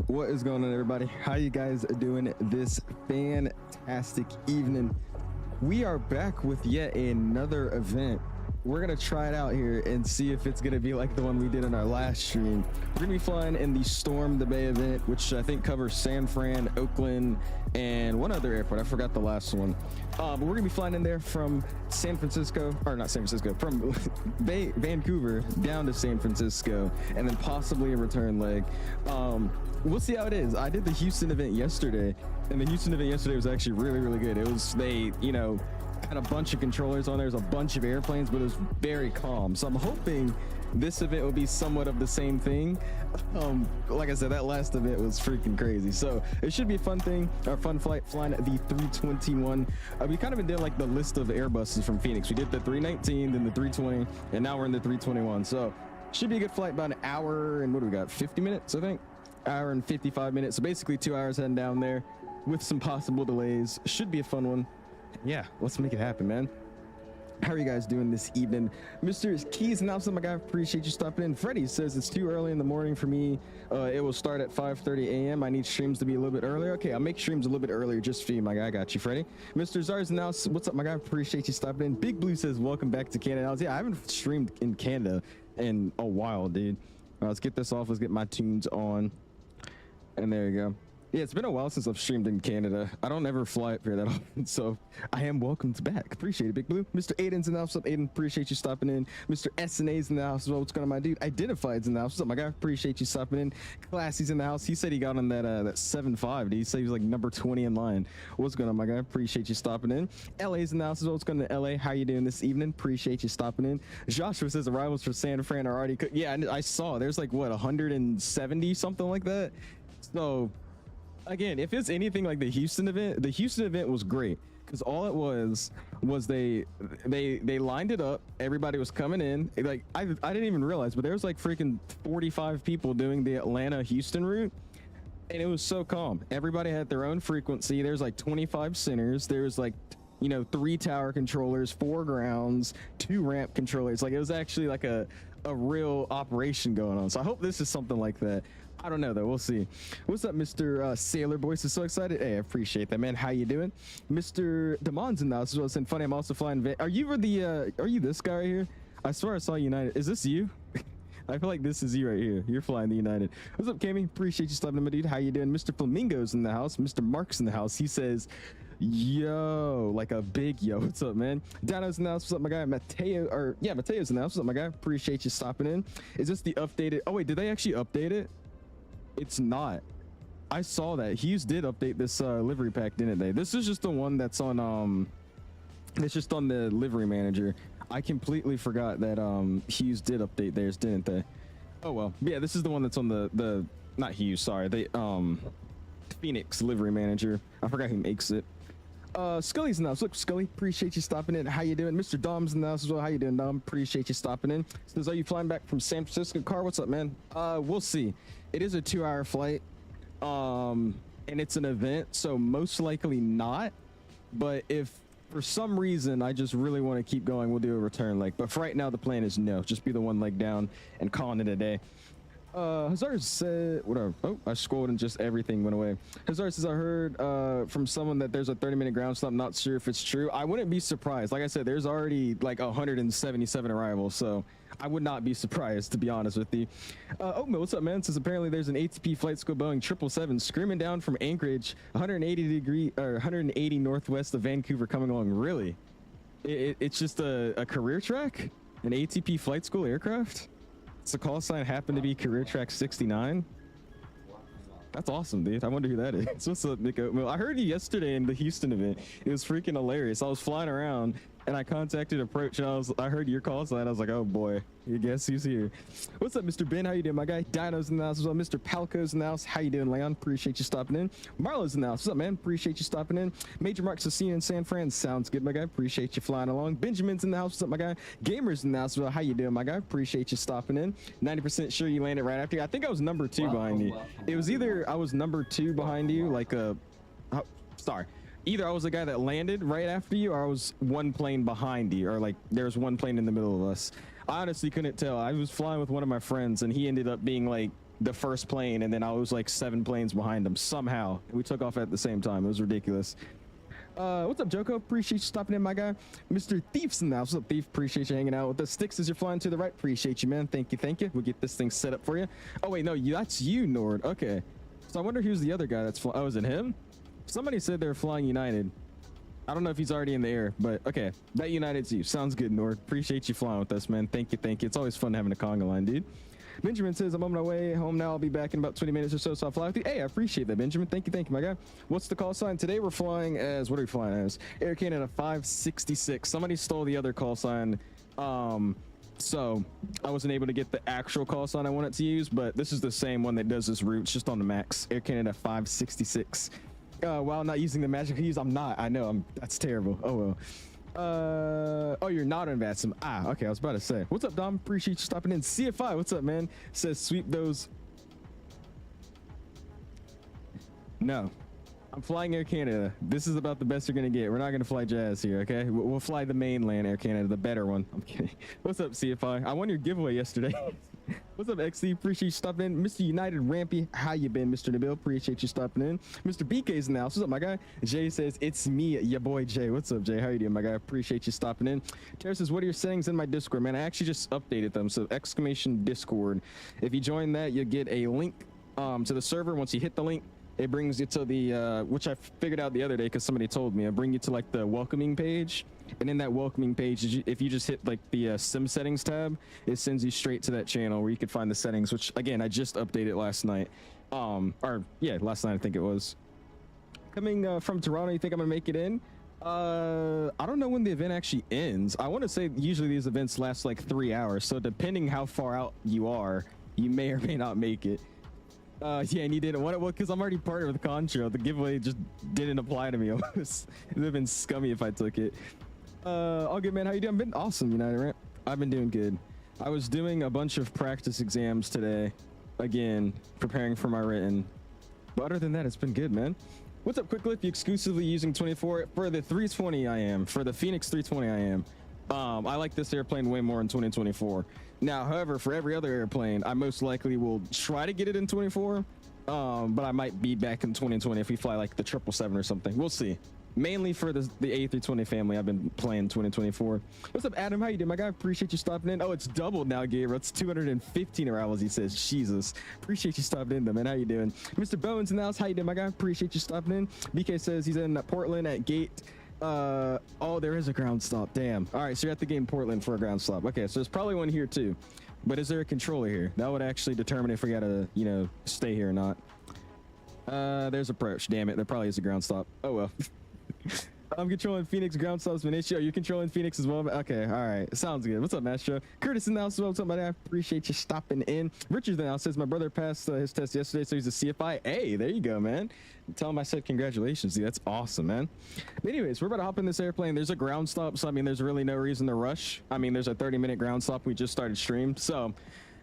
What is going on, everybody? How you guys doing this fantastic evening? We are back with yet another event. We're gonna try it out here and see if it's gonna be like the one we did in our last stream. We're gonna be flying in the Storm the Bay event, which I think covers San Fran, Oakland, and one other airport. I forgot the last one. But we're gonna be flying in there from San Francisco, or not San Francisco, from Vancouver down to San Francisco, and then possibly a return leg. We'll see how it is. I did the Houston event yesterday, and the Houston event yesterday was actually really good. It was, they, you know, had a bunch of controllers on there. There's a bunch of airplanes, but it was very calm. So I'm hoping this event will be somewhat of the same thing. Like I said, that last event was freaking crazy. So it should be a fun thing, or fun flight flying at the 321. We kind of been doing like the list of Airbuses from Phoenix. We did the 319, then the 320, and now we're in the 321. So should be a good flight, about an hour and what do we got? 50 minutes, I think. Hour and 55 minutes. So basically 2 hours heading down there with some possible delays. Should be a fun one. Yeah, let's make it happen, man. How are you guys doing this evening? Mr. Keys announced, my guy, appreciate you stopping in. Freddie says it's too early in the morning for me. It will start at 5:30 a.m. I need streams to be a little bit earlier. Okay, I'll make streams a little bit earlier just for you, my guy. I got you, Freddie. Mr. Zars announced, what's up, my guy? Appreciate you stopping in. Big Blue says, welcome back to Canada. Yeah, I haven't streamed in Canada in a while, dude. Let's get this off. Let's get my tunes on. And there you go. Yeah, it's been a while since I've streamed in Canada. I don't ever fly up here that often, so I am welcomed back. Appreciate it, Big Blue. Mr. Aiden's in the house. What's up, Aiden? Appreciate you stopping in. Mr. SNA's in the house as well. What's going on, my dude? Identified's in the house. What's up, my guy? Appreciate you stopping in. Classy's in the house. He said he got on that 7.5. He said he was like number 20 in line. What's going on, my guy? Appreciate you stopping in. LA's in the house as well. What's going on, LA? How you doing this evening? Appreciate you stopping in. Joshua says arrivals for San Fran are already yeah, I saw. There's like, what, 170, something like that? So again, if it's anything like the Houston event was great, because all it was they lined it up. Everybody was coming in. Like I didn't even realize, but there was like freaking 45 people doing the Atlanta Houston route, and it was so calm. Everybody had their own frequency. There's like 25 centers. There's like, you know, 3 tower controllers, 4 grounds, 2 ramp controllers. Like it was actually like a real operation going on. So I hope this is something like that. I don't know though, we'll see. What's up, Mr. Sailor Boy? So excited. Hey, I appreciate that, man. How you doing? Mr. Damon's in the house as well, saying funny, I'm also flying are you this guy right here? I swear I saw United. Is this you? I feel like this is you right here. You're flying the United. What's up, Cammy? Appreciate you stopping in, my dude. How you doing? Mr. Flamingo's in the house. Mr. Mark's in the house. He says, yo, like a big yo. What's up, man? Dano's in the house. What's up, my guy? Mateo's in the house. What's up, my guy? Appreciate you stopping in. Is this the updated? Oh wait, did they actually update it? It's not. I saw that Hughes did update this livery pack, didn't they? This is just the one that's on it's just on the livery manager. I completely forgot that Hughes did update theirs, didn't they? Oh well. Yeah, this is the one that's on the not Hughes, sorry, the Phoenix livery manager. I forgot who makes it. Scully's in the house. Look, Scully, appreciate you stopping in. How you doing? Mr. Dom's in the house as well. How you doing, Dom? Appreciate you stopping in. Says, are you flying back from San Francisco? Car, what's up, man? We'll see. It is a 2-hour flight, and it's an event, so most likely not. But if for some reason I just really want to keep going, we'll do a return leg. But for right now, the plan is no, just be the 1 leg down and calling it a day. Hazard said, whatever. Oh, I scrolled and just everything went away. Hazard says, I heard from someone that there's a 30-minute ground stop. Not sure if it's true. I wouldn't be surprised. Like I said, there's already like 177 arrivals, so I would not be surprised, to be honest with you. Oatmeal, what's up, man? Says apparently there's an ATP flight school Boeing 777 screaming down from Anchorage, 180 northwest of Vancouver, coming along. Really? It's just a career track? An ATP flight school aircraft? So call sign happened to be career track 69. That's awesome, dude. I wonder who that is. What's up, Nick Oatmeal? I heard you yesterday in the Houston event. It was freaking hilarious. I was flying around and I contacted Approach and I heard your call sign. I was like, oh boy, you guess who's here? What's up, Mr. Ben? How you doing, my guy? Dino's in the house as well. Mr. Palco's in the house. How you doing, Leon? Appreciate you stopping in. Marlo's in the house. What's up, man? Appreciate you stopping in. Major Mark's to see you in San Fran. Sounds good, my guy. Appreciate you flying along. Benjamin's in the house. What's up, my guy? Gamer's in the house as well. How you doing, my guy? Appreciate you stopping in. 90% sure you landed right after you. I think I was number 2 behind you. It was either I was number 2 behind you, like sorry. Either I was the guy that landed right after you, or I was 1 plane behind you, or like there's 1 plane in the middle of us. I honestly couldn't tell. I was flying with one of my friends and he ended up being like the first plane, and then I was like 7 planes behind him somehow. We took off at the same time. It was ridiculous. What's up, Joko? Appreciate you stopping in, my guy. Mr. Thief's in the house. What's up, Thief? Appreciate you hanging out with us. Sticks as you're flying to the right. Appreciate you, man. Thank you, thank you. We'll get this thing set up for you. Oh wait, no, that's you, Nord. Okay, so I wonder who's the other guy that's flying. Oh, is it him? Somebody said they're flying United. I don't know if he's already in the air, but okay, that United's you. Sounds good, Nord. Appreciate you flying with us, man. Thank you, thank you. It's always fun having a conga line, dude. Benjamin says, I'm on my way home now. I'll be back in about 20 minutes or so, so I'll fly with you. Hey, I appreciate that, Benjamin. Thank you, my guy. What's the call sign? Today we're flying as, what are we flying as? Air Canada 566. Somebody stole the other call sign. So I wasn't able to get the actual call sign I wanted to use, but this is the same one that does this route. It's just on the max. Air Canada 566. While not using the magic keys, I'm not. I know, that's terrible. Oh, well. Oh, you're not on VATSIM. Ah, okay, I was about to say. What's up, Dom? Appreciate you stopping in. CFI, what's up, man? Says sweep those. No, I'm flying Air Canada. This is about the best you're gonna get. We're not gonna fly Jazz here, okay? We'll fly the mainland Air Canada, the better one. I'm kidding. What's up, CFI? I won your giveaway yesterday. What's up, XC? Appreciate you stopping in. Mr. United Rampy, how you been, Mr. Nabil? Appreciate you stopping in. Mr. BK's in the house. What's up, my guy? Jay says, it's me, your boy Jay. What's up, Jay? How you doing, my guy? Appreciate you stopping in. Tara says, what are your settings in my Discord? Man, I actually just updated them. So exclamation Discord. If you join that, you'll get a link to the server. Once you hit the link, it brings you to the which I figured out the other day because somebody told me. It bring you to like the welcoming page, and in that welcoming page, if you just hit like the sim settings tab, it sends you straight to that channel where you can find the settings, which again I just updated last night. Or yeah, last night I think it was. Coming from Toronto, you think I'm gonna make it in? I don't know when the event actually ends. I want to say usually these events last like 3 hours, so depending how far out you are, you may or may not make it. Yeah, and you didn't want it. Well, because I'm already partnered with Contra. The giveaway just didn't apply to me. It would have been scummy if I took it. All good, man. How you doing? I've been awesome, United Ramp. I've been doing good. I was doing a bunch of practice exams today. Again, preparing for my written. But other than that, it's been good, man. What's up, Quicklift? You exclusively using 24? For the 320, I am. For the Fenix 320, I am. I like this airplane way more in 2024. Now, however, for every other airplane, I most likely will try to get it in 24, but I might be back in 2020 if we fly like the 777 or something. We'll see. Mainly for the A320 family, I've been playing 2024. What's up, Adam? How you doing, my guy? Appreciate you stopping in. Oh, it's doubled now, Gabriel. It's 215 arrivals, he says. Jesus. Appreciate you stopping in, though, man. How you doing? Mr. Bowen's in the house. How you doing, my guy? Appreciate you stopping in. BK says he's in Portland at gate. Oh, there is a ground stop. Damn. All right, so you're at the game Portland for a ground stop. Okay, so there's probably one here too, but is there a controller here? That would actually determine if we gotta, you know, stay here or not. There's approach. Damn it, there probably is a ground stop. Oh well. I'm controlling Phoenix ground stops. Are you controlling Phoenix as well? Okay, all right, sounds good. What's up, Mastro? Curtis in the house as well. What's up, buddy? I appreciate you stopping in. Richard now says my brother passed his test yesterday, so he's a CFI. Hey, there you go, man. Tell him I said congratulations, dude. That's awesome, man. But anyways, we're about to hop in this airplane. There's a ground stop, so I mean, there's really no reason to rush. I mean, there's a 30-minute ground stop. We just started stream, so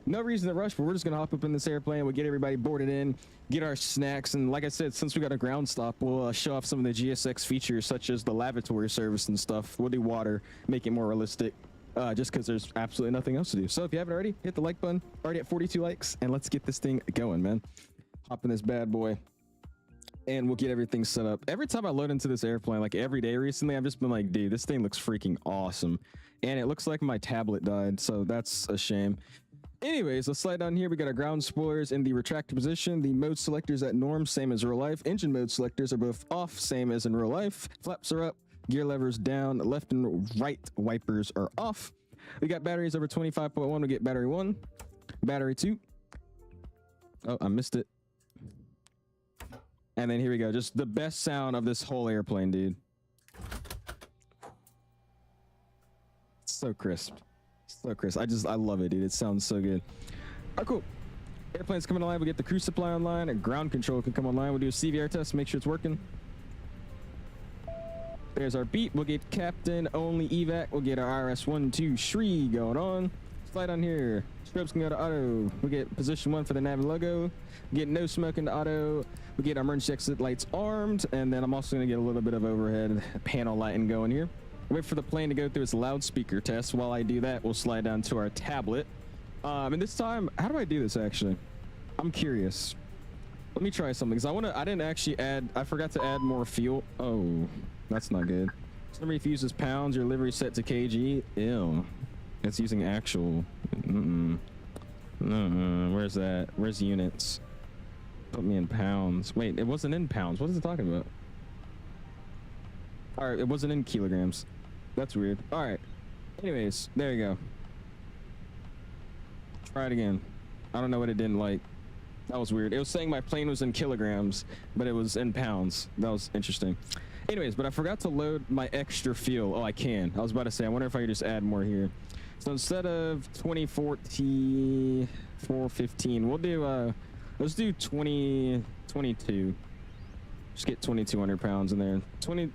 no reason to rush, but we're just gonna hop up in this airplane. We'll get everybody boarded in, get our snacks, and like I said, since we got a ground stop, we'll show off some of the GSX features, such as the lavatory service and stuff. We'll do water, make it more realistic, just because there's absolutely nothing else to do. So if you haven't already, hit the like button. Already at 42 likes, and let's get this thing going, man. Hop in this bad boy, and we'll get everything set up. Every time I load into this airplane, like every day recently, I've just been like, dude, this thing looks freaking awesome. And it looks like my tablet died, so that's a shame. Anyways, let's slide down here. We got our ground spoilers in the retractor position. The mode selectors at norm, same as real life. Engine mode selectors are both off, same as in real life. Flaps are up, gear levers down, left and right wipers are off. We got batteries over 25.1. We get battery 1, battery 2. Oh, I missed it. And then here we go. Just the best sound of this whole airplane, dude. So crisp. So crisp. I love it, dude. It sounds so good. All right, cool. Airplane's coming online. We get the crew supply online, and ground control can come online. We'll do a CVR test, make sure it's working. There's our beat. We'll get captain only evac. We'll get our RS-12 Shri going on. Slide on here. Strobes can go to auto. We get position 1 for the nav logo. We get no smoke into auto. We get our emergency exit lights armed, and then I'm also going to get a little bit of overhead panel lighting going here. Wait for the plane to go through its loudspeaker test. While I do that, we'll slide down to our tablet. And this time, how do I do this actually? I'm curious. Let me try something because I didn't actually add, I forgot to add more fuel. Oh, that's not good. Somebody uses pounds, your livery set to kg. Ew. It's using actual. Where's that? Where's units? Put me in pounds. Wait, it wasn't in pounds. What is it talking about? All right, it wasn't in kilograms. That's weird. All right. Anyways, there you go. Try it again. I don't know what it didn't like. That was weird. It was saying my plane was in kilograms, but it was in pounds. That was interesting. Anyways, but I forgot to load my extra fuel. Oh, I can. I was about to say, I wonder if I could just add more here. So instead of 415, we'll do, let's do 2022. Just get 2,200 pounds in there.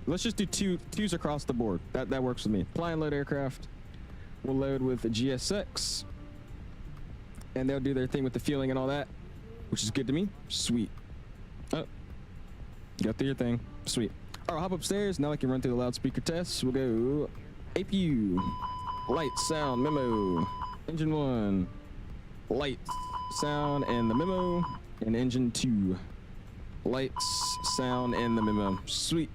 Let's just do twos across the board. That works with me. Fly and load aircraft. We'll load with the GSX. And they'll do their thing with the fueling and all that, which is good to me. Sweet. Oh, go through your thing. Sweet. All right, hop upstairs. Now I can run through the loudspeaker tests. We'll go APU, light, sound, memo, engine 1, light, sound, and the memo, and engine 2, lights, sound, and the memo. Sweet.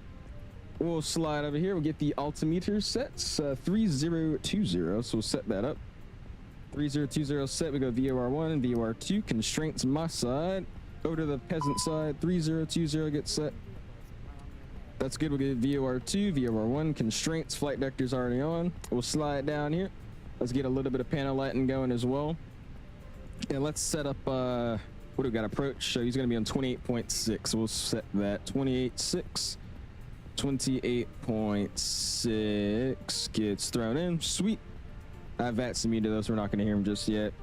We'll slide over here. We'll get the altimeter sets, 3020. So we'll set that up. 3020 set. We go VOR1 and VOR2. Constraints my side. Over to the peasant side. 3020 gets set. That's good. We'll get VOR2, VOR1. Constraints. Flight vector's already on. We'll slide down here. Let's get a little bit of panel lighting going as well. And let's set up, what do we got? Approach. So he's going to be on 28.6. We'll set that. 28.6. 28.6 gets thrown in. Sweet. I have VATSIM muted those. We're not going to hear him just yet.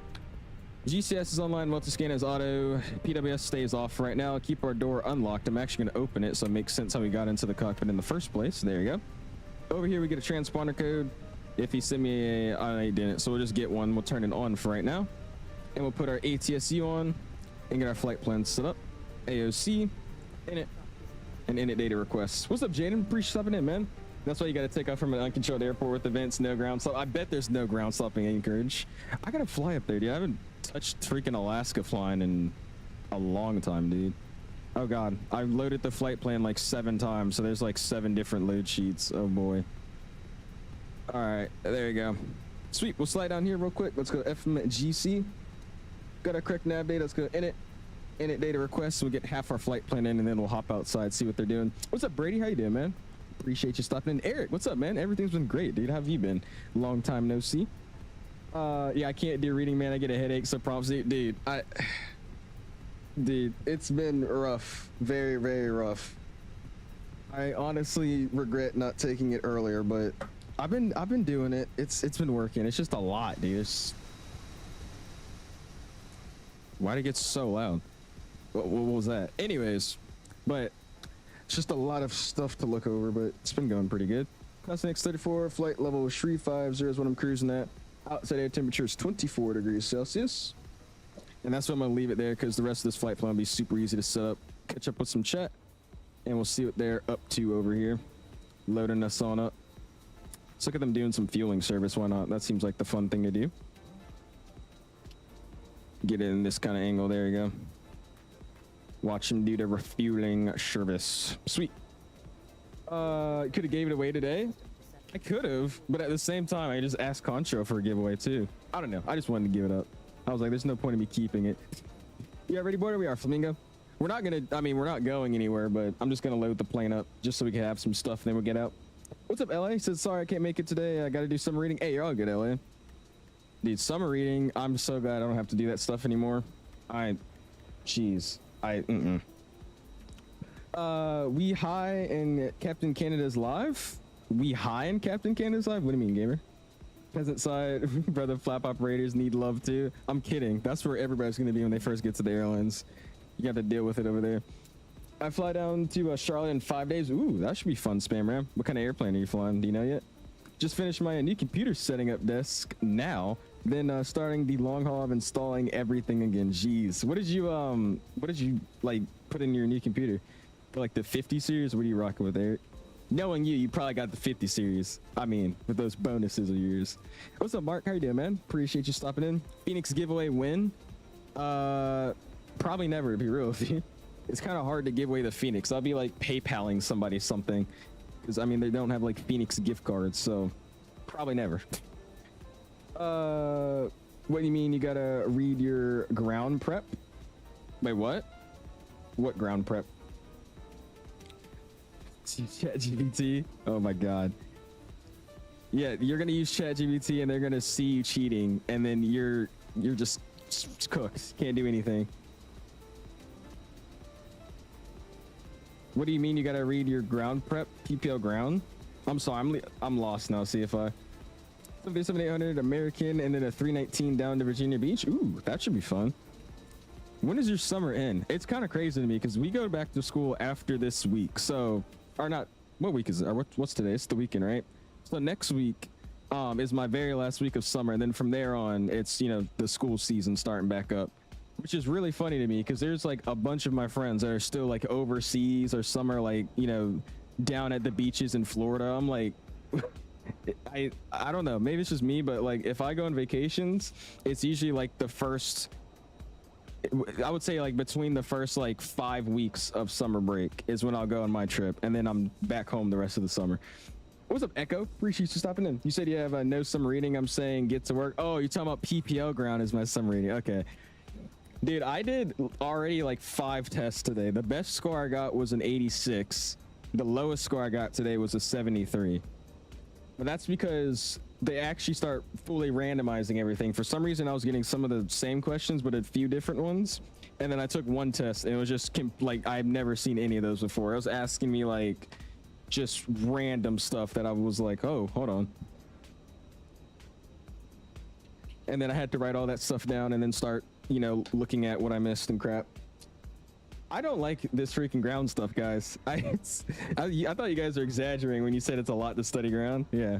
GCS is online. Multiscan is auto. PWS stays off right now. Keep our door unlocked. I'm actually going to open it, so it makes sense how we got into the cockpit in the first place. There you go. Over here, we get a transponder code. If he sent me a, I didn't, so we'll just get one. We'll turn it on for right now. And we'll put our ATSU on and get our flight plans set up. AOC, init, and init data requests. What's up, Jaden? Appreciate stopping in, man. That's why you got to take off from an uncontrolled airport with events, no ground stop. I bet there's no ground stopping Anchorage. I got to fly up there, dude. I haven't touched freaking Alaska flying in a long time, dude. Oh, God. I've loaded the flight plan like 7 times, so there's like 7 different load sheets. Oh, boy. All right. There you go. Sweet. We'll slide down here real quick. Let's go FMGC. Got our correct nav data. Let's go init data requests. We'll get half our flight plan in, and then we'll hop outside, see what they're doing. What's up, Brady? How you doing, man? Appreciate you stopping in. Eric, what's up, man? Everything's been great, dude. How have you been? Long time no see. Yeah, I can't do reading, man. I get a headache, so prompts, dude. Dude, it's been rough. Very, very rough. I honestly regret not taking it earlier, but I've been doing it. It's been working. It's just a lot, dude. Why'd it get so loud? What was that? Anyways, but it's just a lot of stuff to look over, but it's been going pretty good. Fenix 34, flight level 350 is what I'm cruising at. Outside air temperature is 24 degrees Celsius. And that's what I'm going to leave it there because the rest of this flight plan will be super easy to set up. Catch up with some chat, and we'll see what they're up to over here. Loading us on up. Let's look at them doing some fueling service. Why not? That seems like the fun thing to do. Get it in this kind of angle. There you go. Watch him do the refueling service. Sweet. Could have gave it away today. I could have, but at the same time, I just asked Concho for a giveaway too. I don't know. I just wanted to give it up. I was like, there's no point in me keeping it. Yeah, ready, boy? We are, Flamingo. We're not gonna, I mean, we're not going anywhere, but I'm just gonna load the plane up just so we can have some stuff, and then we'll get out. What's up, LA? He said, sorry, I can't make it today. I got to do summer reading. Hey, you're all good, LA. Dude, summer reading, I'm so glad I don't have to do that stuff anymore. We high in Captain Canada's live? We high in Captain Canada's live? What do you mean, gamer? Peasant side, brother, flap operators need love too. I'm kidding. That's where everybody's going to be when they first get to the airlines. You have to deal with it over there. I fly down to Charlotte in 5 days. Ooh, that should be fun, Spam Ram. What kind of airplane are you flying? Do you know yet? Just finished my new computer setting up desk now. Then starting the long haul of installing everything again. Jeez, what did you like put in your new computer? Like the 50 series? What are you rocking with, Eric? Knowing you probably got the 50 series. I mean, with those bonuses of yours. What's up, Mark? How you doing, man? Appreciate you stopping in. Phoenix giveaway win. Probably never, to be real with you. It's kind of hard to give away the Fenix. I'll be like PayPaling somebody something, because I mean they don't have like Fenix gift cards, so probably never. What do you mean you gotta read your ground prep? Wait, what? What ground prep? ChatGPT? Oh my god. Yeah, you're gonna use ChatGPT and they're gonna see you cheating, and then you're just cooked. Can't do anything. What do you mean you gotta read your ground prep? PPL ground? I'm sorry, I'm lost now. CFI. 787-800 American, and then a 319 down to Virginia Beach. Ooh, that should be fun. When does your summer end? It's kind of crazy to me because we go back to school after this week. So, or not, what week is it? Or what's today? It's the weekend, right? So next week is my very last week of summer. And then from there on, it's, you know, the school season starting back up, which is really funny to me because there's like a bunch of my friends that are still like overseas, or some are like, you know, down at the beaches in Florida. I'm like, I don't know, maybe it's just me, but like if I go on vacations, it's usually like the first, I would say like between the first like 5 weeks of summer break is when I'll go on my trip, and then I'm back home the rest of the summer. What's up, Echo? Appreciate you stopping in. You said you have no summer reading. I'm saying get to work. Oh, you're talking about PPL ground is my summer reading. Okay, dude, I did already like 5 tests today. The best score I got was an 86. The lowest score I got today was a 73. But that's because they actually start fully randomizing everything. For some reason, I was getting some of the same questions, but a few different ones. And then I took one test, and it was just like, I've never seen any of those before. It was asking me like just random stuff that I was like, oh, hold on. And then I had to write all that stuff down and then start, you know, looking at what I missed and crap. I don't like this freaking ground stuff, guys. I thought you guys are exaggerating when you said it's a lot to study ground. Yeah.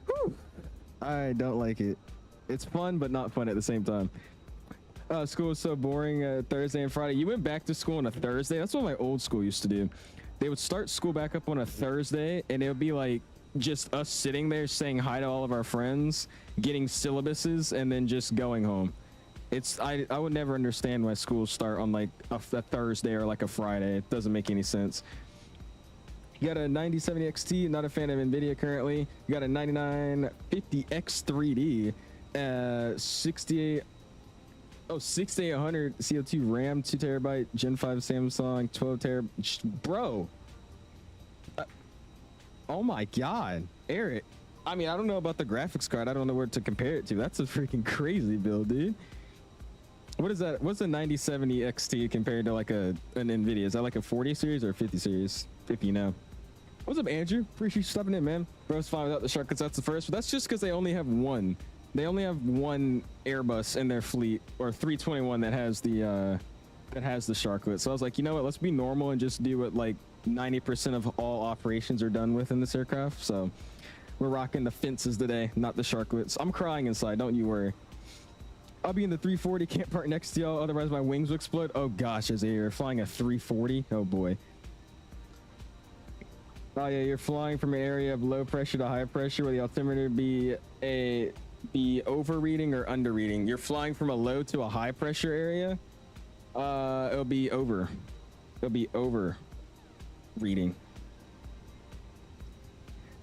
Whew. I don't like it. It's fun, but not fun at the same time. School is so boring. Thursday and Friday. You went back to school on a Thursday? That's what my old school used to do. They would start school back up on a Thursday, and it would be like just us sitting there saying hi to all of our friends, getting syllabuses, and then just going home. I would never understand why schools start on like a Thursday or like a Friday. It doesn't make any sense. You got a 9070 XT, not a fan of NVIDIA currently. You got a 9950X3D, 6800 CO2 RAM, 2 terabyte, Gen 5 Samsung, 12 terabyte. Bro. Oh my God, Eric. I mean, I don't know about the graphics card. I don't know where to compare it to. That's a freaking crazy build, dude. What is that? What's a 9070 XT compared to like an NVIDIA? Is that like a 40 series or a 50 series? If you know. What's up, Andrew? Appreciate you stopping in, man. Bro's fine without the shark because that's the first. But that's just because they only have one. They only have one Airbus in their fleet, or 321 that has the sharklet. So I was like, you know what? Let's be normal and just do what like 90% of all operations are done with in this aircraft. So we're rocking the fences today, not the sharklets. I'm crying inside. Don't you worry. I'll be in the 340, can't park next to y'all, otherwise my wings will explode. Oh gosh, Isaiah, you're flying a 340? Oh boy. Oh yeah, you're flying from an area of low pressure to high pressure, where the altimeter be overreading or underreading. You're flying from a low to a high pressure area. It'll be over. It'll be over reading.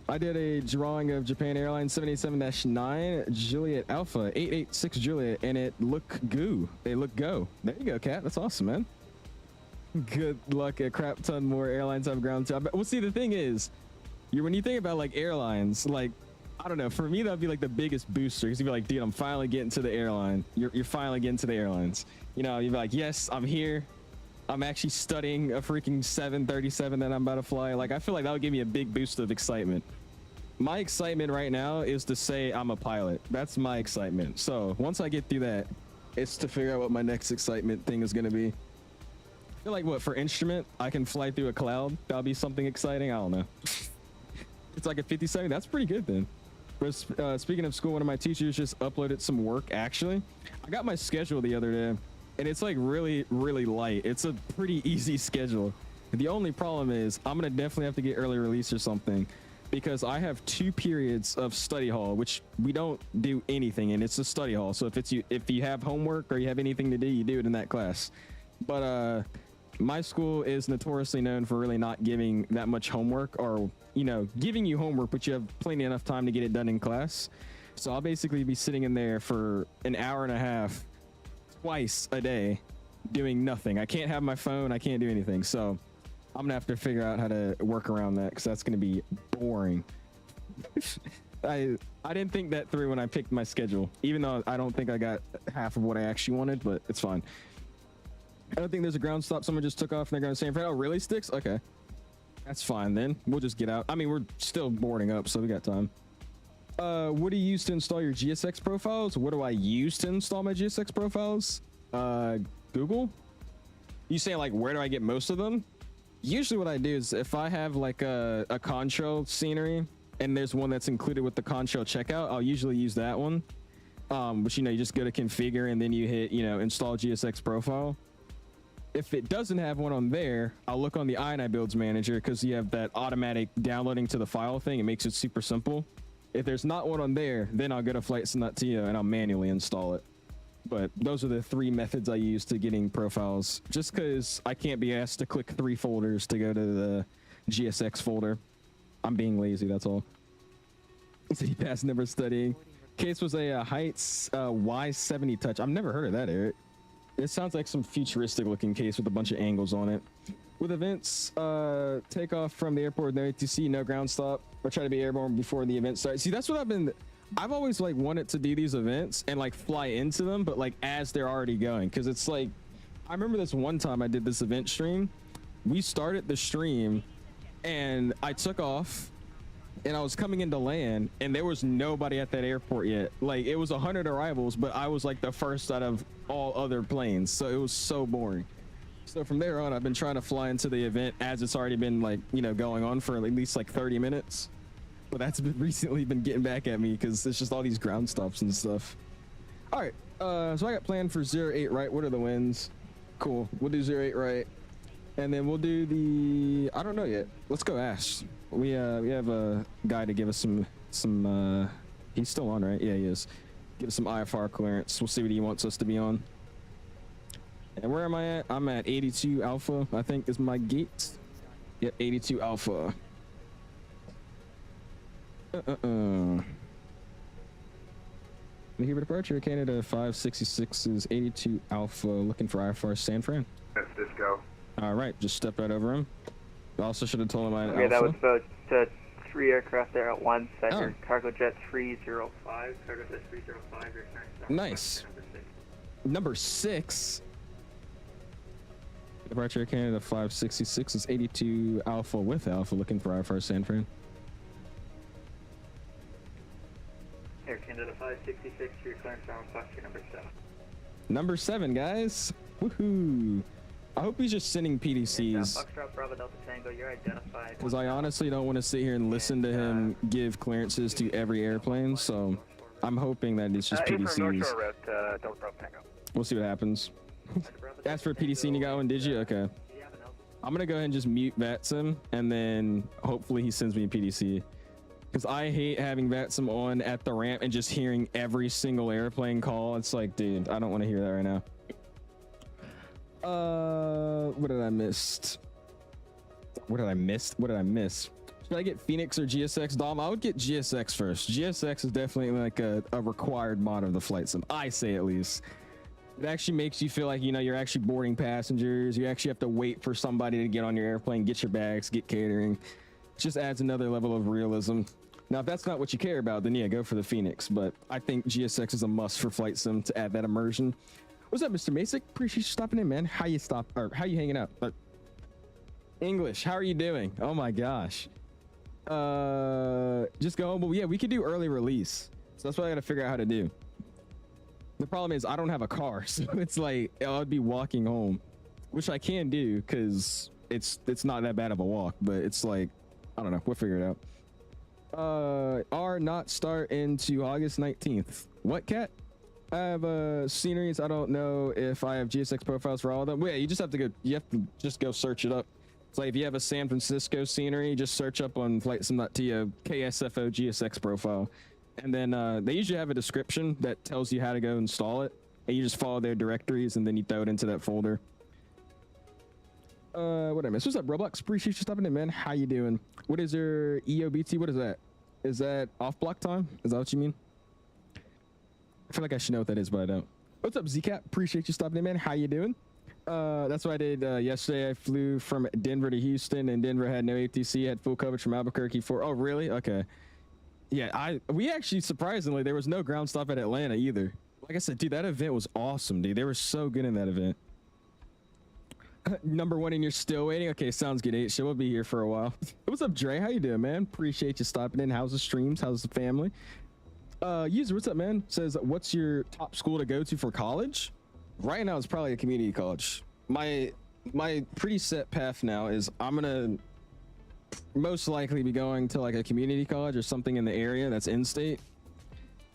I did a drawing of Japan Airlines 787-9 Juliet Alpha 886 Juliet, and it looked goo. They look go. There you go, Cat. That's awesome, man. Good luck. A crap ton more airlines have ground to. Well, see, the thing is, when you think about like airlines, like, I don't know, for me that'd be like the biggest booster, because you'd be like, dude, I'm finally getting to the airline. You're finally getting to the airlines. You know, you'd be like, yes, I'm here. I'm actually studying a freaking 737 that I'm about to fly. Like, I feel like that would give me a big boost of excitement. My excitement right now is to say I'm a pilot. That's my excitement. So once I get through that, it's to figure out what my next excitement thing is going to be. I feel like, what, for instrument, I can fly through a cloud. That'll be something exciting. I don't know. It's like a 57. That's pretty good then. Speaking of school, one of my teachers just uploaded some work. Actually, I got my schedule the other day, and it's like really, really light. It's a pretty easy schedule. The only problem is I'm going to definitely have to get early release or something. because I have 2 periods of study hall, which we don't do anything in. It's a study hall. So if you have homework or you have anything to do, you do it in that class. But my school is notoriously known for really not giving that much homework, or, you know, giving you homework, but you have plenty enough time to get it done in class. So I'll basically be sitting in there for an hour and a half, twice a day, doing nothing. I can't have my phone. I can't do anything. So I'm gonna have to figure out how to work around that, because that's gonna be boring. I didn't think that through when I picked my schedule, even though I don't think I got half of what I actually wanted, but it's fine. I don't think there's a ground stop. Someone just took off and they're going to San Fran. Oh, really, Sticks? Okay. That's fine then. We'll just get out. I mean, we're still boarding up, so we got time. What do you use to install your GSX profiles? What do I use to install my GSX profiles? Google? You saying like, where do I get most of them? Usually what I do is if I have like a Concho scenery and there's one that's included with the Concho checkout, I'll usually use that one. But you know, you just go to configure and then you hit, you know, install GSX profile. If it doesn't have one on there, I'll look on the iniBuilds manager, because you have that automatic downloading to the file thing. It makes it super simple. If there's not one on there, then I'll go to flightsim.to and I'll manually install it. But those are the 3 methods I use to getting profiles, just because I can't be asked to click 3 folders to go to the GSX folder. I'm being lazy, that's all. So he passed never studying. Case was a Heights Y70 touch. I've never heard of that, Eric. It sounds like some futuristic looking case with a bunch of angles on it. With events, take off from the airport, no ATC, no ground stop, or try to be airborne before the event starts. See, that's what I've always like wanted to do these events and like fly into them, but like as they're already going. Cause it's like, I remember this one time I did this event stream. We started the stream and I took off and I was coming into land and there was nobody at that airport yet. Like it was 100 arrivals, but I was like the first out of all other planes. So it was so boring. So from there on, I've been trying to fly into the event as it's already been like, you know, going on for at least like 30 minutes. But that's recently been getting back at me because it's just all these ground stops and stuff. All right, so I got planned for 08 right. What are the winds? Cool, we'll do 08 right. And then we'll do the, I don't know yet. Let's go ask. We have a guy to give us some he's still on, right? Yeah, he is. Give us some IFR clearance. We'll see what he wants us to be on. And where am I at? I'm at 82 Alpha, I think is my gate. Yep, 82 Alpha. Here for departure, Canada 566 is 82 Alpha, looking for IFR San Fran. That's Disco. All right, just stepped right over him. Also should have told him I had Okay, Alpha. that was about 3 aircraft there at once. Set your cargo jet 305. Cargo jet 305. Your current nice. Number 6. Departure Canada 566 is 82 Alpha with Alpha, looking for IFR San Fran. Air Canada 566, your clearance on posture number 7. Number 7, guys. Woohoo! I hope he's just sending PDCs. Foxtrot Bravo Delta Tango, you're identified. Because I honestly don't want to sit here and listen to him give clearances to every airplane, so I'm hoping that it's just PDCs. We'll see what happens. Ask for a PDC and you got one, did you? Okay. I'm gonna go ahead and just mute VATSIM, and then hopefully he sends me a PDC. Because I hate having VATSIM on at the ramp and just hearing every single airplane call. It's like, dude, I don't want to hear that right now. What did I miss? What did I miss? Should I get Fenix or GSX, Dom? I would get GSX first. GSX is definitely like a required mod of the flight sim. I say at least. It actually makes you feel like, you know, you're actually boarding passengers. You actually have to wait for somebody to get on your airplane, get your bags, get catering. It just adds another level of realism. Now, if that's not what you care about, then yeah, go for the Fenix. But I think GSX is a must for flight sim to add that immersion. What's up, Mr. Masick? Appreciate you stopping in, man. How you hanging out? English, how are you doing? Oh my gosh. Just go home. But yeah, we could do early release. So that's what I gotta figure out how to do. The problem is I don't have a car, so it's like I'd be walking home, which I can do because it's not that bad of a walk, but it's like, I don't know, we'll figure it out. R not start into August 19th. What, Cat? I have sceneries. I don't know if I have GSX profiles for all of them. Well, yeah, you just have to go, you have to just go search it up. It's like if you have a San Francisco scenery, just search up on FlightSim.to KSFO GSX profile. And then they usually have a description that tells you how to go install it. And you just follow their directories and then you throw it into that folder. What I miss? What's up, Roblox? Appreciate you stopping in, man. How you doing? What is your EOBT? What is that? Is that off block time? Is that what you mean? I feel like I should know what that is, but I don't. What's up, ZCap? Appreciate you stopping in, man. How you doing? That's what I did yesterday. I flew from Denver to Houston, and Denver had no ATC, had full coverage from Albuquerque for. Oh, really? Okay. Yeah, we actually, surprisingly, there was no ground stop at Atlanta either. Like I said, dude, that event was awesome, dude. They were so good in that event. Number one, and you're still waiting? Okay, sounds good. H, we'll be here for a while. What's up, Dre? How you doing, man? Appreciate you stopping in. How's the streams? How's the family? User, what's up, man? Says, what's your top school to go to for college? Right now, it's probably a community college. My pretty set path now is I'm gonna most likely be going to like a community college or something in the area that's in-state.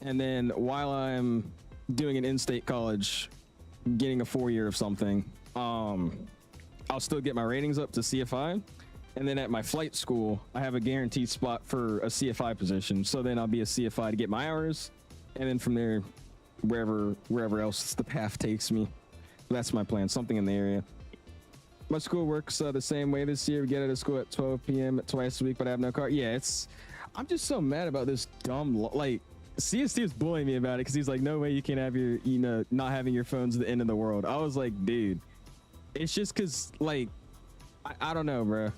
And then while I'm doing an in-state college, getting a 4-year of something, I'll still get my ratings up to CFI. And then at my flight school, I have a guaranteed spot for a CFI position. So then I'll be a CFI to get my hours. And then from there, wherever else the path takes me. That's my plan, something in the area. My school works the same way this year. We get out of school at 12 p.m. twice a week, but I have no car. Yeah, I'm just so mad about this dumb, like, CST was bullying me about it because he's like, no way you can have your, not having your phone's the end of the world. I was like, dude, it's just because, like, I don't know, bro.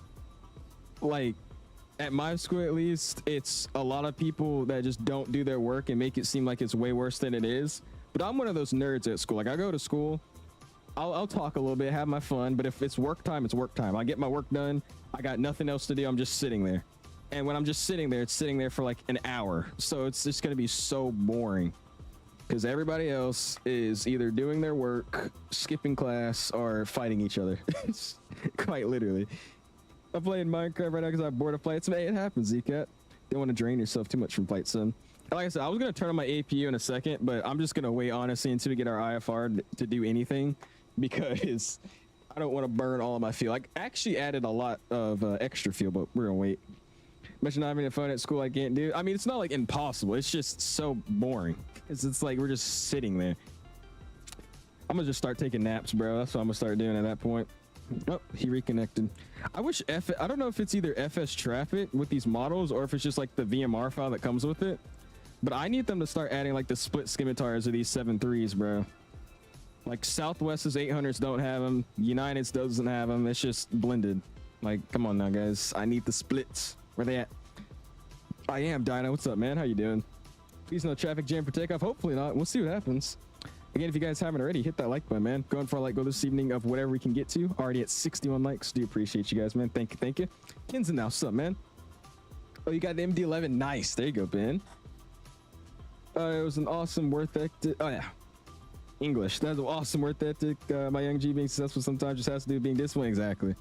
Like, at my school, at least, it's a lot of people that just don't do their work and make it seem like it's way worse than it is. But I'm one of those nerds at school. Like, I go to school, I'll talk a little bit, have my fun, but if it's work time, it's work time. I get my work done. I got nothing else to do. I'm just sitting there. And when I'm just sitting there, it's sitting there for like an hour. So it's just going to be so boring because everybody else is either doing their work, skipping class, or fighting each other. Quite literally. I'm playing Minecraft right now because I'm bored of Flight Sim. Hey, it happens, Zcat. Don't want to drain yourself too much from Flight Sim. Like I said, I was going to turn on my APU in a second, but I'm just going to wait, honestly, until we get our IFR to do anything because I don't want to burn all of my fuel. I actually added a lot of extra fuel, but we're going to wait. Imagine not having a phone at school I can't do. I mean, it's not like impossible. It's just so boring. It's like we're just sitting there. I'm going to just start taking naps, bro. That's what I'm going to start doing at that point. Oh, he reconnected. I wish I don't know if it's either FS traffic with these models or if it's just like the VMR file that comes with it. But I need them to start adding like the split scimitars of these 7.3s, bro. Like Southwest's 800s don't have them. United's doesn't have them. It's just blended. Like, come on now, guys. I need the splits. Where they at? I am Dino. What's up, man? How you doing? Please no traffic jam for takeoff. Hopefully not. We'll see what happens. Again, if you guys haven't already, hit that like button, man. Going for a like goal this evening of whatever we can get to. Already at 61 likes. Do appreciate you guys, man. Thank you, thank you. Kenzen now, what's up, man? Oh, you got the MD-11. Nice. There you go, Ben. It was an awesome worth ethic. Oh yeah, English. That's an awesome worth ethic. My young G being successful sometimes just has to do with being disciplined. Exactly.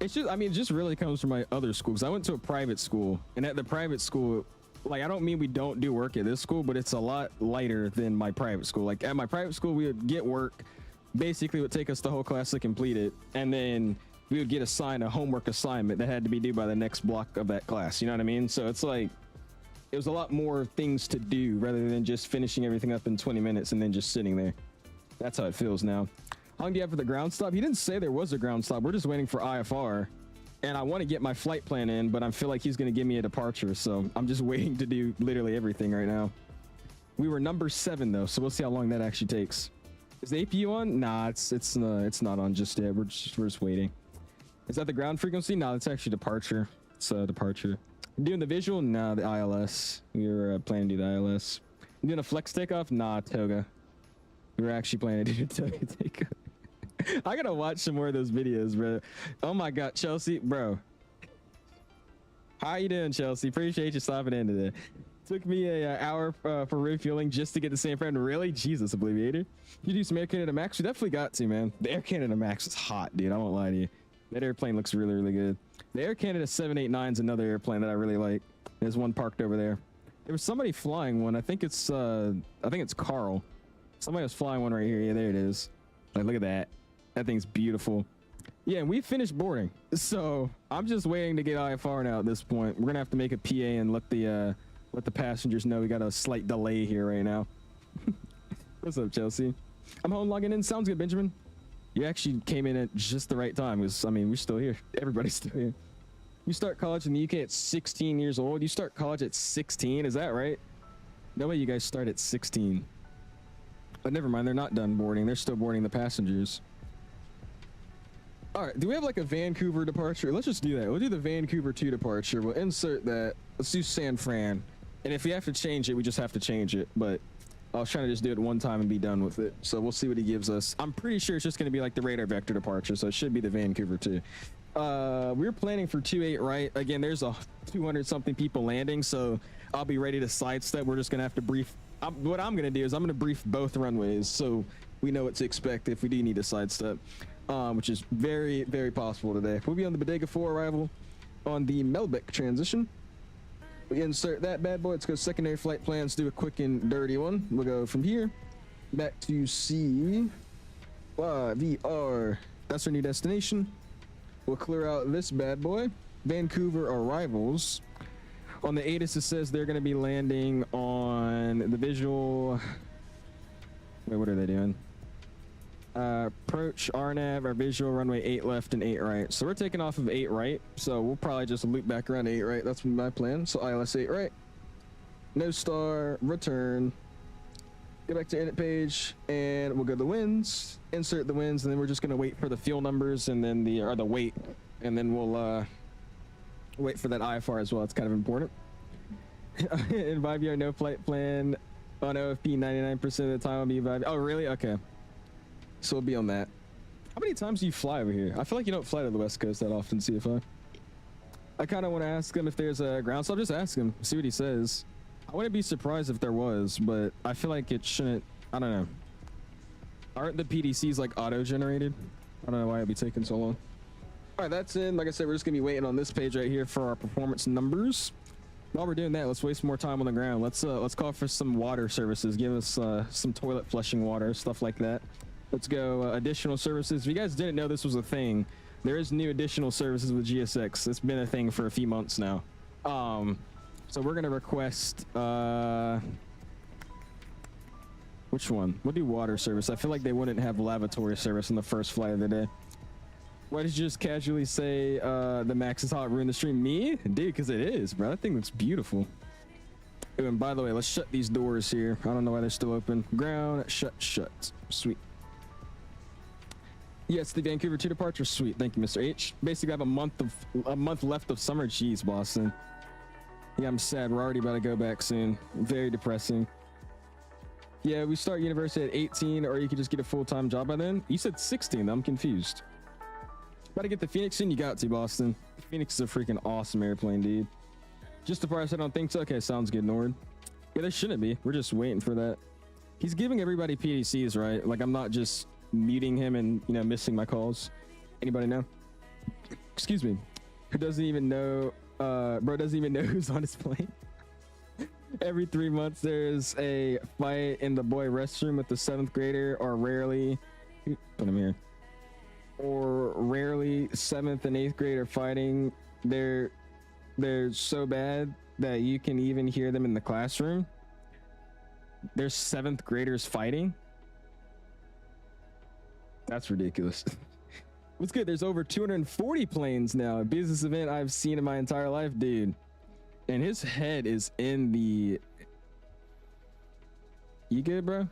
It's just, I mean, it just really comes from my other schools. I went to a private school, and at the private school, like, I don't mean we don't do work at this school, but it's a lot lighter than my private school. Like, at my private school, we would get work. Basically, it would take us the whole class to complete it, and then we would get assigned a homework assignment that had to be due by the next block of that class. You know what I mean? So it's like, it was a lot more things to do rather than just finishing everything up in 20 minutes and then just sitting there. That's how it feels now. How long do you have for the ground stop? He didn't say there was a ground stop. We're just waiting for IFR. And I want to get my flight plan in, but I feel like he's going to give me a departure. So I'm just waiting to do literally everything right now. We were number 7 though, so we'll see how long that actually takes. Is the APU on? Nah, it's not on just yet. We're just waiting. Is that the ground frequency? No, it's actually departure. It's departure. Doing the visual? Nah, the ILS. We were planning to do the ILS. Doing a flex takeoff? Nah, Toga. We were actually planning to do a Toga takeoff. I gotta watch some more of those videos, bro. Oh my god, Chelsea, bro. How you doing, Chelsea? Appreciate you stopping in today. Took me a hour for refueling just to get the same friend. Really? Jesus, Obliviator. You do some Air Canada Max? We definitely got to, man. The Air Canada Max is hot, dude. I won't lie to you. That airplane looks really, really good. The Air Canada 789 is another airplane that I really like. There's one parked over there. There was somebody flying one. I think it's Carl. Somebody was flying one right here. Yeah, there it is. Like, look at that. That thing's beautiful. Yeah, we finished boarding, so I'm just waiting to get IFR now at this point. We're gonna have to make a PA and let the passengers know we got a slight delay here right now. What's up, Chelsea? I'm home logging in. Sounds good, Benjamin. You actually came in at just the right time, because I mean, we're still here. Everybody's still here. You start college in the UK at 16 years old. You start college at 16, is that right? No way you guys start at 16. But never mind, they're not done boarding. They're still boarding the passengers. All right, do we have like a Vancouver departure? Let's just do that. We'll do the Vancouver 2 departure. We'll insert that. Let's do San Fran. And if we have to change it, we just have to change it. But I was trying to just do it one time and be done with it. So we'll see what he gives us. I'm pretty sure it's just going to be like the radar vector departure. So it should be the Vancouver 2. We're planning for 28 right. Again, there's a 200 something people landing. So I'll be ready to sidestep. We're just going to have to brief. What I'm going to do is I'm going to brief both runways. So we know what to expect if we do need a sidestep. Which is very, very possible today. We'll be on the Bodega 4 arrival on the Melbeck transition. We insert that bad boy. Let's go secondary flight plans, do a quick and dirty one. We'll go from here back to CYVR. That's our new destination. We'll clear out this bad boy. Vancouver arrivals. On the ATIS, it says they're going to be landing on the visual. Wait, what are they doing? Approach RNAV, our visual runway 8 left and 8 right. So we're taking off of 8 right. So we'll probably just loop back around 8 right. That's my plan. So ILS 8 right. No star, return. Go back to init page and we'll go to the winds, insert the winds, and then we're just going to wait for the fuel numbers and then the weight. And then we'll wait for that IFR as well. It's kind of important. In YVR, no flight plan on OFP 99% of the time. I'll be YVR. Oh, really? Okay. So we'll be on that. How many times do you fly over here? I feel like you don't fly to the West Coast that often, CFI. I kind of want to ask him if there's a ground, so I'll just ask him, see what he says. I wouldn't be surprised if there was, but I feel like it shouldn't. I don't know. Aren't the PDCs like auto-generated? I don't know why it'd be taking so long. All right, that's in. Like I said, we're just gonna be waiting on this page right here for our performance numbers. While we're doing that, let's waste more time on the ground. Let's call for some water services. Give us some toilet flushing water, stuff like that. Let's go additional services. If you guys didn't know this was a thing, there is new additional services with GSX. It's been a thing for a few months now. So we're gonna request which one? We'll do water service. I feel like they wouldn't have lavatory service on the first flight of the day. Why did you just casually say the Max is hot, ruin the stream? Me? Dude, because it is, bro. That thing looks beautiful. Ooh, and by the way, let's shut these doors here. I don't know why they're still open. Ground, shut. Sweet. Yes, the Vancouver 2 departure. Sweet. Thank you, Mr. H. Basically, I have a month left of summer. Jeez, Boston. Yeah, I'm sad. We're already about to go back soon. Very depressing. Yeah, we start university at 18, or you could just get a full-time job by then. You said 16. I'm confused. About to get the Fenix in. You got to, Boston. Fenix is a freaking awesome airplane, dude. Just the price. I don't think so. Okay, sounds good, Nord. Yeah, there shouldn't be. We're just waiting for that. He's giving everybody PDCs, right? Like, I'm not just muting him and, you know, missing my calls. Anybody know? Excuse me. Who doesn't even know? Bro doesn't even know who's on his plane. Every 3 months there's a fight in the boy restroom with the 7th grader, or rarely put him here, or rarely 7th and 8th grade are fighting. They're so bad that you can even hear them in the classroom. There's 7th graders fighting. That's ridiculous. What's good? There's over 240 planes now. A business event I've seen in my entire life, dude. And his head is in the... You good, bro?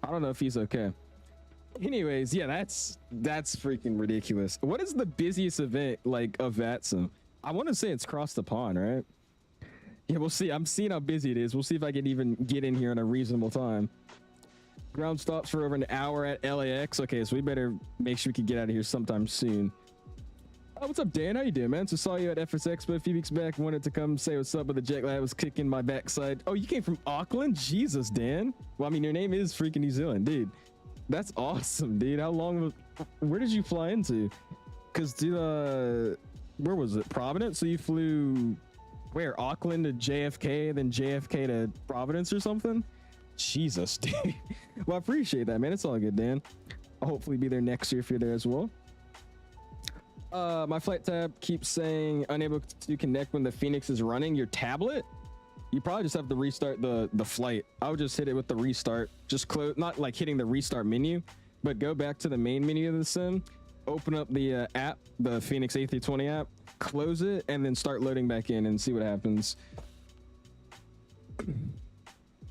I don't know if he's okay. Anyways, yeah, that's freaking ridiculous. What is the busiest event like of VATSIM? I want to say it's across the pond, right? Yeah, we'll see. I'm seeing how busy it is. We'll see if I can even get in here in a reasonable time. Ground stops for over an hour at LAX. Okay, so we better make sure we can get out of here sometime soon. Oh, what's up, Dan? How you doing, man? So saw you at FS Expo a few weeks back. Wanted to come say what's up, but the jet lag was kicking my backside. Oh, you came from Auckland? Jesus, Dan. Well, I mean, your name is freaking New Zealand, dude. That's awesome, dude. How long? Where did you fly into? Because where was it? Providence? So you flew where? Auckland to JFK, then JFK to Providence or something? Jesus, dude. Well, I appreciate that, man. It's all good, Dan. I'll hopefully be there next year if you're there as well. My flight tab keeps saying unable to connect when the Fenix is running. Your tablet, you probably just have to restart the flight. I would just hit it with the restart. Just close, not like hitting the restart menu, but go back to the main menu of the sim, open up the app, the Fenix A320 app, close it, and then start loading back in and see what happens.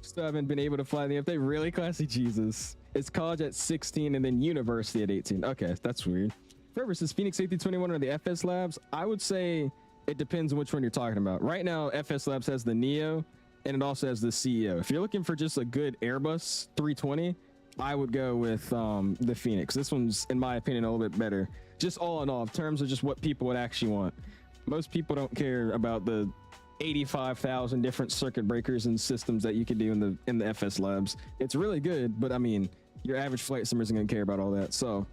Still haven't been able to fly the update. Really, classy Jesus. It's college at 16 and then university at 18. Okay, that's weird. Forever says Fenix A321 or the FS Labs. I would say it depends on which one you're talking about. Right now, FS Labs has the Neo and it also has the CEO. If you're looking for just a good Airbus 320, I would go with the Fenix. This one's, in my opinion, a little bit better. Just all in all, in terms of just what people would actually want. Most people don't care about the 85,000 different circuit breakers and systems that you can do in the FS Labs. It's really good, but I mean, your average flight sim isn't gonna care about all that. So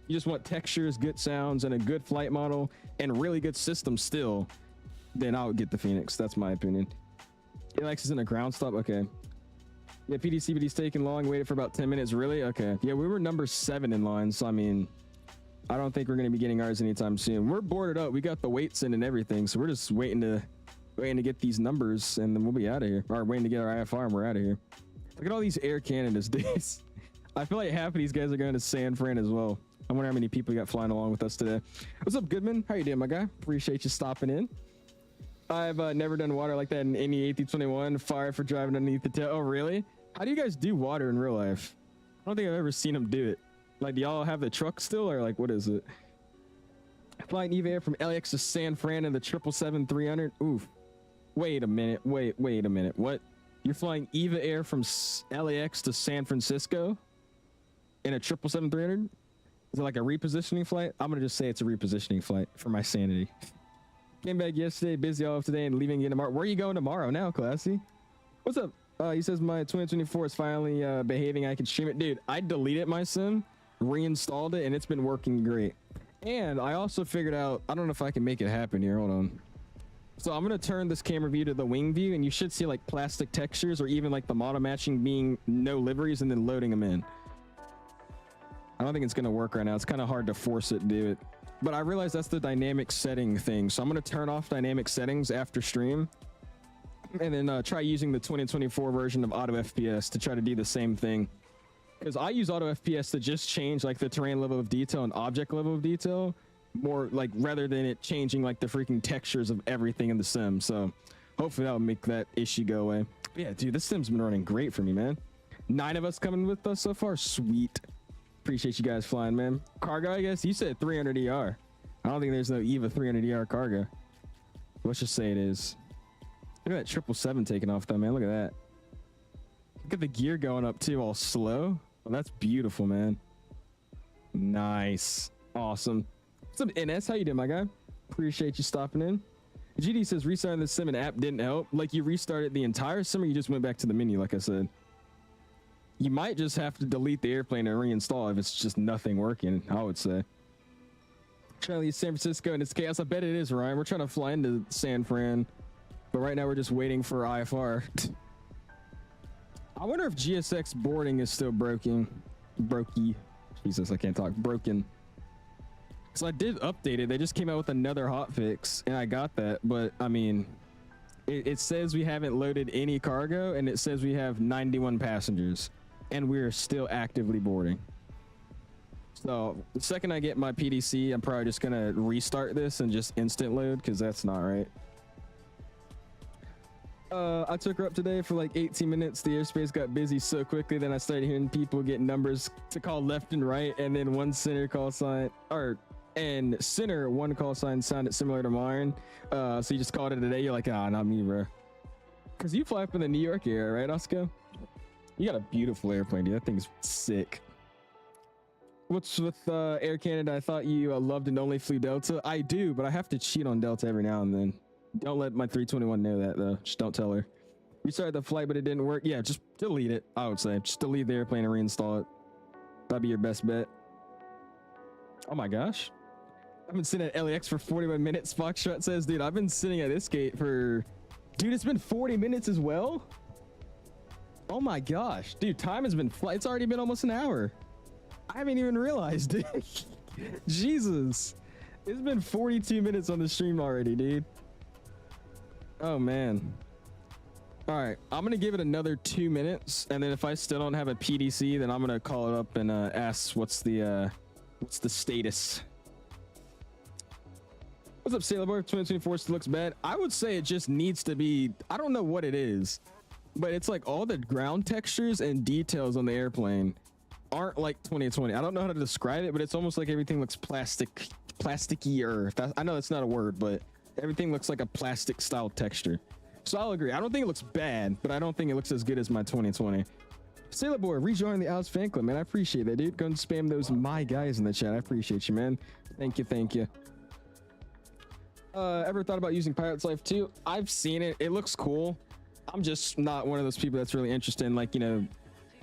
you just want textures, good sounds, and a good flight model and really good system still, then I would get the Fenix. That's my opinion. Alex is in a ground stop. Okay. Yeah, PDCBD's taking long. Waited for about 10 minutes. Really? Okay. Yeah, we were number 7 in line. So, I mean, I don't think we're going to be getting ours anytime soon. We're boarded up. We got the weights in and everything. So we're just waiting to get these numbers and then we'll be out of here. Or waiting to get our IFR and we're out of here. Look at all these Air Canadas, dudes. I feel like half of these guys are going to San Fran as well. I wonder how many people we got flying along with us today. What's up, Goodman? How you doing, my guy? Appreciate you stopping in. I've never done water like that in any A321. Fired for driving underneath the tail. Oh, really? How do you guys do water in real life? I don't think I've ever seen them do it. Like, do y'all have the truck still, or like, what is it? Flying EVA from LAX to San Fran in the 777-300. Oof. Wait a minute. Wait a minute. What? You're flying EVA Air from LAX to San Francisco in a 777-300? Is it like a repositioning flight? I'm gonna just say it's a repositioning flight for my sanity. Came back yesterday, busy all of today, and leaving again tomorrow. Where are you going tomorrow now, Classy? What's up? He says my 2024 is finally behaving. I can stream it. Dude, I deleted my sim, reinstalled it, and it's been working great. And I also figured out, I don't know if I can make it happen here. Hold on. So I'm gonna turn this camera view to the wing view, and you should see like plastic textures or even like the model matching being no liveries and then loading them in. I don't think it's gonna work right now. It's kind of hard to force it to do it. But I realize that's the dynamic setting thing. So I'm gonna turn off dynamic settings after stream and then try using the 2024 version of Auto FPS to try to do the same thing. Because I use Auto FPS to just change like the terrain level of detail and object level of detail more, like rather than it changing like the freaking textures of everything in the sim. So hopefully that'll make that issue go away. But yeah, dude, this sim's been running great for me, man. 9 of us coming with us so far. Sweet. Appreciate you guys flying, man. Cargo, I guess you said 300 ER. I don't think there's no EVA 300 ER cargo. Let's just say it is. Look at that 777 taking off though, man. Look at that. Look at the gear going up too, all slow. Oh, that's beautiful, man. Nice. Awesome. What's up, NS? How you doing, my guy? Appreciate you stopping in. GD says restarting the sim and app didn't help. Like, you restarted the entire sim or you just went back to the menu, like I said? You might just have to delete the airplane and reinstall if it's just nothing working, I would say. Trying to leave San Francisco and it's chaos. I bet it is, Ryan. We're trying to fly into San Fran, but right now we're just waiting for IFR. I wonder if GSX boarding is still broken. Jesus, I can't talk. Broken. So I did update it. They just came out with another hotfix, and I got that. But I mean, it says we haven't loaded any cargo, and it says we have 91 passengers, and we're still actively boarding. So the second I get my PDC, I'm probably just gonna restart this and just instant load, because that's not right. I took her up today for like 18 minutes. The airspace got busy so quickly, then I started hearing people get numbers to call left and right, and then one center call sign, one call sign sounded similar to mine. So you just called it a day. You're like, ah, not me, bro. Because you fly up in the New York area, right, Oscar? You got a beautiful airplane, dude. That thing's sick. What's with Air Canada? I thought you loved and only flew Delta. I do, but I have to cheat on Delta every now and then. Don't let my 321 know that, though. Just don't tell her. We started the flight, but it didn't work. Yeah, just delete it, I would say. Just delete the airplane and reinstall it. That'd be your best bet. Oh my gosh. I've been sitting at LAX for 41 minutes. Foxtrot says, dude, I've been sitting at this gate for... Dude, it's been 40 minutes as well? Oh my gosh. Dude, time has been... It's already been almost an hour. I haven't even realized, dude. Jesus. It's been 42 minutes on the stream already, dude. Oh, man. All right, I'm gonna give it another 2 minutes, and then if I still don't have a PDC, then I'm gonna call it up and ask what's the status. What's up, Sailor Boy? 2024 still looks bad. I would say it just needs to be, I don't know what it is, but it's like all the ground textures and details on the airplane aren't like 2020. I don't know how to describe it, but it's almost like everything looks plasticier. I know that's not a word, but everything looks like a plastic style texture. So I'll agree. I don't think it looks bad, but I don't think it looks as good as my 2020. Sailor Boy, rejoin the 𝐂𝐬𝐬 fan club, man. I appreciate that, dude. Go and spam those my guys in the chat. I appreciate you, man. Thank you, thank you. Ever thought about using Pilot's Life 2? I've seen it. It looks cool. I'm just not one of those people that's really interested in, like, you know,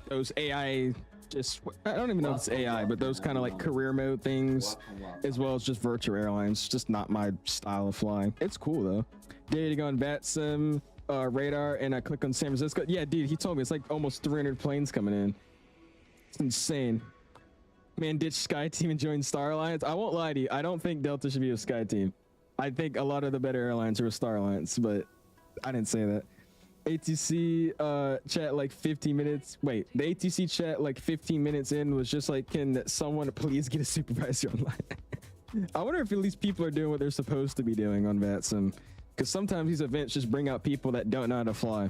those AI, just, I don't even know if it's AI, but those kind of like career mode things, as well as just virtual airlines. Just not my style of flying. It's cool though. Ready to go on VATSIM radar, and I click on San Francisco. Yeah, dude, he told me it's like almost 300 planes coming in. It's insane. Man, ditch Sky Team and join Star Alliance. I won't lie to you. I don't think Delta should be a Sky Team. I think a lot of the better airlines are with Star Alliance, but I didn't say that. ATC chat like 15 minutes. Wait, the ATC chat like 15 minutes in was just like, can someone please get a supervisor online? I wonder if at least people are doing what they're supposed to be doing on VATSIM, because sometimes these events just bring out people that don't know how to fly.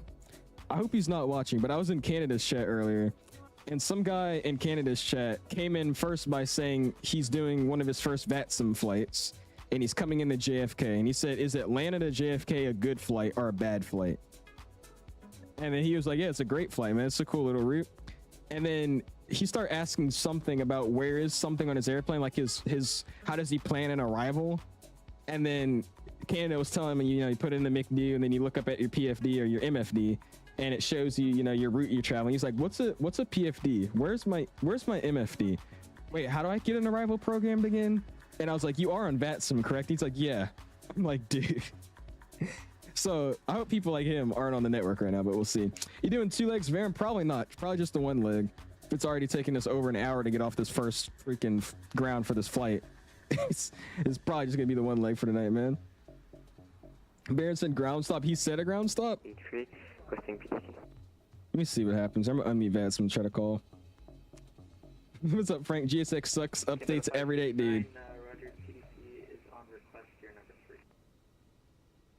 I hope he's not watching, but I was in Canada's chat earlier, and some guy in Canada's chat came in first by saying he's doing one of his first VATSIM flights, and he's coming into JFK, and he said, is Atlanta to JFK a good flight or a bad flight? And then he was like, yeah, it's a great flight, man. It's a cool little route. And then he started asking something about where is something on his airplane, like his how does he plan an arrival? And then Canada was telling him, you know, you put in the MCD and then you look up at your PFD or your MFD, and it shows you, you know, your route you're traveling. He's like, what's a PFD? Where's my MFD? Wait, how do I get an arrival programmed again? And I was like, you are on VATSIM, correct? He's like, yeah. I'm like, dude. So I hope people like him aren't on the network right now, but we'll see. You doing 2 legs, Varen? Probably not. Probably just the 1 leg. It's already taken us over an hour to get off this first freaking ground for this flight. it's probably just gonna be the 1 leg for tonight, man. Baron said ground stop. He said a ground stop. Let me see what happens. I'm gonna unmute VATSIM and try to call. What's up, Frank? GSX sucks. Updates every day, dude. Roger, PDC is on request here, number 3.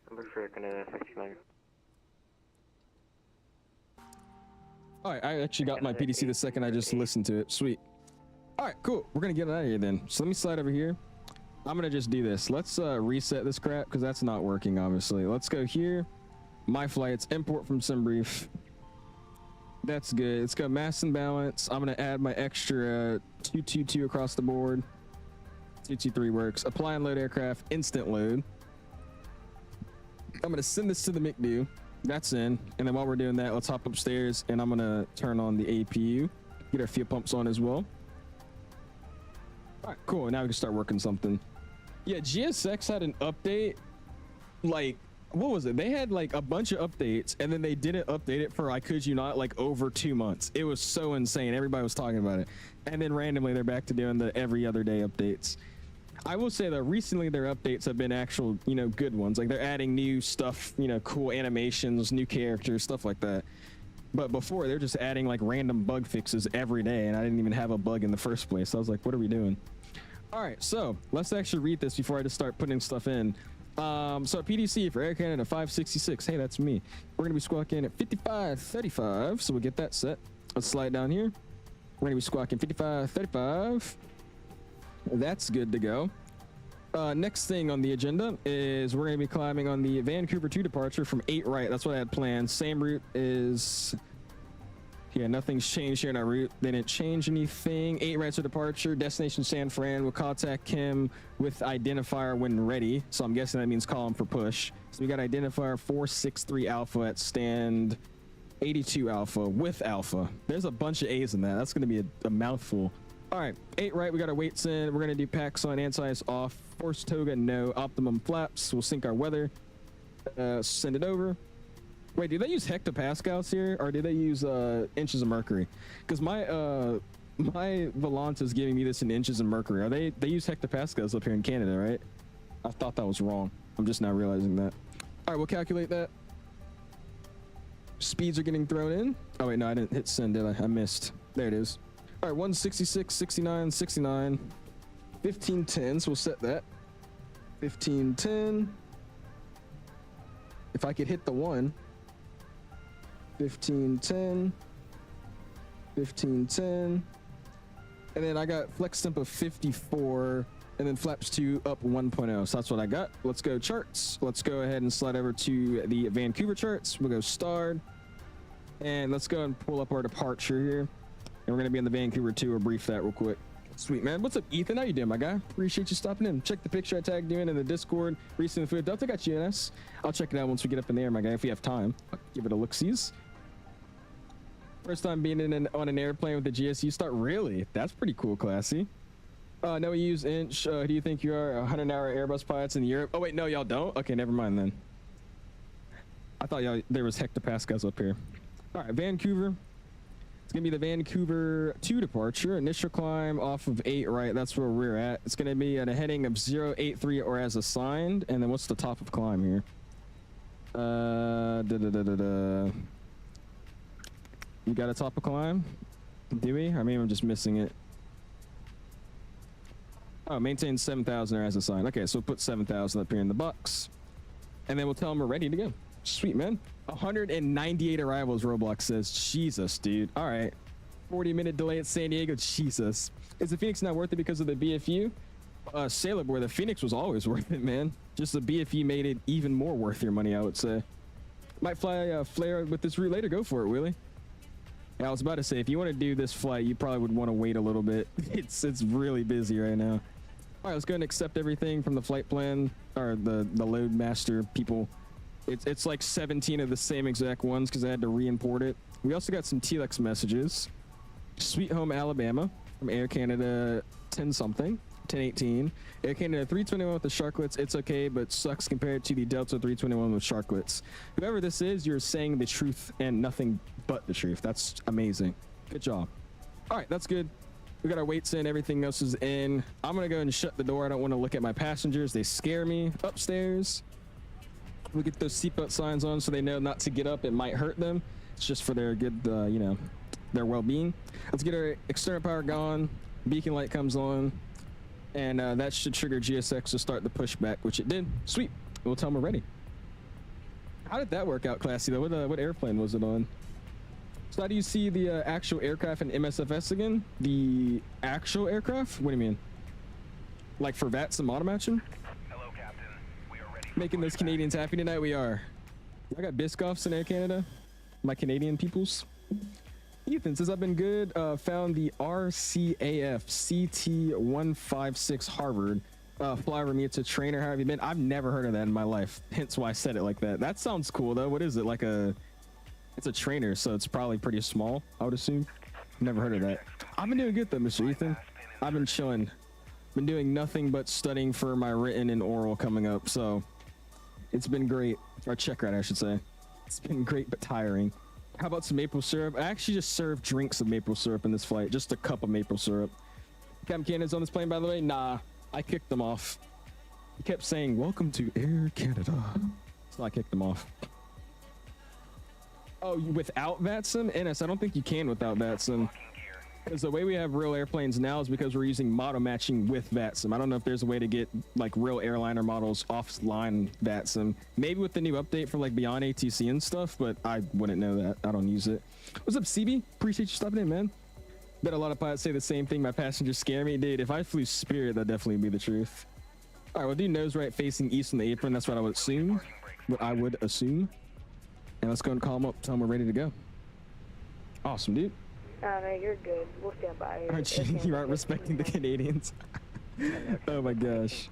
Number 3, gonna affect you. All right, I actually got my PDC the second I just listened to it. Sweet. All right, cool. We're gonna get it out of here then. So let me slide over here. I'm gonna just do this. Let's reset this crap because that's not working, obviously. Let's go here. My flights, import from SimBrief. That's good. Let's go mass and balance. I'm gonna add my extra 222 across the board. 223 works. Apply and load aircraft, instant load. I'm gonna send this to the MCDU. That's in. And then while we're doing that, let's hop upstairs and I'm gonna turn on the APU. Get our fuel pumps on as well. All right, cool. Now we can start working something. Yeah, GSX had an update. Like, what was it? They had like a bunch of updates and then they didn't update it for, I kid you not, like over 2 months. It was so insane. Everybody was talking about it. And then randomly they're back to doing the every other day updates. I will say that recently their updates have been actual, you know, good ones. Like they're adding new stuff, you know, cool animations, new characters, stuff like that. But before they're just adding like random bug fixes every day. And I didn't even have a bug in the first place. So I was like, what are we doing? All right, so let's actually read this before I just start putting stuff in. So PDC for Air Canada 566. Hey, that's me. We're gonna be squawking at 5535. So we'll get that set. Let's slide down here. We're gonna be squawking 5535. That's good to go. Next thing on the agenda is we're going to be climbing on the Vancouver 2 departure from 8 right. That's what I had planned. Same route is... Yeah, nothing's changed here in our route. They didn't change anything. 8 rights of departure. Destination San Fran. We'll contact him with identifier when ready. So I'm guessing that means call him for push. So we got identifier 463 Alpha at stand 82 Alpha with Alpha. There's a bunch of A's in that. That's going to be a mouthful. All right, 8 right, we got our weights in. We're gonna do packs on, anti-ice off, force toga, no, optimum flaps. We'll sync our weather, send it over. Wait, do they use hectopascals here, or do they use inches of mercury? Because my My Volanta is giving me this in inches of mercury. Are they use hectopascals up here in Canada, right? I thought that was wrong. I'm just now realizing that. All right, we'll calculate that. Speeds are getting thrown in. Oh wait, no, I didn't hit send, did I? I missed. There it is. All right, 166, 69, 69, 1510. So we'll set that. 1510. If I could hit the 1. 1510. 1510. And then I got flex temp of 54. And then flaps 2 up 1.0. So that's what I got. Let's go charts. Let's go ahead and slide over to the Vancouver charts. We'll go starred. And let's go and pull up our departure here. And we're going to be in the Vancouver too. We'll brief that real quick. Sweet, man. What's up, Ethan? How you doing, my guy? Appreciate you stopping in. Check the picture I tagged you in the Discord. Recent food. Delta got GNS. I'll check it out once we get up in the air, my guy, if we have time. I'll give it a look-sees. First time being on an airplane with the GSU start. Really? That's pretty cool, classy. No, we use inch. Who do you think you are? 100-hour Airbus pilots in Europe. Oh wait, no, y'all don't. Okay, never mind then. I thought y'all there was hectopascals up here. All right, Vancouver. It's gonna be the Vancouver 2 departure. Initial climb off of 8 right. That's where we're at. It's gonna be at a heading of 083 or as assigned. And then what's the top of climb here? You got a top of climb? Do we? I mean, I'm just missing it. Oh, maintain 7,000 or as assigned. Okay, so we'll put 7,000 up here in the box. And then we'll tell them we're ready to go. Sweet, man. 198 arrivals, Roblox says. Jesus, dude. All right. 40-minute delay at San Diego. Jesus. Is the Fenix not worth it because of the BFU? Sailor Boy, the Fenix was always worth it, man. Just the BFU made it even more worth your money, I would say. Might fly a flare with this route later. Go for it, Willie. Yeah, I was about to say, if you want to do this flight, you probably would want to wait a little bit. It's really busy right now. All right, let's go and accept everything from the flight plan or the load master people. It's like 17 of the same exact ones because I had to re-import it. We also got some telex messages. Sweet Home Alabama from Air Canada 10-something, 1018. Air Canada 321 with the sharklets. It's okay, but sucks compared to the Delta 321 with sharklets. Whoever this is, you're saying the truth and nothing but the truth. That's amazing. Good job. All right, that's good. We got our weights in. Everything else is in. I'm going to go and shut the door. I don't want to look at my passengers. They scare me. Upstairs. We'll get those seatbelt signs on so they know not to get up. It might hurt them. It's just for their good, you know, their well-being. Let's get our external power gone. Beacon light comes on. And that should trigger GSX to start the pushback, which it did. Sweet. We'll tell them we're ready. How did that work out, classy, though? What airplane was it on? So how do you see the actual aircraft in MSFS again? The actual aircraft? What do you mean? Like for VATSIM auto matching? Hello, Captain. We are ready. Making those Canadians happy tonight. We are. I got Biscoffs in Air Canada. My Canadian peoples. Ethan says I've been good. Found the RCAF CT156 Harvard. Fly over me. It's a trainer. How have you been? I've never heard of that in my life. Hence why I said it like that. That sounds cool though. What is it? Like a... It's a trainer, so it's probably pretty small, I would assume. Never heard of that. I've been doing good though, Mr. Ethan. I've been chilling. Been doing nothing but studying for my written and oral coming up, so it's been great. Or check ride, I should say. It's been great but tiring. How about some maple syrup? I actually just served drinks of maple syrup in this flight. Just a cup of maple syrup. Captain Canada's on this plane, by the way? Nah, I kicked them off. He kept saying, "Welcome to Air Canada." So I kicked them off. Oh, without VATSIM? NS, I don't think you can without VATSIM. Because the way we have real airplanes now is because we're using model matching with VATSIM. I don't know if there's a way to get like real airliner models offline VATSIM. Maybe with the new update for like beyond ATC and stuff, but I wouldn't know that. I don't use it. What's up, CB? Appreciate you stopping in, man. Bet a lot of pilots say the same thing. My passengers scare me. Dude, if I flew Spirit, that'd definitely be the truth. All right, we'll do nose right facing east on the apron. That's what I would assume. And let's go and call them up, tell them we're ready to go. Awesome, dude. No, you're good. We'll stand by. You aren't respecting the Canadians. Oh my gosh.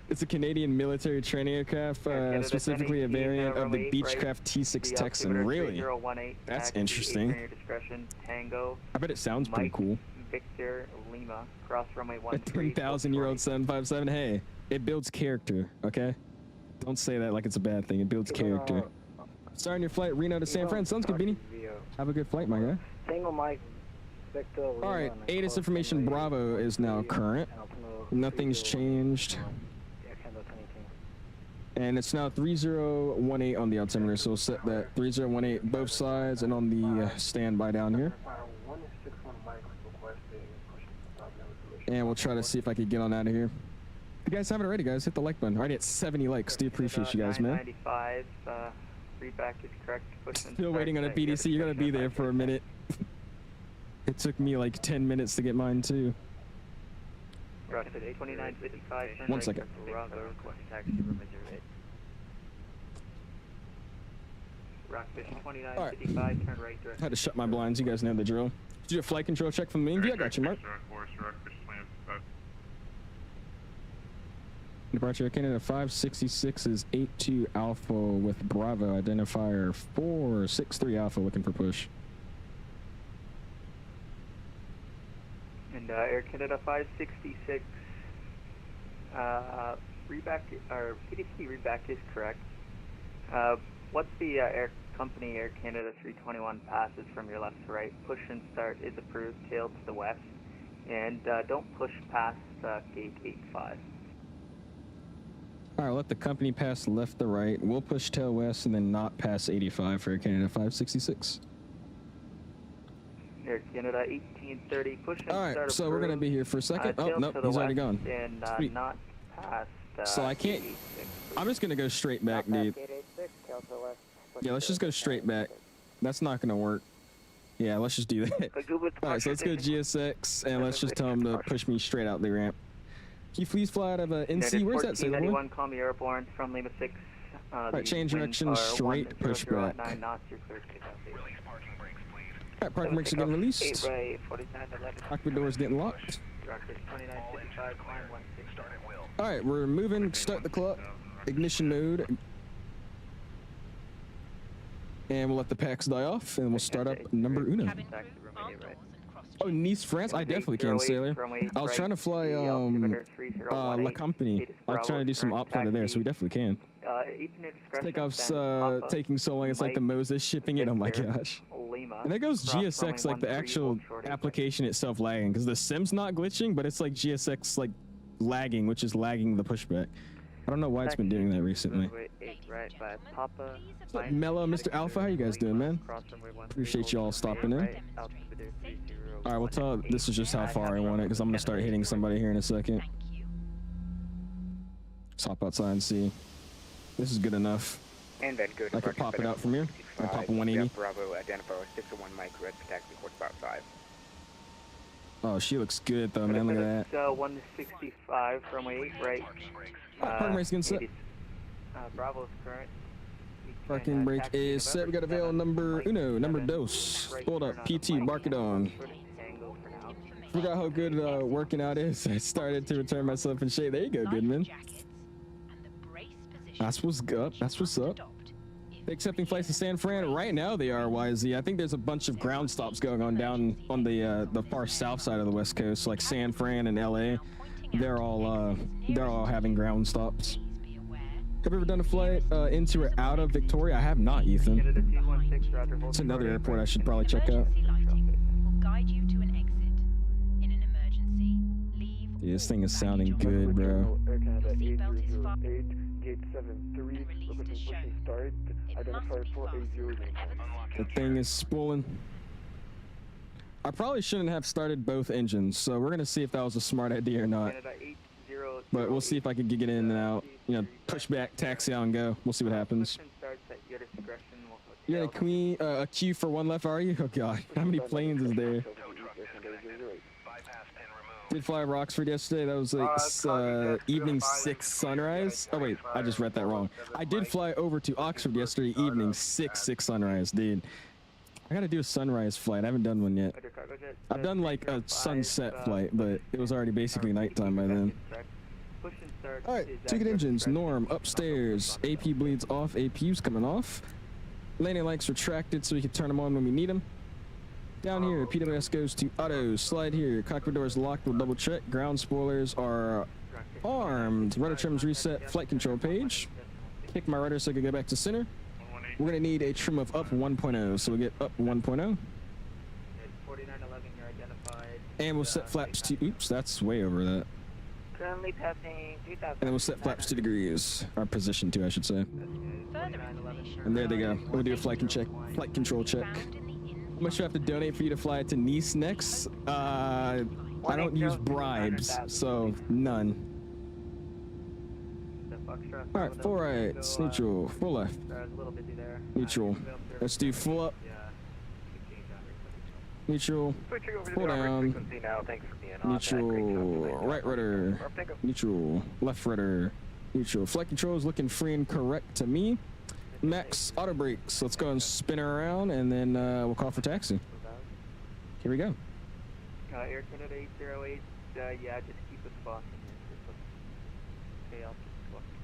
It's a Canadian military training aircraft, specifically a variant of the Beechcraft T6 Texan. Really? That's interesting. I bet it sounds pretty cool. Victor Lima, cross runway 13. A 10,000-year-old 757. Hey, it builds character, okay? Don't say that like it's a bad thing. It builds character. Starting your flight Reno to San Fran. Sounds good, Beanie. Have a good flight, my guy. Single mic. All right, ATIS information Bravo is now current. Nothing's changed. And it's now 3018 on the altimeter, so we'll set that 3018 both sides and on the standby down here. And we'll try to see if I can get on out of here. If you guys haven't already, guys, hit the like button. Already at 70 likes. Do appreciate you guys, man. 995, readback is correct. Still waiting on a PDC. You're gonna be there for a minute. It took me like 10 minutes to get mine too. Rocket 2955. 1 second. Rocket 2955, turn right direct. I had to shut my blinds. You guys know the drill. Did you do a flight control check from the main view? I got you, Mark. Departure Canada 566 is 82 Alpha with Bravo identifier 463 Alpha looking for push. And Air Canada 566, readback or PDC readback is correct. What's the air company Air Canada 321 passes from your left to right? Push and start is approved, tail to the west, and don't push past gate 85. All right, let the company pass left to right. We'll push tail west and then not pass 85 for Air Canada 566. Air Canada 1830, push and all right, start so we're going to be here for a second. Oh, nope, he's already gone. And not past so I can't... I'm just going to go straight back, dude. Yeah, let's just go straight back. That's not going to work. Yeah, let's just do that. All right, so let's go GSX, and let's just tell him to push me straight out the ramp. Can you please fly out of NC? Where's that sailor boy? Call me airborne from Lima 6. All right, change direction, straight pushback. All right, parking brakes are getting released. Cockpit doors getting locked. All right, we're moving. Start the clock. Ignition mode. And we'll let the packs die off, and we'll start up number uno. Oh, Nice, France? I definitely can, sailor. I was trying to fly La Company. I was trying to do some op flight there, so we definitely can. Takeoff's taking so long. It's like the Moses shipping it. Oh my gosh. And there goes GSX, like the actual application itself lagging, because the sim's not glitching, but it's like GSX like lagging, which is lagging the pushback. I don't know why it's been doing that recently. What's up, Mello, Mr. Alpha? How you guys doing, man? Appreciate y'all stopping in. All right, we'll tell this is just how far I want it, because I'm going to start hitting somebody here in a second. Let's hop outside and see. This is good enough. I can pop it out from here. I pop a 180. Bravo, identify 601 Mike, red taxi, port about 5. Oh, she looks good, though, man. Look at that. 165 from 8, right? Parking brake's getting set. Bravo's current. Parking brake is set. We got avail number uno, number dos. Hold up, PT, mark it on. Forgot how good working out is. I started to return myself in shape. There you go, Goodman. That's what's up. That's what's up. Accepting flights to San Fran right now. They are YZ. I think there's a bunch of ground stops going on down on the far south side of the West Coast, like San Fran and LA. They're all having ground stops. Have you ever done a flight into or out of Victoria? I have not, Ethan. It's another airport I should probably check out. Yeah, this thing is sounding good, bro. The thing is spooling. I probably shouldn't have started both engines, so we're gonna see if that was a smart idea or not. But we'll see if I can get in and out. You know, push back, taxi out, and go. We'll see what happens. You got a queen, a queue for one left, are you? Oh god, how many planes is there? Did fly Roxford yesterday. That was like evening 6 sunrise. Oh wait, I just read that wrong. I did fly over to Oxford yesterday evening 6 sunrise, dude. I gotta do a sunrise flight. I haven't done one yet. I've done like a sunset flight, but it was already basically nighttime by then. All right, ticket engines, norm, upstairs. AP bleeds off, APU's coming off. Landing lights retracted so we can turn them on when we need them. Down here, PWS goes to auto. Slide here, cockpit doors locked, we'll double check. Ground spoilers are armed. Rudder trims reset, flight control page. Kick my rudder so I can go back to center. We're gonna need a trim of up 1.0, so we'll get up 1.0. And we'll set flaps to, oops, that's way over that. Currently passing 2,000. And then we'll set flaps 2 degrees, or position 2, I should say. And there they go. We'll do a flight control check. How much do I have to donate for you to fly to Nice next? I don't use bribes, so none. All right, full rights, neutral, full left, neutral. Let's do full up, neutral, full down, neutral, right rudder, neutral, left rudder, neutral. Flight control is looking free and correct to me. Max auto brakes. Let's go and spin her around, and then we'll call for taxi. Here we go. Air Canada 808. Yeah, just keep us spot in here. Okay, I'll just walk to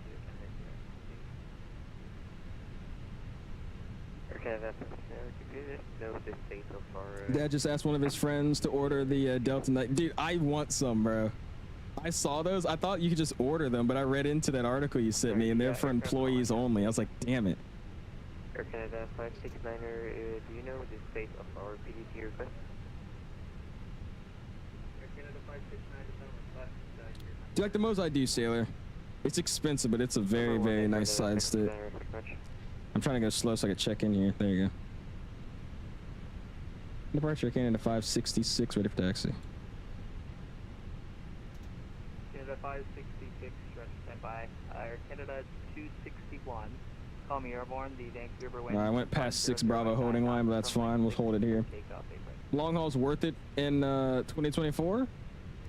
the Air Canada. Okay, no, this thing so far. Dad just asked one of his friends to order the Delta Knight. Dude, I want some, bro. I saw those. I thought you could just order them, but I read into that article you sent me, and they're for employees only. I was like, damn it. Air Canada 569er, do you know the state of our PDT request? Air Canada 569 Do you like the Mos I do, Sailor? It's expensive, but it's a very, very nice side stick. I'm trying to go slow so I can check in here. There you go. Departure Canada 566, ready for taxi. Canada 566, standby. Air Canada 261. Call me airborne, the Vancouver wind. I went past 6 Bravo holding line, but that's fine. We'll hold it here. Long haul's worth it in 2024?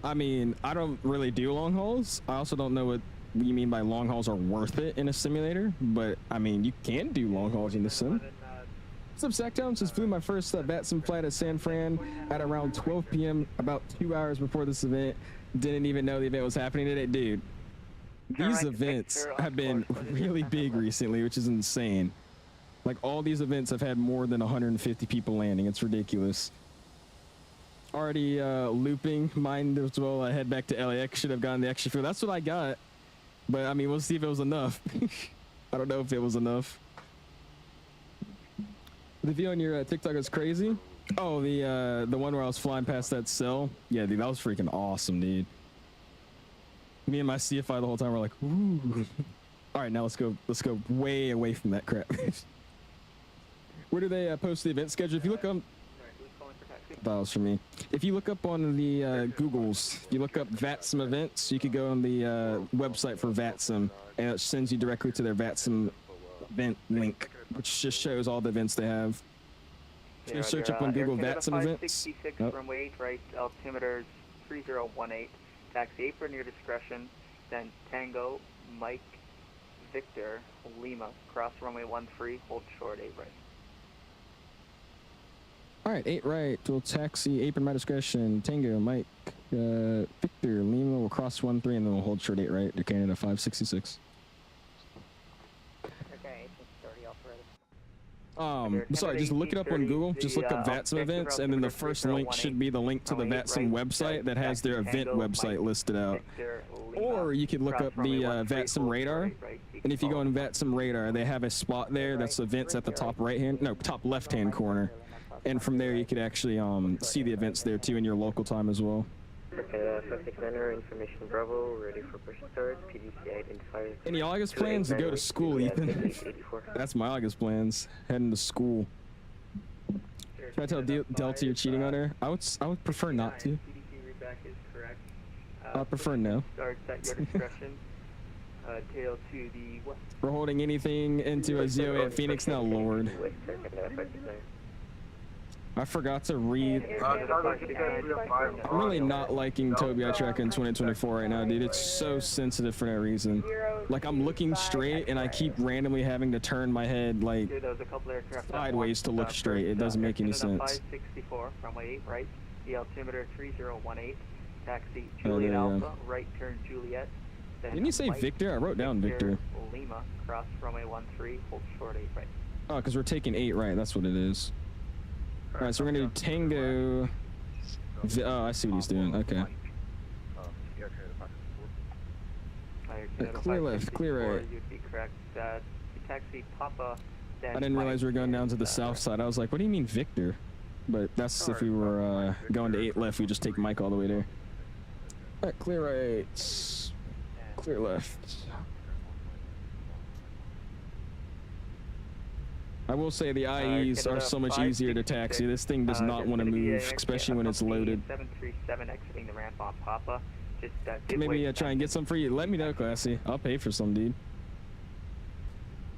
I mean, I don't really do long hauls. I also don't know what you mean by long hauls are worth it in a simulator, but I mean, you can do long hauls in the sim. What's up, Sacktown? Just flew my first VATSIM flight at San Fran at around 12 p.m. about 2 hours before this event. Didn't even know the event was happening today. Dude, these events have been really big recently, which is insane. Like, all these events have had more than 150 people landing. It's ridiculous. Already looping mine as well. I head back to LAX. Should have gotten the extra fuel. That's what I got. But I mean, we'll see if it was enough. I don't know if it was enough. The view on your TikTok is crazy. Oh, the one where I was flying past that cell. Yeah, dude, that was freaking awesome, dude. Me and my CFI the whole time were like, ooh. All right, now let's go way away from that crap. Where do they post the event schedule? If you look up, that was for me. If you look up on the Googles, you look up VATSIM events, you could go on the website for VATSIM, and it sends you directly to their VATSIM event link, which just shows all the events they have. You search up on Google VATSIM events. 66 runway 8 right, altimeter 3018. Taxi apron, your discretion. Then Tango, Mike, Victor, Lima. Cross runway 13, hold short 8 right. All right, 8 right, dual taxi, apron my discretion. Tango, Mike, Victor, Lima. We'll cross 13, and then we'll hold short 8 right to Canada 566. Sorry, just look it up on Google. Just look up VATSIM events, and then the first link should be the link to the VATSIM website that has their event website listed out. Or you could look up the VATSIM radar, and if you go on VATSIM radar, they have a spot there that's events at the top top left-hand corner, and from there you could actually see the events there too in your local time as well. Okay, 569er, information Bravo, ready for push start, PDC identified. Any August plans to go to school, Ethan? That's my August plans, heading to school. Should I tell Delta you're cheating on her? I would prefer not to. I prefer no. Starts at your discretion. Tail to the west. We're holding anything into a ZOA at Phoenix now, Lord. I forgot to read. I'm really not liking Tobii track in 2024 right now, dude. It's so sensitive for no reason. Like, I'm looking straight and I keep randomly having to turn my head like sideways to look straight. It doesn't make any sense. 564, runway 8 right, the altimeter 3018, taxi Juliet Alpha, right turn Juliet. Didn't you say Victor? I wrote down Victor. Lima, cross runway 13, hold short 8 right. Oh, because we're taking 8 right. That's what it is. All right, so we're gonna do Tango. Oh, I see what he's doing. Okay. Clear left, clear right. You'd be correct. Taxi Papa. I didn't realize we were going down to the south side. I was like, what do you mean Victor? but that's if we were going to 8 left, we just take Mike all the way there. All right, clear right, clear left. I will say the IEs are so much easier to taxi. This thing does not want to move, especially when it's loaded. 737 exiting the ramp on Papa. Just maybe try and get some for you. Let me know, Classy. I'll pay for some, dude.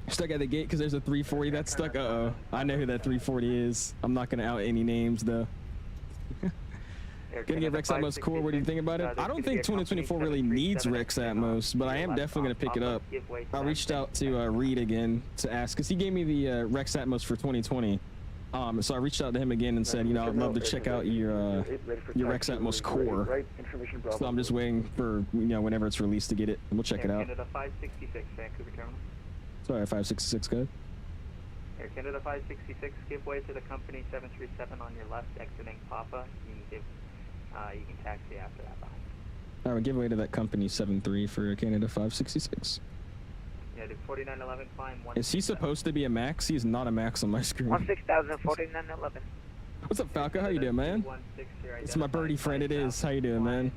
Stuck at the gate because there's a 340 that's stuck. Uh-oh. I know who that 340 is. I'm not going to out any names, though. Gonna get Rex Atmos core. What do you think about it? I don't think 2024 really needs Rex Atmos, but I am definitely gonna pick it up. I reached out to Reed again to ask, because he gave me the Rex Atmos for 2020. So I reached out to him again and said, you know, I'd love to check out your Rex Atmos core. So I'm just waiting for, you know, whenever it's released to get it, and we'll check it out. Canada 566, Vancouver Terminal. Sorry, 566, go ahead. Air Canada 566, give way to the company 737 on your left, exiting Papa. You can taxi after that. All right, give way to that company 73 for Canada 566. Yeah, the 4911 climb. Is he supposed to be a max? He's not a max on my screen. 16,000, 4911. What's up, Falco? How you doing, man? It's my birdie friend. It is. How you doing, man?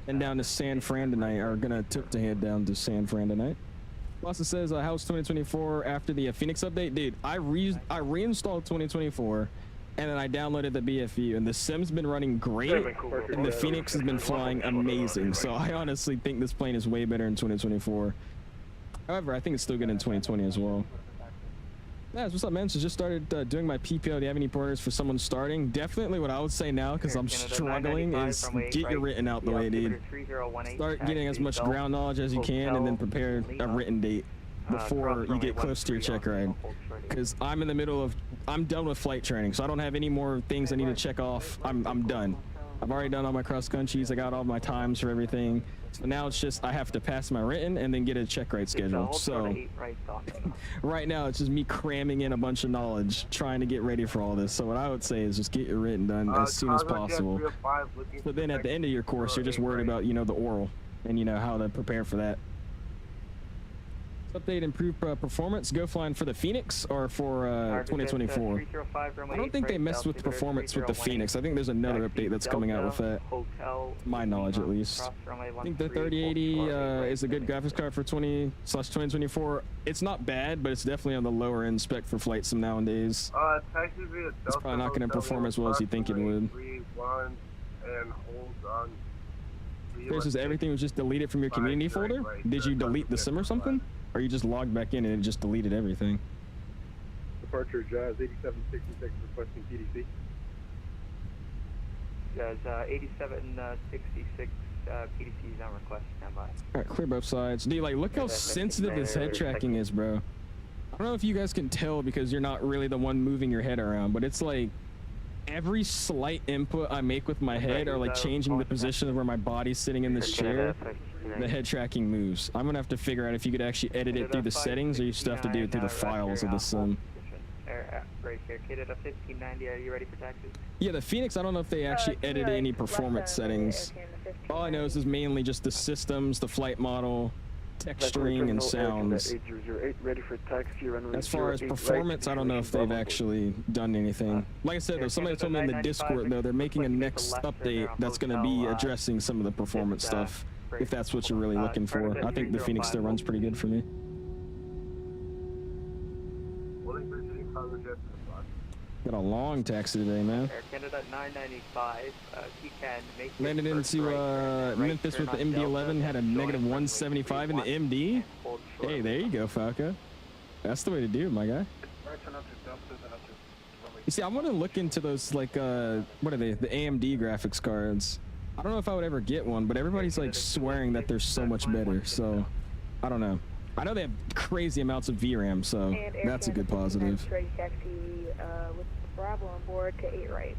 And down to San Fran tonight. Or gonna tip to head down to San Fran tonight. Boston says, how's 2024 after the Phoenix update? Dude, I reinstalled 2024. And then I downloaded the BFU, and the sim's been running great, and the Phoenix has been flying amazing. So I honestly think this plane is way better in 2024. However, I think it's still good in 2020 as well. Yeah, what's up, man? So just started doing my PPO. Do you have any pointers for someone starting? Definitely what I would say now, because I'm struggling, is get your written out the way, dude. Start getting as much ground knowledge as you can, and then prepare a written date before you get close to your check ride. Because I'm in the middle of, I'm done with flight training, so I don't have any more things I need to check off. I'm done. I've already done all my cross countries. I got all my times for everything. So now it's just I have to pass my written and then get a check ride schedule. So right now it's just me cramming in a bunch of knowledge, trying to get ready for all this. So what I would say is just get your written done as soon as possible. But then at the end of your course, you're just worried about, you know, the oral and, you know, how to prepare for that. Update improved performance. Go flying for the Phoenix or for 2024? I don't think they messed with performance with the Phoenix. I think there's another update that's coming out with that. My knowledge, at least. I think the 3080 is a good graphics card for 20/2024. It's not bad, but it's definitely on the lower end spec for flight sim nowadays. It's probably not going to perform as well as you think it would. Versus everything was just deleted from your community folder? Did you delete the sim or something? Or you just logged back in and it just deleted everything? Departure Jazz 8766 requesting PDC. Jazz 8766 PDC is on request. Standby. Alright, clear both sides. Dude, like, look how sensitive this head tracking is, bro. I don't know if you guys can tell because you're not really the one moving your head around, but it's like every slight input I make with my head or like changing the position of where my body's sitting in this chair, the head tracking moves. I'm gonna have to figure out if you could actually edit it through the settings or you still have to do it through the files of the sim. Right here, Canada 1590, are you ready for taxi? Yeah, the Phoenix, I don't know if they actually edited any performance settings. All I know is mainly just the systems, the flight model, texturing, and sounds. As far as performance, I don't know if they've actually done anything. Like I said, though, somebody told me in the Discord, though, they're making a next update that's going to be addressing some of the performance stuff, if that's what you're really looking for. I think the Phoenix still runs pretty good for me. Got a long taxi today, man. Air Canada 995, you can make landed into Memphis with the MD-11, had a negative 175 in the MD. Hey, there you go, Falco. That's the way to do it, my guy. You see, I want to look into those, like, what are they? The AMD graphics cards. I don't know if I would ever get one, but everybody's, like, swearing that they're so much better, so I don't know. I know they have crazy amounts of VRAM, so that's a good positive. With Bravo on board to 8 right.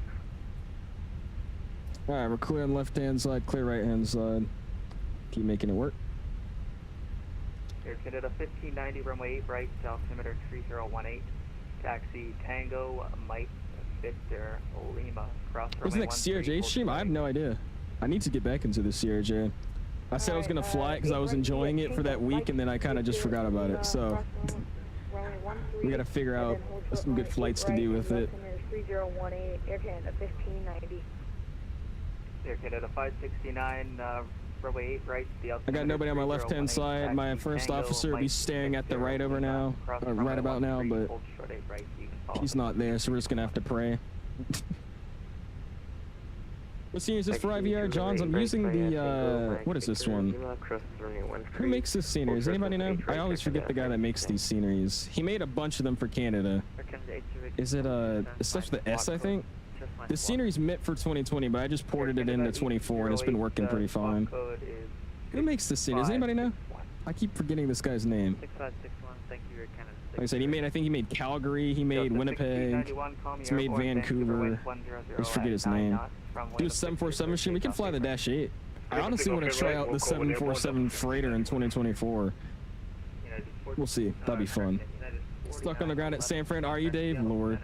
Alright, we're clear on left-hand side, clear right-hand side. Keep making it work. Air Canada 1590, runway 8 right, altimeter 3018. Taxi Tango, Mike, Victor, Lima, cross runway. What's the next CRJ stream? I have no idea. I need to get back into the CRJ. I said I was going to fly it because I was enjoying it for that week, and then I kind of just forgot about it, so we got to figure out some good flights to do with it. 3018, Air Canada 1590. Air Canada 569, runway 8 right. I got nobody on my left-hand side. My first officer will be staring at the right over now, or right about now, but he's not there, so we're just gonna have to pray. What senior is this for YVR? Johns, I'm using the, what is this one? Who makes this scenery? Does anybody know? I always forget the guy that makes these sceneries. He made a bunch of them for Canada. Is it, it starts with the S, I think? The scenery's meant for 2020, but I just ported it into 24, and it's been working pretty fine. Who makes this scenery? Does anybody know? I keep forgetting this guy's name. 6561, thank you, Air Canada. Like I said, he made, I think he made Calgary, he made Winnipeg, he's made Vancouver. I just forget his name. Do a 747 machine. We can fly the Dash 8. I honestly want to try out the 747 freighter in 2024. We'll see. That'd be fun. Stuck on the ground at San Fran. Are you, Dave? Lord.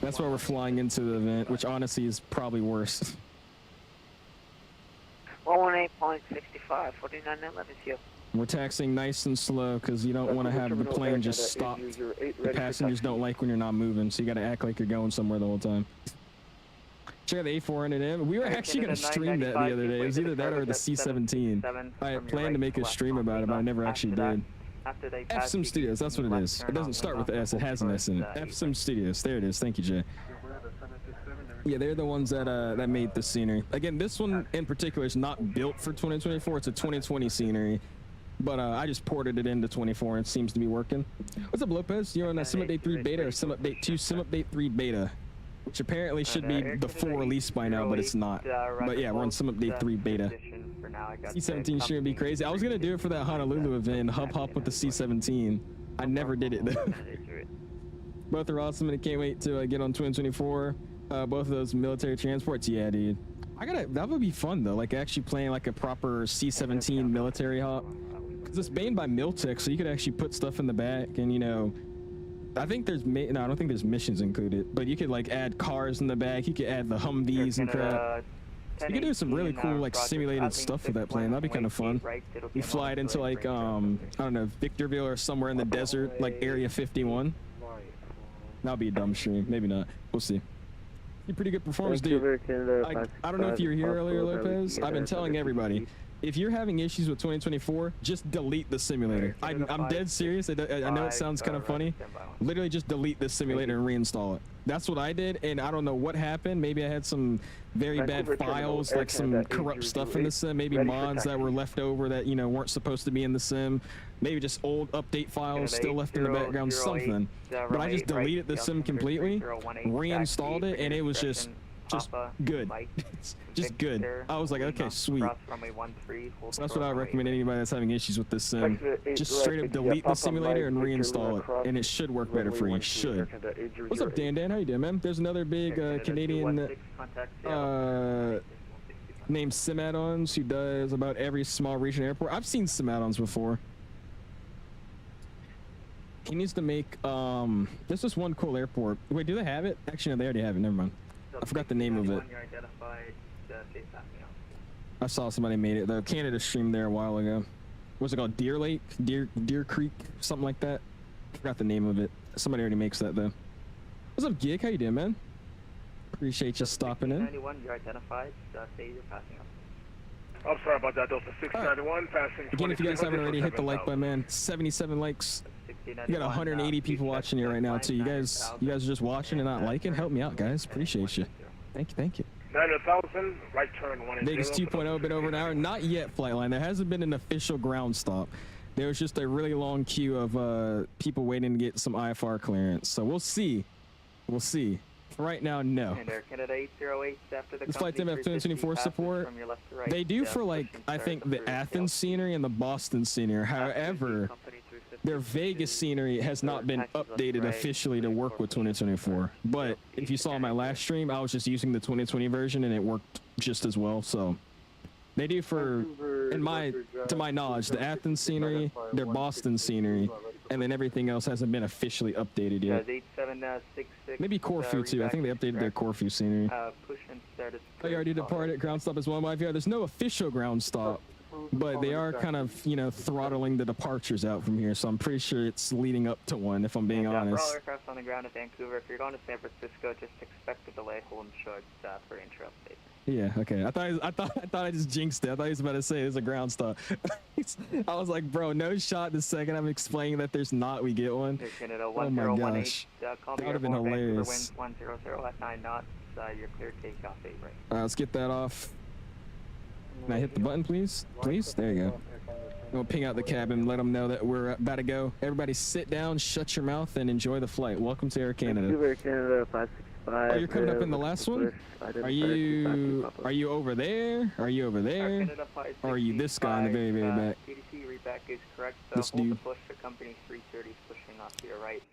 That's why we're flying into the event, which honestly is probably worse. 118.65, 4911 is you. We're taxiing nice and slow because you don't want to have the plane just stop. The passengers don't like when you're not moving, so you got to act like you're going somewhere the whole time. Check out the A400M. We were actually going to stream that the other day. It was either that or the C-17. I had planned to make a stream about it, but I never actually did. 𝐓𝐶IM Studios, that's what it is. It doesn't start with the S, it has an S in it. 𝐓𝐶IM Studios, there it is. Thank you, Jay. Yeah, they're the ones that that made the scenery. Again, this one in particular is not built for 2024. It's a 2020 scenery. But I just ported it into 24 and it seems to be working. What's up, Lopez? You're on Sim Update 3 Beta or Sim Update 2? Sim Update 3 Beta, which apparently should be the full release by now, but it's not. But yeah, we're on Sim Update 3 Beta. C-17 shouldn't be crazy. I was going to do it for that Honolulu event, hop with the C-17. I never did it, though. Both are awesome, and I can't wait to get on 2024. Both of those military transports, yeah, dude. That would be fun, though, like actually playing like a proper C-17 military hop. Because it's made by Miltech, so you could actually put stuff in the back, and you know, I think there's no, I don't think there's missions included, but you could like add cars in the back. You could add the Humvees and crap. You could do some really cool like simulated stuff with that plane. That'd be kind of fun. You fly it into like I don't know, Victorville or somewhere in the desert, like Area 51. That'd be a dumb stream. Maybe not. We'll see. Pretty good performance, dude. I don't know if you were here earlier, Lopez. I've been telling everybody, if you're having issues with 2024, just delete the simulator. I'm dead serious. I know it sounds kind of funny. Literally just delete the simulator and reinstall it. That's what I did, and I don't know what happened. Maybe I had some very bad files, like some corrupt stuff in the sim. Maybe mods that were left over that, you know, weren't supposed to be in the sim. Maybe just old update files still left in the background, something. But I just deleted the sim completely, reinstalled it, and it was just good. Just good. I was like, okay, sweet. So that's what I recommend anybody that's having issues with this sim. Just straight up delete the simulator and reinstall it, and it should work better for you. Should. What's up, Dan? How you doing, man? There's another big Canadian named Sim Add-ons who does about every small region airport. I've seen Sim Add-ons before. He needs to make there's this one cool airport. Wait, do they have it? Actually, no, they already have it. Never mind. I forgot the name of it. I saw somebody made it. The Canada streamed there a while ago. What's it called? Deer Lake? Deer Creek? Something like that. I forgot the name of it. Somebody already makes that though. What's up, Gig? How you doing, man? Appreciate you stopping in. You're identified. Say you're passing up. I'm sorry about that, Delta 691, passing. Again, if you guys haven't already hit the like button, man. 77 likes. You got 180 people watching you right now too. You guys are just watching and not liking. Help me out, guys. Appreciate you. Thank you. 9,000, right turn 180. Vegas 2.0 been over an hour. Not yet, Flightline. There hasn't been an official ground stop. There was just a really long queue of people waiting to get some IFR clearance. So we'll see. We'll see. Right now, no. This flight team have 224 support. They do for like, I think the Athens scenery and the Boston scenery. However, their Vegas scenery has not been updated officially to work with 2024. But if you saw my last stream, I was just using the 2020 version and it worked just as well. So they do for, to my knowledge, the Athens scenery, their Boston scenery, and then everything else hasn't been officially updated yet. Maybe Corfu too. I think they updated their Corfu scenery. Oh, you already departed. Ground stop is one YVR. There's no official ground stop. but they are kind of, you know, throttling the departures out from here, so I'm pretty sure it's leading up to one, if I'm being honest. For all aircraft on the ground at Vancouver, if you're going to San Francisco, just expect a delay, holding short for intra update. Yeah, okay. I thought I just jinxed it. I thought he was about to say it's a ground stop. I was like, bro, no shot the second I'm explaining that there's not, we get one. Canada, oh my gosh. Call that would have been hilarious. Wind 100 at 9 knots. You're clear takeoff, right. Alright, let's get that off. Can I hit the button, please? Please? There you go. We'll ping out the cabin, let them know that we're about to go. Everybody sit down, shut your mouth, and enjoy the flight. Welcome to Air Canada. Vancouver, Canada, 565. Oh, you're coming up in the last one? Are you over there? Are you over there? Or are you this guy in the very, very back? CDC readback is correct. This hold dude. the push for company 330 pushing off to your right.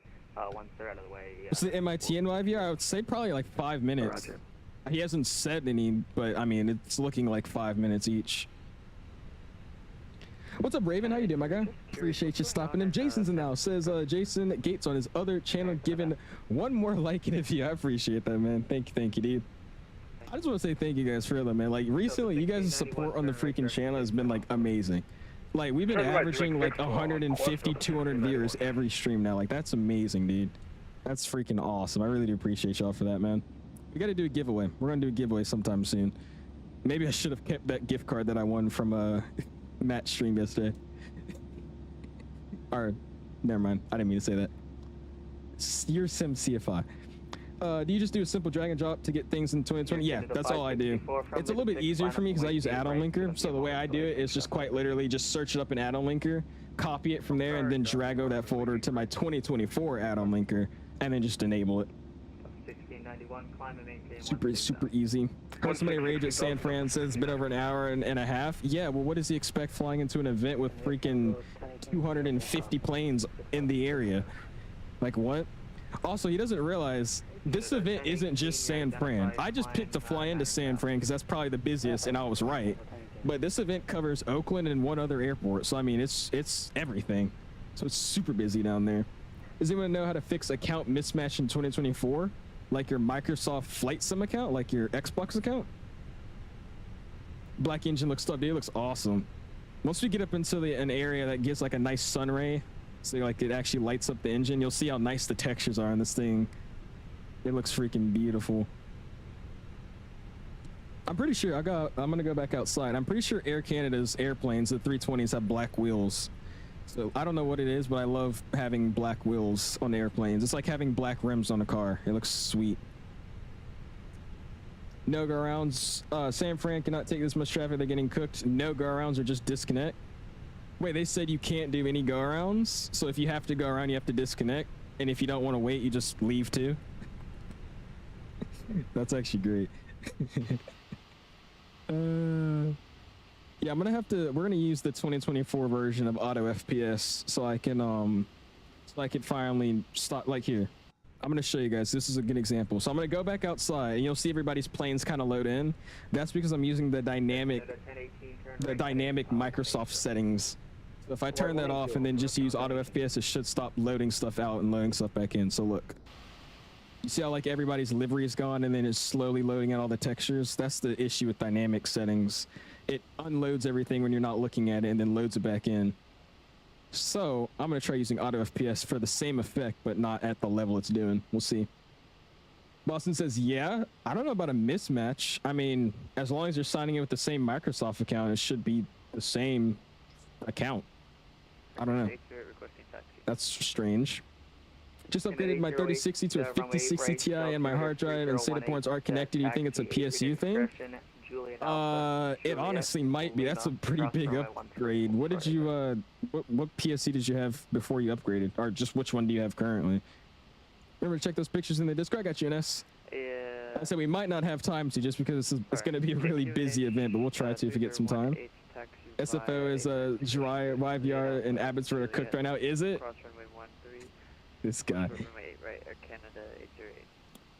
Once they're out of the way. What's the MIT and YVR? I would say probably like 5 minutes. Roger. He hasn't said any, but I mean, it's looking like 5 minutes each. What's up, Raven? How you doing, my guy? Appreciate you stopping in. Jason's in now. Says Jason Gates on his other channel, giving one more like and if you. I appreciate that, man. Thank you, dude. I just want to say thank you guys for real, man. Like recently, you guys' support on the freaking channel has been like amazing. Like we've been averaging like 150, 200 viewers every stream now. Like that's amazing, dude. That's freaking awesome. I really do appreciate y'all for that, man. We got to do a giveaway. We're gonna do a giveaway sometime soon. Maybe I should have kept that gift card that I won from Matt's stream yesterday. Or, never mind. I didn't mean to say that. Your sim CFI. Do you just do a simple drag and drop to get things in 2020? Yeah, that's all I do. It's a little bit easier for me because I use add-on linker. So the way I do it is just quite literally just search it up in add-on linker, copy it from there, and then drag out that folder to my 2024 add-on linker, and then just enable it. Super easy. Heard somebody rage at San Fran, says it's been over an hour and a half. Yeah, well, what does he expect flying into an event with freaking 250 planes in the area? Like what? Also, he doesn't realize this event isn't just San Fran. I just picked to fly into San Fran because that's probably the busiest, and I was right. But this event covers Oakland and one other airport, so I mean, it's everything. So it's super busy down there. Does anyone know how to fix account mismatch in 2024? Like your Microsoft Flight Sim account, like your Xbox account? Black engine looks tough, dude. It looks awesome. Once we get up into an area that gives like a nice sun ray, so like it actually lights up the engine, you'll see how nice the textures are on this thing. It looks freaking beautiful. I'm pretty sure I'm gonna go back outside. I'm pretty sure Air Canada's airplanes, the 320s, have black wheels. So I don't know what it is, but I love having black wheels on airplanes. It's like having black rims on a car. It looks sweet. No go arounds. San Fran cannot take this much traffic. They're getting cooked. No go arounds or just disconnect. Wait, they said you can't do any go arounds. So if you have to go around, you have to disconnect. And if you don't want to wait, you just leave too. That's actually great. Yeah, I'm gonna have to. We're gonna use the 2024 version of Auto FPS so I can finally stop. Like here, I'm gonna show you guys. This is a good example. So I'm gonna go back outside, and you'll see everybody's planes kind of load in. That's because I'm using the dynamic Microsoft settings. So if I turn that off and then just use Auto FPS, it should stop loading stuff out and loading stuff back in. So look. You see how like everybody's livery is gone and then it's slowly loading in all the textures? That's the issue with dynamic settings. It unloads everything when you're not looking at it and then loads it back in. So I'm gonna try using Auto FPS for the same effect, but not at the level it's doing. We'll see. Boston says, yeah, I don't know about a mismatch. I mean, as long as you're signing in with the same Microsoft account, it should be the same account. I don't know. That's strange. Just upgraded my 3060 to a 5060 Ti and my hard drive and SATA ports are connected. Do you think it's a PSU thing? It honestly might be. That's a pretty big upgrade. What did you what PSU did you have before you upgraded, or just which one do you have currently? Remember to check those pictures in the Discord. I got you, NS. I said we might not have time to, just because it's going to be a really busy event, but we'll try to if we get some time. SFO is Jiraiya, YVR, and Abbotsford are cooked right now. Is it? This guy.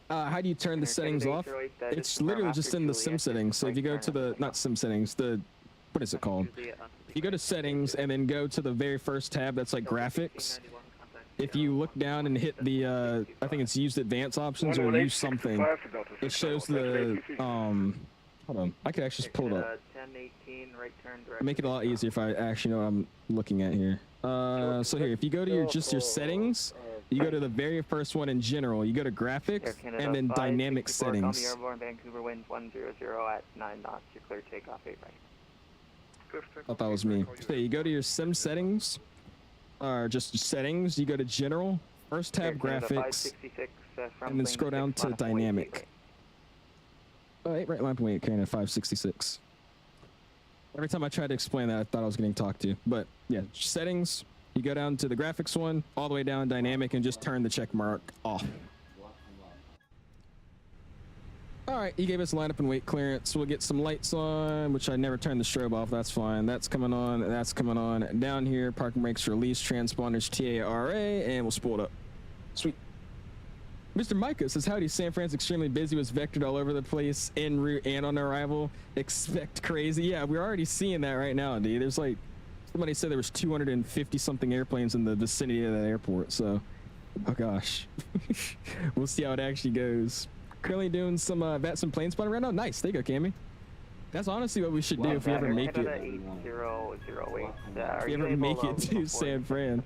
How do you turn the settings off? It's literally just in the sim settings. So if you go to the, not sim settings, the, what is it called? If you go to settings and then go to the very first tab that's like graphics, if you look down and hit the, I think it's used advanced options or use something, it shows the, hold on, I could actually just pull it up. right turn direct. Make it a lot easier if I actually know what I'm looking at here. So here, if you go to your settings, you go to the very first one in general. You go to graphics and then dynamic settings. Airborne, Vancouver winds 100 at 9 knots. You're clear takeoff 8 right. I thought that was me. So you go to your sim settings, or just settings. You go to general, first tab graphics, and then scroll down to dynamic. Oh, 8 right line point Canada 566. Every time I tried to explain that, I thought I was getting talked to. But yeah, settings. You go down to the graphics one, all the way down dynamic, and just turn the check mark off. All right, he gave us lineup and weight clearance. We'll get some lights on, which I never turned the strobe off. That's fine. That's coming on. That's coming on. Down here, parking brakes release, transponders TARA, and we'll spool it up. Sweet. Mr. Micah says, howdy, San Fran's extremely busy, was vectored all over the place, en route and on arrival. Expect crazy. Yeah, we're already seeing that right now, dude. There's like, somebody said there was 250 something airplanes in the vicinity of that airport, so, oh gosh. We'll see how it actually goes. Currently doing some VATSIM plane spotting right now. Nice, there you go, Cammy. That's honestly what we should do if we ever make it. If you ever make it to San Fran.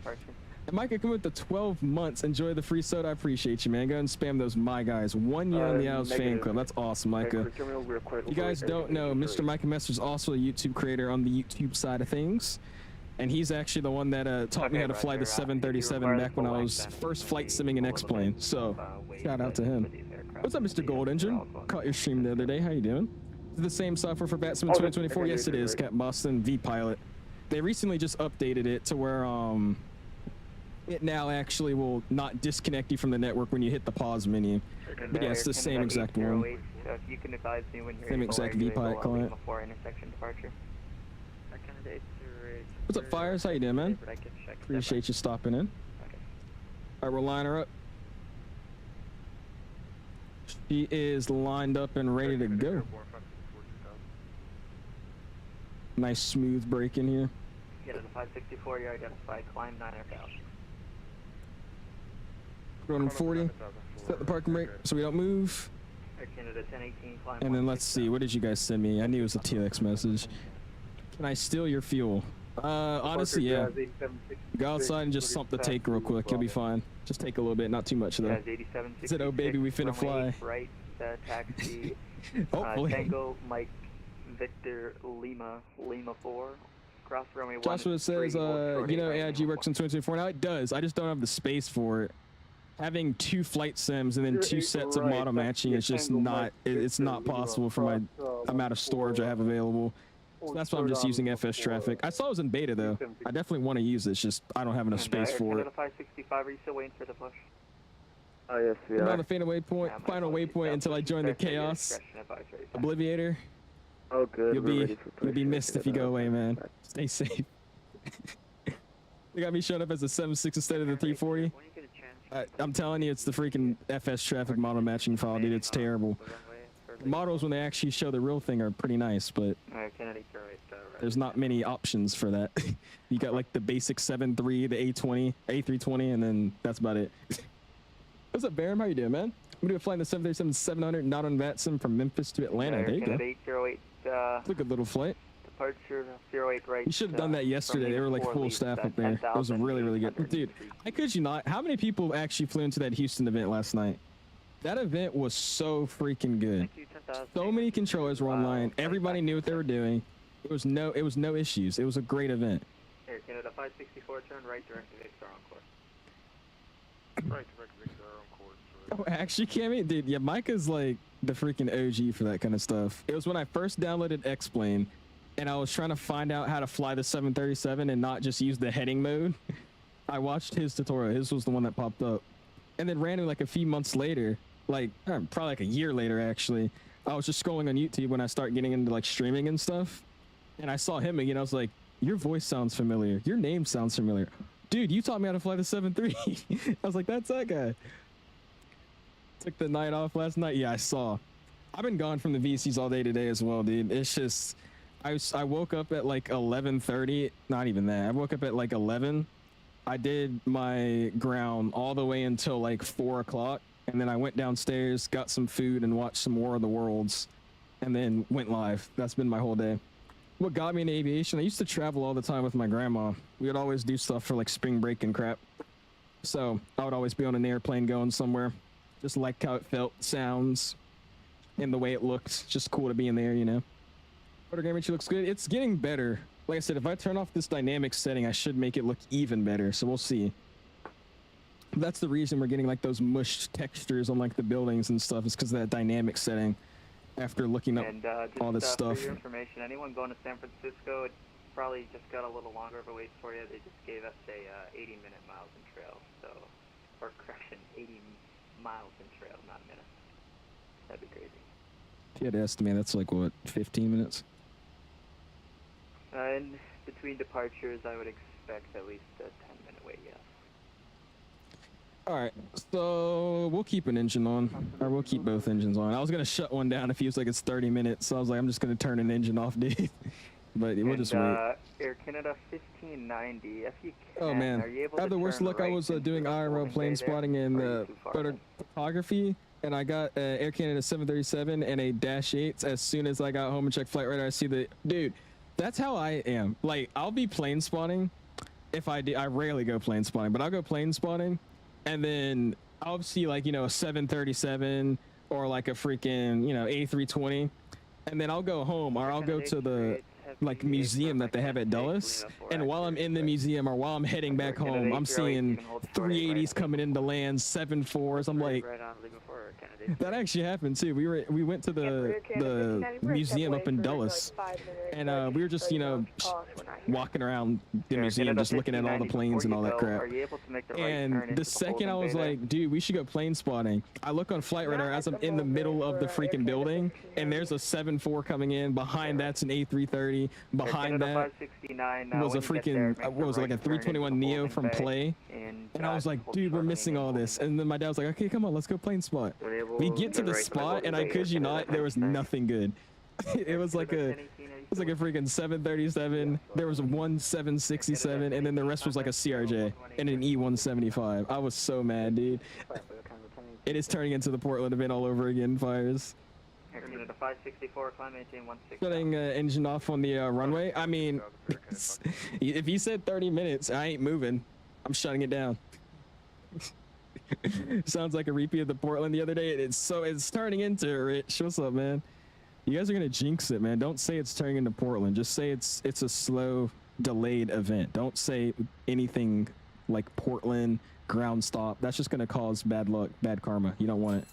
And Micah, come with the 12 months. Enjoy the free soda. I appreciate you, man. Go and spam those My Guys. 1 year on the Owls fan club. That's awesome, Micah. You guys don't know, Mr. Micah Messer is also a YouTube creator on the YouTube side of things. And he's actually the one that taught me how to fly the 737 back when I was first flight simming an X-plane. So, shout out to him. What's up, Mr. Gold Engine? Caught your stream the other day. How you doing? Is it the same software for VATSIM in 2024? Yes, it is. Cat Boston V-Pilot. They recently just updated it to where it now actually will not disconnect you from the network when you hit the pause menu. But yeah, it's the same exact one. You can advise me when you're same exact V-Pilot client. Before intersection departure. What's up, Fires? How you doing, man? Appreciate you stopping in. All right, we'll line her up. She is lined up and ready to go. Nice smooth break in here. Get to the 564, you identify, climb 9 aircraft. Going 40, set the parking brake so we don't move. And then let's see, what did you guys send me? I knew it was a TLX message. Can I steal your fuel? Honestly, yeah. Go outside and just sump the take real quick. You'll be fine. Just take a little bit, not too much though. Is it, oh baby, we finna fly? Right, taxi. Hopefully. Tango, Mike, Victor, Lima 4. Cross runway 1. Joshua says, you know, AIG works in 2024 now. It does. I just don't have the space for it. Having 2 flight sims and then 2 sets of model matching is just not. It's not possible for my amount of storage I have available. So that's why I'm just using FS traffic. I saw it was in beta though. I definitely want to use it. It's just I don't have enough space for it. 565. Are you still waiting for the push? Oh yes, we are. On the final waypoint until I join the chaos. Obliviator. Oh good. You'll be missed if you go away, man. Stay safe. They got me showing up as a 7.6 instead of the 340. I'm telling you, it's the freaking FS traffic model matching file, dude. It's terrible. Models, when they actually show the real thing, are pretty nice, but there's not many options for that. You got like the basic 7.3, the A20, A320, and then that's about it. What's up, Baron? How you doing, man? I'm gonna be flying the 737-700 not on VATSIM from Memphis to Atlanta. There you go. 808, it's a good little flight. Departure 08 right. You should have done that yesterday. They were like full staff up there. It was really, really good. Dude, I kid you not. How many people actually flew into that Houston event last night? That event was so freaking good. So many controllers were online. Everybody knew what they were doing. It was no issues. It was a great event. Air Canada 564, turn right, direct to Victor on course. Right, direct to Victor on course. Oh, actually, Cammy, dude, yeah, Micah's like the freaking OG for that kind of stuff. It was when I first downloaded X-Plane, and I was trying to find out how to fly the 737 and not just use the heading mode. I watched his tutorial. His was the one that popped up. And then randomly, like a few months later, like probably like a year later, actually, I was just scrolling on YouTube when I start getting into like streaming and stuff. And I saw him again. I was like, your voice sounds familiar. Your name sounds familiar. Dude, you taught me how to fly the 7.3. I was like, that's that guy. Took the night off last night. Yeah, I saw. I've been gone from the VCs all day today as well, dude. It's just, I woke up at like 11:30. Not even that. I woke up at like 11. I did my ground all the way until like 4 o'clock. And then I went downstairs, got some food, and watched some War of the Worlds. And then went live. That's been my whole day. what got me into aviation. I used to travel all the time with my grandma. We would always do stuff for like spring break and crap. So I would always be on an airplane going somewhere. Just like how it felt, sounds, and the way it looked. Just cool to be in there, you know. Rudder damage looks good. It's getting better. Like I said, if I turn off this dynamic setting, I should make it look even better. So we'll see. That's the reason we're getting like those mushed textures on like the buildings and stuff, is because of that dynamic setting. After looking up all this stuff. For your information, anyone going to San Francisco, it probably just got a little longer of a wait for you. They just gave us a 80-minute miles in trail, so, or correction, 80 miles in trail, not minutes. That'd be crazy. If you had to estimate, that's like what, 15 minutes? In between departures, I would expect at least a 10-minute wait, yes. Alright, so we'll keep an engine on, or we'll keep both engines on. I was going to shut one down if he was like it's 30 minutes, so I was like, I'm just going to turn an engine off, dude. But we'll just wait. Air Canada 1590, if you can, oh man, are you able I had to the worst turn luck. right I was into doing the IRO holding plane bay there, spotting or and are you too far? photography, and I got Air Canada 737 and a -8. As soon as I got home and checked flight radar, I see the dude. That's how I am. Like, I'll be plane spotting. If I do, I rarely go plane spotting, but I'll go plane spotting, and then I'll see like, you know, a 737 or like a freaking, you know, A320, and then I'll go home or I'll go to the like museum that they have at Dulles, and while I'm in the museum or while I'm heading back home, I'm seeing 380s coming into land, 74s. I'm like, that actually happened too. We went to the museum up in Dulles, and we were just, you know, walking around the museum, just looking at all the planes and all that crap. And the second I was like, dude, we should go plane spotting, I look on flight radar as I'm in the middle of the freaking building, and there's a 74 coming in. Behind that's an A330. Behind that was a freaking, what was it, like a 321 Neo from Play. And I was like, dude, we're missing all this. And then my dad was like, okay, come on, let's go plane spot. We get to the spot, and I kid you not, there was nothing good. It was like a freaking 737. There was one 767, and then the rest was like a CRJ and an E175. I was so mad, dude. It is turning into the Portland event all over again, fires. Shutting engine off on the runway. I mean, if he said 30 minutes, I ain't moving. I'm shutting it down. Sounds like a repeat of the Portland the other day. It's turning into Rich. What's up, man? You guys are gonna jinx it, man. Don't say it's turning into Portland. Just say it's a slow, delayed event. Don't say anything like Portland ground stop. That's just gonna cause bad luck, bad karma. You don't want it.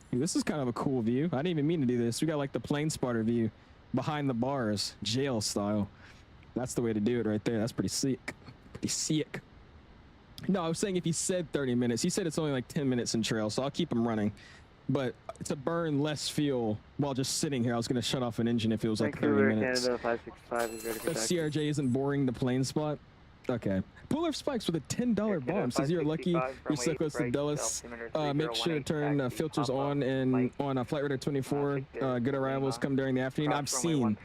Dude, this is kind of a cool view. I didn't even mean to do this. We got like the plane spotter view behind the bars, jail style. That's the way to do it right there. That's pretty sick. Pretty sick. No, I was saying if he said 30 minutes, he said it's only like 10 minutes in trail, so I'll keep him running. But to burn less fuel while just sitting here, I was going to shut off an engine if it was like 30 minutes. Canada 565 is ready for the CRJ isn't boring the plane spot. Okay. Puller Spikes with a $10 bomb says you're lucky you're so close to Dulles. Make sure to turn filters on and on Flight Radar 24. Good arrivals come during the afternoon. I've seen.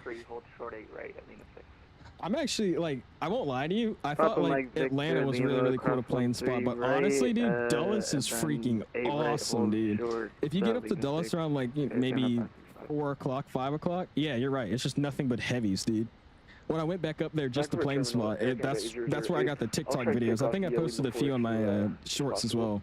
I'm actually, like, I won't lie to you. I thought like Atlanta was really cool to plane spot, but honestly, dude, Dulles is freaking awesome, dude. If you get up to Dulles around like maybe 4 o'clock, 5 o'clock, yeah, you're right. It's just nothing but heavies, dude. When I went back up there just to plane spot, that's where I got the TikTok videos. I think I posted a few on my shorts as well.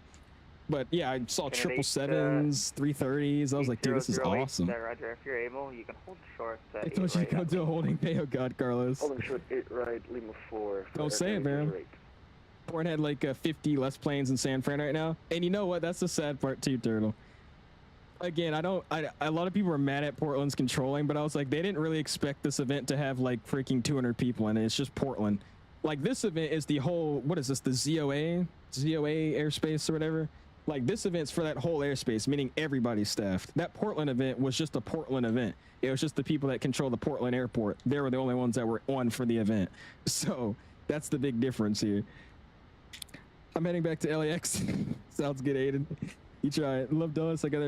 But yeah, I saw 777s, 330s. I was like, dude, this is awesome. Roger, if you're able, you can hold short. I told you to go to a holding bay. Oh God, Carlos. Holding short 8 right, Lima 4. Don't say it, man. Porn had like 50 less planes in San Fran right now. And you know what? That's the sad part too, Turtle. Again, a lot of people were mad at Portland's controlling, but I was like, they didn't really expect this event to have like freaking 200 people in it. It's just Portland. Like, this event is the whole, what is this, the ZOA airspace or whatever? Like, this event's for that whole airspace, meaning everybody's staffed. That Portland event was just a Portland event. It was just the people that control the Portland airport. They were the only ones that were on for the event. So that's the big difference here. I'm heading back to LAX. Sounds good, Aiden. You try it. Love Dulles. I got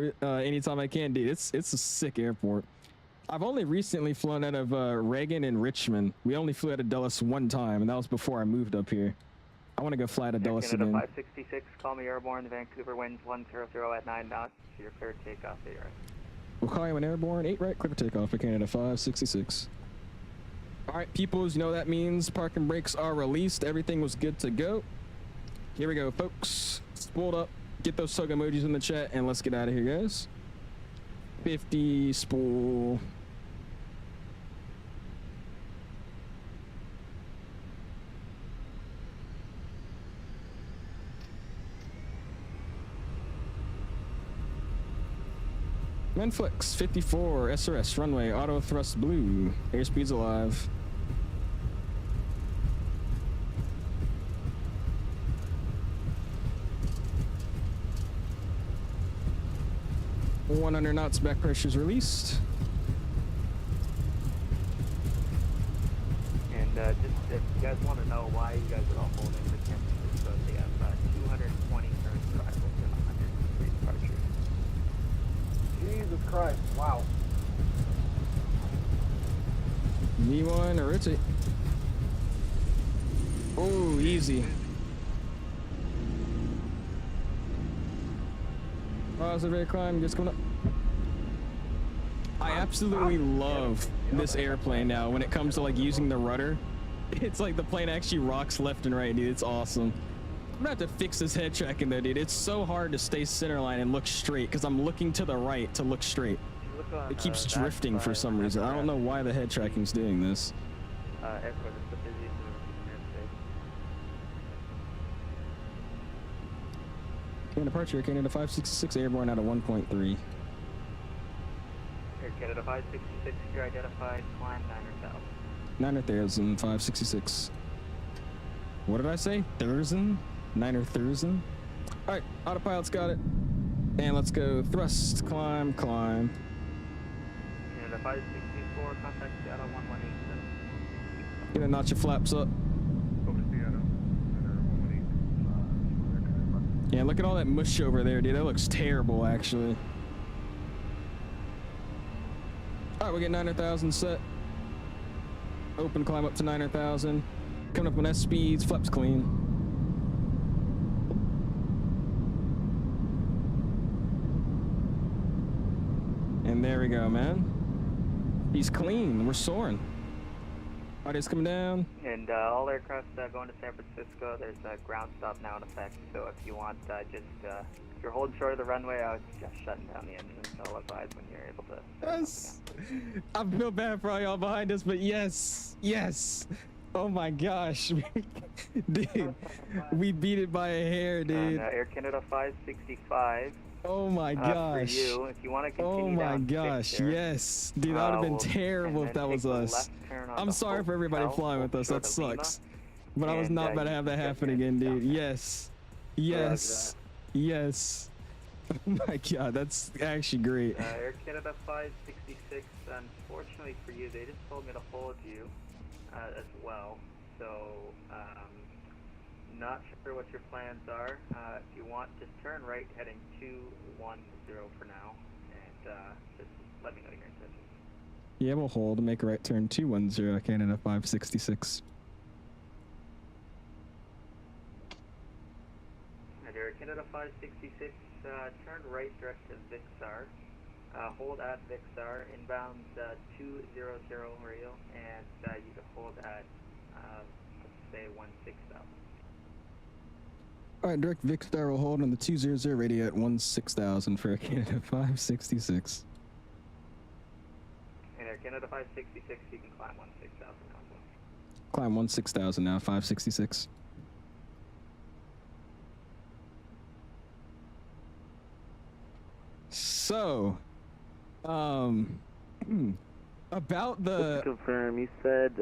anytime I can, dude. It's a sick airport. I've only recently flown out of Reagan and Richmond. We only flew out of Dulles one time, and that was before I moved up here. I want to go fly to Dulles again. 566, call me airborne. Vancouver winds 100 at 9 knots. You're clear to take off 8 right. We'll call you an airborne 8 right, clear for takeoff for Canada 566. All right, peoples, you know that means parking brakes are released. Everything was good to go. Here we go, folks. Spooled up. Get those tug emojis in the chat, and let's get out of here, guys. 50 spool. Menflix 54 SRS runway auto thrust blue. Airspeed's alive. $100 knots, back pressure's released. And just if you guys want to know why you guys are all holding the temperature, so they have 220 turns per cycle and 103 departures. Jesus Christ, wow. V1 or rotate. Oh, easy. Positive air climb, just coming up. I absolutely love this airplane now when it comes to like using the rudder. It's like the plane actually rocks left and right, dude. It's awesome. I'm gonna have to fix this head tracking though, dude. It's so hard to stay centerline and look straight because I'm looking to the right to look straight. It keeps drifting for some reason. I don't know why the head tracking's doing this. Airport is the busiest And departure, Canada 566 airborne out of 1.3. Air Canada 566, you're identified, climb 9,000. 9,000, 566. What did I say? Thurston? 9,000? Alright, autopilot's got it. And let's go thrust, climb, climb. Canada 564, contact Seattle 1187. Gonna notch your flaps up. Yeah, look at all that mush over there, dude. That looks terrible, actually. Alright, we get 9,000 set. Open climb up to 9,000. Coming up on S speeds, flaps clean. And there we go, man. He's clean. We're soaring. Audio's coming down. And all aircraft going to San Francisco, there's a ground stop now in effect. So if you want, if you're holding short of the runway, I would suggest shutting down the engine. So I'll advise when you're able to. Yes. I feel bad for all y'all behind us, but yes, yes. Oh my gosh, dude, we beat it by a hair, dude. Air Canada 565. Oh my gosh. For you, if you want to continue oh my down gosh, Victor, yes, dude, that would have been we'll, terrible if that was us. I'm sorry for everybody flying with us. That sucks. But I was not about to have that happen again, dude. Yes, yes, yes. Oh my god, that's actually great. Air Canada 566, unfortunately for you, they just told me to hold you as well. So, not sure what your plans are. If you want, just turn right heading 210 for now, and just let me know your intentions. Yeah, we'll hold and make a right turn 210, Canada 566. Air Canada 566, turn right direct to VXR. Hold at VXR, inbound 200 radio, and you can hold at, let's say, 16,000. Alright, direct VXR will hold on the 200 radio at 16,000 for Air Canada 566. And Air Canada 566, you can climb 16,000 now as well. Climb 16,000 now, 566. So, about the... Just to confirm, you said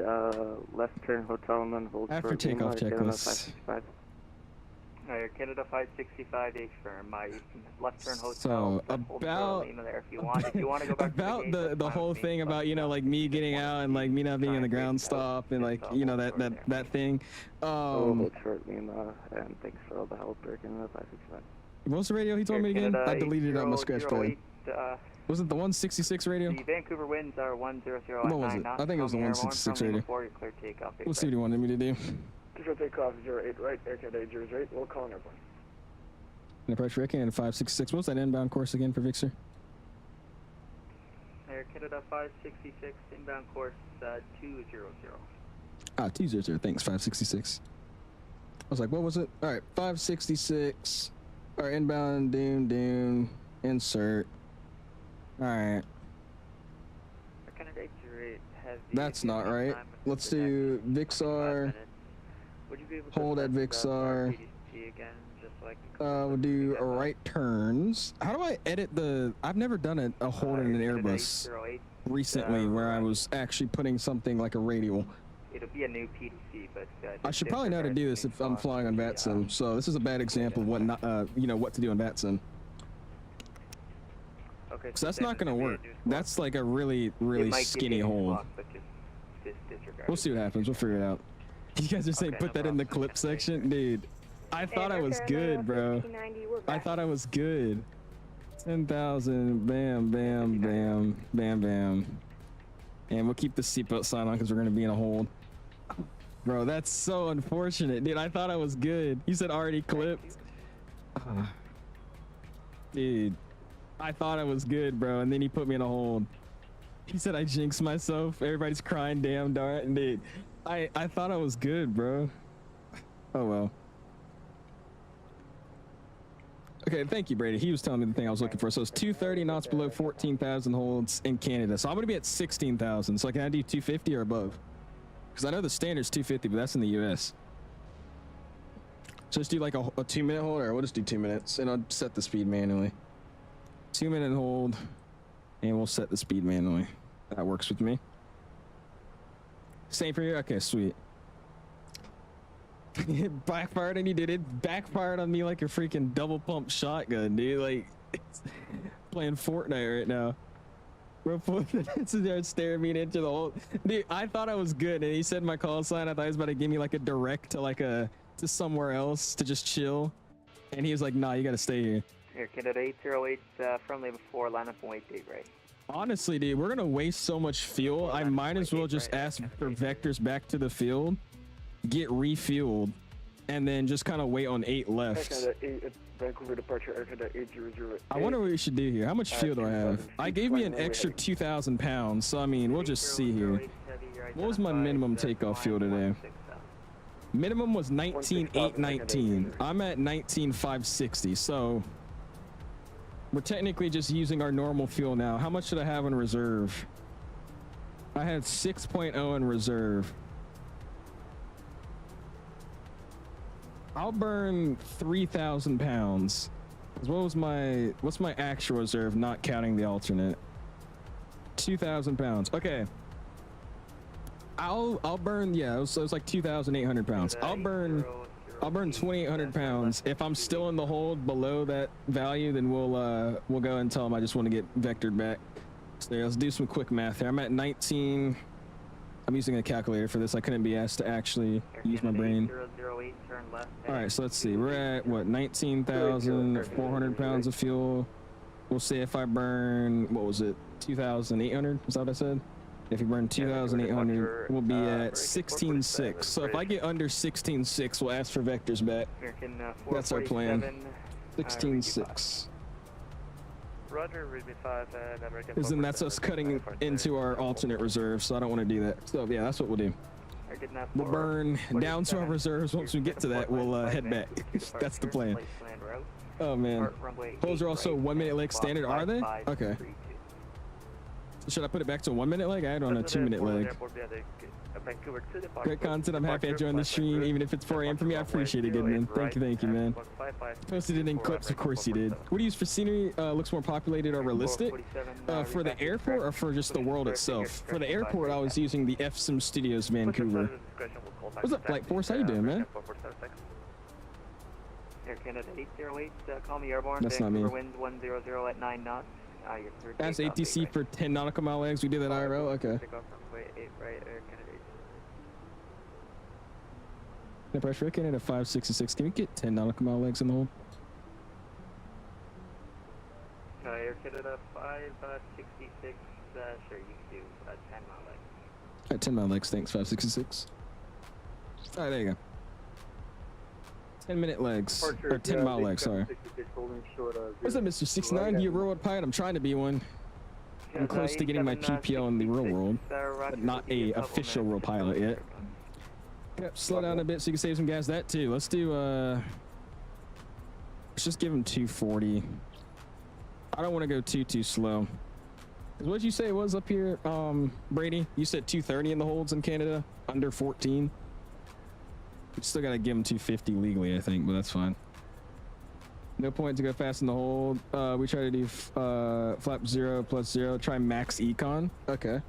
left turn hotel and then hold after short takeoff checklist. Air Canada 565 H firm, my left turn hotel. So about there if you want to go back about to the, the whole thing about, you know, like me getting out and like me not being in the ground stop and like, you know, that thing. Hold short Lima, and thanks for all the help, Air Canada 565. What was the radio he told me again? I deleted it on my scratch pad. Was it the 166 radio? The Vancouver winds are 100 What was it? I think it was the 166 radio. Let's see what he wanted me to do. Control takeoff 08 right, Air Canada 8 right, we'll call an airplane. And approach Air Canada 566. What was that inbound course again for Vixer? Air Air Canada 566, inbound course 200. 200, thanks, 566. I was like, what was it? All right, 566. All right, inbound, doom, insert. All right. That's not right. Let's do VXR. Hold at VXR. We'll do right turns. How do I edit the... I've never done a hold in an Airbus recently where I was actually putting something like a radial. It'll be a new PDC, but I should probably know how to do this if I'm flying on VATSIM. So this is a bad example of what not, what to do on VATSIM. Okay, so that's not gonna work. That's like a really skinny hold. We'll see what happens. We'll figure it out. You guys are saying put that in the clip section, dude. I thought I was good, bro. I thought I was good. 10,000. Bam, bam, bam, bam, bam. And we'll keep the seatbelt sign on because we're gonna be in a hold. Bro, that's so unfortunate, dude. I thought I was good. You said already clipped. Dude, I thought I was good, bro, and then he put me in a hold. He said I jinxed myself. Everybody's crying, damn darn, dude. I thought I was good, bro. Oh well. Okay, thank you, Brady. He was telling me the thing I was looking for. So it's 230 knots below 14,000 holds in Canada. So I'm gonna be at 16,000. So can I do 250 or above? Because I know the standard's 250, but that's in the US. So let's do like a 2-minute hold, or we'll just do 2 minutes, and I'll set the speed manually. 2-minute hold, and we'll set the speed manually. That works with me. Same for you? Okay, sweet. It backfired and you did it. Backfired on me like a freaking double pump shotgun, dude. Like, it's playing Fortnite right now. Bro, it's there staring me into the hole. Dude, I thought I was good, and he said my call sign. I thought he was about to give me like a direct to to somewhere else to just chill. And he was like, nah, you gotta stay here. Air Canada 808, friendly before, line up and wait date right. Honestly, dude, we're gonna waste so much fuel. I might as well just ask for vectors back to the field, get refueled, and then just kind of wait on 8 left. Vancouver departure, Air Canada 800. I wonder what we should do here. How much fuel do I have? I gave me an extra 2,000 pounds, so I mean, we'll just see here. What was my minimum takeoff fuel today? Minimum was 19,819. I'm at 19,560, so we're technically just using our normal fuel now. How much should I have in reserve? I had 6.0 in reserve. I'll burn 3,000 pounds. What's my actual reserve, not counting the alternate? 2,000 pounds. Okay. I'll burn, yeah, it was like 2,800 pounds. I'll burn 2,800 pounds. If I'm still in the hold below that value, then we'll go and tell them I just want to get vectored back. So let's do some quick math here. I'm at 19. I'm using a calculator for this. I couldn't be asked to actually use my brain. All right, so let's see. We're at what, 19,400 pounds of fuel. We'll see if I burn, what was it, 2,800? Is that what I said? If you burn 2,800, we'll be at 16.6. So if I get under 16.6, we'll ask for vectors back. That's our plan. 16.6. Roger, Ruby 5, American. Because then that's us cutting into our alternate reserve, so I don't want to do that. So yeah, that's what we'll do. We'll burn down to our reserves. Once we get to that, we'll head back. That's the plan. Oh man. Holes are also 1 minute leg standard, are they? Okay. Should I put it back to 1 minute leg? I had on a 2 minute leg. Great content. I'm happy I joined the stream, even if it's 4 AM for me. I appreciate it, good man. Thank you, man. Posted it in clips, of course you did. What do you use for scenery? Looks more populated or realistic? For the airport or for just the world itself? For the airport, I was using the VATSIM Studios Vancouver. What's up, Flight Force? How you doing, man? Air Canada 808, call me airborne. That's not me. Wind 100 at 9 knots. That's ATC for 10 nautical mile legs. We did that IRL? Okay. The pressure Air Canada 566. Can we get 10 nautical mile legs in the hole? Air Canada 566. Sure, you can do 10 mile legs. All right, 10 mile legs. Thanks, 566. All right, there you go. 10 minute legs. Or 10 mile legs, sorry. What's up, Mr. 69? You a robot pilot? I'm trying to be one. I'm close to getting my PPL in the real world, but not a official real pilot yet. Yep, slow down a bit so you can save some gas. That too. Let's do let's just give him 240. I don't want to go too slow. What did you say it was up here, Brady? You said 230 in the holds in Canada, under 14. We still gotta give him 250 legally, I think, but that's fine. No point to go fast in the hold. We try to do flap 0 plus 0. Try max econ. Okay.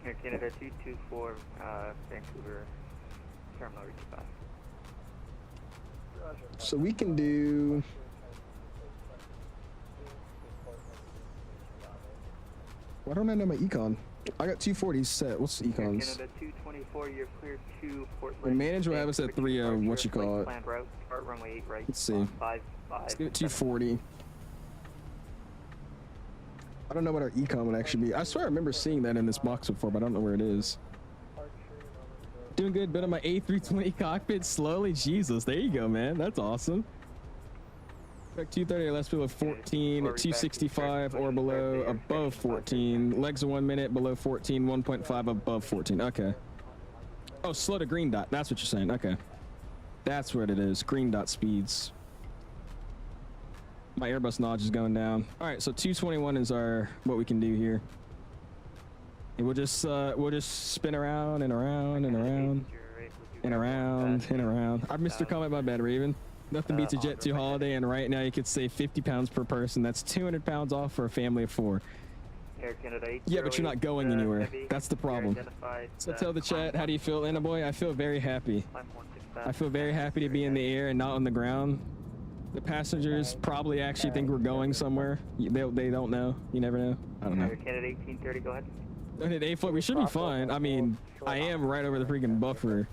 Air Canada 224, Vancouver, terminal reach 5. So we can do. Why don't I know my econ? I got 240 set. What's the econs? Canada 224, you're clear to Portland. The manager will have us at 30. What you call it? Planned route, start runway 8 right. Let's see. 5, Let's give it 240. I don't know what our econ would actually be. I swear I remember seeing that in this box before, but I don't know where it is. Doing good, but on my A320 cockpit slowly. Jesus, there you go, man. That's awesome. 230 or less below 14, 265 or below above 14, legs of 1 minute below 14, 1.5 above 14. Okay. Oh, slow to green dot. That's what you're saying. Okay. That's what it is. Green dot speeds. My Airbus notch is going down. All right, so 221 is what we can do here. And we'll just spin around and around and around and around and around. I've missed your comment, my bad, Raven. Nothing beats a Jet 2 holiday, and right now you could save 50 pounds per person. That's 200 pounds off for a family of 4. Air Canada Yeah, but you're not going anywhere. That's the problem. So tell the chat, how do you feel, Anaboy? I feel very happy. I feel very happy to be in the air and not on the ground. The passengers probably actually think we're going somewhere. They don't know. You never know. I don't know. Air Canada 1830, go ahead. At 8 foot, we should be fine. I mean, I am right over the freaking buffer.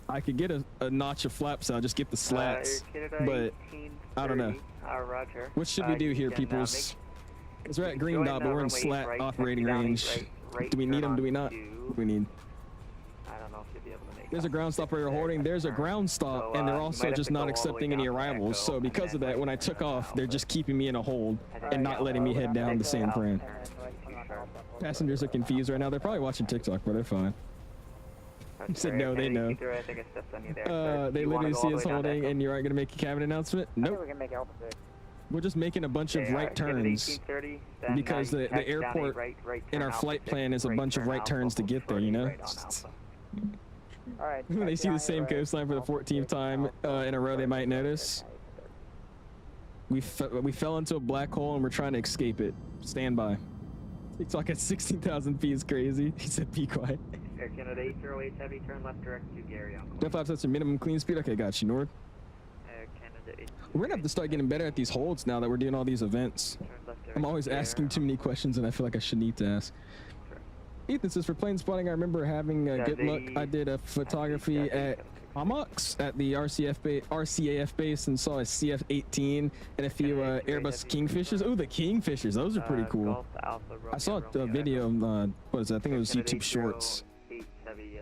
I could get a notch of flaps out, just get the slats, but I don't know. Roger. What should we do here, peoples? Because we're at green dot, but we're in slat operating range. Do we need them? Do we not? We need. I don't know if you'll be able to make. There's a ground stop where you're holding. There's a ground stop, and they're also just not accepting any arrivals. So because of that, when I took off, they're just keeping me in a hold and not letting me head down to San Fran. Passengers are confused right now. They're probably watching TikTok, but they're fine. You said no, they know. They literally see us holding, and you aren't gonna make a cabin announcement? Nope. We're just making a bunch of right turns because the airport in our flight plan is a bunch of right turns to get there, you know? When they see the same coastline for the 14th time in a row, they might notice. We fell into a black hole and we're trying to escape it. Stand by. TikTok at 16,000 feet is crazy. He said be quiet. Air Canada 808 heavy, turn left direct to Gary on. Death Labs, that's your minimum clean speed. Okay, got you, Nord. Air Canada 8. We're gonna have to start getting better at these holds now that we're doing all these events. I'm always asking too many questions, and I feel like I should need to ask. Ethan says, for plane spotting, I remember having good luck. I did a photography at Amok at the RCAF base and saw a CF-18 and a few Airbus Kingfishers. Oh, the Kingfishers, those are pretty cool. I saw a video, what is that? I think it was YouTube Shorts.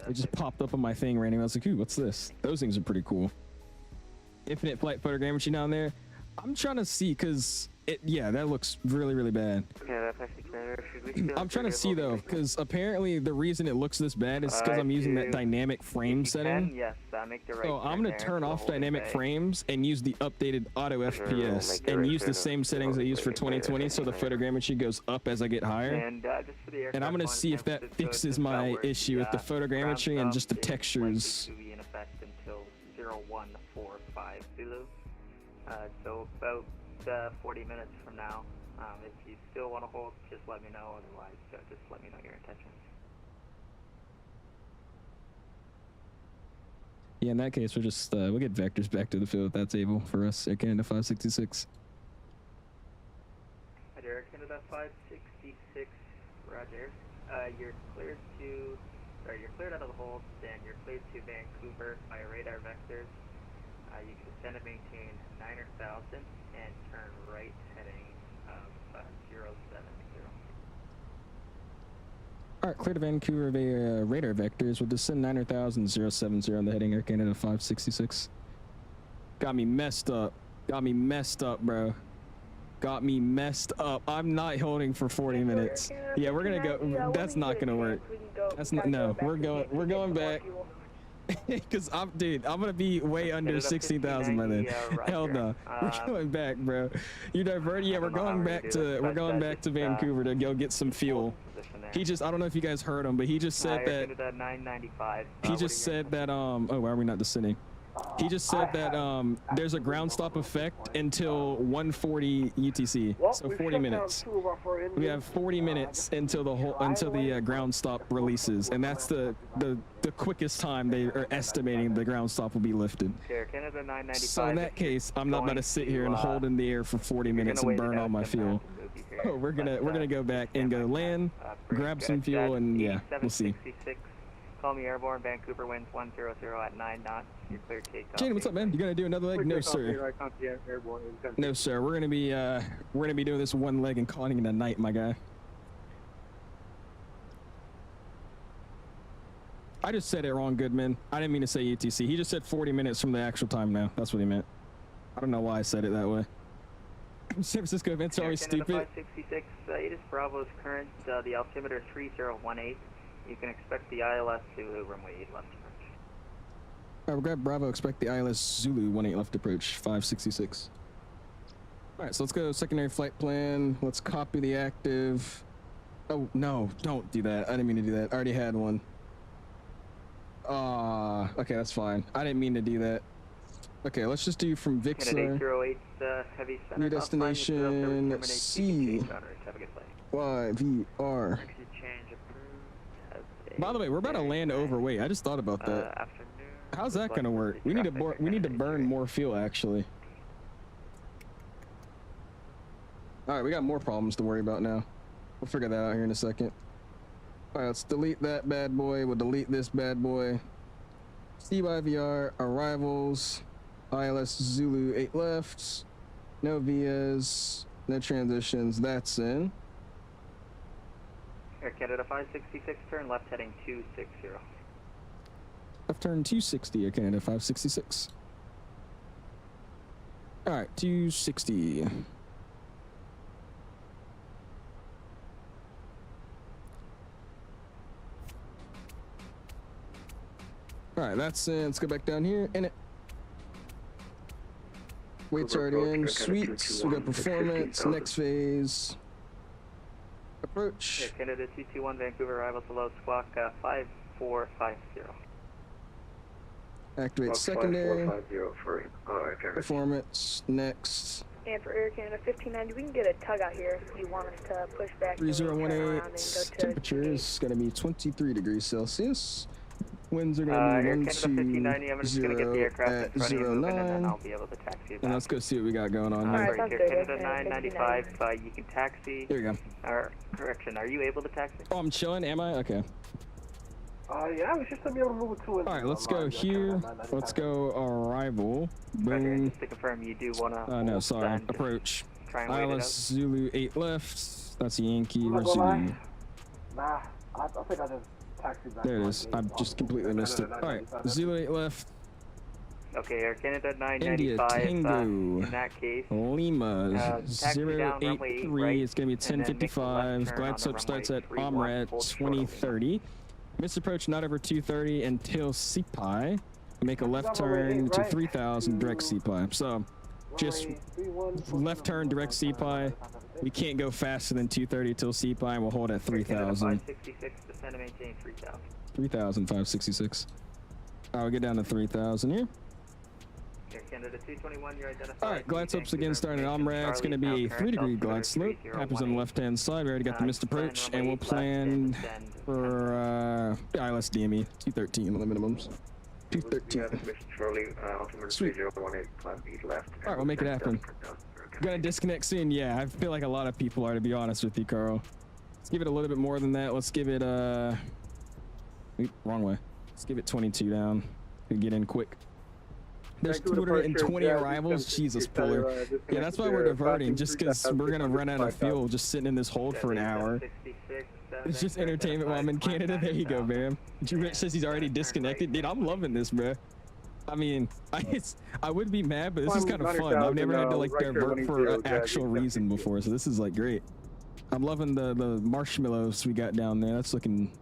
It just popped up on my thing randomly. I was like, ooh, what's this? Those things are pretty cool. Infinite flight photogrammetry down there. I'm trying to see, because yeah, that looks really, really bad. I'm trying to see though, because apparently the reason it looks this bad is because I'm using that dynamic frame setting. So I'm going to turn off dynamic frames and use the updated auto FPS and use the same settings I use for 2020 so the photogrammetry goes up as I get higher. And I'm going to see if that fixes my issue with the photogrammetry and just the textures. So about 40 minutes from now, if you still want to hold, just let me know. Otherwise, just let me know your intentions. Yeah, in that case, we'll just we'll get vectors back to the field if that's able for us. Air Canada 566. Air Canada 566, Roger. You're cleared to, or you're cleared out of the hold, and you're cleared to Vancouver by radar vectors. You can descend and maintain 9,000 and turn right heading 070. Alright, clear to Vancouver via radar vectors. We'll descend 9,000 070 on the heading Air Canada 566. Got me messed up. Got me messed up, bro. got me messed up. I'm not holding for 40 minutes. Yeah, we're gonna go. That's not gonna work. That's not. No, we're going back. Because I'm gonna be way under 16,000 by then. Hell no, we're going back, bro. You diverted. Yeah, we're going back to Vancouver to go get some fuel. He just, I don't know if you guys heard him, but he just said that. 995. He just said that. Oh, why are we not descending? He just said that there's a ground stop effect until 1:40 UTC, so 40 minutes. We have 40 minutes until the ground stop releases, and that's the quickest time they are estimating the ground stop will be lifted. Canada 995. So in that case, I'm not going to sit here and hold in the air for 40 minutes and burn all my fuel. Oh, we're gonna go back and go land, grab some fuel, and yeah, we'll see. Call me airborne. Vancouver winds 100 at 9 knots. You're clear to take off. Jane, what's up, man? You gonna do another leg? No, sir. No, sir. We're gonna be doing this one leg and calling it a night, my guy. I just said it wrong, Goodman. I didn't mean to say UTC. He just said 40 minutes from the actual time now. That's what he meant. I don't know why I said it that way. San Francisco events are always stupid. 566, it is Bravo's current, the altimeter 3018. You can expect the ILS Zulu runway 8 left approach. Alright, we'll grab Bravo, expect the ILS Zulu 18 left approach, 566. Alright, so let's go secondary flight plan. Let's copy the active. Oh, no, don't do that. I didn't mean to do that. I already had one. Okay, that's fine. I didn't mean to do that. Okay, let's just do from Vixar. Heavy New destination C. YVR. By the way, we're about to land overweight. I just thought about that. How's that gonna work? We need to burn more fuel, actually. All right, we got more problems to worry about now. We'll figure that out here in a second. All right, let's delete that bad boy. We'll delete this bad boy. CYVR arrivals. ILS Zulu 8 left. No VIAs. No transitions. That's in. Air Canada 566, turn left heading 260. Left turn 260, Air Canada 566. All right, 260. All right, that's in. Let's go back down here. In it. Weight's already in. Sweet. We got performance. Next phase. Approach. Air Canada 221, Vancouver arrival to low squawk 5450. Activate secondary. Performance. Next. And for Air Canada 1590, we can get a tug out here if you want us to push back. 3018. Temperature is going to be 23 degrees Celsius. Winds are going to be 120 I'm just going to get the aircraft in front of you moving, and then I'll be able to taxi you back. And let's go see what we got going on All here. right, Air Canada 995, you can taxi. There you go. Or, correction, are you able to taxi? Oh, I'm chilling, am I? Okay. Yeah, I was just to be able to move it to it. Alright, let's go here. Let's go arrival. Boom. Just to confirm, you do want to... No, sorry. Approach. Try and wait it ILS out. Zulu 8 left. That's Yankee. I'm Where's not gonna Zulu? Nah, I think I just taxied back. There it is. I've just completely missed it. Alright, Zulu 8 left. Okay, Air Canada India 995, Tango. in that case... Lima taxi down runway 083. right, It's going to be and then make a left 10:55. turn Glide on the slope starts runway at 31, OMRAT full throttle. 2030. Miss approach not over 230 until CPI. Make a left turn to 3000 direct CPI. So just left turn direct CPI. We can't go faster than 230 till CPI, and we'll hold at 3000. 566, descend and maintain 3000. 3,566. We'll get down to 3,000 here. Air Canada 221, you're identified. All right, glide slopes again starting at OMRAT. It's going to be a 3-degree glide slope. Happens on the left-hand side. We already got the missed approach, and we'll plan for ILS DME 213 on the minimums. 213. Sweet. All right, we'll make it happen. Gonna disconnect soon. Yeah, I feel like a lot of people are, to be honest with you, Carl. Let's give it a little bit more than that. Let's give it wrong way. Let's give it 22 down. We get in quick. There's 220 arrivals. Jesus, Puller. Yeah, that's why we're diverting, just because we're gonna run out of fuel just sitting in this hold for an hour. It's just entertainment while I'm in Canada. There you go, man. Rich says he's already disconnected. Dude, I'm loving this, bro. I mean, I would be mad, but this is kind of fun. I've never had to like divert for an actual reason before, so this is like great. I'm loving the marshmallows we got down there. That's looking.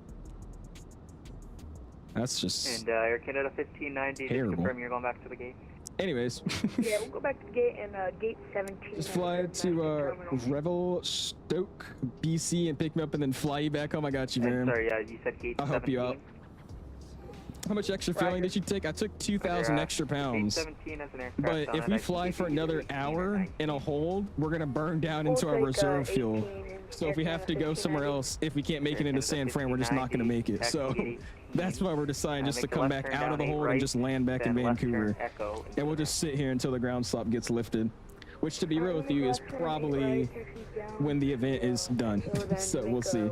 That's just. And Air Canada 1590, just confirm you're going back to the gate. Anyways. Yeah, we'll go back to the gate and gate 17. Just fly to Revelstoke, BC, and pick me up, and then fly you back home. I got you, man. Sorry, you said gate 17. I'll help you out. How much extra fueling did you take? I took 2,000 extra pounds. But if we fly for another hour in a hold, we're gonna burn down into our reserve fuel. So if we have to go somewhere else, if we can't make it into San Fran, we're just not gonna make it. So that's why we're deciding just to come back out of the hold and just land back in Vancouver. And we'll just sit here until the ground stop gets lifted. Which, to be real with you, is probably when the event is done. So we'll see.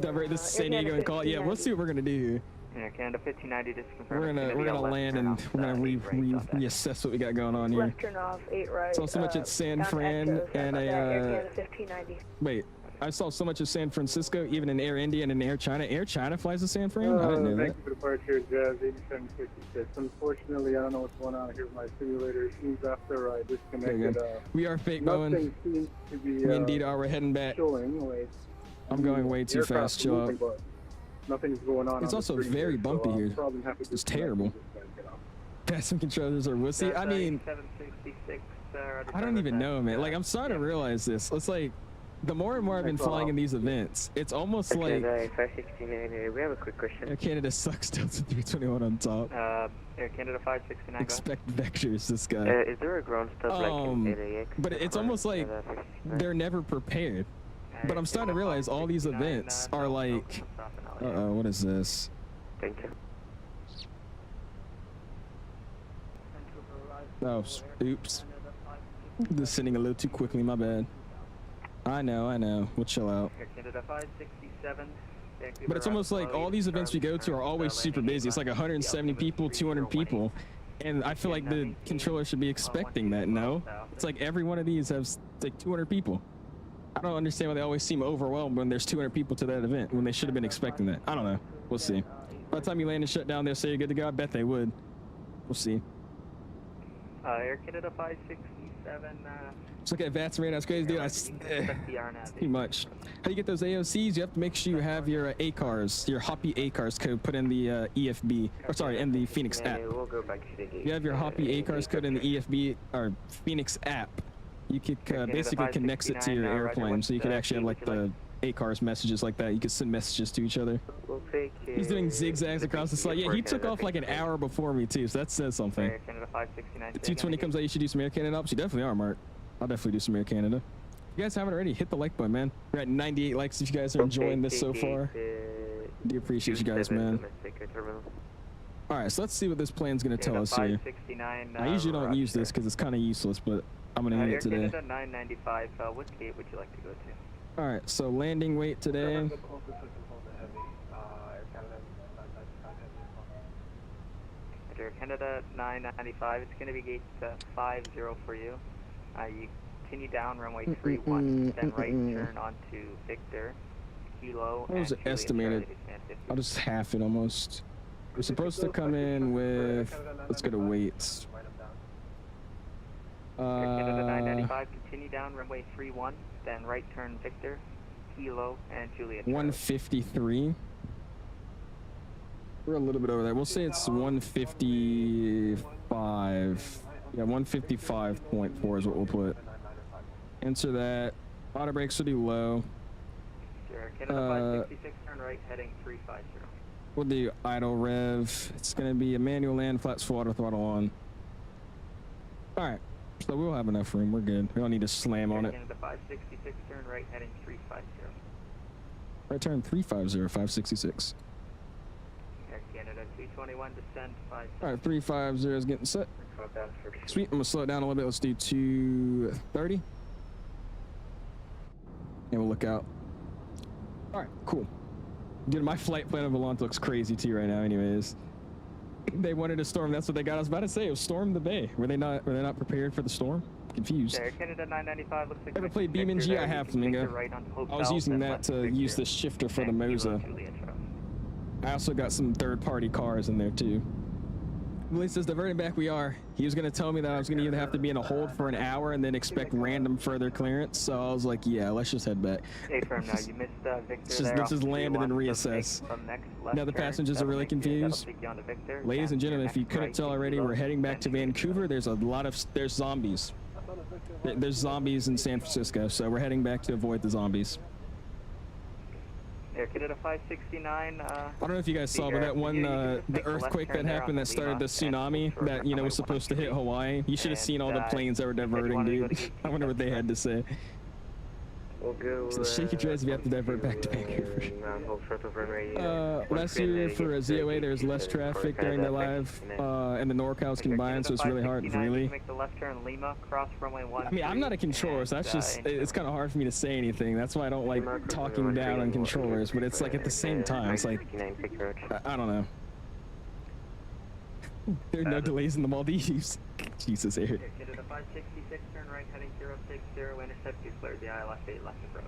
Divert this to San Diego and call it. Yeah, we'll see what we're gonna do here. Yeah, Canada 1590, just confirm. We're gonna land and we're gonna reassess what we got going on here. Turn off 8 right. Saw so much at San Fran and a. Wait, I saw so much of San Francisco, even in Air India and in Air China. Air China flies to San Fran? I didn't know that. Thank you for departure, Jazz 8756. Unfortunately, I don't know what's going on here with my simulator. It seems after I disconnected. We are fake Boeing. Seems to be, we indeed are. We're heading back. I'm going way too fast, chill out. Nothing's going on. It's also very bumpy here. It's terrible. VATSIM controllers are wussy. I mean, I don't even know, man. Like, I'm starting to realize this. It's like, the more and more I've been flying in these events, it's almost like we have a quick question. Air Canada sucks Delta 321 on top. Air Canada 569. Expect vectors, this guy. Is there a ground stop like in LAX? But it's almost like they're never prepared. But I'm starting to realize all these events are like, uh-oh, what is this? Thank you. Oh, oops. Descending a little too quickly, my bad. I know. We'll chill out. But it's almost like all these events we go to are always super busy. It's like 170 people, 200 people. And I feel like the controller should be expecting that, no? It's like every one of these has like 200 people. I don't understand why they always seem overwhelmed when there's 200 people to that event, when they should have been expecting that. I don't know. We'll see. By the time you land and shut down, they'll say you're good to go. I bet they would. We'll see. Air Canada 567. Just look at VATSIM radar. That's crazy, dude. Too much. How do you get those AOCs? You have to make sure you have your ACARS, your Hoppy ACARS code put in the EFB, or sorry, in the Fenix app. You have your Hoppy ACARS code in the EFB or Fenix app. You could basically connect it to your airplane, so you could actually have like the ACARS messages like that. You could send messages to each other. He's doing zigzags across the slide. Yeah, he took off like an hour before me too, so that says something. The 220 comes out, you should do some Air Canada ops. You definitely are, Mark. I'll definitely do some Air Canada. If you guys haven't already, hit the like button, man. We're at 98 likes if you guys are enjoying this so far. Do appreciate you guys, man. Alright, so let's see what this plan's going to tell us here. I usually don't use this because it's kind of useless, but I'm going to need it today. 995, what gate would you like to go to? Alright, so landing weight today. Air Canada 995, it's going to be gate 50 for you. You continue down runway 31, then right turn onto Victor, Kilo, what was it estimated? I'll just half it almost. We're supposed to come in with, let's go to weights. Air Canada 995, continue down runway 31, then right turn Victor, Kilo, and Juliet. 153. We're a little bit over there. We'll say it's 155. Yeah, 155.4 is what we'll put. Enter that. Auto brakes will do low. Sure. Canada 566, turn right, heading 350. We'll do idle rev. It's going to be a manual land, flat full auto throttle on. Alright, so we'll have enough room. We're good. We don't need to slam on it. Canada 566, turn right, heading 350. Right turn 350, 566. Air Canada 221, descend 5. Alright, 350 is getting set. Sweet, I'm gonna slow it down a little bit. Let's do 230. And we'll look out. Alright, cool. Dude, my flight plan of Volante looks crazy too right now anyways. They wanted a storm, that's what they got. I was about to say, it was storm the bay. Were they not prepared for the storm? Confused. Air Canada 995 looks like ever played BeamNG? I have, Flamingo. I was using that to use the shifter for the Moza. I also got some third-party cars in there too. Willie says diverting back we are. He was going to tell me that I was going to either have to be in a hold for an hour and then expect random further clearance. So I was like, yeah, let's just head back. Hey, firm, now you missed Victor Let's just land and then reassess. Now the passengers are really confused. Ladies and gentlemen, if you couldn't tell already, we're heading back to Vancouver. There's zombies. There's zombies in San Francisco, so we're heading back to avoid the zombies. Air Canada 569. I don't know if you guys saw, but that one, the earthquake that happened that started the tsunami that, you know, was supposed to hit Hawaii. You should have seen all the planes that were diverting, dude. I wonder what they had to say. We'll go, So shake your dreads if you have to divert back to Vancouver. Last year for ZOA, there's less traffic during the live, and the NorCals combined, so it's really hard. Really? Make the left turn Lima, cross runway 1. I mean, I'm not a controller, so that's just, it's kind of hard for me to say anything. That's why I don't like talking down on controllers, but it's like at the same time, it's like, I don't know. There are no delays in the Maldives. Jesus, Eric. Canada 566, turn right, heading 060, intercept, you cleared the ILS 8 left approach.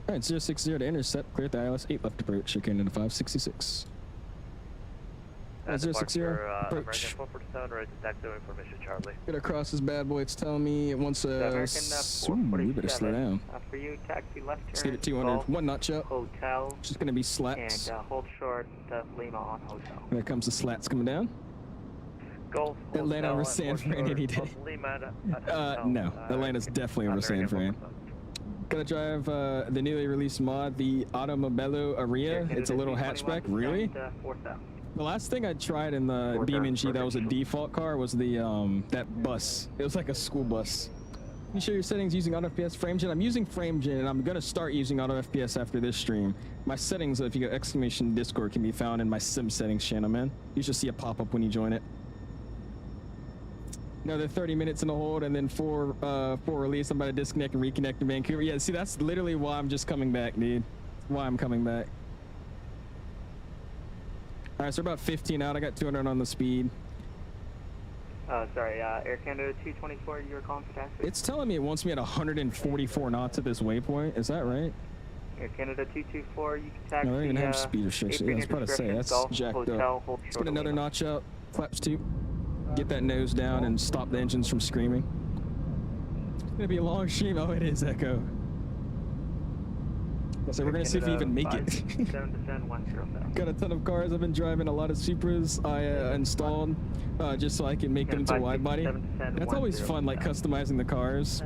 Alright, 060 to intercept, clear the ILS 8 left approach, Air Canada 566. 060, approach. Get across this bad boy, it's telling me it wants a... we better slow down. For you, taxi left turn. Let's give it 200, 1 notch up. Hotel. Just gonna be slats. And hold short, Lima on hotel. There comes the slats coming down. Golf, Atlanta over San Fran any day. No, Atlanta's definitely over San Fran. Gonna drive the newly released mod, the Automobile Aria. It's a little hatchback. Really? The last thing I tried in the BeamNG that was a default car was the that bus. It was like a school bus. Can you show your settings using Auto FPS FrameGen? I'm using FrameGen, and I'm gonna start using Auto FPS after this stream. My settings, if you go exclamation Discord, can be found in my sim settings channel, man. You should see a pop-up when you join it. Another 30 minutes in the hold, and then for release, I'm about to disconnect and reconnect in Vancouver. Yeah, see, that's literally why I'm just coming back, dude. That's why I'm coming back. All right, so we're about 15 out. I got 200 on the speed. Sorry, Air Canada 224, you were calling for taxi? It's telling me it wants me at 144 knots at this waypoint. Is that right? Air Canada 224, you can taxi. No, they don't even have speed restrictions. Yeah, I was about to say, that's jacked up. Let's get another notch up. Flaps 2. Get that nose down and stop the engines from screaming. It's gonna be a long stream. Oh, it is, Echo. So we're gonna see if we even make it. Got a ton of cars. I've been driving a lot of Supras. I installed just so I can make them to wide body. That's always fun, like customizing the cars.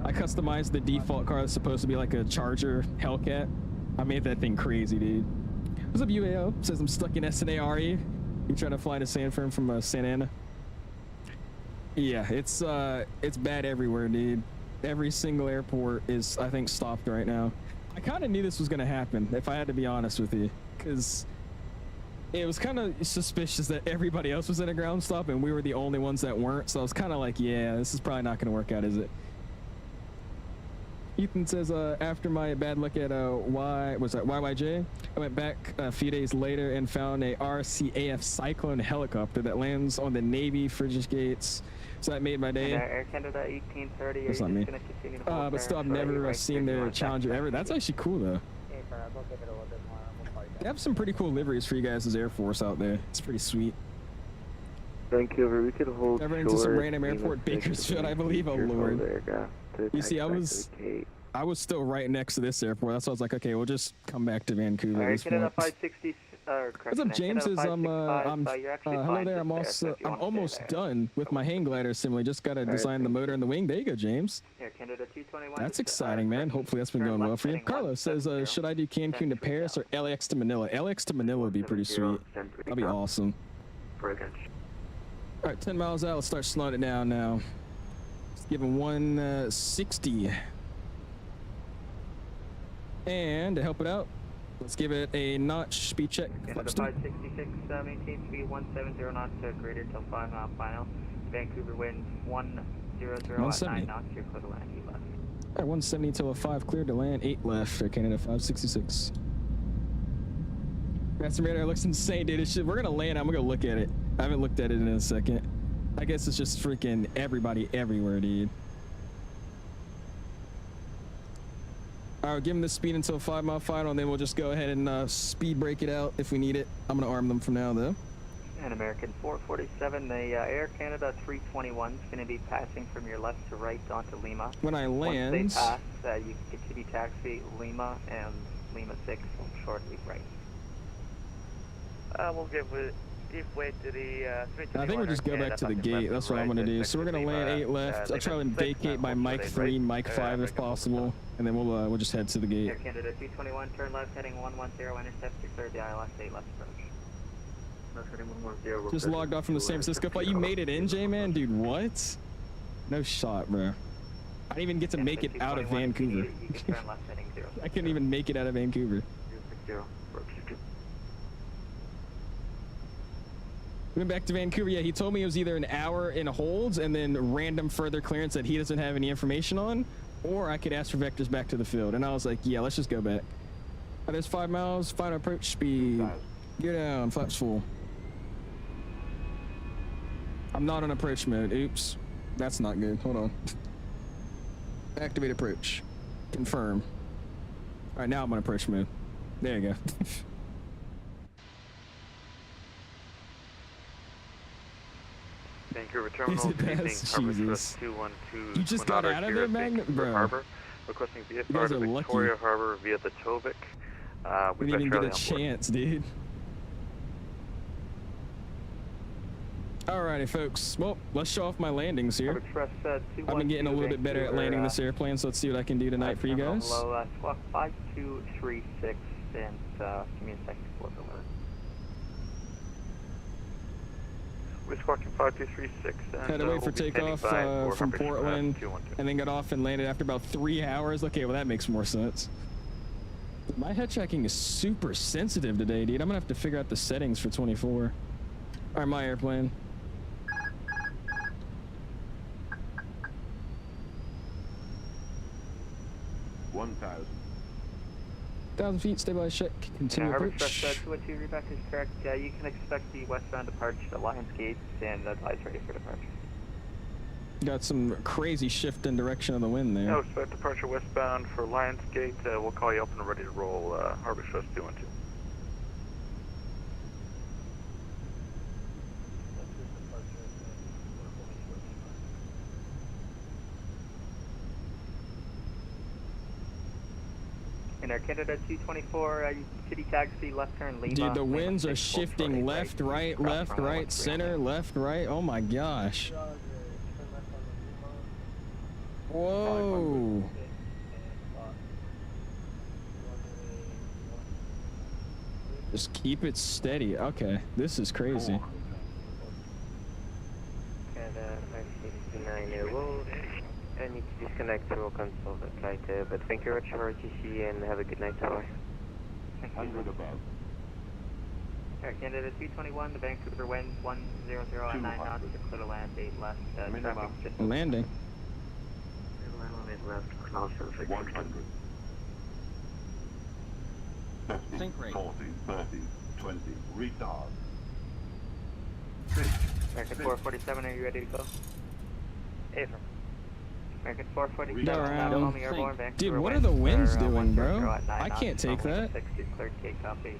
I customized the default car that's supposed to be like a Charger Hellcat. I made that thing crazy, dude. What's up, UAO? Says I'm stuck in SNARE. You trying to fly to San Fran from Santa Ana? Yeah, it's bad everywhere, dude. Every single airport is, I think, stopped right now. I kind of knew this was gonna happen, if I had to be honest with you, because it was kind of suspicious that everybody else was in a ground stop and we were the only ones that weren't. So I was kind of like, yeah, this is probably not gonna work out, is it? Ethan says, after my bad look at YYJ, I went back a few days later and found a RCAF Cyclone helicopter that lands on the Navy frigate gates. So that made my day. Air Canada 1830. That's not me. But still, I've never seen their Challenger ever. That's actually cool, though. They have some pretty cool liveries for you guys as Air Force out there. It's pretty sweet. Vancouver, we could hold Never into some random airport, Bakersfield, I believe. Oh, Lord. You see, I was still right next to this airport. That's why I was like, okay, we'll just come back to Vancouver. Air Canada 560. What's up, James? Hello there. I'm almost done with my hang glider assembly. Just gotta design the motor and the wing. There you go, James. Air Canada 221. That's exciting, man. Hopefully that's been going well for you. Carlos says, should I do Cancun to Paris or LAX to Manila? LAX to Manila would be pretty sweet. That'd be awesome. All right, 10 miles out. Let's start slowing it down now. Let's give him 160. And to help it out, let's give it a notch speed check. Canada 566, maintain speed 170 knots to greater till 5 mile final. Vancouver wind 100 at 9 knots. You're clear to land 8 left. All right, 170 till a 5 clear to land 8 left. Air Canada 566. Master Radar looks insane, dude. We're gonna land. I'm gonna go look at it. I haven't looked at it in a second. I guess it's just freaking everybody everywhere, dude. All right, give them the speed until 5 mile final, and then we'll just go ahead and speed break it out if we need it. I'm gonna arm them from now, though. And American 447, the Air Canada 321 is going to be passing from your left to right onto Lima. When I land, once they pass, you can continue taxi Lima and Lima 6 shortly right. We'll give way to the 321. I think we'll just go back to the gate. That's what I'm going to do. So we're going to land 8 left. I'll try and vacate by Mike 3, Mike 5 if possible, and then we'll just head to the gate. Air Canada 221, turn left, heading 110, intercept, declare the ILS 8 left approach. Just logged off from the San Francisco flight. You made it in, J-Man? Dude, what? No shot, bro. I didn't even get to make it out of Vancouver. I couldn't even make it out of Vancouver. Went back to Vancouver. Yeah, he told me it was either an hour in holds and then random further clearance that he doesn't have any information on, or I could ask for vectors back to the field. And I was like, yeah, let's just go back. There's 5 miles, final approach speed. Go down, flaps full. I'm not on approach mode. Oops. That's not good. Hold on. Activate approach. Confirm. All right, now I'm on approach mode. There you go. Vancouver Terminal, Jesus. 212. You just got out of there, man? Bro. Harbor, requesting VFR to Victoria Harbor via the Tovik. We didn't even get a chance, dude. Alrighty, folks. Well, let's show off my landings here. I've been getting a little bit better at landing this airplane, so let's see what I can do tonight for you guys. Hello, squawk 5236, and give me a second to flip alert. We're squawking 5236. Had to wait for takeoff from Portland, and then got off and landed after about 3 hours. Okay, well that makes more sense. My head tracking is super sensitive today, dude. I'm gonna have to figure out the settings for 24. Alright, my airplane. 1,000 feet, stabilize check, continue approach. Harbor 212, reback is correct. You can expect the westbound departure at Lions Gate and advise ready for departure. Got some crazy shift in direction of the wind there. No, expect departure westbound for Lions Gate. We'll call you up and ready to roll. Harbor Trust 212. Air Canada 224, city taxi, left turn Lima. Dude, the winds are shifting left, right, center, left, right. Oh my gosh. Whoa. Just keep it steady. Okay, this is crazy. I need to disconnect, so we'll cancel the flight, but thank you very much for RTC and have a good night, bye. 100 above. Air Canada 221, the Vancouver winds 100 at 9 knots, clear to land 8 left, traffic just... Landing. Left, close to 100. 50, 40, 30, 20, retard. American 447, are you ready to go? Affirm. American 447, airborne, dude, what are the winds doing, bro? I can't take that.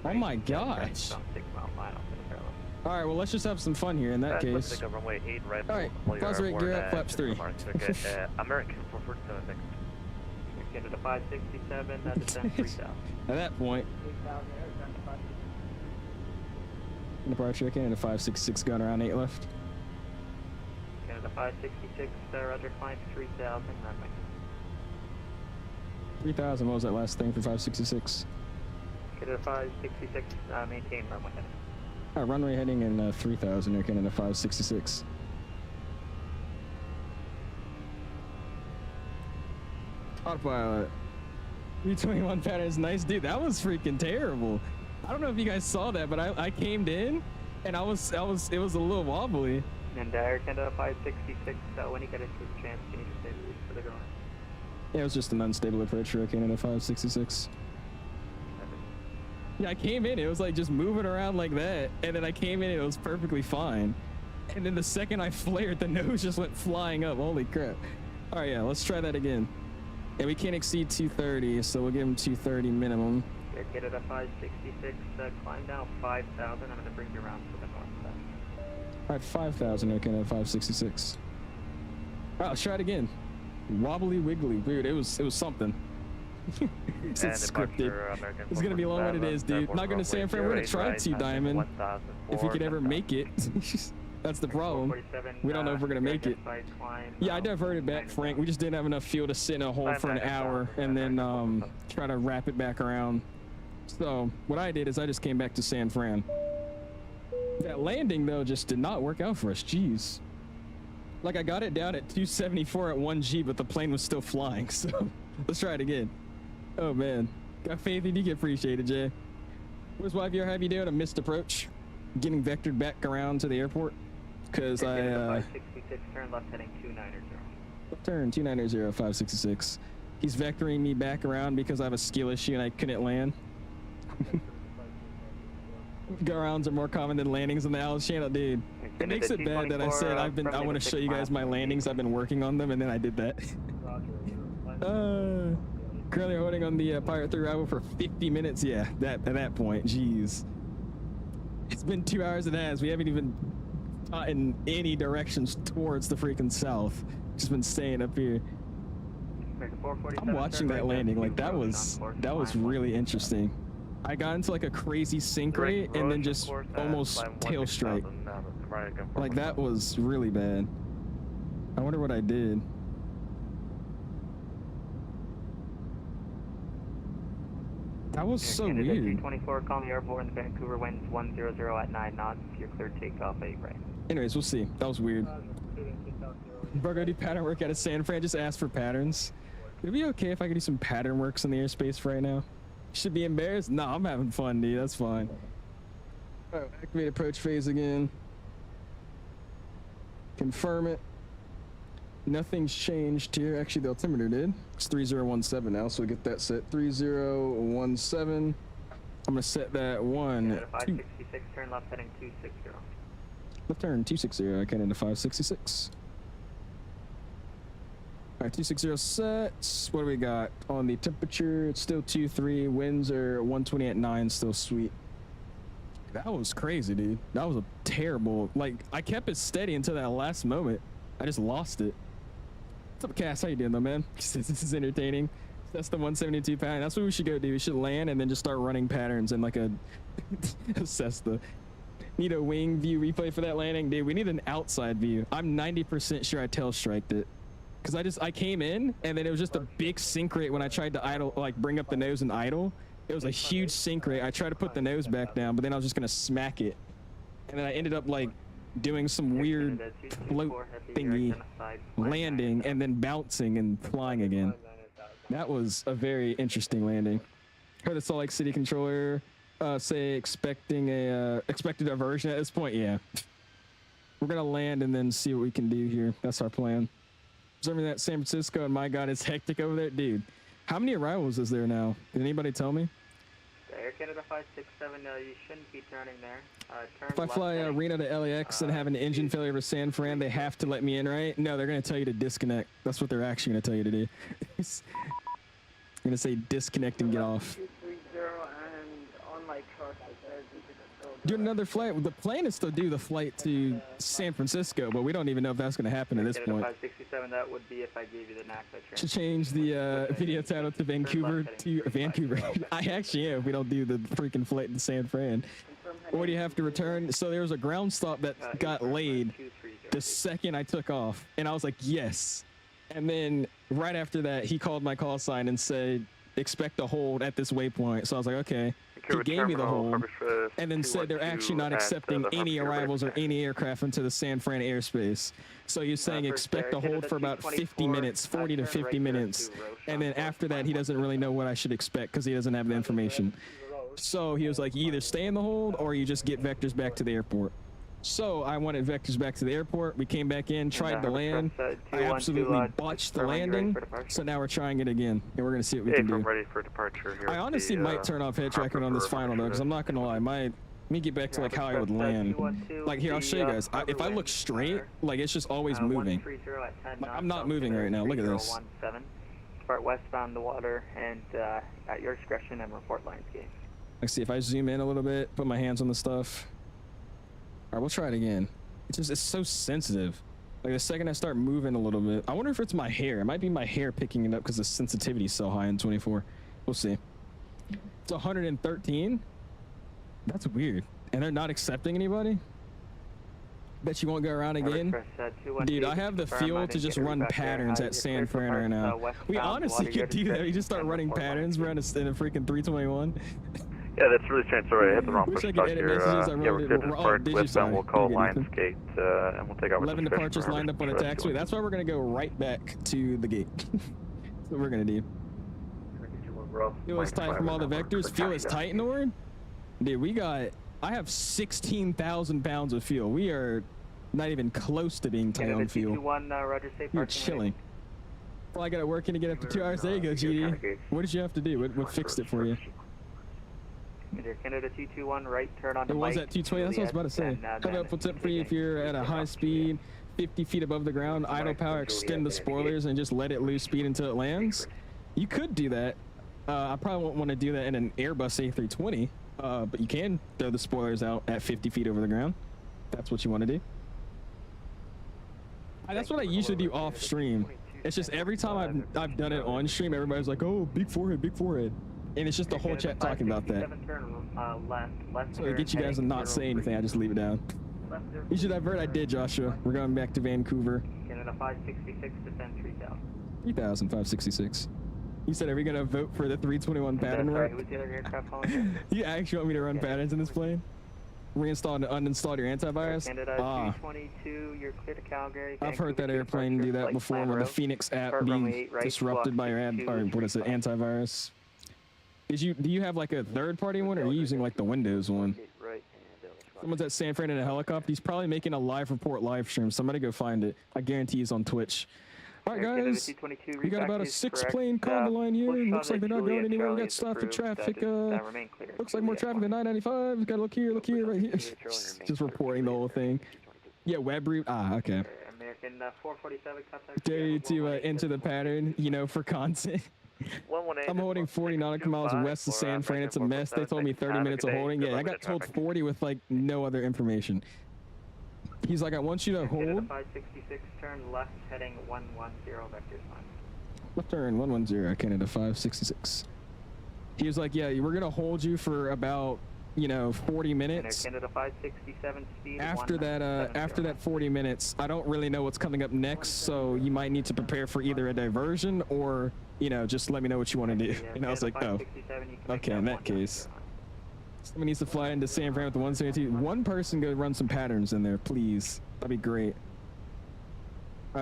Oh my gosh. Alright, well, let's just have some fun here in that case. Alright, clouds rate, gear up, flaps 3. American 447, thanks. Canada 567, descent 3000. At that point, departure, Canada 566, gun around 8 left. Canada 566, roger, climb 3000, runway. 3000, what was that last thing for 566? Canada 566, maintain runway heading. Runway heading in 3000, Air Canada 566. Autopilot. 321 pattern is nice, dude. That was freaking terrible. I don't know if you guys saw that, but I came in and it was a little wobbly. And Air Canada 566, when you get into the chance, you need to stay for the ground. Yeah, it was just an unstable approach for Air Canada 566. Yeah, I came in, it was like just moving around like that, and then I came in, it was perfectly fine. And then the second I flared, the nose just went flying up. Holy crap. All right, yeah, let's try that again. Yeah, we can't exceed 230, so we'll give him 230 minimum. Air Canada 566, climb down 5000. I'm going to bring you around to the north side. All right, 5,000, okay, now 566. All right, let's try it again. Wobbly wiggly, weird. It was something. It's scripted. It's gonna be long what it is, dude. Not gonna say in front. We're gonna try to, Diamond. If we could ever make it. That's the problem. We don't know if we're gonna make it. Yeah, I diverted back, Frank. We just didn't have enough fuel to sit in a hole for an hour and then try to wrap it back around. So what I did is I just came back to San Fran. That landing though just did not work out for us. Jeez. Like I got it down at 274 at 1G, but the plane was still flying. So let's try it again. Oh man, got faith in you. Get appreciated, Jay. Where's YVR? Have you doing a missed approach? Getting vectored back around to the airport? Because I 566, turn left heading 290. Turn 290 566. He's vectoring me back around because I have a skill issue and I couldn't land. Go-arounds are more common than landings on the Alice channel, dude. It makes it bad that I said I want to show you guys my landings. I've been working on them and then I did that. Currently holding on the Pirate 3 rival for 50 minutes. Yeah, at that point, jeez. It's been 2 hours and a half. We haven't even in any directions towards the freaking south. Just been staying up here. I'm watching that landing. Like that was really interesting. I got into like a crazy sync rate and then just almost tail strike. Like that was really bad. I wonder what I did. That was so weird. 24, calling the airborne, Vancouver winds 100 at 9 knots. You're cleared takeoff 8 right. Anyways, we'll see. That was weird. Bro, go do pattern work out of San Fran. Just ask for patterns. It'd be okay if I could do some pattern works in the airspace for right now. Should be embarrassed? No, I'm having fun, dude. That's fine. All right, activate approach phase again. Confirm it. Nothing's changed here. Actually, the altimeter did. It's 3017 now, so we get that set. 3017. I'm gonna set that 1. 566, turn left heading 260. Left turn 260. I can into 566. All right, 260 sets. What do we got on the temperature? It's still 23. Winds are 120 at 9. Still sweet. That was crazy, dude. That was a terrible. Like I kept it steady until that last moment. I just lost it. What's up, Cass? How you doing, though, man? This is entertaining. That's the 172 pattern. That's what we should go do. We should land and then just start running patterns in like a Cessna. Need a wing view replay for that landing, dude. We need an outside view. I'm 90% sure I tail striked it. Because I came in and then it was just a big sync rate when I tried to idle, like bring up the nose and idle. It was a huge sync rate. I tried to put the nose back down, but then I was just gonna smack it. And then I ended up like doing some weird float thingy landing and then bouncing and flying again. That was a very interesting landing. Heard the Salt Lake City controller say expected diversion at this point. Yeah. We're gonna land and then see what we can do here. That's our plan. Observing that San Francisco, and my God, it's hectic over there. Dude, how many arrivals is there now? Did anybody tell me? Air Canada 567, you shouldn't be turning there. If I fly Reno to LAX and have an engine failure over San Fran, they have to let me in, right? No, they're going to tell you to disconnect. That's what they're actually going to tell you to do. They're going to say disconnect and get off. Do another flight. The plan is to do the flight to San Francisco, but we don't even know if that's going to happen at this point. 567, that would be if I gave you the NACA. To change the video title to Vancouver to Vancouver. I actually am if we don't do the freaking flight to San Fran. Or do you have to return? So there was a ground stop that got laid the second I took off, and I was like, yes. And then right after that, he called my call sign and said, expect a hold at this waypoint. So I was like, okay. He gave me the hold and then said they're actually not accepting any arrivals or any aircraft into the San Fran airspace. So you're saying expect a hold for about 50 minutes, 40 to 50 minutes. And then after that, he doesn't really know what I should expect because he doesn't have the information. So he was like, you either stay in the hold or you just get vectors back to the airport. So I wanted vectors back to the airport. We came back in, tried to land. I absolutely botched the landing. So now we're trying it again, and we're gonna see what we can do. Ready for departure here. I honestly might turn off head tracking on this final though, because I'm not gonna lie. Let me get back to like how I would land. Like here, I'll show you guys. If I look straight, like it's just always moving. Like, I'm not moving right now. Look at this. Depart westbound the water and at your discretion and report lines gate. Let's see if I zoom in a little bit, put my hands on the stuff. All right, we'll try it again. it's so sensitive. Like the second I start moving a little bit, I wonder if it's my hair. It might be my hair picking it up because the sensitivity is so high in 24. We'll see. It's 113. That's weird. And they're not accepting anybody? Bet you won't go around again? Dude, I have the feel to just run patterns at San Fran right now. We honestly could do that. We just start running patterns around in a freaking 321. Yeah, that's really strange. Sorry, I hit the wrong Wish I push could start edit here. messages. I Yeah, wrote we're it. good to We're all start digi with them. We'll call side. Lionsgate, and we'll take over 11 departures lined up on a taxiway. That's why we're going to go right back to the gate. That's what we're going to do. Fuel is tight from all the vectors. Fuel is tight in Oregon? Dude, I have 16,000 pounds of fuel. We are not even close to being tight on fuel. You're chilling. Well, I got it working to get up to 2 hours. There you go, GD. What did you have to do? What fixed it for you? Canada 221, right turn on it was at 220, that's what I was about to say. How about full tip for you if you're at a high speed, 50 feet above the ground, idle power, extend the spoilers and just let it lose speed until it lands? You could do that. I probably won't want to do that in an Airbus A320, but you can throw the spoilers out at 50 feet over the ground. That's what you want to do. That's what I usually do off stream. It's just every time I've done it on stream, everybody's like, oh, big forehead, big forehead. And it's just the whole chat talking about that. So to get you guys to not say anything, I just leave it down. You should divert. I did, Joshua. We're going back to Vancouver. Canada 566 to send 3,000. 3,566. You said, are we going to vote for the 321 pattern work? You actually want me to run patterns in this plane? Reinstall and uninstall your antivirus? Canada 222, you're clear to Calgary. I've heard that airplane do that before with the Fenix app being disrupted by your antivirus. Do you have like a third-party one, or are you using like the Windows one? Someone's at San Fran in a helicopter. He's probably making a live report live stream. Somebody go find it. I guarantee he's on Twitch. All right, guys. We got about a 6-plane conga line here. Looks like they're not going anywhere. We got stopped with traffic. Looks like more traffic than 995. We got to look here, right here. Just reporting the whole thing. Yeah, web route. Ah, okay. American 447 contact. Dare you to enter the pattern, you know, for content. I'm holding 40 nautical miles west of San Fran. It's a mess. They told me 30 minutes of holding. Yeah, I got told 40 with like no other information. He's like, I want you to hold. 566, turn left, heading 110 vector sign. Left turn 110, Canada 566. He was like, yeah, we're gonna hold you for about, you know, 40 minutes. Canada 567 speed. After that 40 minutes, I don't really know what's coming up next, so you might need to prepare for either a diversion or, you know, just let me know what you want to do. And I was like, oh, okay, in that case. Someone needs to fly into San Fran with the 172. One person go run some patterns in there, please. That'd be great.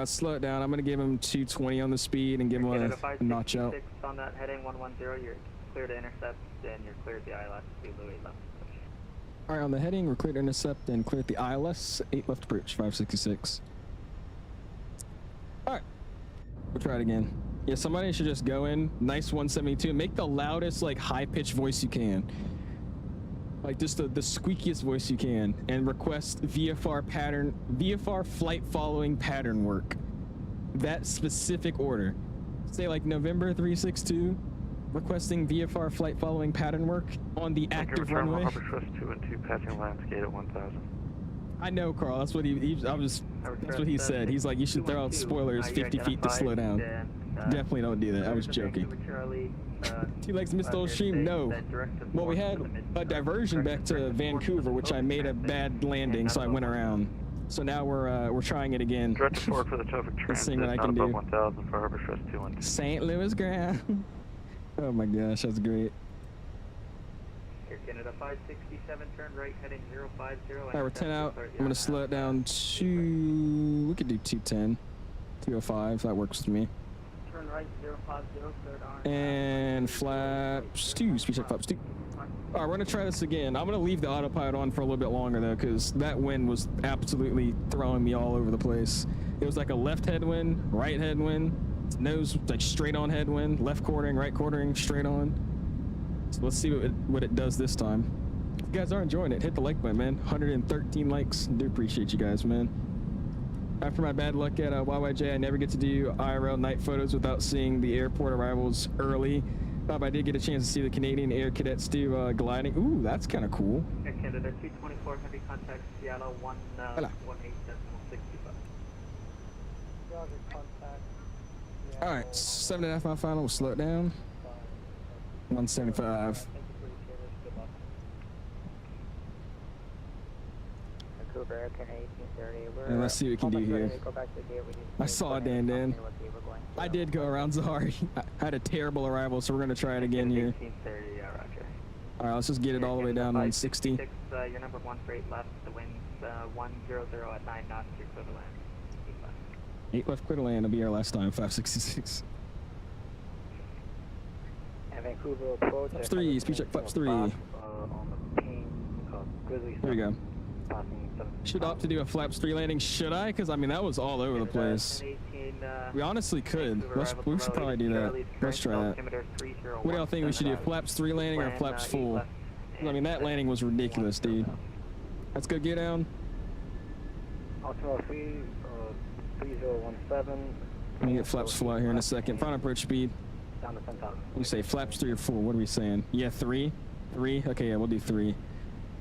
Slow it down. I'm going to give him 220 on the speed and give him a notch out. On that heading 110, you're clear to intercept, and you're clear at the ILS, speed Louis left. All right, on the heading, we're clear to intercept and clear at the ILS, 8 left approach, 566. All right, we'll try it again. Yeah, somebody should just go in, nice 172, and make the loudest, like, high-pitched voice you can. Like, just the squeakiest voice you can, and request VFR flight following pattern work. That specific order. Say, like, November 362, requesting VFR flight following pattern work on the active runway. Harbor Trust 2 and 2, passing Lionsgate at 1,000. I know, Carl. That's what that's what he said. He's like, you should throw out spoilers 50 feet to slow down. Definitely don't do that. I was joking. Two legs missed old stream? No. Well, we had a diversion back to Vancouver, which I made a bad landing, so I went around. So now we're trying it again. Direct report for the traffic transit, seeing what I can do. 1,000 for Harbor Trust 2 and 2. St. Louis ground. Oh my gosh, that's great. Air Canada 567, turn right, heading 050. All right, we're 10 out. I'm gonna slow it down to, we could do 210, 205. That works with me. Turn right, 050, third arm. And flaps 2, speed check flaps 2. All right, we're gonna try this again. I'm gonna leave the autopilot on for a little bit longer though, because that wind was absolutely throwing me all over the place. It was like a left headwind, right headwind, nose like straight on headwind, left quartering, right quartering, straight on. So let's see what it does this time. If you guys are enjoying it, hit the like button, man. 113 likes. Do appreciate you guys, man. After my bad luck at YYJ, I never get to do IRL night photos without seeing the airport arrivals early. Bob, I did get a chance to see the Canadian Air Cadets do gliding. Ooh, that's kind of cool. Air Canada 224 heavy contact Seattle 18.65. Roger, contact. All right, 7.5 mile final. We'll slow it down. 175. Vancouver, Aircon 1830. And let's see what we can do here. I saw Dan. I did go around Zahari. I had a terrible arrival, so we're going to try it again here. 1830, yeah, roger. All right, let's just get it all the way down 160. Your number 1 for 8 left. The wind's 100 at 9 knots. You're clear to land. 8 left, clear to land. It'll be our last time. 566. And Vancouver approach. Flaps 3. Speed check. Flaps 3. On the ping, Grizzly. There we go. Should opt to do a flaps 3 landing. Should I? Because I mean that was all over the place. We honestly could. We should probably do that. Let's try that. What do y'all think we should do? Flaps 3 landing or flaps full? I mean that landing was ridiculous, dude. Let's go get down. Ultima 3017. Let me get flaps full out here in a second. Front approach speed. Down to 10,000. You say flaps 3 or full? What are we saying? Yeah, 3. 3. Okay, yeah, we'll do 3.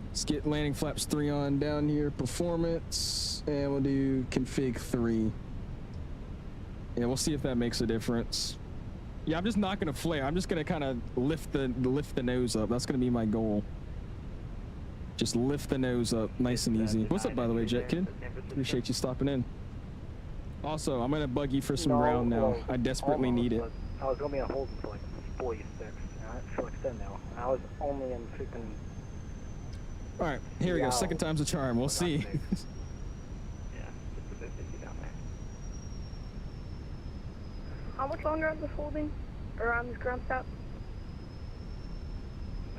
Let's get landing flaps 3 on down here. Performance, and we'll do config 3. Yeah, we'll see if that makes a difference. Yeah, I'm just not gonna flare. I'm just gonna kind of lift the nose up. That's gonna be my goal. Just lift the nose up, nice and easy. What's up, by the way, Jet Kid? Appreciate you stopping in. Also, I'm gonna bug you for some ground now. I desperately need it. I was gonna be on hold for like 46. For like 10 now. I was only in freaking. All right, here we go. Second time's a charm. We'll see. Yeah, just a bit busy down there. How much longer on this holding? Or on this ground stop?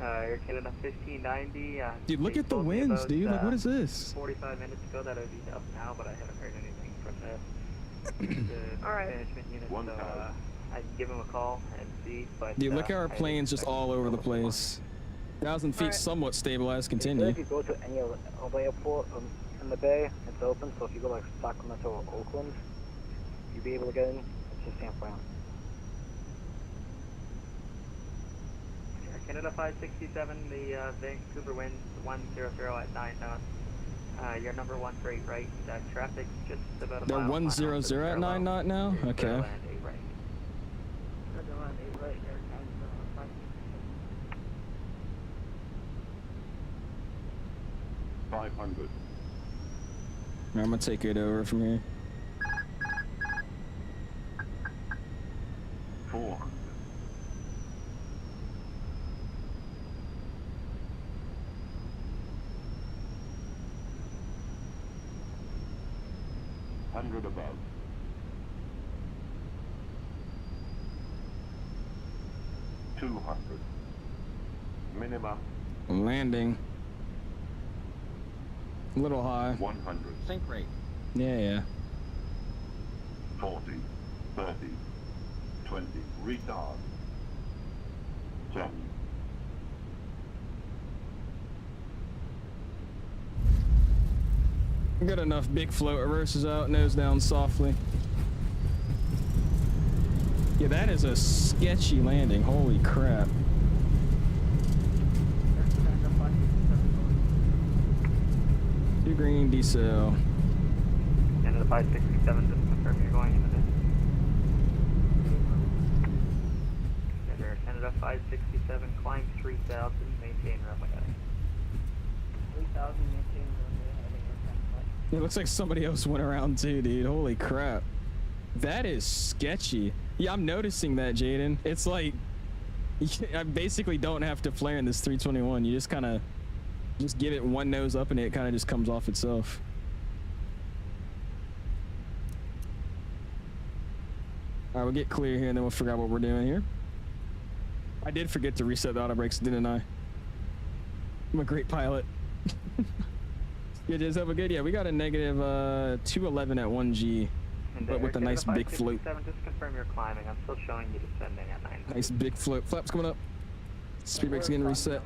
Air Canada 1590. Dude, look at the winds, dude. Like, what is this? 45 minutes ago that would be up now, but I haven't heard anything from the All right. management unit, so I can give them a call and see. But Dude, look at our planes just all over the place. 1,000 feet, somewhat stabilized. Continue. If you go to any other airport in the bay, it's open. So if you go like Sacramento or Oakland, you'll be able to get in. It's just San Fran. Canada 567, the Vancouver winds 100 at 9 knots. Your number 1 for 8 right. Traffic's just about a They're mile. 100 at 9 knot now? Okay. Land 8 right. 500. I'm gonna take it over from here. 400. 100 above. 200. Minimum. Landing. A little high. 100. Sync rate. Yeah. 40. 30. 20. Retard. 10. Good enough. Big float. Reverses out. Nose down softly. Yeah, that is a sketchy landing. Holy crap. Two green decel. Canada 567, just confirm you're going into this. Canada 567, climb 3000, maintain runway heading. 3000, maintain runway heading. It looks like somebody else went around too, dude. Holy crap. That is sketchy. Yeah, I'm noticing that, Jaden. It's like, I basically don't have to flare in this 321. You just kind of, just give it one nose up and it kind of just comes off itself. All right, we'll get clear here and then we'll figure out what we're doing here. I did forget to reset the auto brakes, didn't I? I'm a great pilot. Yeah, just have a good, yeah, we got a negative 211 at 1G. But with a nice big float. Just confirm you're climbing. I'm still showing you descending at 9. Nice big float. Flaps coming up. Speed brakes getting reset.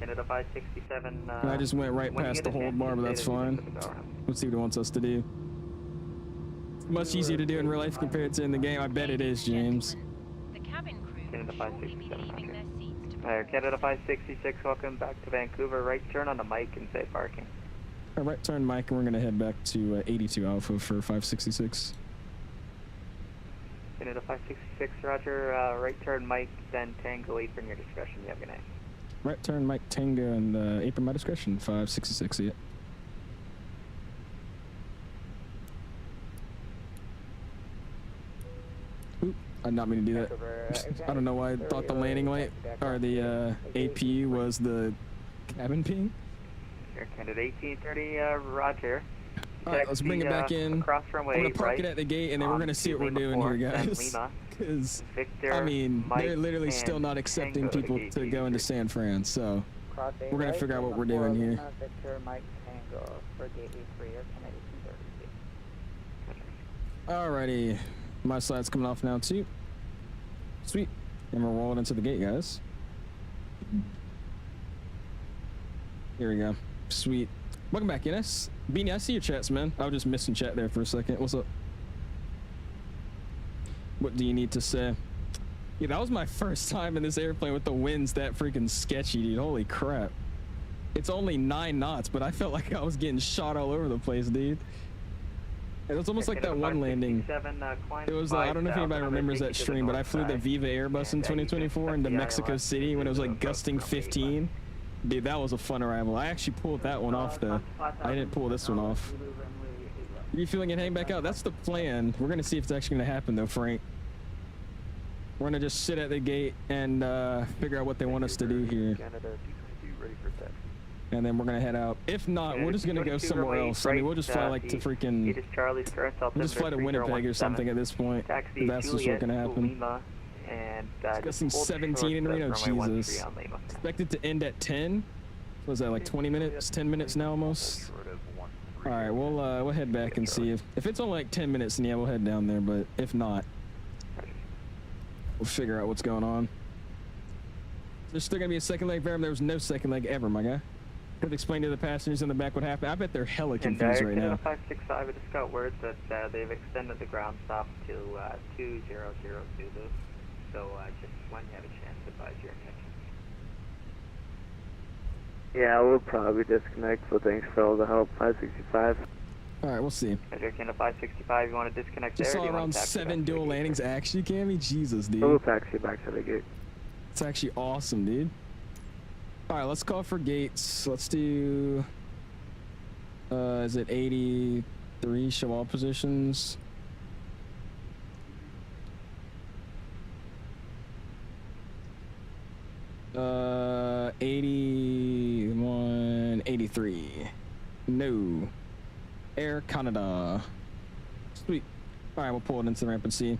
Canada 567. I just went right past the hold bar, but that's fine. Let's see what it wants us to do. Much easier to do in real life compared to in the game. I bet it is, James. The cabin Canada 567, roger. Air Canada 566, welcome back to Vancouver. Right turn on the mic and say parking. Right turn, Mike, and we're gonna head back to 82 Alpha for 566. Canada 566, roger. Right turn, Mike, then Tango, apron, your discretion. You have a good night. Right turn, Mike, Tango, and apron, my discretion, 566, see it. Oop, I did not mean to do that. I don't know why I thought the landing light, or the APU was the cabin ping. Air Canada 1830, roger. Alright, let's bring it back in. Across runway, I'm gonna park right, it at the gate, and then we're gonna see what we're doing here, guys. Because, I mean, they're literally still not accepting people to go into San Fran, so we're gonna figure out what we're doing here. Victor Mike Tango for gate A3, Air Canada 230. Alrighty, my slide's coming off now too. Sweet, and we're rolling into the gate, guys. Here we go. Sweet. Welcome back, Ines. Beanie, I see your chats, man. I was just missing chat there for a second. What's up? What do you need to say? Yeah, that was my first time in this airplane with the winds that freaking sketchy, dude. Holy crap. It's only 9 knots, but I felt like I was getting shot all over the place, dude. It was almost like that one landing. It was, I don't know if anybody remembers that stream, but I flew the Viva Airbus in 2024 into Mexico City when it was like gusting 15. Dude, that was a fun arrival. I actually pulled that one off, though. I didn't pull this one off. You feeling it hang back out? That's the plan. We're going to see if it's actually going to happen, though, Frank. We're going to just sit at the gate and figure out what they want us to do here. And then we're going to head out. If not, we're just going to go somewhere else. I mean, we'll just fly like to freaking... We'll just fly to Winnipeg or something at this point. If that's just what's going to happen. And discussing 17 in Reno, Jesus. Expected to end at 10. What was that, like 20 minutes? 10 minutes now almost? Alright, we'll head back and see if it's only like 10 minutes, then yeah, we'll head down there, but if not, we'll figure out what's going on. There's still gonna be a second leg there. There was no second leg ever, my guy. Could explain to the passengers in the back what happened. I bet they're hella confused right now. 565, I just got word that they've extended the ground stop to 2002. So just when you have a chance, advise your intentions. Yeah, we'll probably disconnect, so thanks for all the help. 565. Alright, we'll see. Air Canada 565, you want to disconnect just there? Saw around 7 dual landings actually, Cammy? Jesus, dude. We'll taxi back to the gate. It's actually awesome, dude. Alright, let's call for gates. Let's do... is it 83? Show all positions. Uh, 81, 83. No. Air Canada. Sweet. All right, we'll pull it into the ramp and see.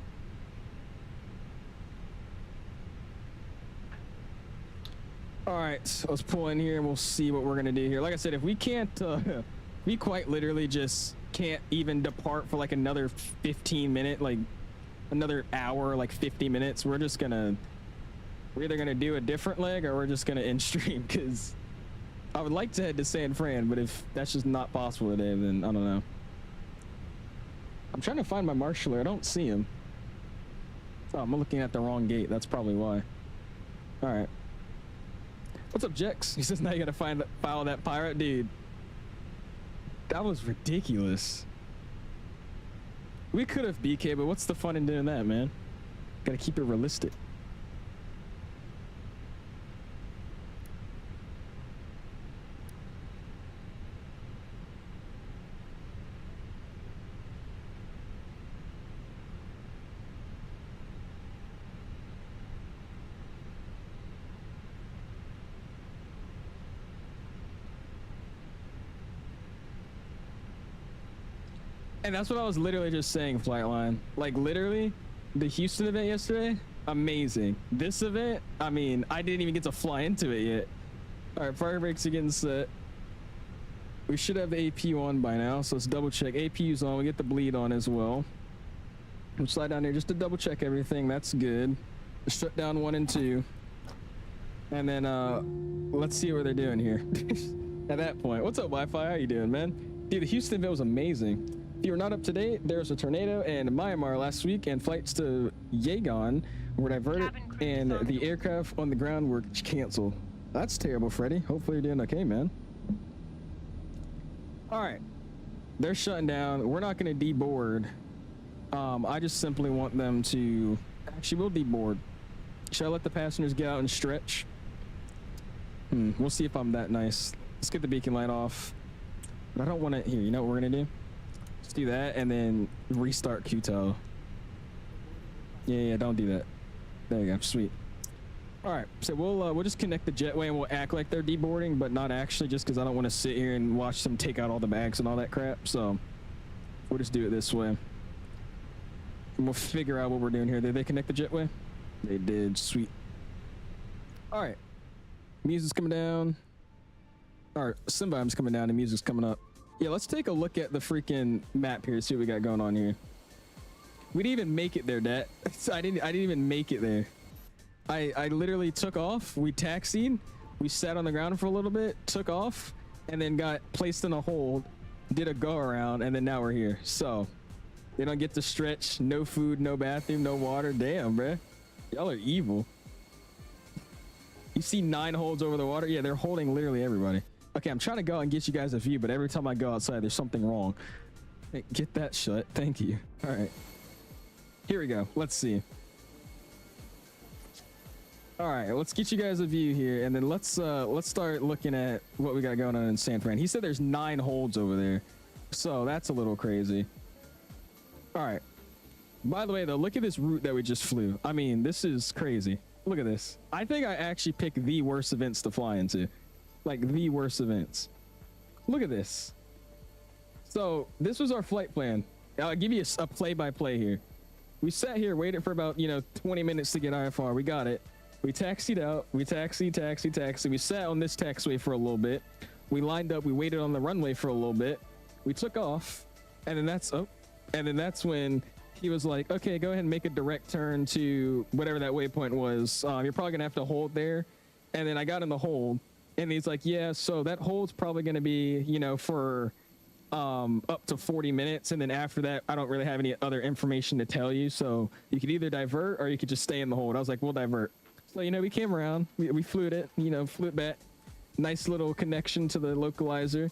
All right, so let's pull in here and we'll see what we're gonna do here. Like I said, if we can't, we quite literally just can't even depart for like another 15 minute, like another hour, like 50 minutes, we're just gonna, we're either gonna do a different leg or we're just gonna end stream, because I would like to head to San Fran, but if that's just not possible today, then I don't know. I'm trying to find my marshaller. I don't see him. Oh, I'm looking at the wrong gate. That's probably why. All right. What's up, Jex? He says now you gotta file that pirate, dude. That was ridiculous. We could have BK, but what's the fun in doing that, man? Gotta keep it realistic. And that's what I was literally just saying, Flightline. Like, literally, the Houston event yesterday, amazing. This event, I mean, I didn't even get to fly into it yet. All right, fire brakes are getting set. We should have the AP on by now, so let's double check. APU's on, we get the bleed on as well. We'll slide down here just to double check everything. That's good. Shut down 1 and 2. And then, let's see what they're doing here. At that point, what's up, Wi-Fi? How you doing, man? Dude, the Houston event was amazing. If you're not up to date, there was a tornado in Myanmar last week, and flights to 𝐂𝐨𝐬 were diverted, and the aircraft on the ground were canceled. That's terrible, Freddy. Hopefully you're doing okay, man. All right, they're shutting down. We're not going to deboard. I just simply want them to... Actually, we'll deboard. Should I let the passengers get out and stretch? We'll see if I'm that nice. Let's get the beacon light off. But I don't want to... Here, you know what we're going to do? Let's do that and then restart QTEL. Yeah, don't do that. There you go. Sweet. All right, so we'll just connect the jetway and we'll act like they're deboarding, but not actually, just because I don't want to sit here and watch them take out all the bags and all that crap. So we'll just do it this way. And we'll figure out what we're doing here. Did they connect the jetway? They did. Sweet. All right. Music's coming down. All right, SimVib's coming down and music's coming up. Yeah, let's take a look at the freaking map here, see what we got going on here. We didn't even make it there, Dad. I didn't even make it there. I literally took off. We taxied. We sat on the ground for a little bit, took off, and then got placed in a hold, did a go around, and then now we're here. So they don't get to stretch. No food, no bathroom, no water. Damn, bruh. Y'all are evil. You see 9 holds over the water? Yeah, they're holding literally everybody. Okay, I'm trying to go and get you guys a view, but every time I go outside, there's something wrong. Hey, get that shut. Thank you. All right. Here we go. Let's see. All right, let's get you guys a view here, and then let's start looking at what we got going on in San Fran. He said there's 9 holds over there, so that's a little crazy. All right. By the way, though, look at this route that we just flew. I mean, this is crazy. Look at this. I think I actually picked the worst events to fly into. Like, the worst events. Look at this. So, this was our flight plan. I'll give you a play-by-play here. We sat here, waited for about, 20 minutes to get IFR. We got it. We taxied out. We taxi. We sat on this taxiway for a little bit. We lined up. We waited on the runway for a little bit. We took off. And then that's when he was like, okay, go ahead and make a direct turn to whatever that waypoint was. You're probably going to have to hold there. And then I got in the hold. And he's like, yeah, so that hold's probably going to be, for up to 40 minutes. And then after that, I don't really have any other information to tell you. So you could either divert or you could just stay in the hold. I was like, we'll divert. So, we came around. We flew it, flew it back. Nice little connection to the localizer.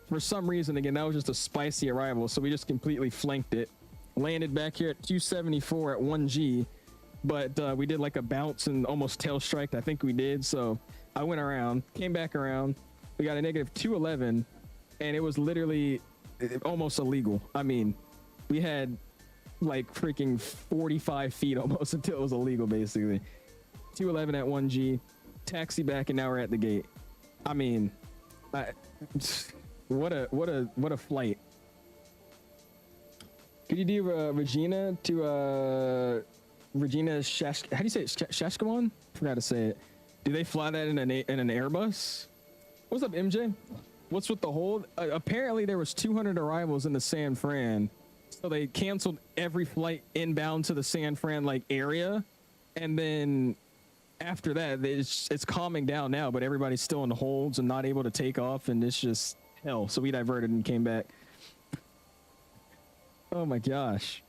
For some reason, again, that was just a spicy arrival. So we just completely flanked it. Landed back here at 274 at 1G. But we did like a bounce and almost tail strike. I think we did. So I went around, came back around. We got a negative 211, and it was literally almost illegal. I mean, we had like freaking 45 feet almost until it was illegal, basically. 211 at 1G, taxi back, and now we're at the gate. I mean, what a flight. Could you do Regina to Regina how do you say it? Saskatchewan? Forgot to say it. Do they fly that in an Airbus? What's up, MJ? What's with the hold? Apparently there was 200 arrivals in the San Fran, so they canceled every flight inbound to the San Fran area, and then after that it's calming down now, but everybody's still in holds and not able to take off, and it's just hell. So we diverted and came back. Oh my gosh.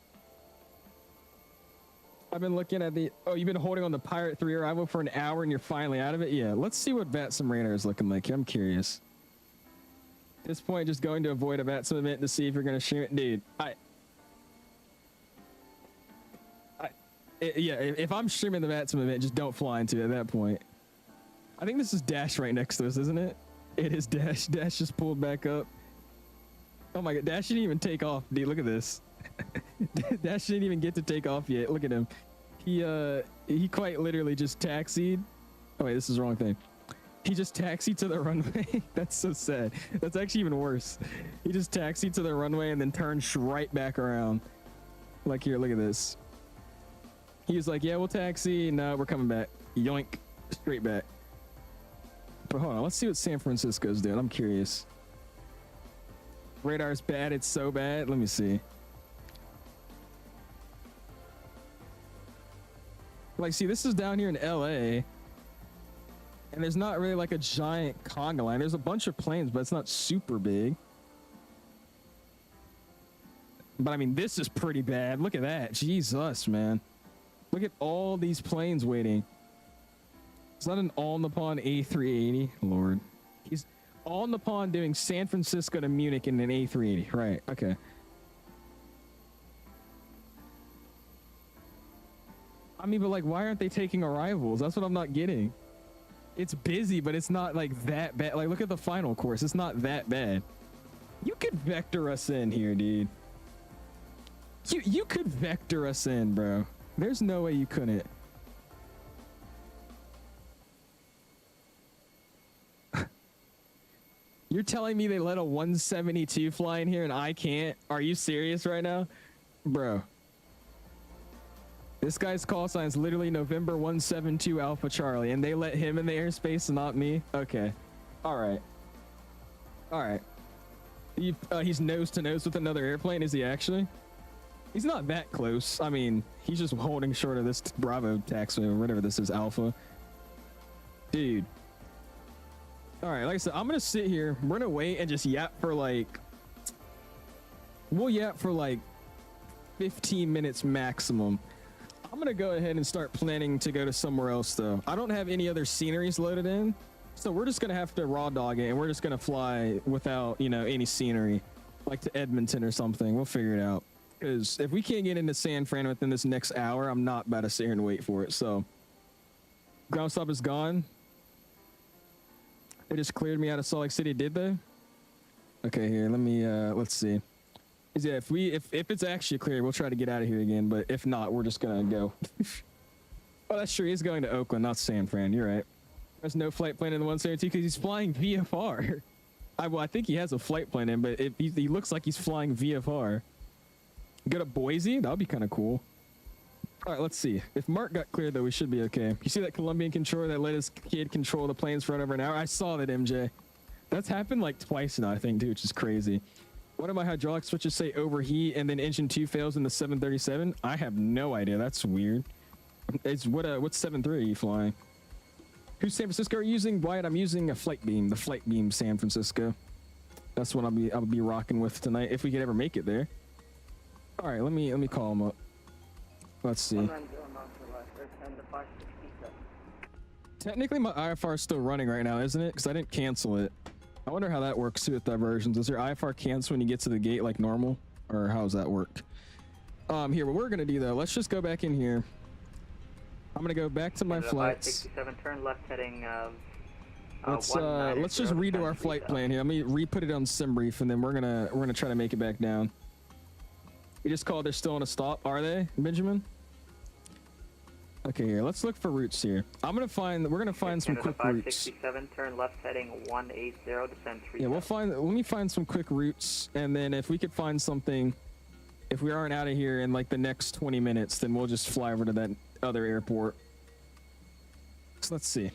I've been looking at the... Oh, you've been holding on the Pirate 3 arrival for an hour and you're finally out of it? Yeah, let's see what VATSIM radar is looking like. I'm curious. At this point, just going to avoid a VATSIM event to see if you're going to stream it. Dude, yeah, if I'm streaming the VATSIM event, just don't fly into it at that point. I think this is Dash right next to us, isn't it? It is Dash. Dash just pulled back up. Oh my god, Dash didn't even take off. Dude, look at this. Dash didn't even get to take off yet. Look at him. He quite literally just taxied. Oh wait, this is the wrong thing. He just taxied to the runway. That's so sad. That's actually even worse. He just taxied to the runway and then turned right back around. Like, here, look at this. He was like, yeah, we'll taxi. No, we're coming back. Yoink. Straight back. But hold on, let's see what San Francisco's doing. I'm curious. Radar's bad. It's so bad. Let me see. Like, see, this is down here in LA, and there's not really like a giant conga line. There's a bunch of planes, but it's not super big. But I mean, this is pretty bad. Look at that. Jesus, man. Look at all these planes waiting. It's not an all Nippon A380. Lord. He's all Nippon doing San Francisco to Munich in an A380. Right. Okay. I mean, but like, why aren't they taking arrivals? That's what I'm not getting. It's busy, but it's not like that bad. Like, look at the final course. It's not that bad. You could vector us in here, dude. You could vector us in, bro. There's no way you couldn't. You're telling me they let a 172 fly in here and I can't? Are you serious right now? Bro. This guy's call sign is literally November 172 Alpha Charlie, and they let him in the airspace and not me? Okay. All right. All right. He's nose to nose with another airplane, is he actually? He's not that close. I mean, he's just holding short of this Bravo taxiway or whatever this is, Alpha. Dude. All right, like I said, I'm gonna sit here. We're gonna wait and just yap for like... We'll yap for like 15 minutes maximum. I'm gonna go ahead and start planning to go to somewhere else though. I don't have any other sceneries loaded in, so we're just gonna have to raw dog it and we're just gonna fly without, you know, any scenery, like to Edmonton or something. We'll figure it out. Because if we can't get into San Fran within this next hour, I'm not about to sit here and wait for it. So ground stop is gone. They just cleared me out of Salt Lake City, did they? Okay, here, let me let's see. Yeah, if it's actually clear, we'll try to get out of here again, but if not, we're just gonna go. Oh, that's true. He's going to Oakland, not San Fran. You're right. There's no flight plan in the 172 because he's flying VFR. Well, I think he has a flight plan in, but he looks like he's flying VFR. Go to Boise? That would be kind of cool. All right, let's see. If Mark got cleared, though, we should be okay. You see that Colombian controller that let his kid control the planes for over an hour? I saw that, MJ. That's happened like twice now, I think, too, which is crazy. One of my hydraulic switches say overheat and then engine 2 fails in the 737. I have no idea. That's weird. It's what's 73 are you flying? Who's San Francisco are you using? Wyatt, I'm using a flight beam, the flight beam San Francisco. That's what I'll be rocking with tonight if we could ever make it there. All right, let me call him up. Let's see. Technically, my IFR is still running right now, isn't it? Because I didn't cancel it. I wonder how that works too with diversions. Does your IFR cancel when you get to the gate like normal, or how does that work? Here, what we're gonna do though, let's just go back in here. I'm gonna go back to my flights. 567, turn left heading. Let's just redo our flight plan here. Let me re-put it on SimBrief, and then we're gonna try to make it back down. You just called. They're still on a stop. Are they, Benjamin? Okay, here. Let's look for routes here. We're gonna find some quick routes. 567, turn left heading 180, descend 3. Yeah, let me find some quick routes, and then if we could find something, if we aren't out of here in like the next 20 minutes, then we'll just fly over to that other airport. So let's see.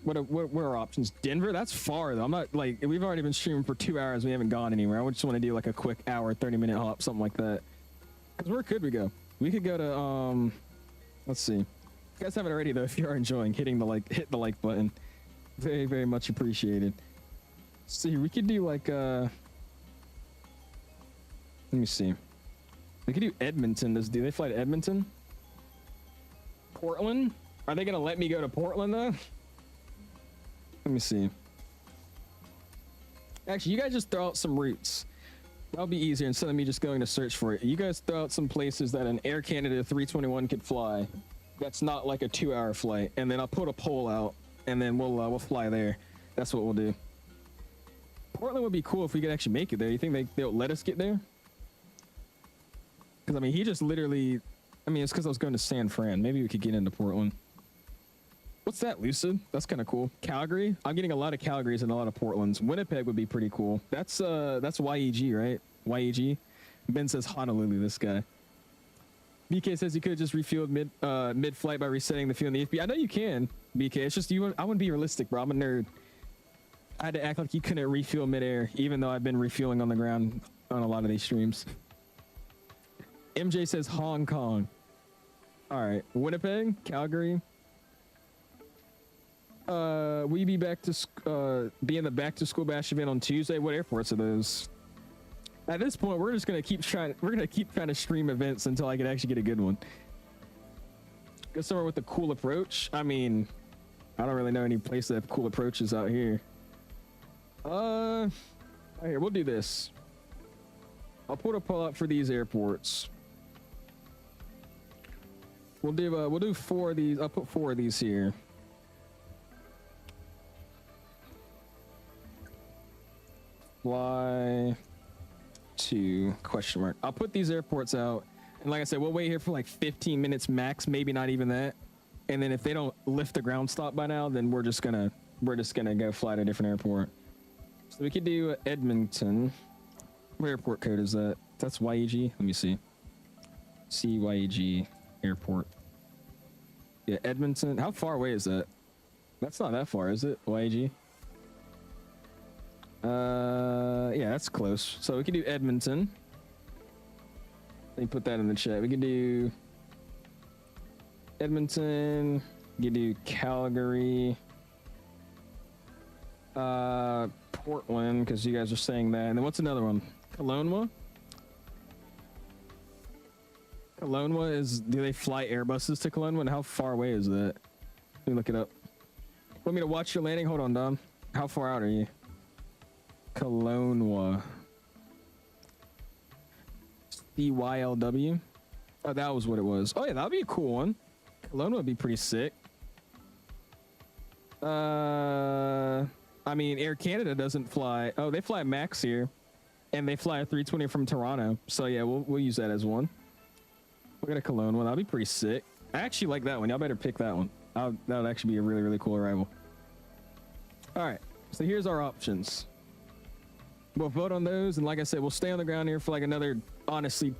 What are options? Denver? That's far though. I'm not like, we've already been streaming for 2 hours. We haven't gone anywhere. I just want to do like a quick hour, 30-minute hop, something like that. Because where could we go? We could go to, let's see. If you guys haven't already though, if you are enjoying, hit the like button. Very, very much appreciated. See, we could do like, let me see. We could do Edmonton. Do they fly to Edmonton? Portland? Are they gonna let me go to Portland though? Let me see. Actually, you guys just throw out some routes. That'll be easier instead of me just going to search for it. You guys throw out some places that an Air Canada 321 could fly. That's not like a 2-hour flight, and then I'll put a poll out, and then we'll fly there. That's what we'll do. Portland would be cool if we could actually make it there. You think they'll let us get there? Because I mean, he just literally. I mean, it's because I was going to San Fran. Maybe we could get into Portland. What's that, Lucid? That's kind of cool. Calgary? I'm getting a lot of Calgarys and a lot of Portlands. Winnipeg would be pretty cool. That's YEG, right? YEG. Ben says Honolulu. This guy. BK says you could have just refueled mid-flight by resetting the fuel in the FB. I know you can, BK. It's just I wouldn't be realistic, bro. I'm a nerd. I had to act like you couldn't refuel mid-air, even though I've been refueling on the ground on a lot of these streams. MJ says Hong Kong. All right, Winnipeg, Calgary. Will you be back to be in the back to school bash event on Tuesday? What airports are those? At this point, we're just gonna keep trying. We're gonna keep trying to stream events until I can actually get a good one. Go somewhere with a cool approach. I mean, I don't really know any place that have cool approaches out here. Right here, we'll do this. I'll put a pull out for these airports. We'll do 4 of these. I'll put 4 of these here. Fly to question mark. I'll put these airports out, and like I said, we'll wait here for like 15 minutes max, maybe not even that. And then if they don't lift the ground stop by now, then we're just gonna go fly to a different airport. So we could do Edmonton. What airport code is that? That's YEG. Let me see. CYVR airport. Yeah, Edmonton. How far away is that? That's not that far, is it? YEG. Yeah, that's close. So we can do Edmonton. Let me put that in the chat. We can do Edmonton. We can do Calgary. Portland, because you guys are saying that. And then what's another one? Kelowna? Kelowna is, do they fly Airbuses to Kelowna? And how far away is that? Let me look it up. Want me to watch your landing? Hold on, Dom. How far out are you? Kelowna. CYLW? Oh, that was what it was. Oh yeah, that'd be a cool one. Kelowna would be pretty sick. I mean, Air Canada doesn't fly. Oh, they fly Max here, and they fly a 320 from Toronto. So yeah, we'll use that as one. We'll get a Kelowna one. That'll be pretty sick. I actually like that one. Y'all better pick that one. That would actually be a really, really cool arrival. All right, so here's our options. We'll vote on those, and like I said, we'll stay on the ground here for like another, honestly,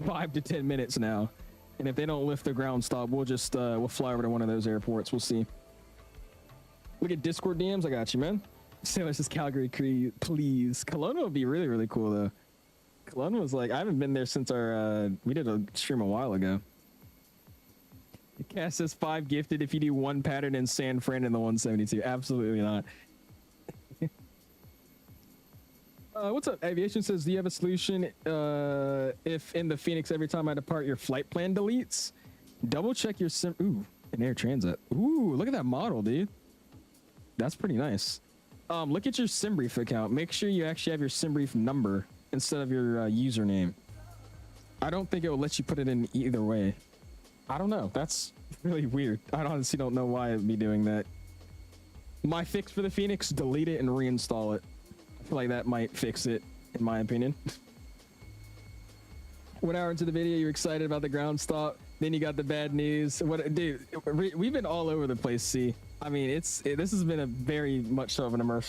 5 to 10 minutes now. And if they don't lift the ground stop, we'll just we'll fly over to one of those airports. We'll see. Look at Discord DMs. I got you, man. Sailor says Calgary, please. Kelowna would be really, really cool though. Kelowna was like, I haven't been there since our we did a stream a while ago. Cass says 5 gifted if you do 1 pattern in San Fran in the 172. Absolutely not. What's up? Aviation says, do you have a solution if in the Phoenix every time I depart your flight plan deletes? Double check your sim. Ooh, an Air Transat. Ooh, look at that model, dude. That's pretty nice. Look at your SimBrief account. Make sure you actually have your SimBrief number instead of your username. I don't think it will let you put it in either way. I don't know. That's really weird. I honestly don't know why it'd be doing that. My fix for the Phoenix, delete it and reinstall it. I feel like that might fix it, in my opinion. 1 hour into the video, you're excited about the ground stop. Then you got the bad news. What, dude? We've been all over the place. See, I mean, this has been a very much so of an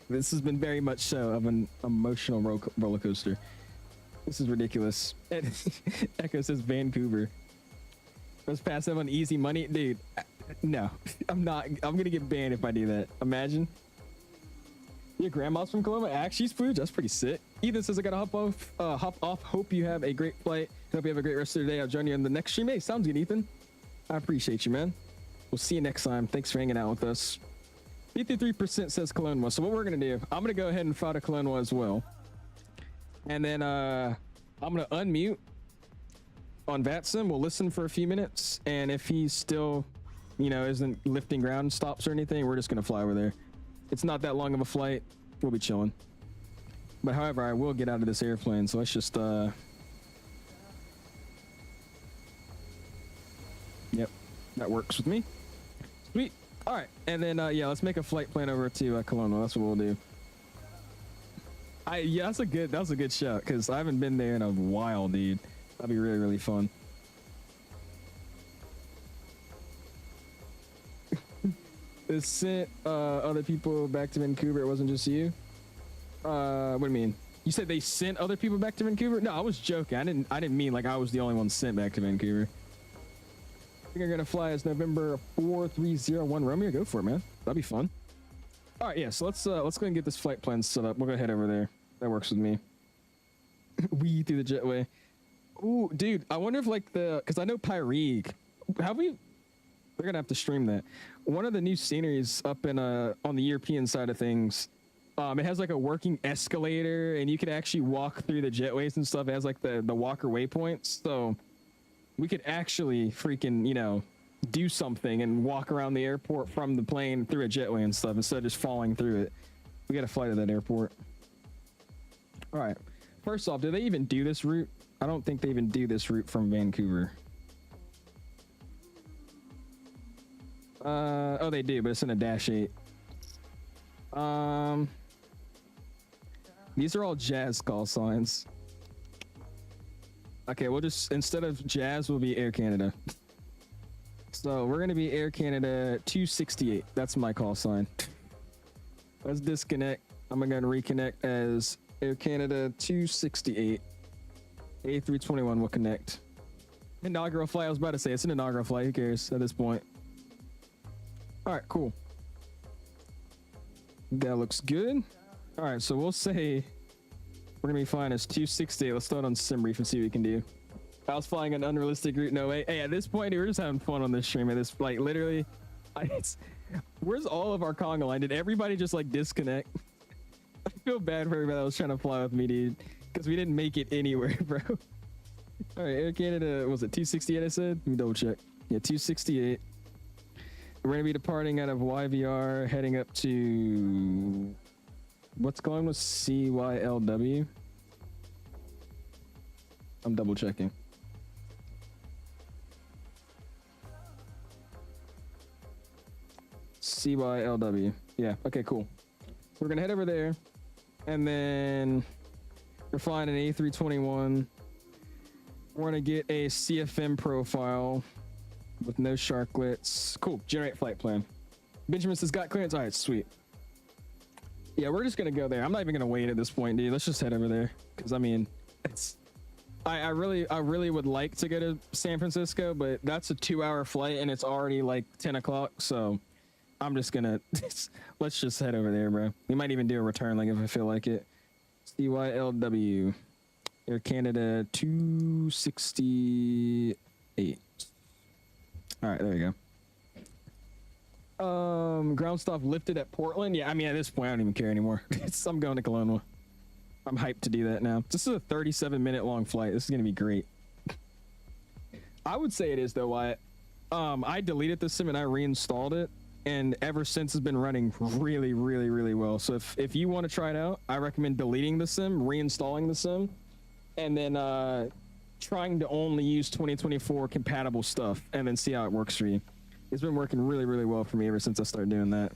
This has been very much so of an emotional roller coaster. This is ridiculous. Echo says Vancouver. Let's pass them on easy money, dude. No, I'm not. I'm gonna get banned if I do that. Imagine. Your grandma's from Kelowna. Actually, food. That's pretty sick. Ethan says I gotta hop off. Hope you have a great flight. Hope you have a great rest of your day. I'll join you in the next stream. Hey, sounds good, Ethan. I appreciate you, man. We'll see you next time. Thanks for hanging out with us. 53% says Kelowna. So what we're gonna do? I'm gonna go ahead and fly to Kelowna as well, and then I'm gonna unmute on VATSIM. We'll listen for a few minutes, and if he's still, you know, isn't lifting ground stops or anything, we're just gonna fly over there. It's not that long of a flight. We'll be chilling. But however, I will get out of this airplane, so let's just yep, that works with me. Sweet. All right, and then yeah, let's make a flight plan over to Kelowna. That's what we'll do. Yeah, that was a good shout, because I haven't been there in a while, dude. That'd be really, really fun. It sent other people back to Vancouver. It wasn't just you. What do you mean? You said they sent other people back to Vancouver? No, I was joking. I didn't mean like I was the only one sent back to Vancouver. I think I'm gonna fly as November 4301 Romeo. Go for it, man. That'd be fun. All right, yeah. So let's go and get this flight plan set up. We'll go head over there. That works with me. We through the jetway. Ooh, dude. I wonder if like because I know Pyreeg. We're gonna have to stream that. One of the new sceneries up in on the European side of things, it has like a working escalator, and you could actually walk through the jetways and stuff. It has like the walker waypoints, so we could actually freaking, you know, do something and walk around the airport from the plane through a jetway and stuff instead of just falling through it. We got to fly to that airport. All right. First off, do they even do this route? I don't think they even do this route from Vancouver. Oh, they do, but it's in a -8. These are all Jazz call signs. Okay, we'll just, instead of Jazz, we'll be Air Canada. So we're going to be Air Canada 268. That's my call sign. Let's disconnect. I'm going to reconnect as Air Canada 268. A321 will connect. Inaugural flight. I was about to say it's an inaugural flight. Who cares at this point? All right, cool. That looks good. All right, so we'll say we're gonna be flying as 268. Let's start on SimBrief and see what we can do. I was flying an unrealistic route. No way. Hey, at this point, we're just having fun on this stream. At this, like, literally, where's all of our Conga line? Did everybody just like disconnect? I feel bad for everybody that was trying to fly with me, dude, because we didn't make it anywhere, bro. All right, Air Canada, was it 268? I said. Let me double check. Yeah, 268. We're gonna be departing out of YVR, heading up to what's going with CYLW. I'm double checking. CYLW. Yeah, okay, cool. We're gonna head over there, and then we're flying an A321. We're gonna get a CFM profile with no sharklets. Cool. Generate flight plan. Benjamin says got clearance. All right, sweet. Yeah, we're just gonna go there. I'm not even gonna wait at this point, dude. Let's just head over there, because I mean, it's. I really would like to go to San Francisco, but that's a 2-hour flight and it's already like 10 o'clock. So I'm just gonna let's just head over there, bro. We might even do a return leg if I feel like it. CYLW, Air Canada 268. All right, there you go. Ground stop lifted at Portland. Yeah, I mean, at this point, I don't even care anymore. I'm going to Kelowna. I'm hyped to do that now. This is a 37-minute long flight. This is going to be great. I would say it is, though, Wyatt. I deleted the sim and I reinstalled it, and ever since it's been running really, really, really well. So if you want to try it out, I recommend deleting the sim, reinstalling the sim, and then trying to only use 2024 compatible stuff, and then see how it works for you. It's been working really, really well for me ever since I started doing that.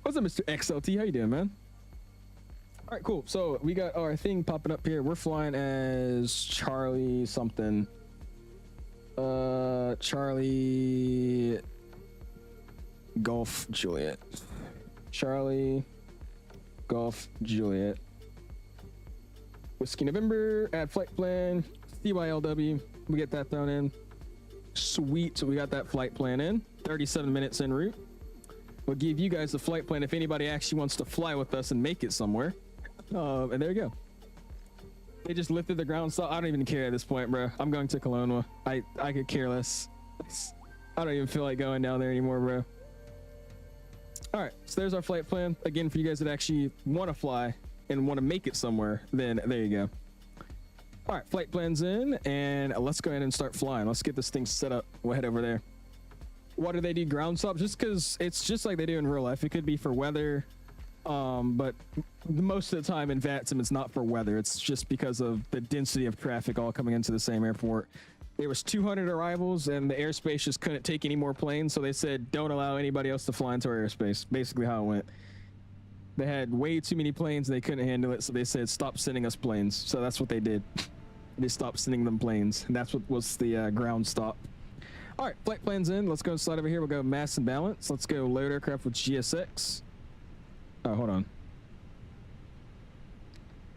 What's up, Mr. XLT? How you doing, man? All right, cool. So we got our thing popping up here. We're flying as Charlie something. Charlie Golf Juliet. Charlie Golf Juliet. Whiskey November. Add flight plan. CYLW. We get that thrown in. Sweet. So we got that flight plan in. 37 minutes en route. We'll give you guys the flight plan if anybody actually wants to fly with us and make it somewhere. And there you go. They just lifted the ground stop. I don't even care at this point, bro. I'm going to Kelowna. I could care less. I don't even feel like going down there anymore, bro. All right, so there's our flight plan. Again, for you guys that actually want to fly and want to make it somewhere, then there you go. All right, flight plan's in, and let's go ahead and start flying. Let's get this thing set up. We'll head over there. Why do they do ground stops? Just because it's just like they do in real life. It could be for weather, but most of the time in VATSIM, it's not for weather. It's just because of the density of traffic all coming into the same airport. There was 200 arrivals, and the airspace just couldn't take any more planes, so they said, don't allow anybody else to fly into our airspace. Basically how it went. They had way too many planes, and they couldn't handle it, so they said, stop sending us planes. So that's what they did. They stopped sending them planes, and that's what was the ground stop. All right, flight plan's in. Let's go slide over here. We'll go mass and balance. Let's go load aircraft with GSX. Oh, hold on.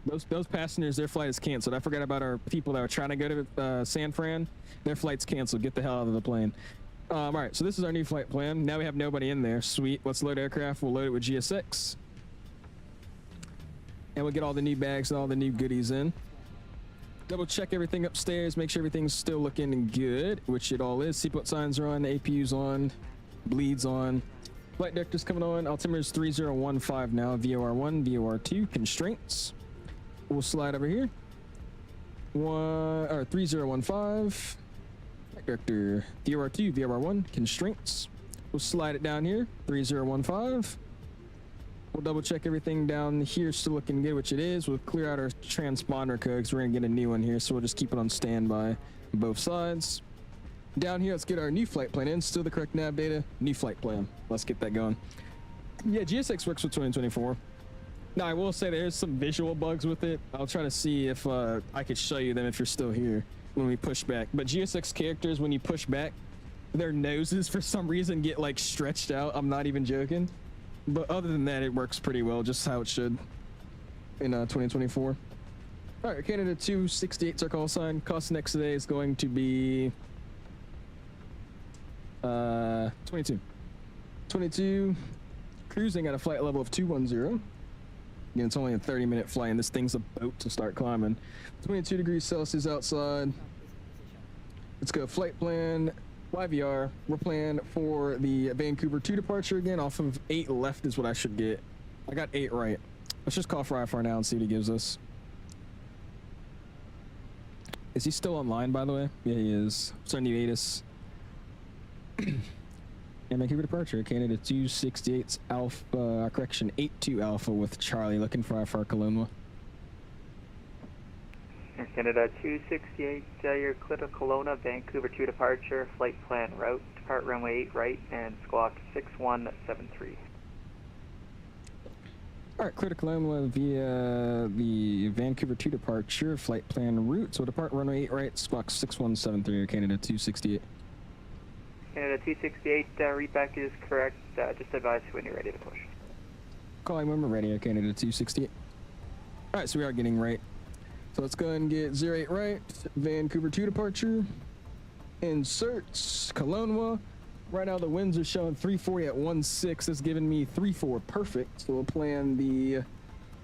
Those passengers, their flight is canceled. I forgot about our people that were trying to go to San Fran. Their flight's canceled. Get the hell out of the plane. All right, so this is our new flight plan. Now we have nobody in there. Sweet. Let's load aircraft. We'll load it with GSX. And we'll get all the new bags and all the new goodies in. Double check everything upstairs. Make sure everything's still looking good, which it all is. Seatbelt signs are on. The APU's on. Bleeds on. Flight director's coming on. Altimeter's 3015 now. VOR1, VOR2. Constraints. We'll slide over here. 3015. flight director, VRR2, VRR1, constraints. We'll slide it down here, 3015. We'll double check everything down here, still looking good, which it is. We'll clear out our transponder code because we're gonna get a new one here, so we'll just keep it on standby on both sides. Down here, let's get our new flight plan in. Still the correct nav data, new flight plan. Let's get that going. Yeah, GSX works with 2024. Now, I will say there's some visual bugs with it. I'll try to see if I could show you them if you're still here when we push back. But GSX characters, when you push back, their noses for some reason get like stretched out. I'm not even joking. But other than that, it works pretty well, just how it should in 2024. All right, Canada 268 is our call sign. Cost next today is going to be 22. 22, cruising at a flight level of 210. Again, it's only a 30-minute flight, and this thing's about to start climbing. 22 degrees Celsius outside. Let's go flight plan. YVR, we're planning for the Vancouver 2 departure again, off of 8 left is what I should get. I got 8 right. Let's just call for IFR now and see what he gives us. Is he still online, by the way? Yeah, he is. It's our new ATIS. And Vancouver departure, Canada 268's Alpha, correction, 82 Alpha with Charlie, looking for IFR Kelowna. Canada 268, you're clear to Kelowna, Vancouver 2 departure, flight plan route, depart runway 8 right, and squawk 6173. Alright, clear to Kelowna via the Vancouver 2 departure, flight plan route, so depart runway 8 right, squawk 6173, Canada 268. Canada 268, read back is correct, just advise when you're ready to push. Calling when we're ready, Canada 268. Alright, so we are getting right. So let's go ahead and get 08 right, Vancouver 2 departure, inserts, Kelowna. Right now the winds are showing 340 at 16. That's giving me 34, perfect. So we'll plan the,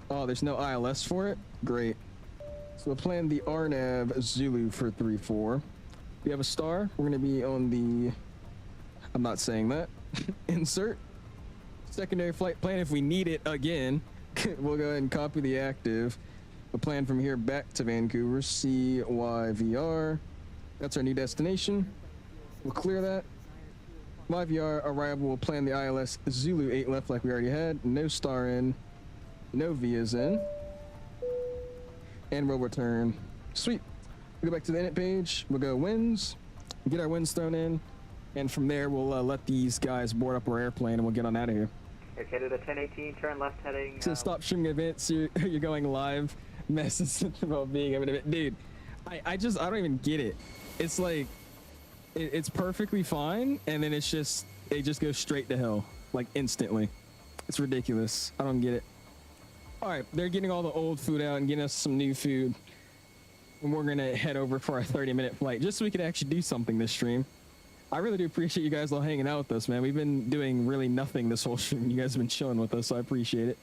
oh, there's no ILS for it, great. So we'll plan the RNAV Zulu for 34. We have a star, we're gonna be on the, I'm not saying that, insert, secondary flight plan if we need it again. We'll go ahead and copy the active. We'll plan from here back to Vancouver, CYVR. That's our new destination. We'll clear that. YVR arrival, we'll plan the ILS Zulu 8 left like we already had. No star in, no vias in. And we'll return. Sweet. We'll go back to the init page. We'll go winds, get our winds thrown in. And from there, we'll let these guys board up our airplane and we'll get on out of here. Air Canada 1018, turn left heading. So stop streaming events, you're going live. Messes about being an event. Dude, I don't even get it. It's like, it's perfectly fine, and then it just goes straight to hell, like instantly. It's ridiculous. I don't get it. All right, they're getting all the old food out and getting us some new food. And we're gonna head over for our 30-minute flight, just so we can actually do something this stream. I really do appreciate you guys all hanging out with us, man. We've been doing really nothing this whole stream. You guys have been chilling with us, so I appreciate it.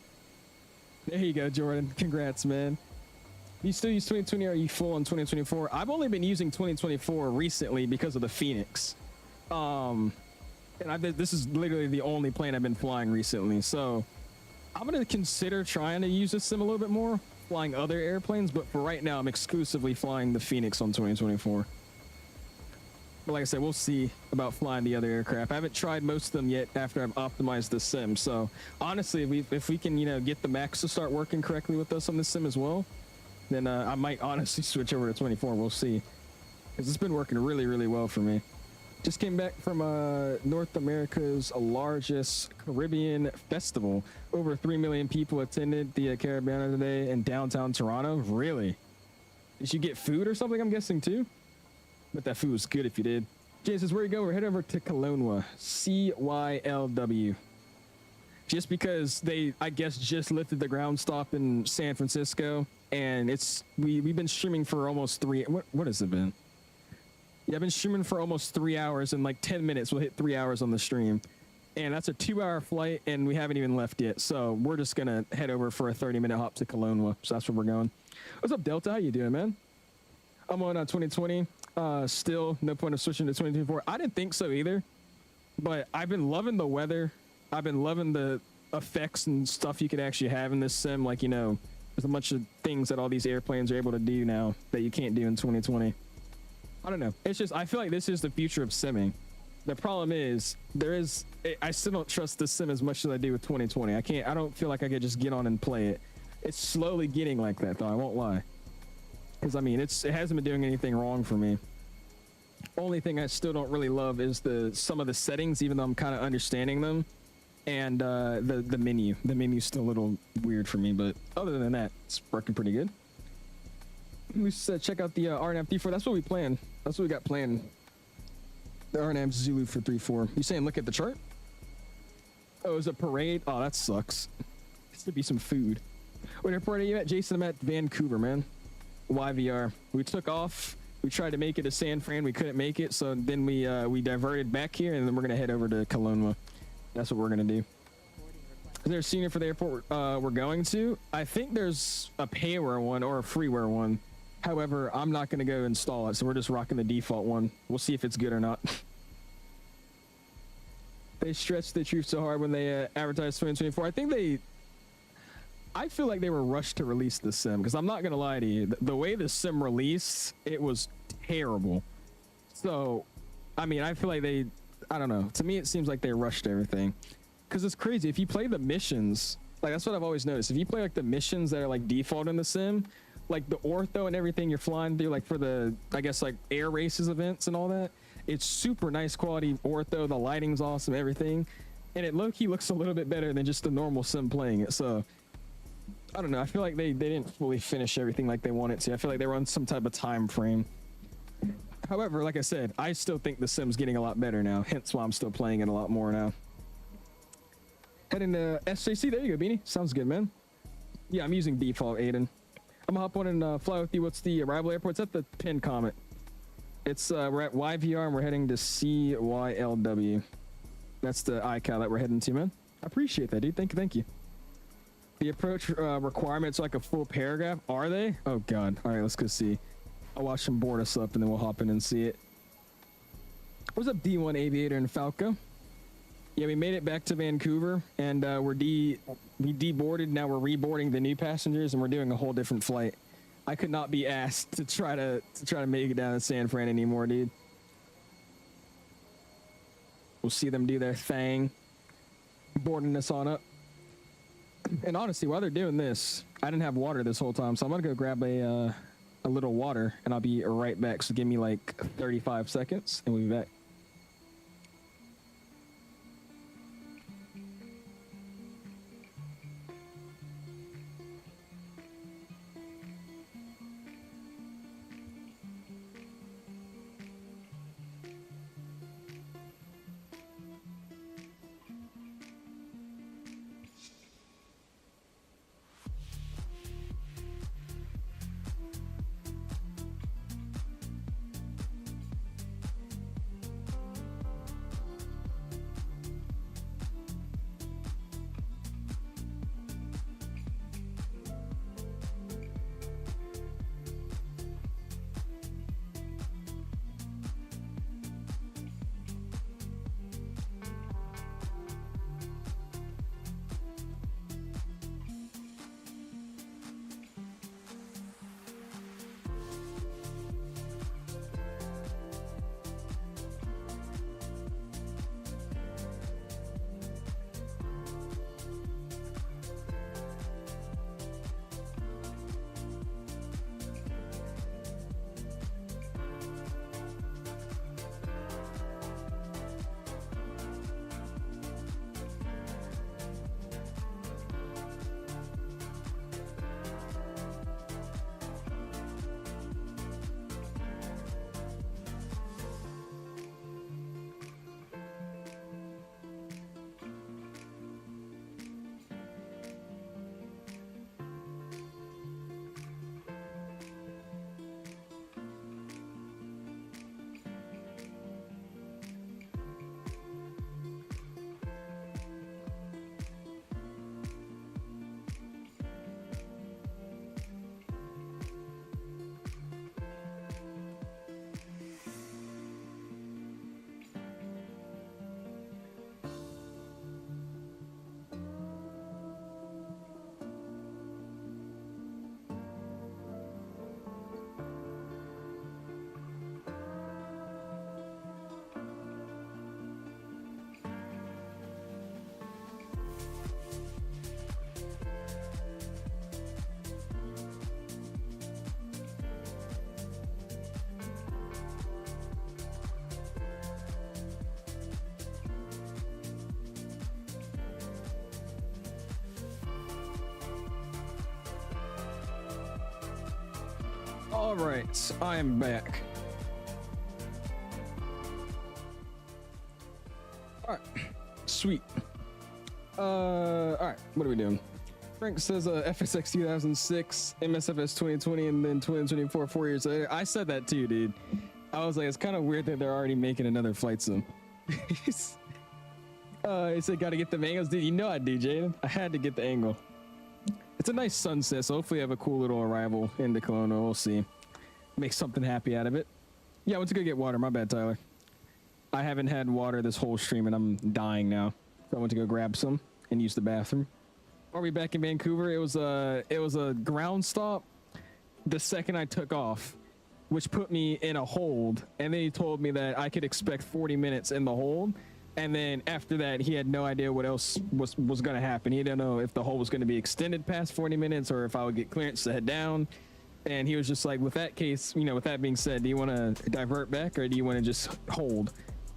There you go, Jordan. Congrats, man. You still use 2020, or are you full on 2024? I've only been using 2024 recently because of the Fenix. And this is literally the only plane I've been flying recently. So I'm going to consider trying to use this sim a little bit more, flying other airplanes. But for right now, I'm exclusively flying the Fenix on 2024. But like I said, we'll see about flying the other aircraft. I haven't tried most of them yet after I've optimized the sim. So honestly, if we can, get the Max to start working correctly with us on this sim as well, then I might honestly switch over to 24. We'll see. Because it's been working really, really well for me. Just came back from North America's largest Caribbean festival. Over 3 million people attended the Caribbean today in downtown Toronto. Really? Did you get food or something, I'm guessing, too? But that food was good if you did. Jay says, where you go? We're heading over to Kelowna. CYLW. Just because they, I guess, just lifted the ground stop in San Francisco. And we've been streaming for almost what has it been? Yeah, I've been streaming for almost 3 hours, and like 10 minutes we'll hit 3 hours on the stream. And that's a 2-hour flight, and we haven't even left yet. So we're just gonna head over for a 30-minute hop to Kelowna. So that's where we're going. What's up, Delta? How you doing, man? I'm on 2020. Still no point of switching to 2024. I didn't think so either, but I've been loving the weather. I've been loving the effects and stuff you could actually have in this sim. Like, there's a bunch of things that all these airplanes are able to do now that you can't do in 2020. I don't know. It's just, I feel like this is the future of simming. The problem is I still don't trust the sim as much as I do with 2020. I don't feel like I could just get on and play it. It's slowly getting like that though, I won't lie. Because I mean, it hasn't been doing anything wrong for me. Only thing I still don't really love is some of the settings, even though I'm kind of understanding them. And the menu. The menu's still a little weird for me, but other than that, it's working pretty good. Let's check out the RNAV 3-4. That's what we planned. That's what we got planned. The RNAV Zulu for 3-4. You saying look at the chart? Oh, is it a parade? Oh, that sucks. This could be some food. What airport are you at? Jason, I'm at Vancouver, man. YVR. We took off. We tried to make it to San Fran. We couldn't make it, so then we diverted back here, and then we're gonna head over to Kelowna. That's what we're gonna do. Is there a senior for the airport we're going to? I think there's a payware one or a freeware one. However, I'm not gonna go install it, so we're just rocking the default one. We'll see if it's good or not. They stretched the truth so hard when they advertised 2024. I feel like they were rushed to release the sim, because I'm not gonna lie to you, the way the sim released, it was terrible. So, I mean, I feel like I don't know. To me, it seems like they rushed everything, because it's crazy. If you play the missions, like that's what I've always noticed. If you play like the missions that are like default in the sim, like the ortho and everything you're flying through, like for the, I guess like air races events and all that, it's super nice quality ortho. The lighting's awesome, everything, and it low-key looks a little bit better than just the normal sim playing it. So I don't know. I feel like they didn't fully finish everything like they wanted to. I feel like they were on some type of time frame. However, like I said, I still think the sim's getting a lot better now. Hence why I'm still playing it a lot more now. Heading to SJC. There you go, Beanie. Sounds good, man. Yeah, I'm using default, Aiden. I'm gonna hop on and fly with you. What's the arrival airport? It's at the Pin Comet. It's we're at YVR and we're heading to CYLW. That's the ICAO that we're heading to, man. I appreciate that, dude. Thank you. The approach requirements like a full paragraph. Are they? Oh god. All right, let's go see. I'll watch them board us up and then we'll hop in and see it. What's up, D1 Aviator and Falco? Yeah, we made it back to Vancouver and we deboarded. Now we're reboarding the new passengers and we're doing a whole different flight. I could not be asked to try to make it down to San Fran anymore, dude. We'll see them do their thing, boarding us on up. And honestly, while they're doing this, I didn't have water this whole time, so I'm gonna go grab a little water and I'll be right back. So give me like 35 seconds and we'll be back. All right, I am back. All right, sweet. All right, what are we doing? Frank says FSX 2006, MSFS 2020, and then 2024 4 years later. I said that too, dude. I was like, it's kind of weird that they're already making another flight sim. He said, gotta get the angles. Dude, you know I do, Jaden. I had to get the angle. It's a nice sunset, so hopefully I have a cool little arrival into Kelowna. We'll see. Make something happy out of it. Yeah, I went to go get water. My bad, Tyler. I haven't had water this whole stream, and I'm dying now. So I went to go grab some and use the bathroom. Are we back in Vancouver? It was a ground stop the second I took off, which put me in a hold. And then he told me that I could expect 40 minutes in the hold. And then after that, he had no idea what else was going to happen. He didn't know if the hold was going to be extended past 40 minutes or if I would get clearance to head down. And he was just like, with that case, you know, with that being said, do you want to divert back or do you want to just hold?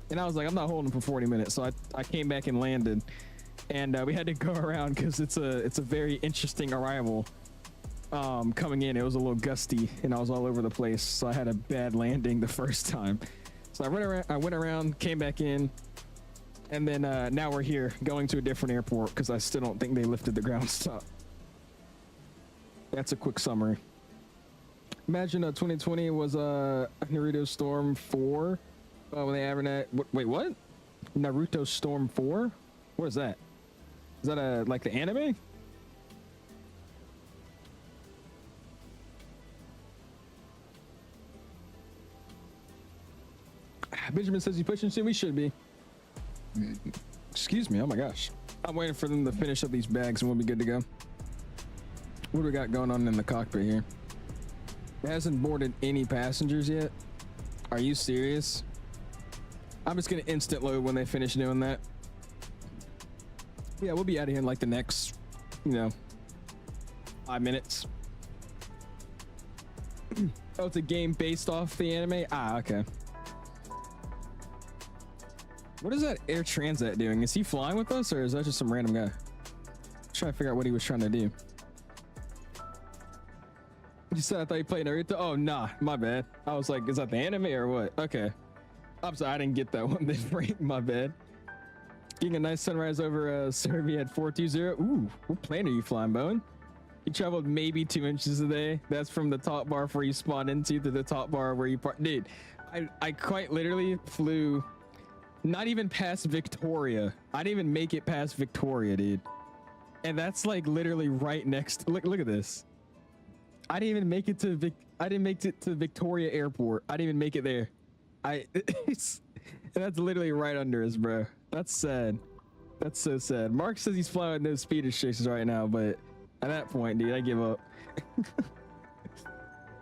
And I was like, I'm not holding for 40 minutes. So I came back and landed. And we had to go around because it's a very interesting arrival. Coming in, it was a little gusty and I was all over the place. So I had a bad landing the first time. So I went around, came back in. And then now we're here going to a different airport because I still don't think they lifted the ground stop. That's a quick summary. Imagine 2020 was Naruto Storm 4. When they averaged wait, what? Naruto Storm 4? What is that? Is that like the anime? Benjamin says you pushing shit. We should be. Excuse me. Oh my gosh. I'm waiting for them to finish up these bags and we'll be good to go. What do we got going on in the cockpit here? It hasn't boarded any passengers yet. Are you serious? I'm just gonna instant load when they finish doing that. Yeah, we'll be out of here in like the next, 5 minutes. Oh, it's a game based off the anime? Ah, okay. What is that Air Transat doing? Is he flying with us or is that just some random guy? I'm trying to figure out what he was trying to do. You said I thought you played Naruto? Oh, nah, my bad. I was like, is that the anime or what? Okay. I'm sorry, I didn't get that one then, Frank. My bad. Getting a nice sunrise over Serbia at 420. Ooh, what plane are you flying, Bowen? You traveled maybe 2 inches a day. That's from the top bar where you spawn into to the top bar where you park. Dude, I quite literally flew not even past Victoria. I didn't even make it past Victoria, dude. And that's like literally right next. Look at this. I didn't even make it to Victoria Airport. I didn't even make it there. That's literally right under us, bro. That's sad. That's so sad. Mark says he's flying with no speed restrictions right now, but at that point, dude, I give up.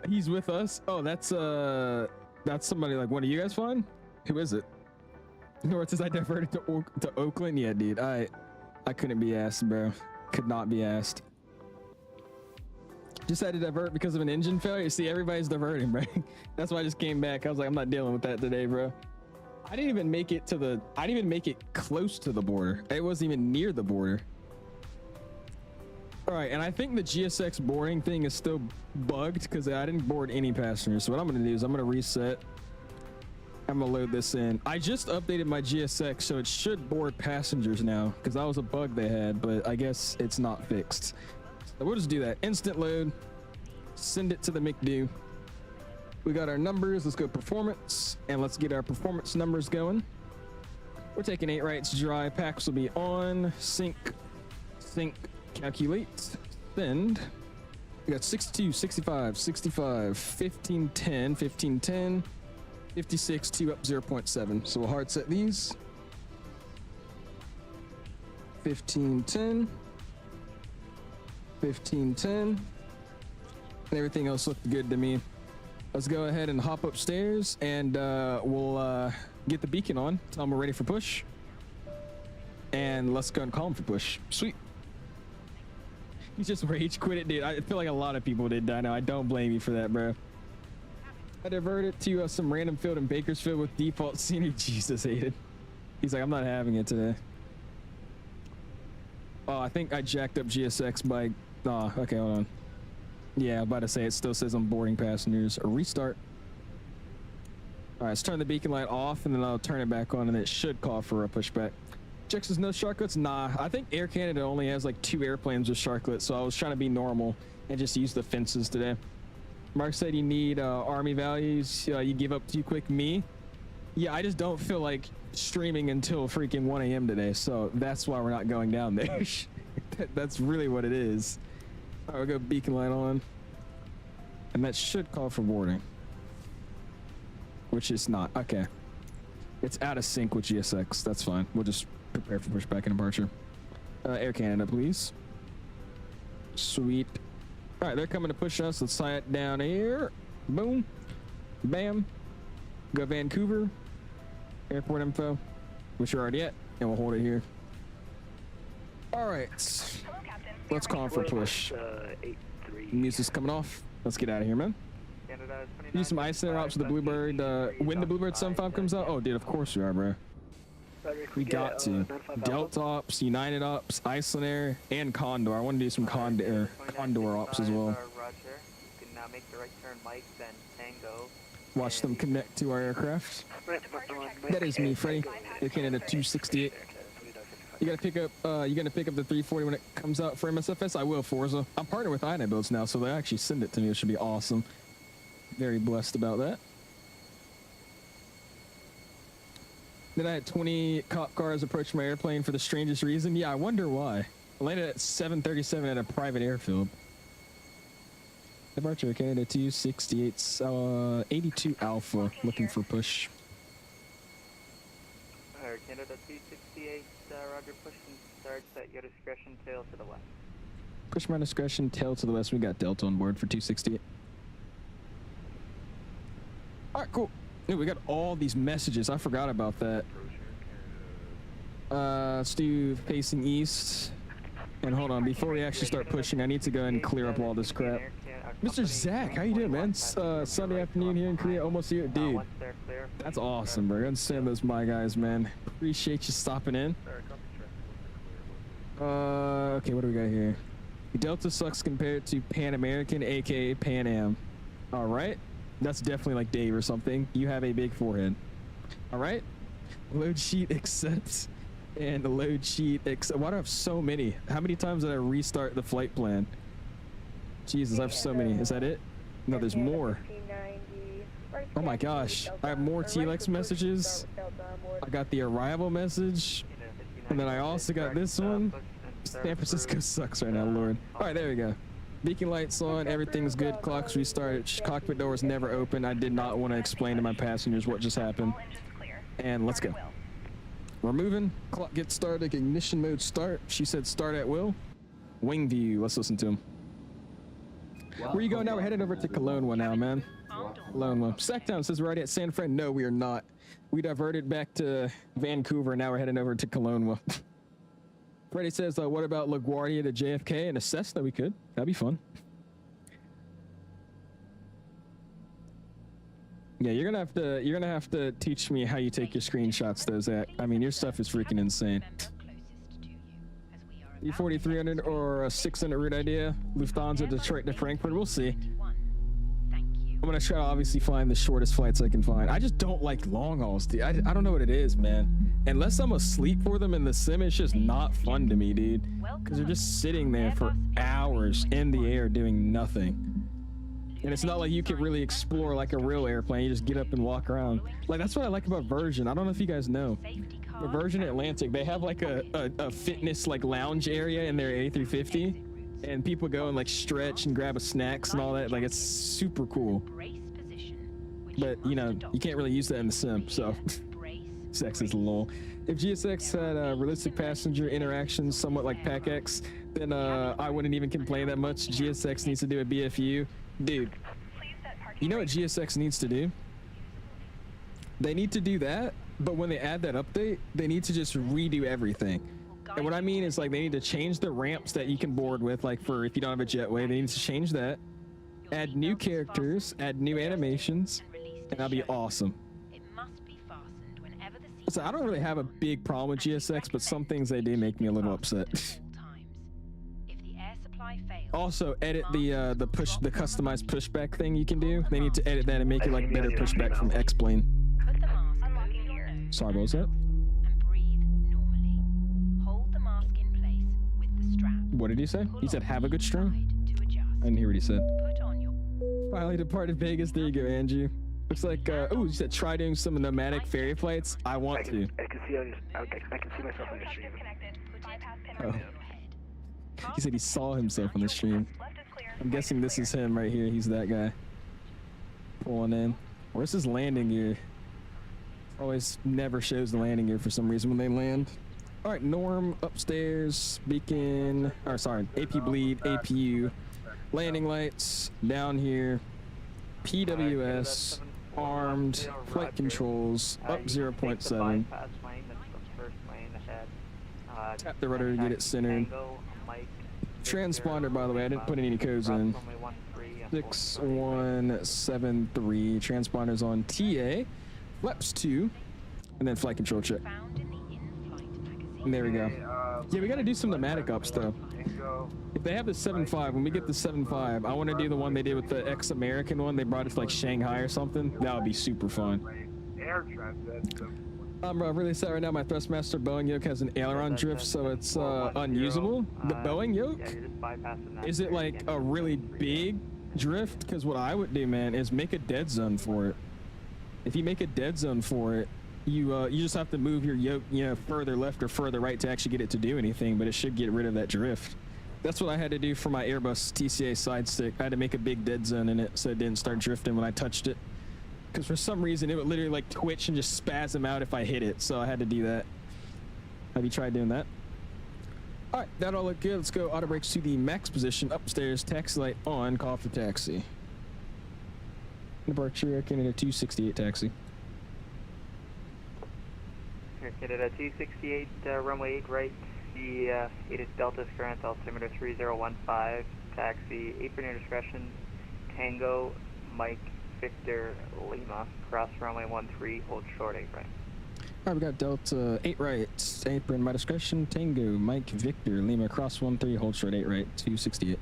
He's with us. Oh, that's somebody like one of you guys flying? Who is it? North says I diverted to Oakland. Yeah, dude. I couldn't be asked, bro. Could not be asked. Just had to divert because of an engine failure. See, everybody's diverting, bro. That's why I just came back. I was like, I'm not dealing with that today, bro. I didn't even make it close to the border. It wasn't even near the border. All right, and I think the GSX boarding thing is still bugged because I didn't board any passengers. So what I'm gonna do is I'm gonna reset. I'm gonna load this in. I just updated my GSX, so it should board passengers now because that was a bug they had, but I guess it's not fixed. So we'll just do that. Instant load. Send it to the McDo. We got our numbers. Let's go performance, and let's get our performance numbers going. We're taking 8 rights dry. Packs will be on. Sync, calculate, send. We got 62, 65, 65, 15, 10, 15, 10, 56, 2 up 0.7. So we'll hard set these. 15, 10, 15, 10, and everything else looked good to me. Let's go ahead and hop upstairs and we'll get the beacon on. Tell them we're ready for push. And let's go and call them for push. Sweet. He just rage quit it, dude. I feel like a lot of people did die now. I don't blame you for that, bro. I diverted to some random field in Bakersfield with default scenery. Jesus, Aiden. He's like, I'm not having it today. Oh, I think I jacked up GSX by... Oh, okay, hold on. Yeah, I'm about to say it still says on boarding passengers. A restart. All right, let's turn the beacon light off, and then I'll turn it back on, and it should call for a pushback. Jack says no sharklets. Nah, I think Air Canada only has like 2 airplanes with sharklets, so I was trying to be normal and just use the fences today. Mark said you need army values. You give up too quick. Me? Yeah, I just don't feel like streaming until freaking 1 a.m. today, so that's why we're not going down there. That's really what it is. All right, we'll go beacon light on, and that should call for boarding, which is not. Okay, it's out of sync with GSX. That's fine. We'll just prepare for pushback and departure. Air Canada, please. Sweet. All right, they're coming to push us. Let's tie it down here. Boom. Bam. Go Vancouver. Airport info, which you're already at, and we'll hold it here. All right. Let's call for push. Music's coming off. Let's get out of here, man. Use some ice center ops with the Bluebird. When the Bluebird 75 comes out? Oh, dude, of course we are, bro. We got to. Delta ops, United ops, Iceland Air, and Condor. I want to do some Condor ops as well. Roger. You can make the right turn, Mike, then Tango. Watch them connect to our aircraft. That is me, Freddie. Air Canada 268. You gotta pick up. You gonna pick up the 340 when it comes out for MSFS? I will, Forza. I'm partnered with iniBuilds now, so they actually send it to me. It should be awesome. Very blessed about that. Then I had 20 cop cars approach my airplane for the strangest reason. Yeah, I wonder why. I landed at 737 at a private airfield. Departure Canada 268, 82 Alpha, looking for push. Canada 268, Roger, push and start at your discretion, tail to the west. Push my discretion, tail to the west. We got Delta on board for 268. All right, cool. Dude, we got all these messages. I forgot about that. Let's do facing east. And hold on, before we actually start pushing, I need to go and clear up all this crap. Mr. Zach, how you doing, man? Sunday afternoon here in Korea, almost here. Dude, that's awesome, bro. Understand those my guys, man. Appreciate you stopping in. Okay, what do we got here? Delta sucks compared to Pan American, aka Pan Am. All right, that's definitely like Dave or something. You have a big forehead. All right, load sheet accepts. And the load sheet. Why do I have so many? How many times did I restart the flight plan? Jesus, I have so many. Is that it? No, there's more. Oh my gosh. I have more TLX messages. I got the arrival message. And then I also got this one. San Francisco sucks right now, Lord. All right, there we go. Beacon lights on. Everything's good. Clocks restarted. Cockpit doors never open. I did not want to explain to my passengers what just happened. And let's go. We're moving. Clock gets started. Ignition mode start. She said start at will. Wing view. Let's listen to him. Where you going now? We're heading over to Kelowna now, man. Kelowna. Sacktown says we're already at San Fran. No, we are not. We diverted back to Vancouver. Now we're heading over to Kelowna. Freddie says, what about LaGuardia to JFK and a Cessna? We could. That'd be fun. Yeah, you're gonna have to teach me how you take your screenshots, though, Zach. I mean, your stuff is freaking insane. E4300 or a 600 route idea. Lufthansa, Detroit to Frankfurt. We'll see. I'm gonna try to obviously find the shortest flights I can find. I just don't like long hauls, dude. I don't know what it is, man. Unless I'm asleep for them in the sim, it's just not fun to me, dude. Because they're just sitting there for hours in the air doing nothing. And it's not like you can really explore like a real airplane. You just get up and walk around. Like, that's what I like about Virgin. I don't know if you guys know. But Virgin Atlantic, they have like a fitness like lounge area in their A350. And people go and like stretch and grab a snacks and all that. Like, it's super cool. But, you know, you can't really use that in the sim, so. Sex is lol. If GSX had realistic passenger interactions somewhat like PAC-X, then I wouldn't even complain that much. GSX needs to do a BFU. Dude, you know what GSX needs to do? They need to do that, but when they add that update, they need to just redo everything. And what I mean is, like, they need to change the ramps that you can board with, like for if you don't have a jetway, they need to change that, add new characters, add new animations, and that'll be awesome. So I don't really have a big problem with GSX, but some things they do make me a little upset. If the air supply fails, Also, edit the customized pushback thing you can do. They need to edit that and make it like better pushback from X-Plane. Put the mask unlocking your nose. Sorry, what was that? And breathe normally. Hold the mask in place with the strap. What did he say? He said, have a good stream? To adjust. I didn't hear what he said. Put on your Finally departed Vegas. There you go, Andrew. Looks like, oh, you said try doing some nomadic ferry flights. I want to. I can see myself on your stream. Oh. He said he saw himself on the stream. I'm guessing this is him right here. He's that guy. Pulling in. Where's his landing gear? Always never shows the landing gear for some reason when they land. All right, Norm upstairs, beacon, or sorry, AP bleed, APU, landing lights down here, PWS, armed, flight controls, up 0.7. Tap the rudder to get it centered. Transponder, by the way, I didn't put any codes in. 6173. Transponder's on TA. Flaps 2. And then flight control check. And there we go. Yeah, we got to do some pneumatic ups, though. If they have the 7.5, when we get the 7.5, I want to do the one they did with the ex-American one. They brought it to like Shanghai or something. That would be super fun. I'm really sad right now. My Thrustmaster Boeing yoke has an aileron drift, so it's unusable. The Boeing yoke? Is it like a really big drift? Because what I would do, man, is make a dead zone for it. If you make a dead zone for it, you just have to move your yoke, further left or further right to actually get it to do anything, but it should get rid of that drift. That's what I had to do for my Airbus TCA side stick. I had to make a big dead zone in it so it didn't start drifting when I touched it. Because for some reason, it would literally like twitch and just spasm out if I hit it. So I had to do that. Have you tried doing that? All right, that all looked good. Let's go auto brakes to the max position upstairs. Taxi light on, call for taxi. Departure, Canada 268 taxi. Here, Canada 268, runway 8 right. The 8 is Delta current, altimeter 3015. Taxi, apron your discretion. Tango, Mike, Victor, Lima, cross runway 13, hold short 8 right. Alright, we got Delta 8 right, apron, my discretion, Tango, Mike, Victor, Lima, cross 13, hold short 8 right, 268.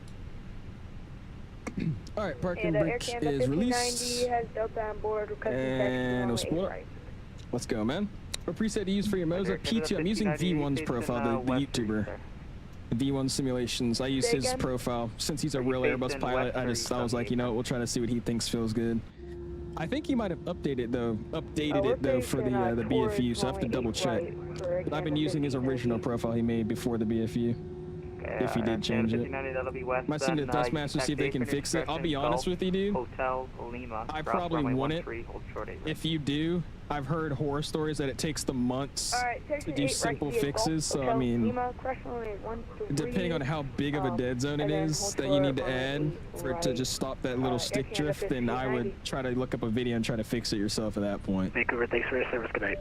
Alright, parking brake is released. Has Delta on board, and we'll split up. Let's go, man. What preset to use for your Moza? P2, I'm using V1's profile, the YouTuber. V1 Simulations. I use his profile. Since he's a real Airbus pilot, I was like, we'll try to see what he thinks feels good. I think he might have updated it though for the BFU, so I have to double check. But I've been using his original profile he made before the BFU. If he did change it. Might send it to Thrustmaster, see if they can fix it. I'll be honest with you, dude. I probably wouldn't. If you do, I've heard horror stories that it takes them months to do simple fixes. So I mean, depending on how big of a dead zone it is that you need to add for it to just stop that little stick drift, then I would try to look up a video and try to fix it yourself at that point. Vancouver, thanks for your service. Good night.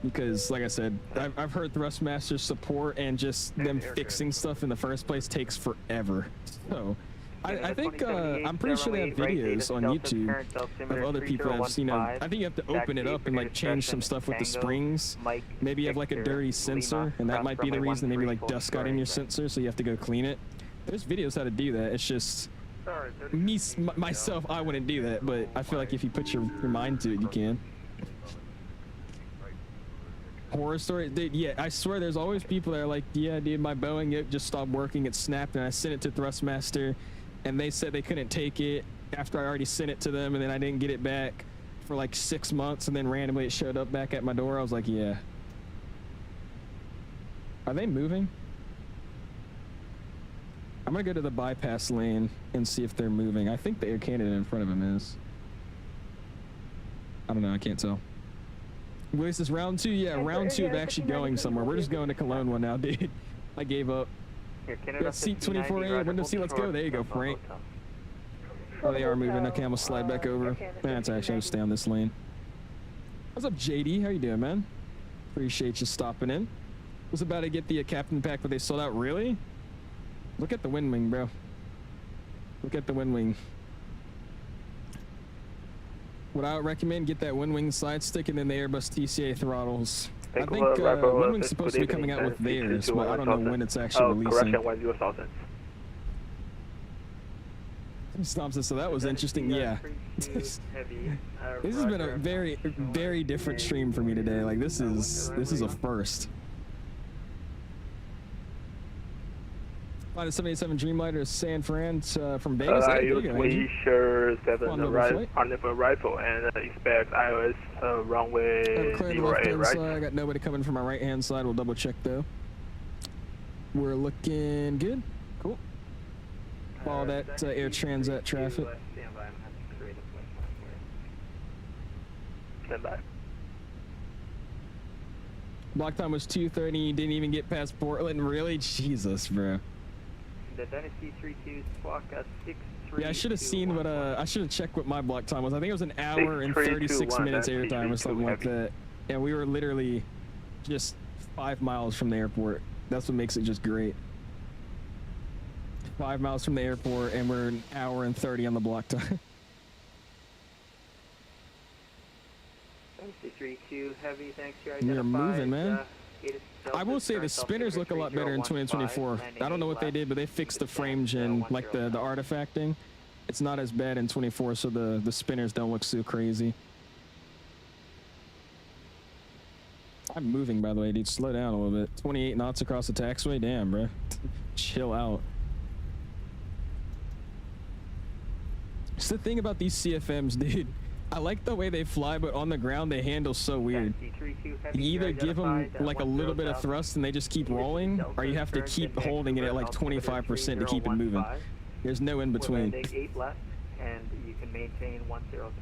Because, like I said, I've heard Thrustmaster support and just them fixing stuff in the first place takes forever. So, I think, I'm pretty sure they have videos on YouTube of other people that have, I think you have to open it up and, like, change some stuff with the springs. Maybe you have, like, a dirty sensor, and that might be the reason. Maybe, like, dust got in your sensor, so you have to go clean it. There's videos how to do that. It's just, myself, I wouldn't do that, but I feel like if you put your mind to it, you can. Horror story, dude, yeah, I swear there's always people that are like, yeah, dude, my Boeing yoke just stopped working, it snapped, and I sent it to Thrustmaster, and they said they couldn't take it after I already sent it to them, and then I didn't get it back for like 6 months, and then randomly it showed up back at my door. I was like, yeah. Are they moving? I'm gonna go to the bypass lane and see if they're moving. I think the Air Canada in front of him is. I don't know, I can't tell. Wait, is this round 2? Yeah, round 2 of actually going somewhere. We're just going to Kelowna one now, dude. I gave up. Got seat 24A, window seat, let's go. There you go, Frank. Oh, they are moving. Okay, I'm gonna slide back over. That's actually gonna stay on this lane. What's up, JD? How you doing, man? Appreciate you stopping in. Was about to get the captain pack, but they sold out. Really? Look at the wind wing, bro. Look at the wind wing. What I would recommend, get that wind wing side stick and then the Airbus TCA throttles. I think wind wing's supposed to be coming out with theirs, but I don't know when it's actually releasing. Thompson, so that was interesting. Yeah. This has been a very, very different stream for me today. Like this is a first. Flight 787 Dreamliner San Fran from Vegas. I usually share 7 rifle and expect iOS runway 08, right? I got nobody coming from my right hand side. We'll double check though. We're looking good. Cool. Follow that air transat traffic. Stand by. Block time was 2:30. Didn't even get past Portland. Really? Jesus, bro. The Dynasty 32 squawk 63. Yeah, I should have seen what I should have checked what my block time was. I think it was an hour and 36 minutes airtime or something like that. And we were literally just 5 miles from the airport. That's what makes it just great. 5 miles from the airport, and we're an hour and 30 on the block time. 73-2 heavy, thanks. You're moving, man. I will say the spinners look a lot better in 2024. I don't know what they did, but they fixed the frame gen, like the artifacting. It's not as bad in 24, so the spinners don't look so crazy. I'm moving, by the way, dude. Slow down a little bit. 28 knots across the taxiway. Damn, bro. Chill out. It's the thing about these CFMs, dude. I like the way they fly, but on the ground they handle so weird. You either give them like a little bit of thrust and they just keep rolling, or you have to keep holding it at like 25% to keep it moving. There's no in between. 8 left, and you can maintain 10 south.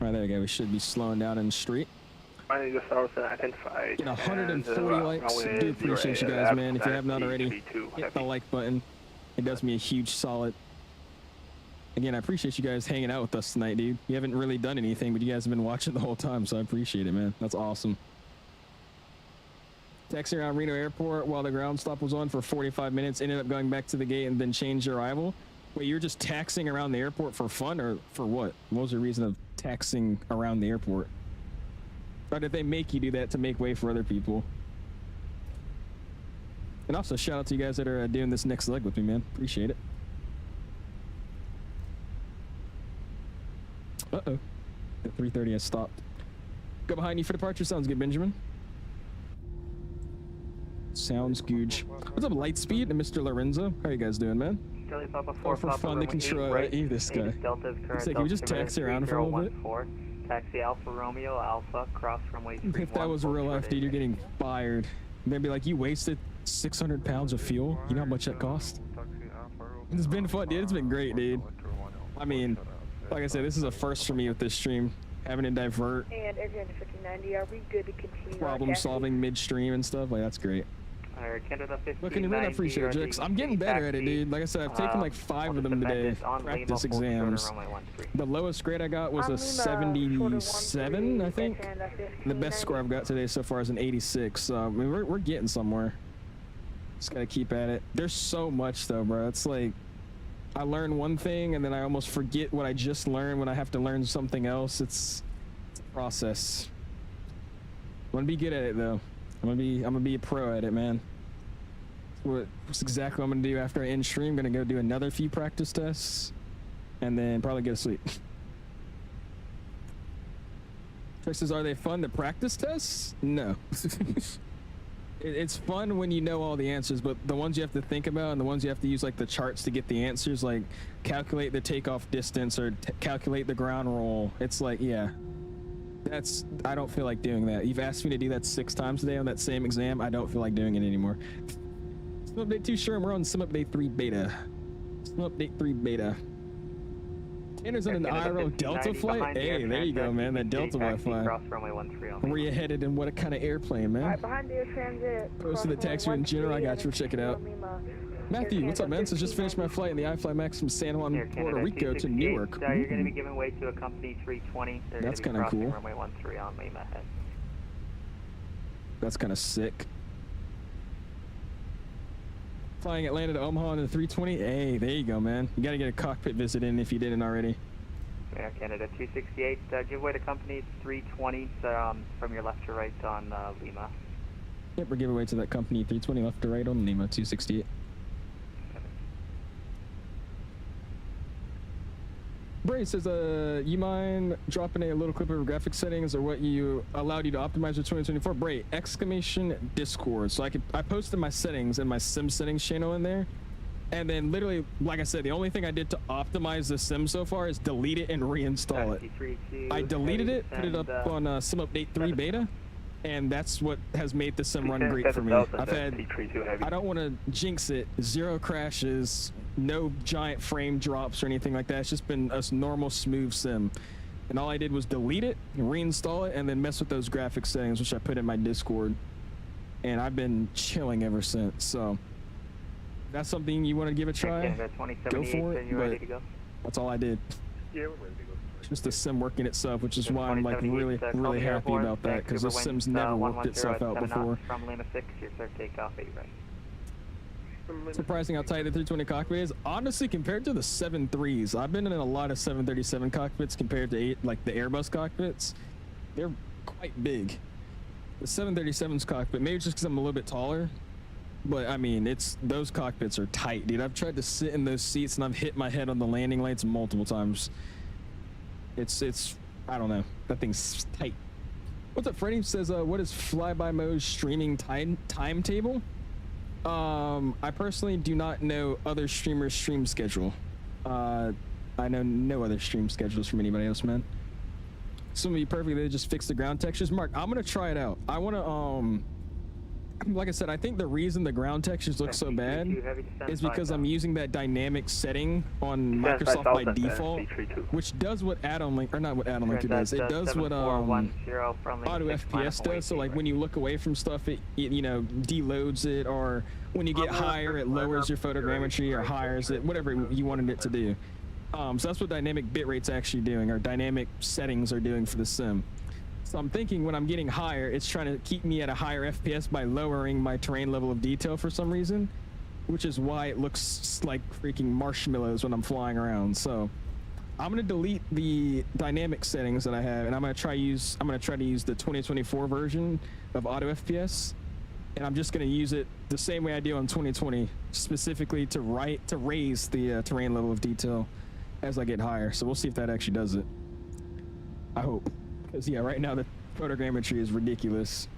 Right, there we go. We should be slowing down in the street. I just identified. Get 140 likes. I do appreciate you guys, man. If you have not already, hit the like button. It does me a huge solid. Again, I appreciate you guys hanging out with us tonight, dude. You haven't really done anything, but you guys have been watching the whole time, so I appreciate it, man. That's awesome. Taxiing around Reno Airport while the ground stop was on for 45 minutes, ended up going back to the gate and then changed your arrival. Wait, you're just taxiing around the airport for fun, or for what? What was the reason of taxiing around the airport? Or did they make you do that to make way for other people? And also, shout out to you guys that are doing this next leg with me, man. Appreciate it. Uh-oh. At 3:30 I stopped. Go behind you for departure. Sounds good, Benjamin. Sounds good. What's up, Lightspeed and Mr. Lorenzo? How are you guys doing, man? Or for fun, they control this guy. It's like, you just taxi around for a little bit. Taxi Alpha Romeo Alpha, cross runway 31. If that was real life, dude, you're getting fired. They'd be like, you wasted 600 pounds of fuel. You know how much that cost? It's been fun, dude. It's been great, dude. I mean, like I said, this is a first for me with this stream. Having to divert. And Airline 5090, are we good to continue? Problem solving midstream and stuff. Like, that's great. Looking really appreciate it, Jix. I'm getting better at it, dude. Like I said, I've taken like 5 of them today. Practice exams. The lowest grade I got was a 77, I think. The best score I've got today so far is an 86. So, I mean, we're getting somewhere. Just gotta keep at it. There's so much, though, bro. It's like, I learn one thing and then I almost forget what I just learned when I have to learn something else. It's a process. I'm gonna be good at it, though. I'm gonna be a pro at it, man. That's exactly what I'm gonna do after I end stream. I'm gonna go do another few practice tests and then probably go to sleep. Trick says, are they fun, the practice tests? No. It's fun when you know all the answers, but the ones you have to think about and the ones you have to use like the charts to get the answers, like calculate the takeoff distance or calculate the ground roll. It's like, yeah. I don't feel like doing that. You've asked me to do that 6 times today on that same exam. I don't feel like doing it anymore. Sim update 2, sure, we're on Sim update 3 beta. Sim update 3 beta. Tanner's on an IRO Delta flight? Hey, there you go, man. That Delta Wi-Fi. Where you headed and what kind of airplane, man? Right behind the air transit. Close to the taxi in general. I got you. Check it out. Matthew, what's up, man? So just finished my flight in the iFly Max from San Juan, Puerto Rico to Newark. You're going to be giving way to a company 320. That's kind of cool. Runway 13 on Lima head. That's kind of sick. Flying Atlanta to Omaha in the 320. Hey, there you go, man. You got to get a cockpit visit in if you didn't already. Air Canada 268. Give way to company 320 from your left to right on Lima. Yep, we're giving way to that company 320 left to right on Lima 268. Bray says, you mind dropping a little clip of graphic settings or what you allowed you to optimize your 2024? Bray, exclamation Discord. So I posted my settings in my sim settings channel in there. And then literally, like I said, the only thing I did to optimize the sim so far is delete it and reinstall it. I deleted it, put it up on Sim Update 3 beta, and that's what has made the sim run great for me. I've had, I don't want to jinx it, 0 crashes, no giant frame drops or anything like that. It's just been a normal smooth sim. And all I did was delete it, reinstall it, and then mess with those graphic settings, which I put in my Discord. And I've been chilling ever since, so. That's something you want to give a try, go for it, but that's all I did. Yeah, we're ready to go. It's just the sim working itself, which is why I'm like really happy about that, because the sim's never worked itself out before. From Lima 6, your sir, takeoff 8 right. Surprising how tight the 320 cockpit is. Honestly, compared to the 7.3s, I've been in a lot of 737 cockpits compared to like the Airbus cockpits. They're quite big. The 737's cockpit, maybe just because I'm a little bit taller. But I mean, those cockpits are tight, dude. I've tried to sit in those seats and I've hit my head on the landing lights multiple times. It's I don't know. That thing's tight. What's up, Freddie? Says, what is flyby mode streaming timetable? I personally do not know other streamers' stream schedule. I know no other stream schedules from anybody else, man. Some would be perfect. They just fix the ground textures. Mark, I'm gonna try it out. I wanna like I said, I think the reason the ground textures look so bad is because I'm using that dynamic setting on Microsoft by default, which does what add-on link, or not what add-on linker does. It does what auto FPS does. So like when you look away from stuff, it you know, deloads it, or when you get higher, it lowers your photogrammetry or hires it, whatever you wanted it to do. So that's what dynamic bitrate's actually doing, or dynamic settings are doing for the sim. So I'm thinking when I'm getting higher, it's trying to keep me at a higher FPS by lowering my terrain level of detail for some reason, which is why it looks like freaking marshmallows when I'm flying around. So I'm gonna delete the dynamic settings that I have, and I'm gonna try to use the 2024 version of auto FPS, and I'm just gonna use it the same way I do on 2020, specifically to raise the terrain level of detail as I get higher. So we'll see if that actually does it. I hope. Because yeah, right now the photogrammetry is ridiculous.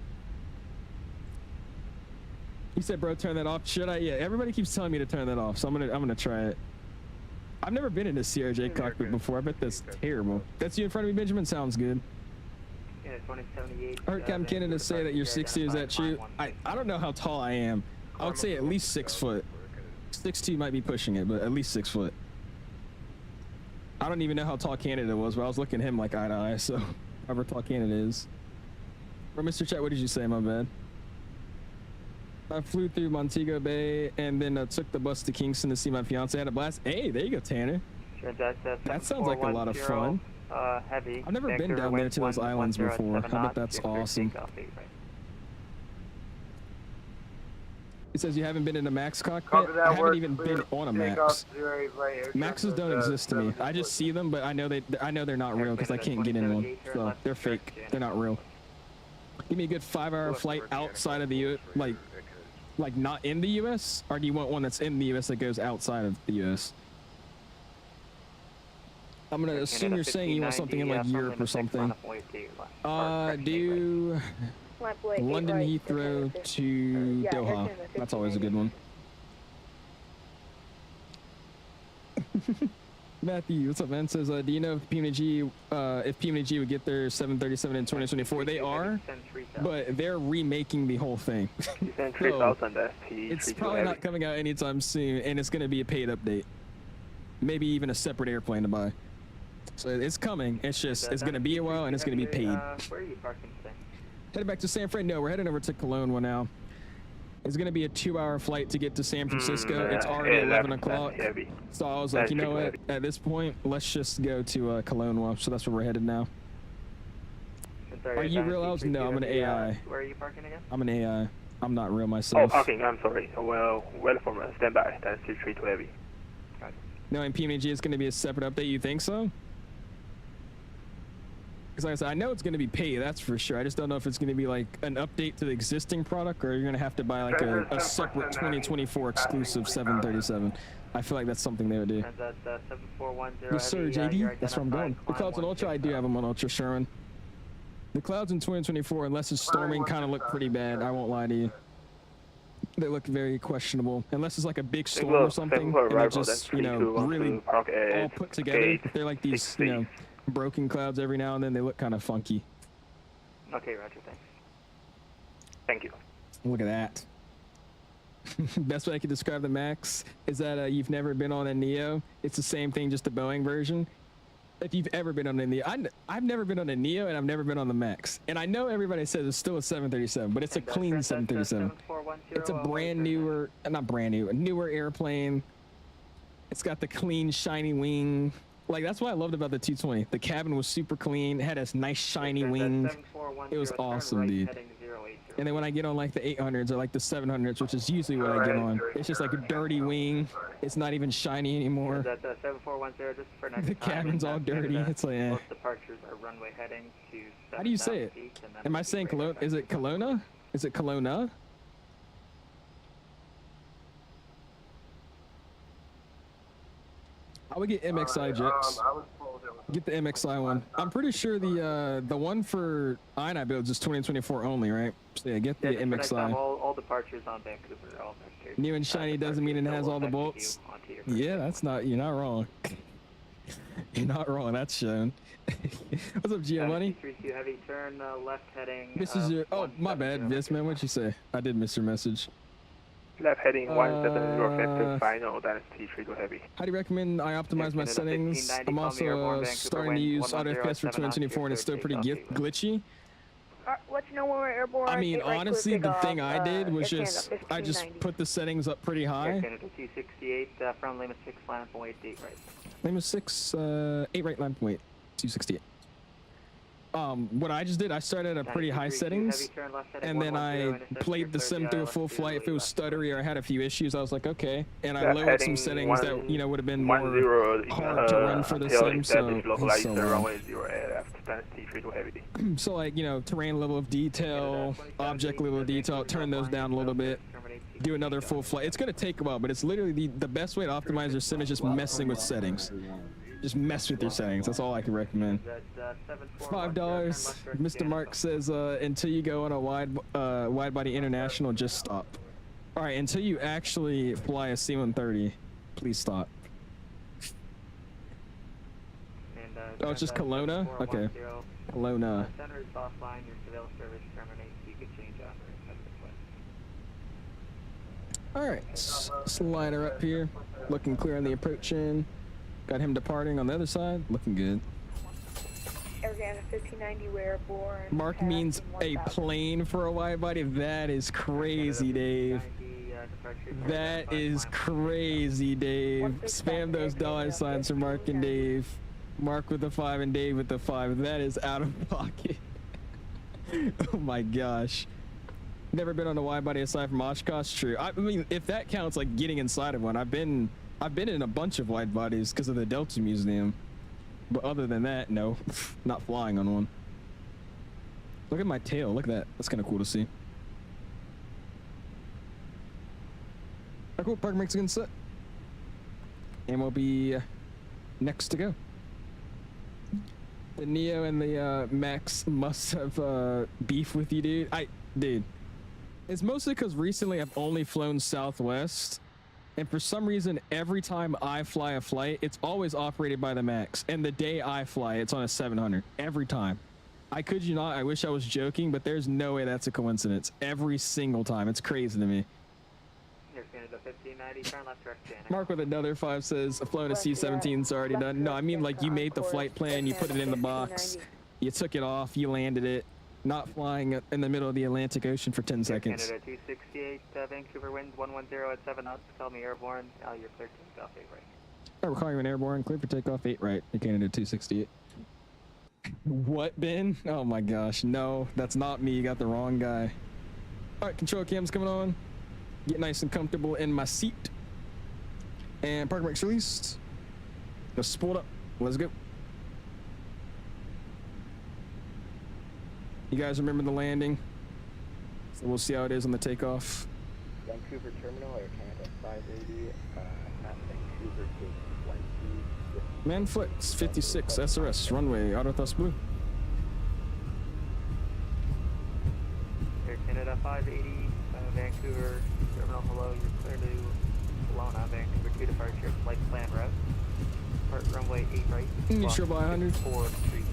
He said, bro, turn that off. Should I? Yeah, everybody keeps telling me to turn that off, so I'm gonna try it. I've never been in a CRJ cockpit before. I bet that's terrible. That's you in front of me, Benjamin? Sounds good. Yeah, 2078. I heard Captain Canada say that you're 6'2", is that true? I don't know how tall I am. I would say at least 6 foot. 6'2" might be pushing it, but at least 6 foot. I don't even know how tall Canada was, but I was looking at him like eye to eye, so however tall Canada is. Or Mr. Chat, what did you say? My bad. I flew through Montego Bay and then took the bus to Kingston to see my fiance. I had a blast. Hey, there you go, Tanner. That sounds like a lot of fun. Heavy. I've never been down there to those islands before. I bet that's awesome. It says you haven't been in a Max cockpit. I haven't even been on a Max. Maxes don't exist to me. I just see them, but I know they're not real because I can't get in one. So they're fake. They're not real. Give me a good 5-hour flight outside of the U.S. Like not in the U.S. Or do you want one that's in the U.S. that goes outside of the U.S.? I'm gonna assume you're saying you want something in like Europe or something. Do London Heathrow to Doha. That's always a good one. Matthew, what's up, man? Says, do you know if PMG would get their 737 in 2024? They are, but they're remaking the whole thing. So, it's probably not coming out anytime soon, and it's going to be a paid update. Maybe even a separate airplane to buy. So it's coming. It's just, it's going to be a while, and it's going to be paid. Where are you parking today? Headed back to San Fran. No, we're heading over to Kelowna now. It's going to be a 2-hour flight to get to San Francisco. It's already 11 o'clock. So I was like, you know what? At this point, let's just go to Kelowna. So that's where we're headed now. Are you real, Else? No, I'm an AI. Where are you parking again? I'm an AI. I'm not real myself. Oh, okay, I'm sorry. Well from standby. That's 23 to heavy. No, and PMG is going to be a separate update. You think so? Because like I said, I know it's going to be paid, that's for sure. I just don't know if it's going to be like an update to the existing product, or you're going to have to buy like a separate 2024 exclusive 737. I feel like that's something they would do. That's 7410. Yes, sir, JD. That's where I'm going. The clouds on Ultra, I do have them on Ultra, Sherman. The clouds in 2024, unless it's storming, kind of look pretty bad. I won't lie to you. They look very questionable. Unless it's like a big storm or something, and they're just, you know, really all put together. If they're like these, you know, broken clouds every now and then, they look kind of funky. Okay, Roger, thanks. Thank you. Look at that. Best way I could describe the Max is that you've never been on a Neo. It's the same thing, just the Boeing version. If you've ever been on a Neo, I've never been on a Neo, and I've never been on the Max. And I know everybody says it's still a 737, but it's a clean 737. It's a brand newer, not brand new, a newer airplane. It's got the clean, shiny wing. Like, that's what I loved about the 220. The cabin was super clean. It had a nice, shiny wing. It was awesome, dude. And then when I get on like the 800s or like the 700s, which is usually what I get on, it's just like a dirty wing. It's not even shiny anymore. That's 7410, just for next The cabin's all dirty. It's like, eh. Most departures are runway heading to 7,000 How do you say it? Am I saying Kelowna? Is it Kelowna? Is it Kelowna? I would get MXI jets. Get the MXI one. I'm pretty sure the one for iniBuilds is 2024 only, right? So yeah, get the MXI. All departures on Vancouver are all vectors. New and shiny doesn't mean it has all the bolts. Yeah, that's not. You're not wrong. You're not wrong. That's shown. What's up, Giovanni? 32 heavy turn left heading. This is your. Oh, my bad, Viz, man. What'd you say? I did miss your message. Left heading 170 final, that is T3 heavy. How do you recommend I optimize my settings? I'm also starting to use Auto FPS for 2024 and it's still pretty glitchy. Let you know when we're airborne. I mean, honestly, the thing I did was just, I just put the settings up pretty high. Canada 268 from Lima 6, line up and wait, 8 right. Lima 6, 8 right, line up and wait, 268. What I just did, I started at a pretty high settings, and then I played the sim through a full flight. If it was stuttery or I had a few issues, I was like, okay. And I lowered some settings that, you know, would have been more hard to run for the sim, so like, you know, terrain level of detail, object level of detail, turn those down a little bit, do another full flight. It's going to take a while, but it's literally the best way to optimize your sim is just messing with settings. Just mess with your settings. That's all I can recommend. $5. Mr. Mark says, until you go on a wide body international, just stop. All right, until you actually fly a C-130, please stop. Oh, it's just Kelowna? Okay. Kelowna. All right, slider up here. Looking clear on the approach in. Got him departing on the other side, looking good. Airline 1590, we're airborne. Mark means a plane for a wide body. That is crazy, Dave. That is crazy, Dave. Spam those $signs for Mark and Dave. Mark with the 5 and Dave with the 5. That is out of pocket. Oh my gosh. Never been on a wide body aside from Oshkosh. True. I mean, if that counts, like getting inside of one, I've been in a bunch of wide bodies because of the Delta Museum, but other than that, no, not flying on one. Look at my tail. Look at that. That's kind of cool to see. Alright, cool. Park Mexican set, and we'll be next to go. The Neo and the Max must have beef with you, dude. Dude, it's mostly because recently I've only flown Southwest. And for some reason, every time I fly a flight, it's always operated by the Max. And the day I fly, it's on a 700. Every time. I kid you not, I wish I was joking, but there's no way that's a coincidence. Every single time. It's crazy to me. Mark with another 5 says, flown a C-17's already done. No, I mean like you made the flight plan, you put it in the box, you took it off, you landed it. Not flying in the middle of the Atlantic Ocean for 10 seconds. Canada 268, Vancouver winds 110 at 7 knots. Call me airborne. You're clear to take off 8 right. Alright, we're calling you an airborne. Clear for takeoff 8 right. Canada 268. What, Ben? Oh my gosh. No, that's not me. You got the wrong guy. Alright, control cam's coming on. Get nice and comfortable in my seat. And park brakes released. Let's spool up. Let's go. You guys remember the landing? So we'll see how it is on the takeoff. Vancouver Terminal, Air Canada 580, passing Manflex 56 SRS runway auto thrust blue. Air Canada 580, Vancouver terminal hello. You're clear to Kelowna, Vancouver 2 departure. Flight plan route. Depart runway 8 right. Neutral by 100. 433.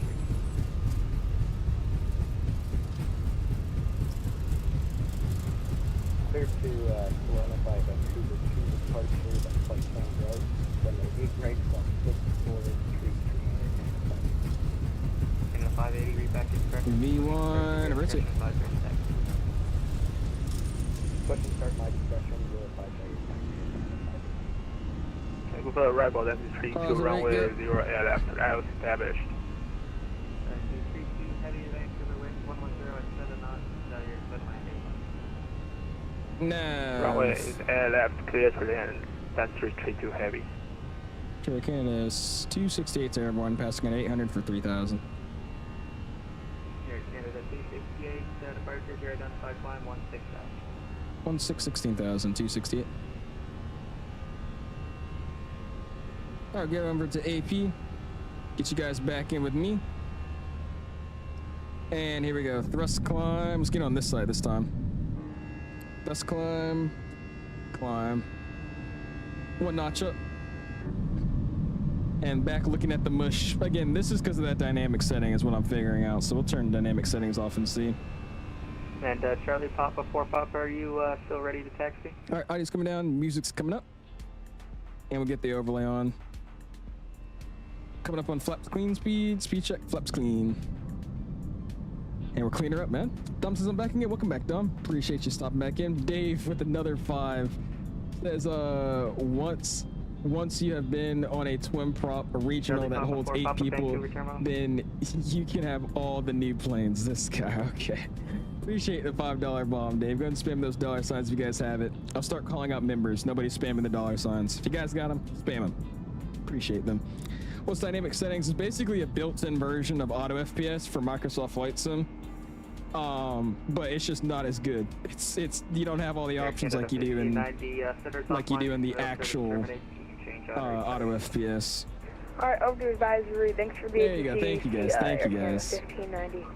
Clear to Kelowna by Vancouver 2 departure. That flight plan route. Runway 8 right. 433. Canada 580, read back to correct. V1, emergency. Question start my discussion. With arrival, that is 32 runway 0 air left. I was established. 32 heavy Vancouver wind 110 at 7 knots. You're 7 No. Runway is air left, clear to land. That's 32 heavy. Air Canada 268 airborne, passing at 800 for 3,000. Air Canada 268, departure here identified climb 16,000. 16,000, 268. Alright, get over to AP. Get you guys back in with me. And here we go. Thrust climb. Let's get on this side this time. Thrust climb. Climb. 1 notch up. And back looking at the mush. Again, this is because of that dynamic setting is what I'm figuring out. So we'll turn dynamic settings off and see. And Charlie Papa 4 Papa, are you still ready to taxi? Alright, audio's coming down. Music's coming up. And we'll get the overlay on. Coming up on flaps clean speed check, flaps clean. And we're cleaning her up, man. Dom says I'm backing in. Welcome back, Dom. Appreciate you stopping back in. Dave with another 5 says once you have been on a twin prop, a regional that holds 8 people, then you can have all the new planes. This guy, okay. Appreciate the $5 bomb, Dave. Go ahead and spam those $signs if you guys have it. I'll start calling out members. Nobody's spamming the $signs. If you guys got them, spam them. Appreciate them. What's dynamic settings is basically a built-in version of auto FPS for Microsoft Flight Sim. But it's just not as good. It's you don't have all the options like you do in the actual auto FPS. Alright, over to advisory. Thanks for being there. You go. Thank you guys. Thank you guys. 1590.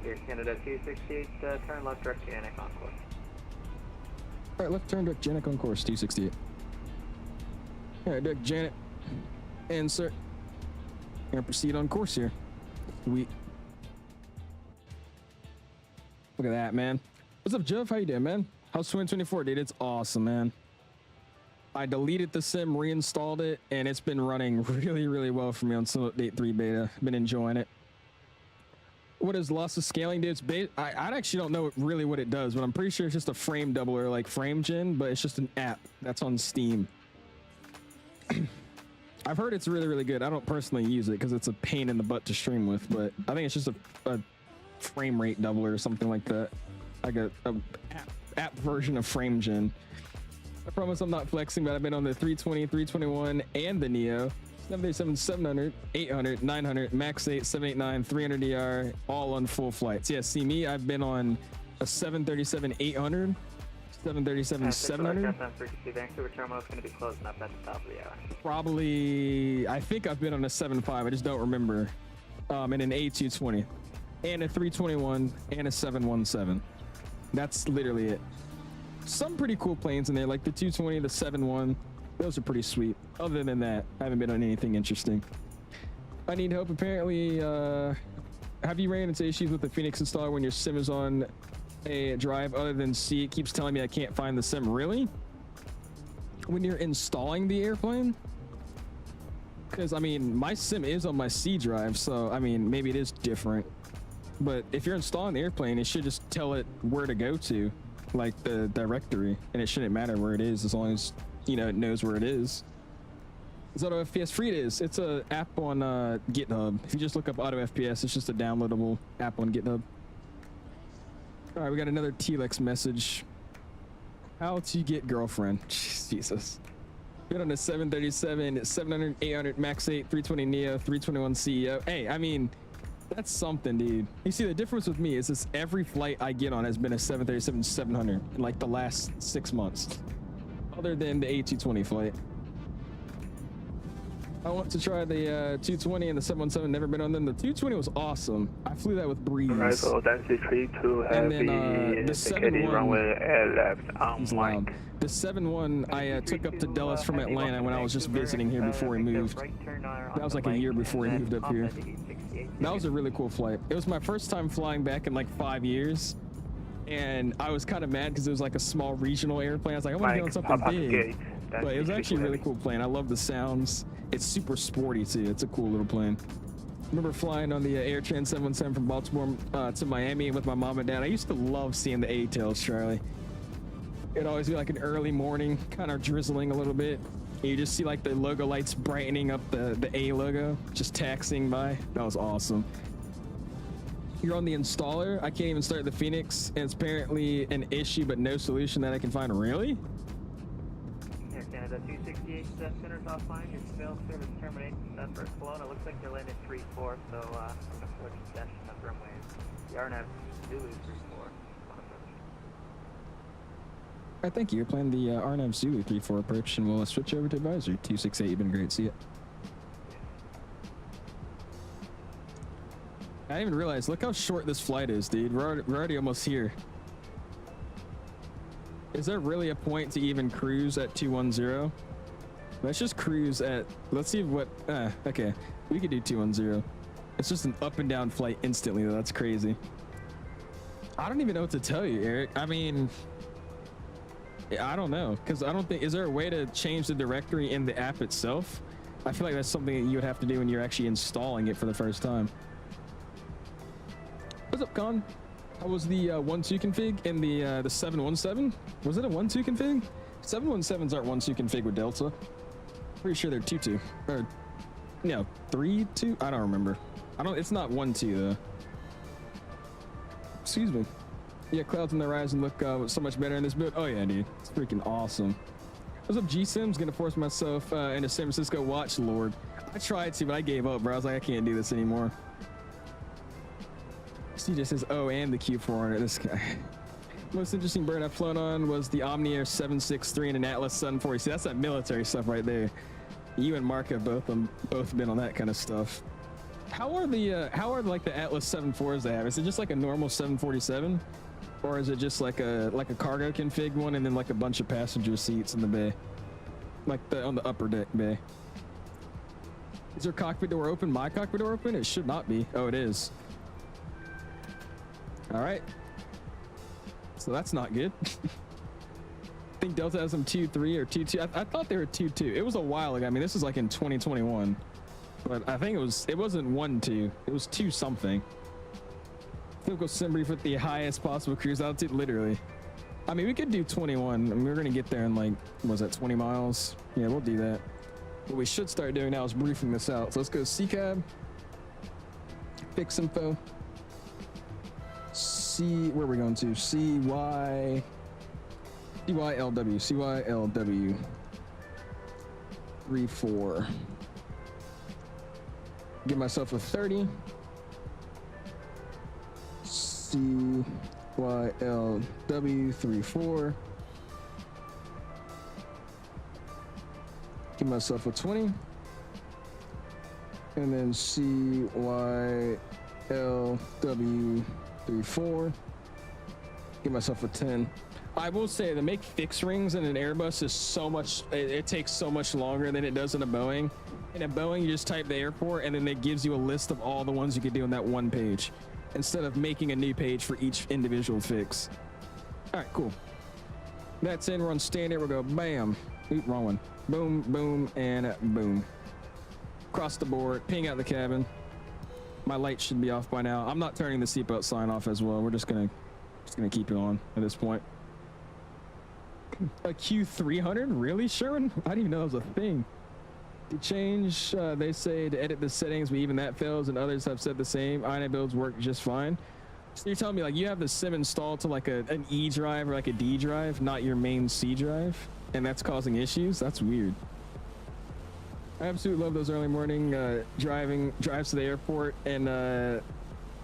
Air Canada 268, turn left direct Janek on course. Alright, left turn direct Janek on course 268. Alright, direct Janet. Insert. Gonna proceed on course here. Look at that, man. What's up, Jeff? How you doing, man? How's 2024, dude? It's awesome, man. I deleted the sim, reinstalled it, and it's been running really, really well for me on some update 3 beta. Been enjoying it. What is loss of scaling, dude? I actually don't know really what it does, but I'm pretty sure it's just a frame doubler like FrameGen, but it's just an app that's on Steam. I've heard it's really, really good. I don't personally use it because it's a pain in the butt to stream with, but I think it's just a frame rate doubler or something like that. Like a app version of FrameGen. I promise I'm not flexing, but I've been on the 320, 321, and the Neo. 737, 700, 800, 900, Max 8, 789, 300ER, all on full flights. Yeah, see me, I've been on a 737, 800, 737, 700. Vancouver terminal is going to be closing up at the top of the hour. Probably, I think I've been on a 75, I just don't remember. And an A220, and a 321, and a 717. That's literally it. Some pretty cool planes in there, like the 220, the 71. Those are pretty sweet. Other than that, I haven't been on anything interesting. I need help. Apparently, have you ran into issues with the Fenix installer when your sim is on a drive other than C? It keeps telling me I can't find the sim. Really? When you're installing the airplane? Because, I mean, my sim is on my C drive, so, I mean, maybe it is different. But if you're installing the airplane, it should just tell it where to go to, like the directory, and it shouldn't matter where it is as long as, you know, it knows where it is. Is Auto FPS free? It is. It's a app on GitHub. If you just look up Auto FPS, it's just a downloadable app on GitHub. All right, we got another Telex message. How to get girlfriend. Jesus. Been on a 737, 700, 800, Max 8, 320 Neo, 321 CEO. Hey, I mean, that's something, dude. You see, the difference with me is this: every flight I get on has been a 737, 700 in like the last 6 months. Other than the A220 flight. I want to try the 220 and the 717. Never been on them. The 220 was awesome. I flew that with breeze. Arrival density 32 And heavy, then the 71 runway air left on is loud. The 71 I took up to Dulles from Atlanta when I was just visiting here before he moved. That was like a year before he moved up here. That was a really cool flight. It was my first time flying back in like 5 years. And I was kind of mad because it was like a small regional airplane. I was like, I want to get on something big. But it was actually a really cool plane. I love the sounds. It's super sporty too. It's a cool little plane. I remember flying on the AirTran 717 from Baltimore to Miami with my mom and dad. I used to love seeing the A-tails, Charlie. It'd always be like an early morning, kind of drizzling a little bit. And you just see like the logo lights brightening up the A logo, just taxiing by. That was awesome. You're on the installer. I can't even start the Fenix, and it's apparently an issue, but no solution that I can find. Really? Air Canada 268 center's offline. Your failed service terminates for Kelowna. Looks like they're landing 3-4, so I'm going to approach extension of runway. The RNAV Zulu 3-4. Alright, thank you. You're playing the RNAV Zulu 3-4 approach, and we'll switch over to advisory 268. You've been great. See ya. I didn't even realize. Look how short this flight is, dude. We're already almost here. Is there really a point to even cruise at 210? Let's just cruise at. Let's see what. Okay, we could do 210. It's just an up and down flight instantly, though. That's crazy. I don't even know what to tell you, Eric. I mean, I don't know, because I don't think. Is there a way to change the directory in the app itself? I feel like that's something that you would have to do when you're actually installing it for the first time. What's up, Con? How was the 1-2 config in the 717? Was it a 1-2 config? 717s aren't 1-2 config with Delta. Pretty sure they're 2-2. Or no, 3-2? I don't remember. It's not 1-2 though. Excuse me. Yeah, clouds on the horizon look so much better in this build. Oh yeah, dude. It's freaking awesome. What's up, G-Sims? Gonna force myself into San Francisco watch Lord. I tried to, but I gave up, bro. I was like, I can't do this anymore. He just says, oh, and the Q400. This guy. Most interesting bird I've flown on was the Omni Air 763 and an Atlas 740. See, that's that military stuff right there. You and Mark have both been on that kind of stuff. How are like the Atlas 74s they have? Is it just like a normal 747, or is it just like a cargo config one and then like a bunch of passenger seats in the bay, like on the upper deck bay? Is your cockpit door open? My cockpit door open? It should not be. Oh, it is. All right, so that's not good. I think Delta has them 2-3 or 2-2. I thought they were 2-2. It was a while ago. I mean, this is like in 2021, but I think it wasn't 1-2. It was 2 something. Typical sim brief with the highest possible cruise altitude, literally. I mean, we could do 21. I mean, we're gonna get there in like, what was that, 20 miles? Yeah, we'll do that. What we should start doing now is briefing this out. So let's go CCAB, fix info. Where are we going to? CYLW. CYLW 34. Give myself a 30. CYLW 34. Give myself a 20. And then CYLW 34. Give myself a 10. I will say to make fixed rings in an Airbus is so much, it takes so much longer than it does in a Boeing. In a Boeing, you just type the airport and then it gives you a list of all the ones you could do on that one page instead of making a new page for each individual fix. All right, cool. That's in. We're on standard. We'll go bam. Oop, wrong one. Boom, boom, and boom. Across the board. Ping out the cabin. My light should be off by now. I'm not turning the seatbelt sign off as well. We're just gonna keep it on at this point. A Q300? Really, Sherwin? I didn't even know that was a thing. To change, they say to edit the settings, but even that fails, and others have said the same. iniBuilds work just fine. So you're telling me like you have the sim installed to like an E drive or like a D drive, not your main C drive, and that's causing issues? That's weird. I absolutely love those early morning drives to the airport, and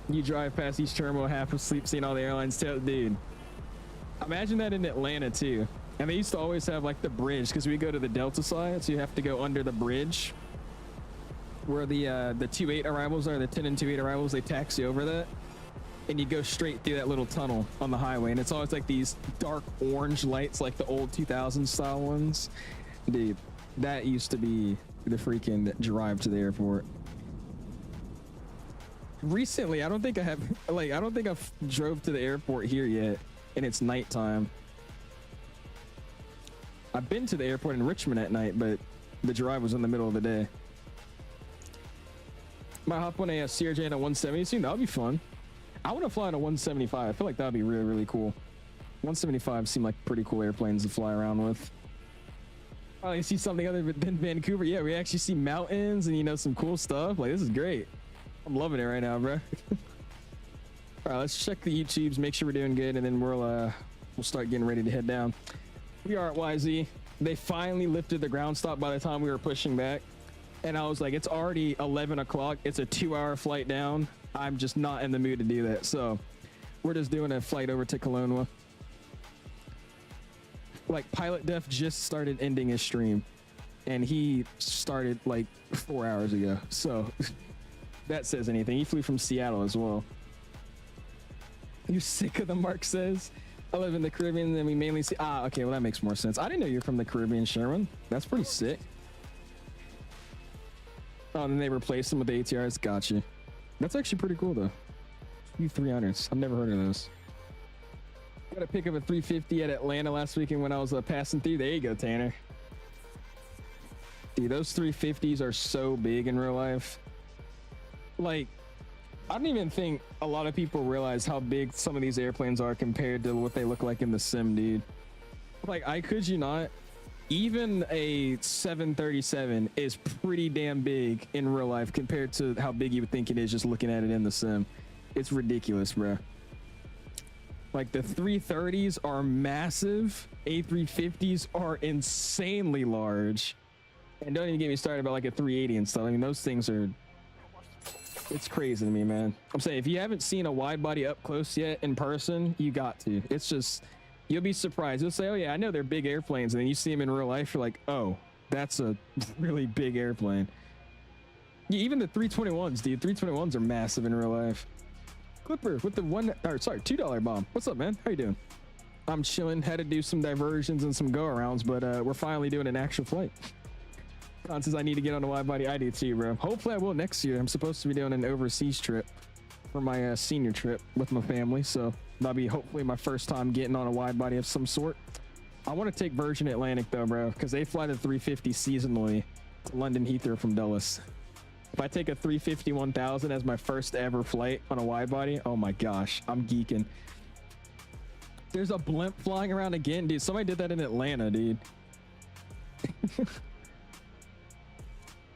you drive past each terminal half asleep seeing all the airlines. Dude, imagine that in Atlanta too. And they used to always have like the bridge, because we go to the Delta side, so you have to go under the bridge where the 2-8 arrivals are, the 10 and 2-8 arrivals, they taxi over that. And you go straight through that little tunnel on the highway. And it's always like these dark orange lights, like the old 2000 style ones. Dude, that used to be the freaking drive to the airport. Recently, I don't think I've drove to the airport here yet, and it's nighttime. I've been to the airport in Richmond at night, but the drive was in the middle of the day. Might hop on a CRJ and a 170 soon. That'll be fun. I want to fly on a 175. I feel like that'd be really, really cool. 175 seem like pretty cool airplanes to fly around with. Finally see something other than Vancouver. Yeah, we actually see mountains and, you know, some cool stuff. Like, this is great. I'm loving it right now, bro. All right, let's check the YouTubes, make sure we're doing good, and then we'll start getting ready to head down. We are at YZ. They finally lifted the ground stop by the time we were pushing back. And I was like, it's already 11 o'clock. It's a 2-hour flight down. I'm just not in the mood to do that. So we're just doing a flight over to Kelowna. Like, Pilot Def just started ending his stream. And he started like 4 hours ago. So that says anything. He flew from Seattle as well. You sick of the Mark says? I live in the Caribbean and then we mainly see... Ah, okay, well that makes more sense. I didn't know you're from the Caribbean, Sherman. That's pretty sick. Oh, and then they replaced them with the ATRs. Gotcha. That's actually pretty cool though. U300s. I've never heard of those. Got to pick up a 350 at Atlanta last weekend when I was passing through. There you go, Tanner. Dude, those 350s are so big in real life. Like, I don't even think a lot of people realize how big some of these airplanes are compared to what they look like in the sim, dude. Like, I kid you not, even a 737 is pretty damn big in real life compared to how big you would think it is just looking at it in the sim. It's ridiculous, bro. Like, the 330s are massive. A350s are insanely large. And don't even get me started about like a 380 and stuff. I mean, those things are... It's crazy to me, man. I'm saying, if you haven't seen a wide body up close yet in person, you got to. It's just... You'll be surprised. You'll say, oh yeah, I know they're big airplanes. And then you see them in real life, you're like, oh, that's a really big airplane. Yeah, even the 321s, dude. 321s are massive in real life. Clipper with the $2 bomb. What's up, man? How you doing? I'm chilling. Had to do some diversions and some go-arounds, but we're finally doing an actual flight. Con says I need to get on a wide body. I do too, bro. Hopefully I will next year. I'm supposed to be doing an overseas trip for my senior trip with my family, so that'll be hopefully my first time getting on a wide body of some sort. I want to take Virgin Atlantic though, bro, because they fly the 350 seasonally to London Heathrow from Dulles. If I take a 350-1000 as my first ever flight on a wide body, oh my gosh, I'm geeking. There's a blimp flying around again, dude. Somebody did that in Atlanta, dude.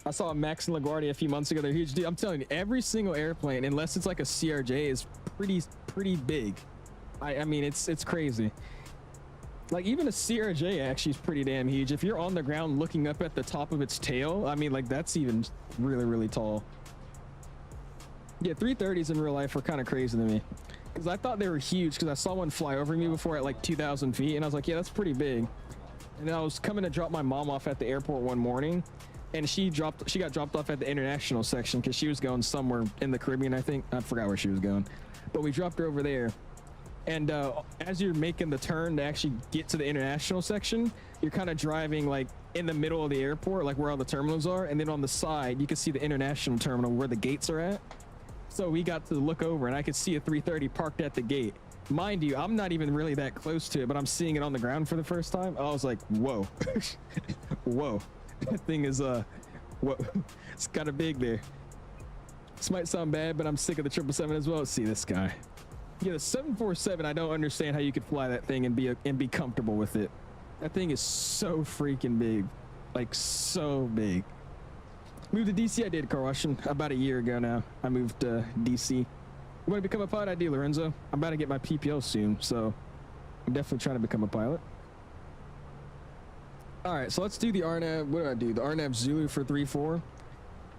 I saw Max and LaGuardia a few months ago. They're huge, dude. I'm telling you, every single airplane, unless it's like a CRJ, is pretty big. I mean, it's crazy. Like, even a CRJ actually is pretty damn huge. If you're on the ground looking up at the top of its tail, I mean, like, that's even really tall. Yeah, 330s in real life are kind of crazy to me, because I thought they were huge because I saw one fly over me before at like 2,000 feet, and I was like, yeah, that's pretty big. And then I was coming to drop my mom off at the airport one morning, and she got dropped off at the international section because she was going somewhere in the Caribbean, I think. I forgot where she was going, but we dropped her over there. And as you're making the turn to actually get to the international section, you're kind of driving like in the middle of the airport, like where all the terminals are. And then on the side, you can see the international terminal where the gates are at. So we got to look over and I could see a 330 parked at the gate. Mind you, I'm not even really that close to it, but I'm seeing it on the ground for the first time. I was like, whoa, whoa, that thing is, whoa, it's kind of big there. This might sound bad, but I'm sick of the 777 as well. Let's see this guy. Yeah, the 747, I don't understand how you could fly that thing and be comfortable with it. That thing is so freaking big. Like, so big. Moved to DC, I did, Car Washing, about a year ago now. I moved to DC. You want to become a pilot? I do, Lorenzo. I'm about to get my PPL soon, so I'm definitely trying to become a pilot. All right, so let's do the RNAV. What do I do? The RNAV Zulu for 3-4.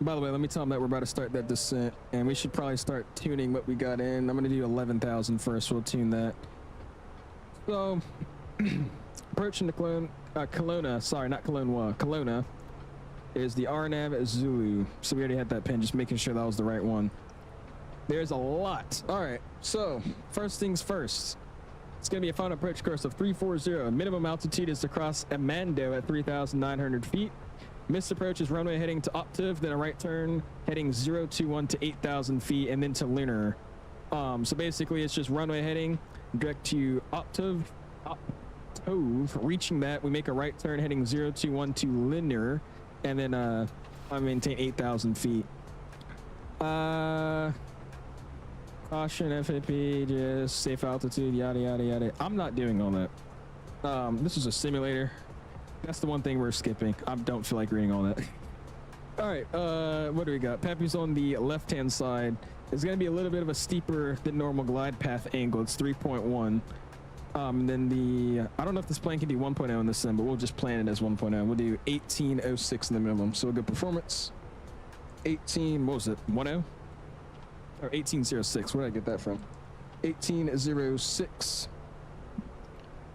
By the way, let me tell them that we're about to start that descent, and we should probably start tuning what we got in. I'm going to do 11,000 first. We'll tune that. So, approaching the Kelowna. Sorry, not Kelowna. Kelowna. There's the RNAV Zulu. So we already had that pin, just making sure that was the right one. There's a lot. All right, so first things first. It's going to be a final approach course of 340. Minimum altitude is to cross Amando at 3,900 feet. Missed approach is runway heading to Optiv, then a right turn heading 021 to 8,000 feet, and then to Lunar. So basically, it's just runway heading direct to Optiv. Reaching that, we make a right turn heading 021 to Lunar, and then I maintain 8,000 feet. Caution, FAP, just safe altitude, yada yada yada. I'm not doing all that. This is a simulator. That's the one thing we're skipping. I don't feel like reading all that. All right, what do we got? Pappy's on the left-hand side. It's gonna be a little bit of a steeper than normal glide path angle. It's 3.1. Then the, I don't know if this plane can do 1.0 in this sim, but we'll just plan it as 1.0. We'll do 1806 in the minimum. So a good performance. 18, what was it, 10? Or 1806, where did I get that from? 1806.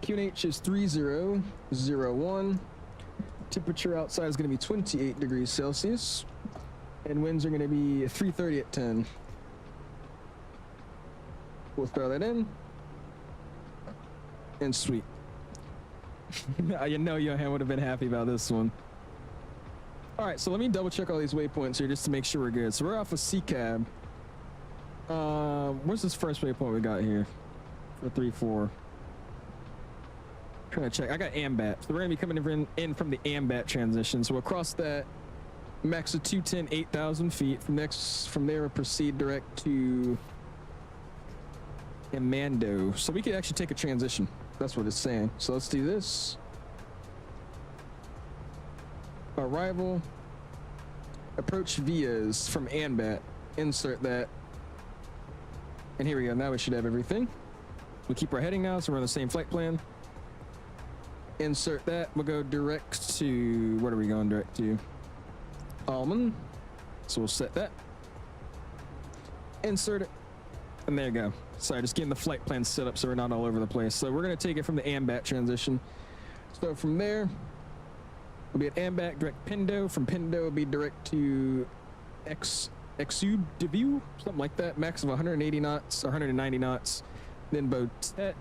QNH is 3001. Temperature outside is going to be 28 degrees Celsius. And winds are going to be 330 at 10. We'll throw that in. And sweet. You know Johan would have been happy about this one. All right, so let me double check all these waypoints here just to make sure we're good. So we're off of CCAB. Where's this first waypoint we got here for 3-4? Trying to check. I got AMBAT, so we're gonna be coming in from the AMBAT transition. So across that, max of 210, 8,000 feet. From there, we'll proceed direct to Amando. So we could actually take a transition. That's what it's saying. So let's do this. Arrival. Approach vias from AMBAT. Insert that. And here we go. Now we should have everything. We'll keep our heading now, so we're on the same flight plan. Insert that. We'll go direct to, what are we going direct to? Almond. So we'll set that. Insert it. And there you go. Sorry, just getting the flight plan set up so we're not all over the place. So we're going to take it from the AMBAT transition. So from there, we'll be at AMBAT, direct Pindo. From Pindo, we'll be direct to 𝐂𝐨𝐧𝐠, something like that. Max of 180 knots or 190 knots. Then Botet.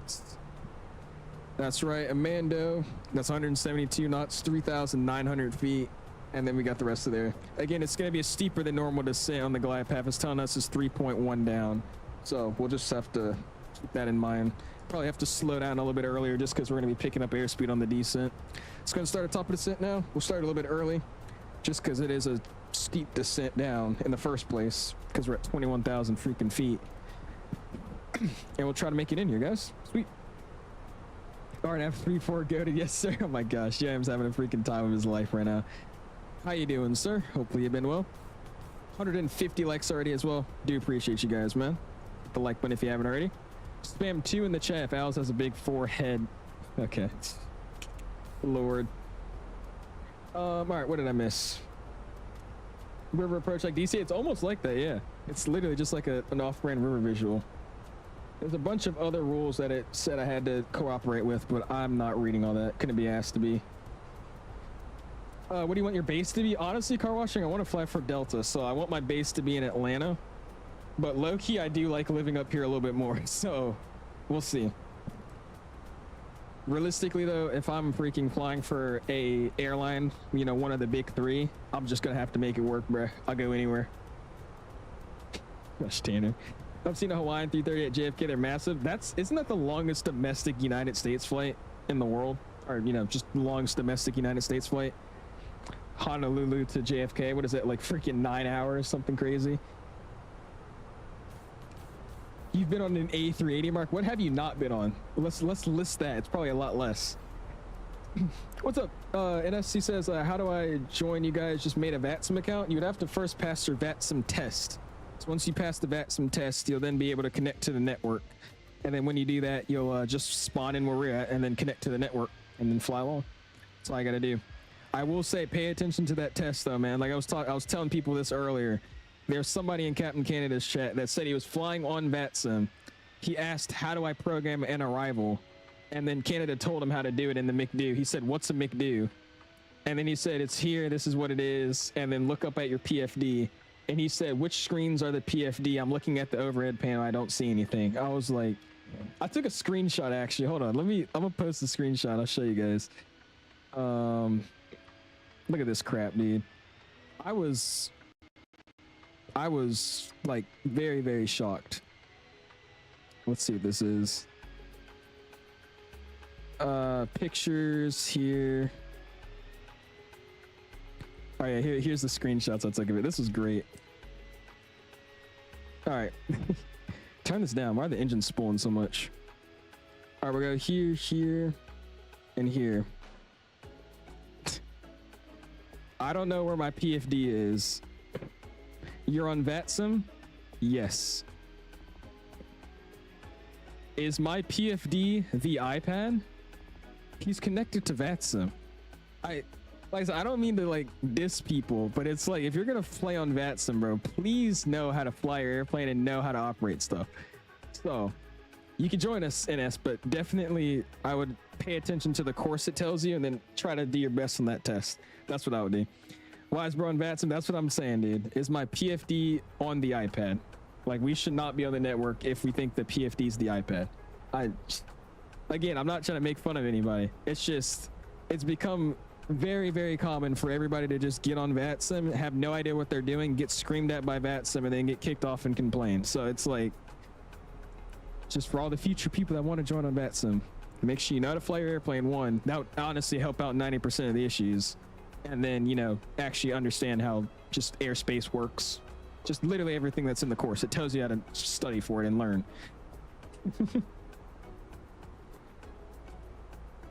That's right, Amando. That's 172 knots, 3,900 feet. And then we got the rest of there. Again, it's going to be a steeper than normal descent on the glide path. It's telling us it's 3.1 down. So we'll just have to keep that in mind. Probably have to slow down a little bit earlier just because we're going to be picking up airspeed on the descent. It's going to start at top of descent now. We'll start a little bit early just because it is a steep descent down in the first place because we're at 21,000 freaking feet. And we'll try to make it in here, guys. Sweet. RNF 34 goated. Yes, sir. Oh my gosh. Jam's having a freaking time of his life right now. How you doing, sir? Hopefully you've been well. 150 likes already as well. Do appreciate you guys, man. Hit the like button if you haven't already. Spam 2 in the chat if Alice has a big forehead. Okay. Lord. All right, what did I miss? River approach like DC. It's almost like that, yeah. It's literally just like an off-brand river visual. There's a bunch of other rules that it said I had to cooperate with, but I'm not reading all that. Couldn't be asked to be. What do you want your base to be? Honestly, car washing, I want to fly for Delta, so I want my base to be in Atlanta. But low-key, I do like living up here a little bit more, so we'll see. Realistically, though, if I'm freaking flying for a airline, you know, one of the big three, I'm just going to have to make it work, bruh. I'll go anywhere. Gosh, Tanner. I've seen a Hawaiian 330 at JFK. They're massive. Isn't that the longest domestic United States flight in the world? Or, you know, just the longest domestic United States flight? Honolulu to JFK. What is it, like freaking 9 hours? Something crazy. You've been on an A380, Mark. What have you not been on? Let's list that. It's probably a lot less. What's up? NSC says, how do I join you guys? Just made a VATSIM account. You would have to first pass your VATSIM test. So once you pass the VATSIM test, you'll then be able to connect to the network. And then when you do that, you'll just spawn in where we're at and then connect to the network and then fly along. That's all I gotta do. I will say, pay attention to that test though, man. Like I was telling people this earlier. There's somebody in Captain Canada's chat that said he was flying on VATSIM. He asked, how do I program an arrival? And then Canada told him how to do it in the McDo. He said, what's a McDo? And then he said, it's here, this is what it is, and then look up at your PFD. And he said, which screens are the PFD? I'm looking at the overhead panel, I don't see anything. I was like, I took a screenshot actually. Hold on, I'm gonna post the screenshot, I'll show you guys. Look at this crap, dude. I was like very, very shocked. Let's see what this is. Pictures here. Oh yeah, here's the screenshots I took of it. This was great. All right, turn this down. Why are the engines spooling so much? All right, we'll go here, here, and here. I don't know where my PFD is. You're on VATSIM? Yes. Is my PFD the iPad? He's connected to VATSIM. Like I said, I don't mean to like diss people, but it's like if you're gonna fly on VATSIM, bro, please know how to fly your airplane and know how to operate stuff. So you can join us in S, but definitely I would pay attention to the course it tells you and then try to do your best on that test. That's what I would do. Wise bro on VATSIM, that's what I'm saying, dude. Is my PFD on the iPad? Like, we should not be on the network if we think the PFD is the iPad. Again, I'm not trying to make fun of anybody. It's just, it's become very, very common for everybody to just get on VATSIM, have no idea what they're doing, get screamed at by VATSIM, and then get kicked off and complain. So it's like, just for all the future people that want to join on VATSIM, make sure you know how to fly your airplane, one. That would honestly help out 90% of the issues. And then, you know, actually understand how just airspace works. Just literally everything that's in the course. It tells you how to study for it and learn.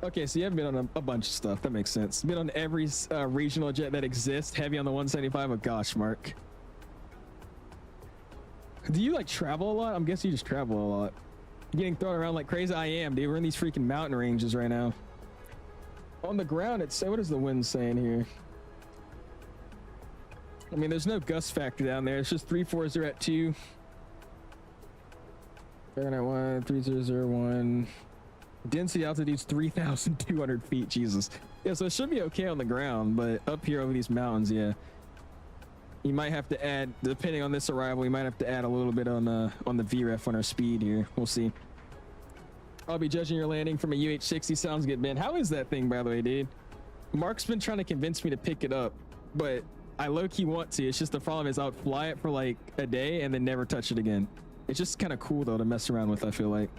Okay, so you have been on a bunch of stuff. That makes sense. Been on every regional jet that exists. Heavy on the 175. Oh gosh, Mark. Do you like travel a lot? I'm guessing you just travel a lot. Getting thrown around like crazy. I am, dude. We're in these freaking mountain ranges right now. On the ground, it's what is the wind saying here? I mean, there's no gust factor down there. It's just 340 at 2. Fahrenheit 1, 3001. Density altitude's 3,200 feet. Jesus. Yeah, so it should be okay on the ground, but up here over these mountains, yeah. You might have to add, depending on this arrival, you might have to add a little bit on the VREF on our speed here. We'll see. I'll be judging your landing from a UH-60. Sounds good, Ben. How is that thing, by the way, dude? Mark's been trying to convince me to pick it up, but I low-key want to. It's just the problem is I would fly it for like a day and then never touch it again. It's just kind of cool, though, to mess around with, I feel like.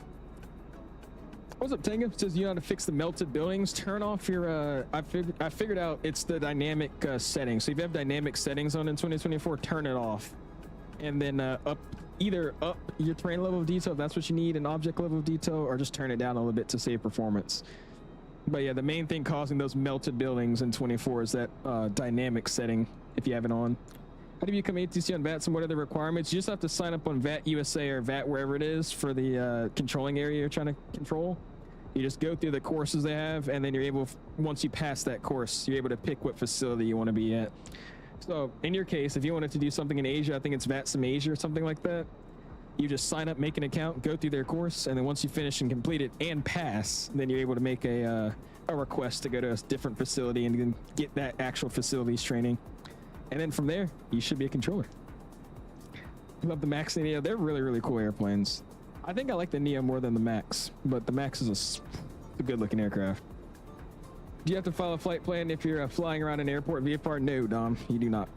What's up, Tenga? It says you know how to fix the melted buildings. Turn off your, I figured out it's the dynamic settings. So if you have dynamic settings on in 2024, turn it off. And then either up your terrain level of detail if that's what you need, an object level of detail, or just turn it down a little bit to save performance. But yeah, the main thing causing those melted buildings in 24 is that dynamic setting if you have it on. How do you become ATC on VATSIM? What are the requirements? You just have to sign up on VAT USA or VAT wherever it is for the controlling area you're trying to control. You just go through the courses they have, and then you're able, once you pass that course, you're able to pick what facility you want to be at. So in your case, if you wanted to do something in Asia, I think it's VATSIM Asia or something like that. You just sign up, make an account, go through their course, and then once you finish and complete it and pass, then you're able to make a request to go to a different facility and then get that actual facilities training. And then from there, you should be a controller. Love the Max and Neo. They're really, really cool airplanes. I think I like the Neo more than the Max, but the Max is a good-looking aircraft. Do you have to follow a flight plan if you're flying around an airport VFR? No, Dom, you do not.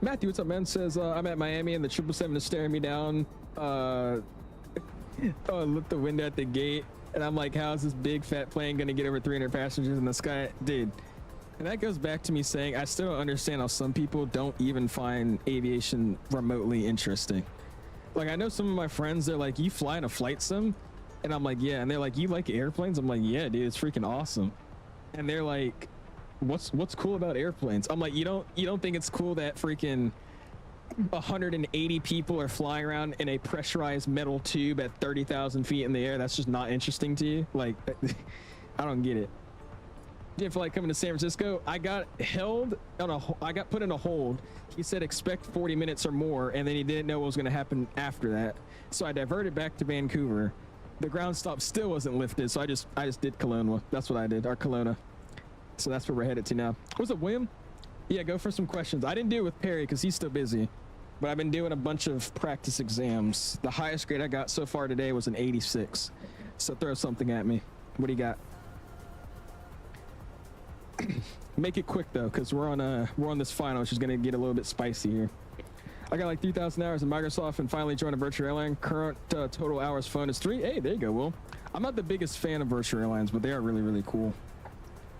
Matthew, what's up, man? Says, I'm at Miami and the 777 is staring me down. Oh, look the window at the gate. And I'm like, how is this big fat plane going to get over 300 passengers in the sky? Dude. And that goes back to me saying, I still don't understand how some people don't even find aviation remotely interesting. Like, I know some of my friends, they're like, you fly in a flight sim? And I'm like, yeah. And they're like, you like airplanes? I'm like, yeah, dude, it's freaking awesome. And they're like, what's cool about airplanes? I'm like, you don't think it's cool that freaking 180 people are flying around in a pressurized metal tube at 30,000 feet in the air? That's just not interesting to you? Like, I don't get it. Didn't feel like coming to San Francisco. I got held on I got put in a hold. He said expect 40 minutes or more, and then he didn't know what was going to happen after that. So I diverted back to Vancouver. The ground stop still wasn't lifted, so I just did Kelowna. That's what I did, or Kelowna. So that's where we're headed to now. What's up, William? Yeah, go for some questions. I didn't do it with Perry because he's still busy, but I've been doing a bunch of practice exams. The highest grade I got so far today was an 86. So throw something at me. What do you got? Make it quick though, because we're on this final, which is gonna get a little bit spicy here. I got like 3,000 hours in Microsoft and finally joined a virtual airline. Current total hours flown is 3. Hey, there you go, Will. I'm not the biggest fan of virtual airlines, but they are really, really cool.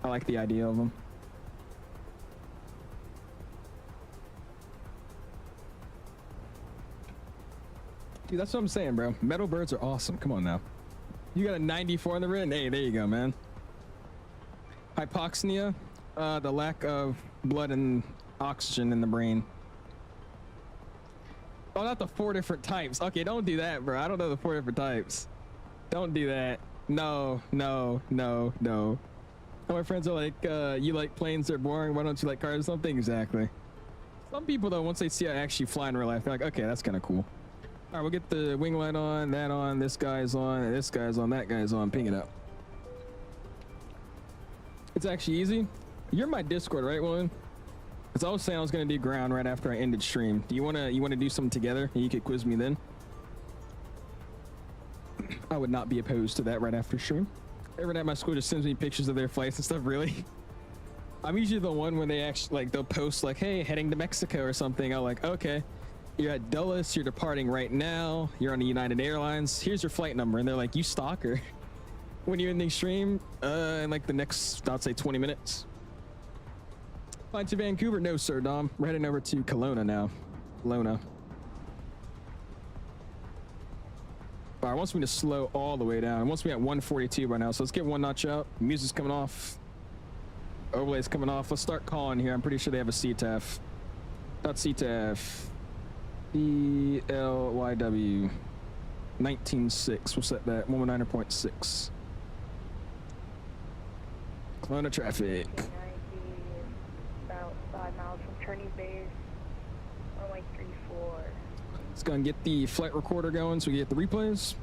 I like the idea of them. Dude, that's what I'm saying, bro. Metal birds are awesome. Come on now. You got a 94 in the written? Hey, there you go, man. Hypoxia, the lack of blood and oxygen in the brain. Oh, not the 4 different types. Okay, don't do that, bro. I don't know the 4 different types. Don't do that. No, no, no, no. All my friends are like, you like planes, they're boring. Why don't you like cars or something? Exactly. Some people, though, once they see I actually fly in real life, they're like, okay, that's kind of cool. All right, we'll get the wing light on, that on, this guy's on, and this guy's on, that guy's on. Ping it up. It's actually easy. You're my Discord, right, William? Because I was saying I was gonna do ground right after I ended stream. Do you wanna do something together? And you could quiz me then. I would not be opposed to that right after stream. Every night my school just sends me pictures of their flights and stuff. Really? I'm usually the one when they actually like they'll post like, hey, heading to Mexico or something. I'm like, okay, you're at Dulles, you're departing right now. You're on a United Airlines. Here's your flight number, and they're like, you stalker. When you're in the stream, in like the next, I'd say 20 minutes. Flying to Vancouver? No, sir, Dom. We're heading over to Kelowna now. Kelowna. All right, it wants me to slow all the way down. It wants me at 142 right now, so let's get one notch up. Music's coming off. Overlay's coming off. Let's start calling here. I'm pretty sure they have a CTAF. .CTAF. ELYW. 19.6. We'll set that. 119.6. Kelowna traffic. 90, about 5 miles from Kearney Base. Runway 34. Let's go and get the flight recorder going so we get the replays.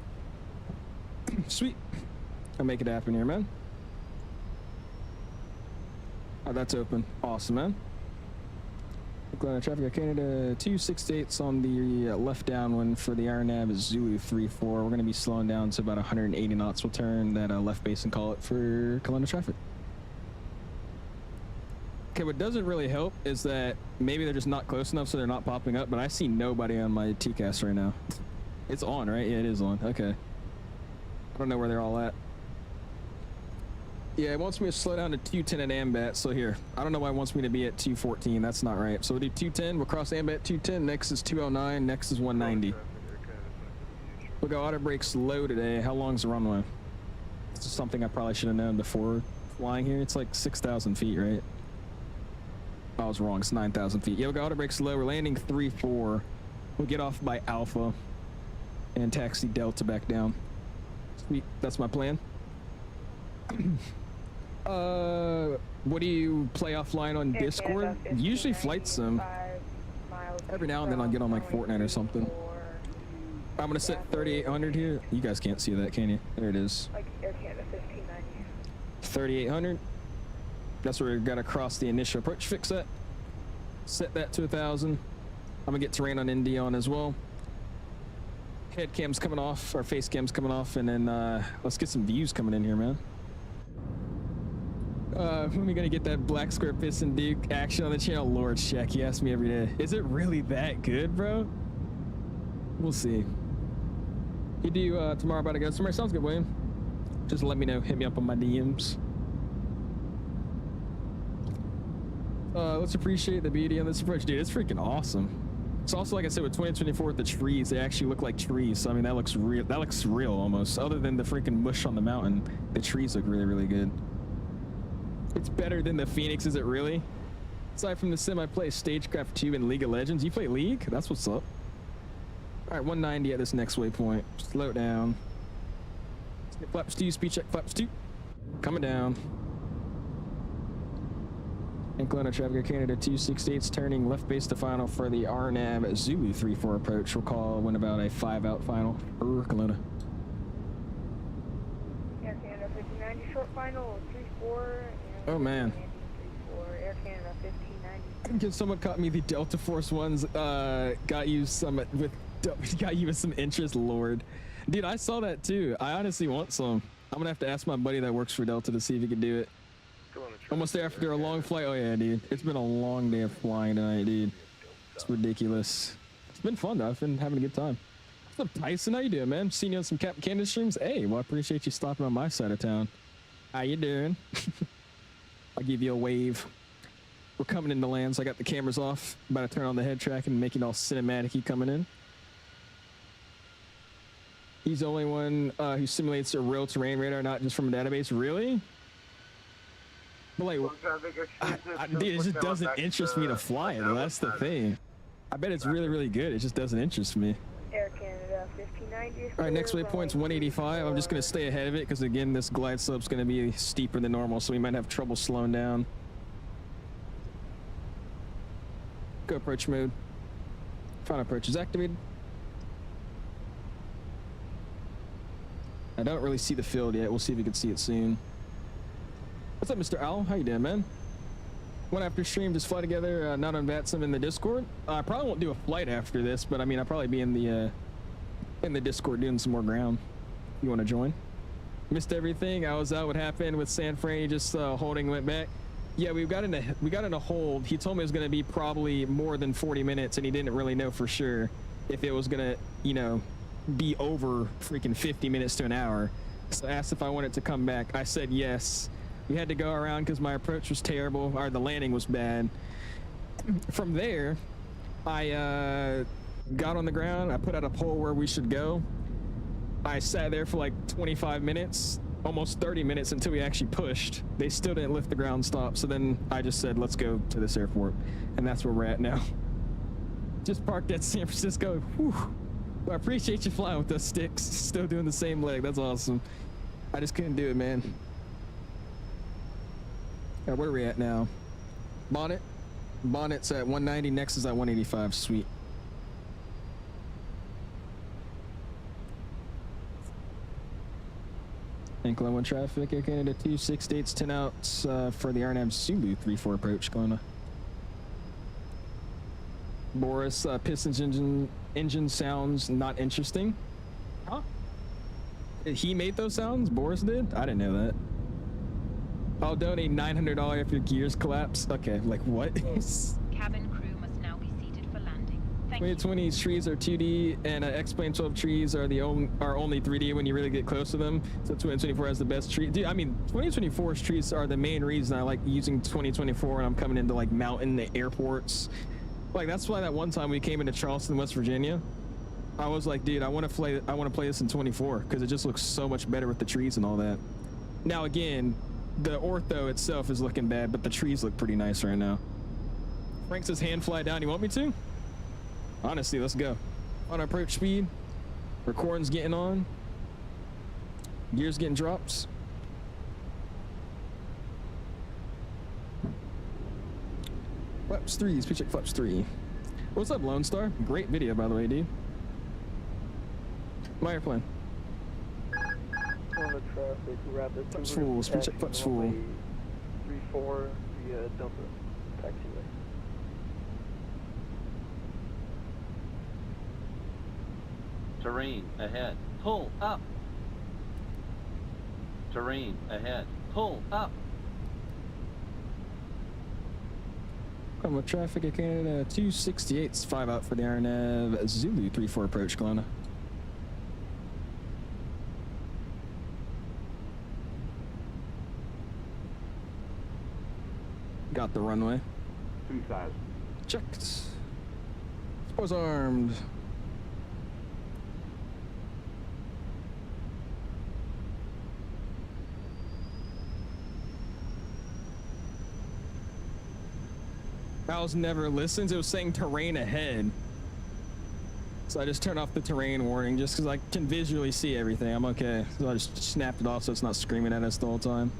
Sweet. I'll make it happen here, man. Oh, that's open. Awesome, man. Kelowna traffic, Canada 268's on the left downwind for the RNAV Zulu 34. We're going to be slowing down to about 180 knots. We'll turn that left base and call it for Kelowna traffic. Okay, what doesn't really help is that maybe they're just not close enough so they're not popping up, but I see nobody on my TCAS right now. It's on, right? Yeah, it is on. Okay. I don't know where they're all at. Yeah, it wants me to slow down to 210 at AMBAT, so here. I don't know why it wants me to be at 214. That's not right. So we'll do 210. We'll cross AMBAT 210. Next is 209. Next is 190. We'll go auto brakes low today. How long's the runway? This is something I probably should have known before flying here. It's like 6,000 feet, right? I was wrong. It's 9,000 feet. Yeah, we'll go auto brakes low. We're landing 3-4. We'll get off by Alpha and taxi Delta back down. Sweet. That's my plan. What do you play offline on Discord? Usually flight sim. Every now and then I'll get on like Fortnite or something. I'm gonna set 3,800 here. You guys can't see that, can you? There it is. Like Air Canada 1590. 3,800. That's where we gotta cross the initial approach fix that. Set that to 1,000. I'm gonna get terrain on ND on as well. Head cam's coming off, our face cam's coming off, and then let's get some views coming in here, man. When we gonna get that black square piston Duke action on the channel? Lord check, he asks me every day. Is it really that good, bro? We'll see. You do tomorrow about to go somewhere? Sounds good, William. Just let me know. Hit me up on my DMs. Let's appreciate the beauty on this approach, dude. It's freaking awesome. It's also, like I said, with 2024 with the trees, they actually look like trees. So I mean, that looks real. That looks real almost. Other than the freaking mush on the mountain, the trees look really, really good. It's better than the Fenix, is it really? Aside from the sim, I play Stagecraft 2 and League of Legends. You play League? That's what's up. All right, 190 at this next waypoint. Slow it down. Flaps 2, speed check, flaps 2. Coming down. And Kelowna traffic, Canada 268's turning left base to final for the RNAV Zulu 34 approach. We'll call when about a 5 out final for Kelowna. Air Canada 1590 short final 34 Oh man. Air Canada 1590. Because someone caught me the Delta Force ones. Got you with some interest, Lord. Dude, I saw that too. I honestly want some. I'm gonna have to ask my buddy that works for Delta to see if he can do it. Almost there after a long flight. Oh yeah, dude. It's been a long day of flying tonight, dude. It's ridiculous. It's been fun though. I've been having a good time. What's up, Tyson? How you doing, man? Seen you on some Captain Canada streams. Hey, well, I appreciate you stopping on my side of town. How you doing? I'll give you a wave. We're coming into land, so I got the cameras off. About to turn on the head tracking and make it all cinematic-y coming in. He's the only one who simulates a real terrain radar, not just from a database. Really? But like, dude, it just doesn't interest me to fly it. That's the thing. I bet it's really, really good. It just doesn't interest me. Air Canada 1590. All right, next waypoint's 185. I'm just gonna stay ahead of it because again, this glide slope's gonna be steeper than normal, so we might have trouble slowing down. Go approach mode. Final approach is activated. I don't really see the field yet. We'll see if we can see it soon. What's up, Mr. Owl? How you doing, man? One after stream, just fly together, not on VATSIM in the Discord. I probably won't do a flight after this, but I mean, I'll probably be in the Discord doing some more ground. You want to join? Missed everything. I was out. What happened with San Fran? He just holding went back. Yeah, we got in a hold. He told me it was going to be probably more than 40 minutes, and he didn't really know for sure if it was going to, you know, be over freaking 50 minutes to an hour. So I asked if I wanted to come back. I said yes. We had to go around because my approach was terrible, or the landing was bad. From there, I got on the ground. I put out a poll where we should go. I sat there for like 25 minutes, almost 30 minutes until we actually pushed. They still didn't lift the ground stop. So then I just said, let's go to this airport. And that's where we're at now. Just parked at San Francisco. Whew. Well, I appreciate you flying with us, Sticks. Still doing the same leg. That's awesome. I just couldn't do it, man. All right, where are we at now? Bonnet. Bonnet's at 190. Next is at 185. Sweet. And Kelowna traffic. Air Canada 268's 10 outs for the RNAV Zulu 34 approach. Kelowna. Boris, Pistons engine sounds not interesting. Huh? He made those sounds? Boris did? I didn't know that. I'll donate $900 if your gears collapse. Okay, like what? Cabin crew must now be seated for landing. Thank 2020's trees are 2D, and X-Plane 12 trees are only 3D when you really get close to them. So 2024 has the best tree. Dude, I mean, 2024's trees are the main reason I like using 2024 when I'm coming into like mountain airports. Like that's why that one time we came into Charleston, West Virginia, I was like, dude, I want to play this in 24 because it just looks so much better with the trees and all that. Now again, the ortho itself is looking bad, but the trees look pretty nice right now. Frank says hand fly down. You want me to? Honestly, let's go. On approach speed. Recording's getting on. Gears getting drops. Flaps 3, speed check Flaps 3. What's up, Lone Star? Great video, by the way, dude. My airplane. On the traffic, rapid. Flaps full, speed check Flaps full. 34 via Delta taxiway. Terrain ahead. Pull up. Terrain ahead. Pull up. Come with traffic at Canada 268's 5 out for the RNAV Zulu 34 approach, Kelowna. Got the runway. 2000. Checked. Spores armed. Owls never listens. It was saying terrain ahead. So I just turned off the terrain warning just because I can visually see everything. I'm okay. So I just snapped it off so it's not screaming at us the whole time.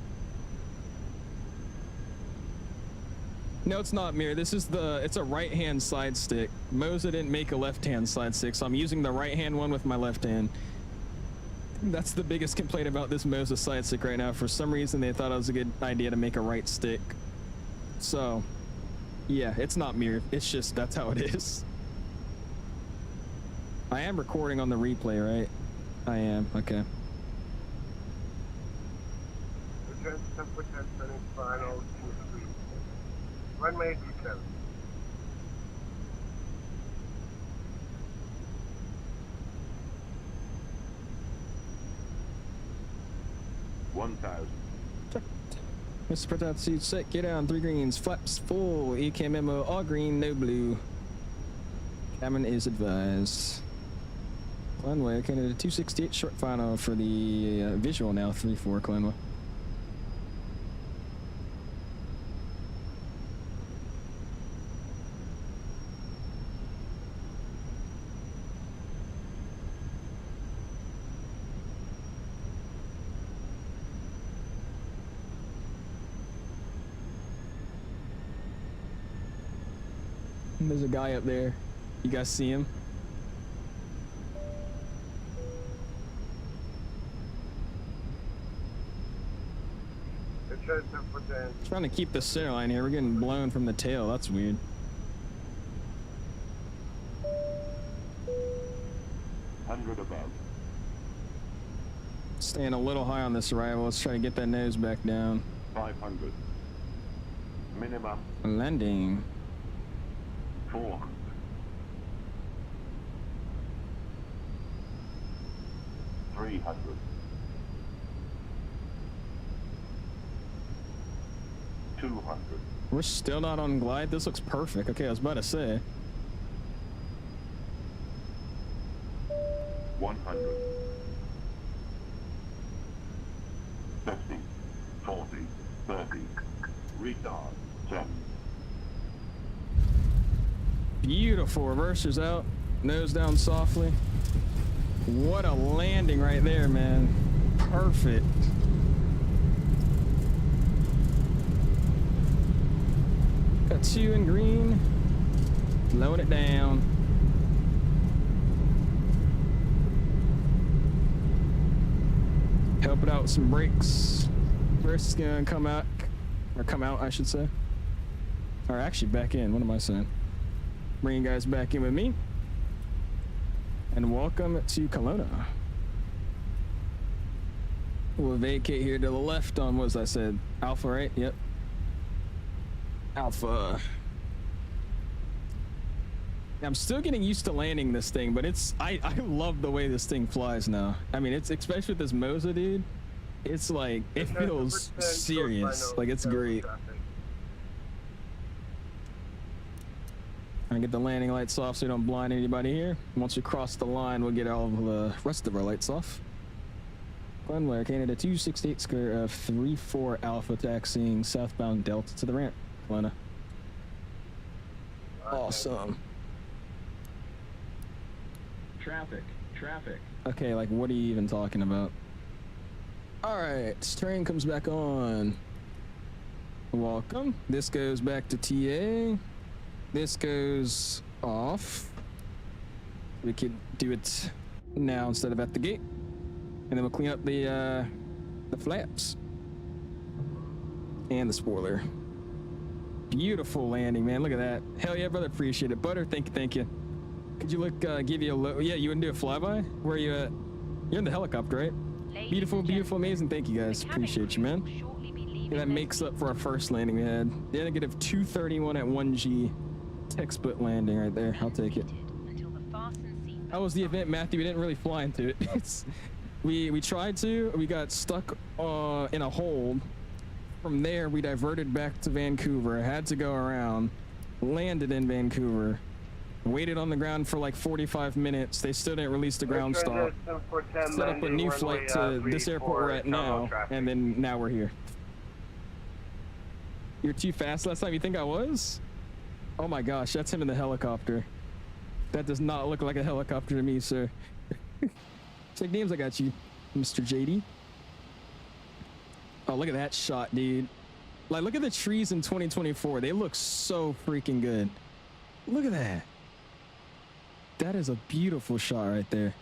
No, it's not, Mir. This is it's a right-hand side stick. Moza didn't make a left-hand side stick, so I'm using the right-hand one with my left hand. That's the biggest complaint about this Moza side stick right now. For some reason, they thought it was a good idea to make a right stick. So, yeah, it's not mirrored. It's just, that's how it is. I am recording on the replay, right? I am, okay. Return to Temple Fenix final 2-3. Runway 27. Mr. Protect suit set, get down, 3 greens, flaps full, EK memo, all green, no blue. Cabin is advised. Glenway, Canada 268, short final for the visual now, 3-4, Glenway. There's a guy up there. You guys see him? Trying to keep the center line here. We're getting blown from the tail. That's weird. Above. Staying a little high on this arrival. Let's try to get that nose back down. 500. Minimum. Landing. 400. 300. 200. We're still not on glide. This looks perfect. Okay, I was about to say. 100. 50. 40. 30. Retard. 10. Beautiful. Reversers out. Nose down softly. What a landing right there, man. Perfect. Got 2 in green. Blowing it down. Help it out with some brakes. First is gonna come out, or come out, I should say. Or actually back in. What am I saying? Bring you guys back in with me. And welcome to Kelowna. We'll vacate here to the left on, what was I said? Alpha, right? Yep. Alpha. I'm still getting used to landing this thing, but it's I love the way this thing flies now. I mean, it's especially with this Moza, dude. It's like, it feels serious. Like, it's great. I get the landing lights off so we don't blind anybody here. Once we cross the line, we'll get all of the rest of our lights off. Glenware, Canada 268 square 34 Alpha, taxiing southbound Delta to the ramp. Kelowna. Awesome. Traffic. Okay, like, what are you even talking about? Alright, train comes back on. Welcome. This goes back to TA. This goes off. We could do it now instead of at the gate. And then we'll clean up the flaps. And the spoiler. Beautiful landing, man. Look at that. Hell yeah, brother. Appreciate it. Butter, thank you. Could you look, give you a low... Yeah, you wouldn't do a flyby? Where are you at? You're in the helicopter, right? Beautiful, amazing. Thank you, guys. Appreciate you, man. Yeah, that makes up for our first landing we had. The negative 231 at 1G. Textbook landing right there. I'll take it. How was the event, Matthew? We didn't really fly into it. We tried to. We got stuck in a hold. From there, we diverted back to Vancouver. Had to go around. Landed in Vancouver. Waited on the ground for like 45 minutes. They still didn't release the ground stop. Set up a new flight to this airport we're at now, and then now we're here. You're too fast last time. You think I was? Oh my gosh, that's him in the helicopter. That does not look like a helicopter to me, sir. Check names, I got you, Mr. JD. Oh, look at that shot, dude. Like, look at the trees in 2024. They look so freaking good. Look at that. That is a beautiful shot right there.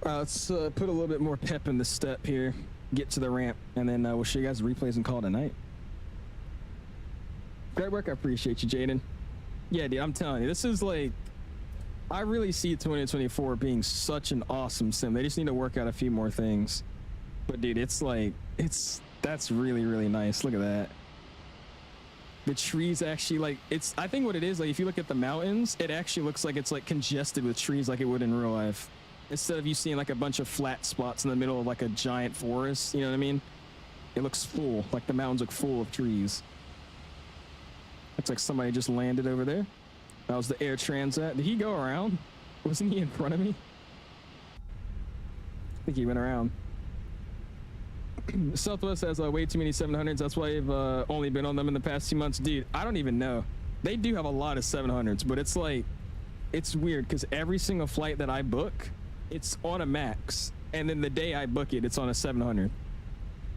Let's put a little bit more pep in the step here, get to the ramp, and then we'll show you guys the replays and call it a night. Great work. I appreciate you, Jaden. Yeah, dude, I'm telling you, this is like, I really see 2024 being such an awesome sim. They just need to work out a few more things. But dude, it's like, that's really, really nice. Look at that. The trees actually, like, I think what it is, like, if you look at the mountains, it actually looks like it's like congested with trees like it would in real life. Instead of you seeing like a bunch of flat spots in the middle of like a giant forest, you know what I mean? It looks full, like the mountains look full of trees. Looks like somebody just landed over there. That was the Air Transat. Did he go around? Wasn't he in front of me? I think he went around. Southwest has way too many 700s. That's why I've only been on them in the past 2 months. Dude, I don't even know. They do have a lot of 700s, but it's like, it's weird because every single flight that I book, it's on a max. And then the day I book it, it's on a 700.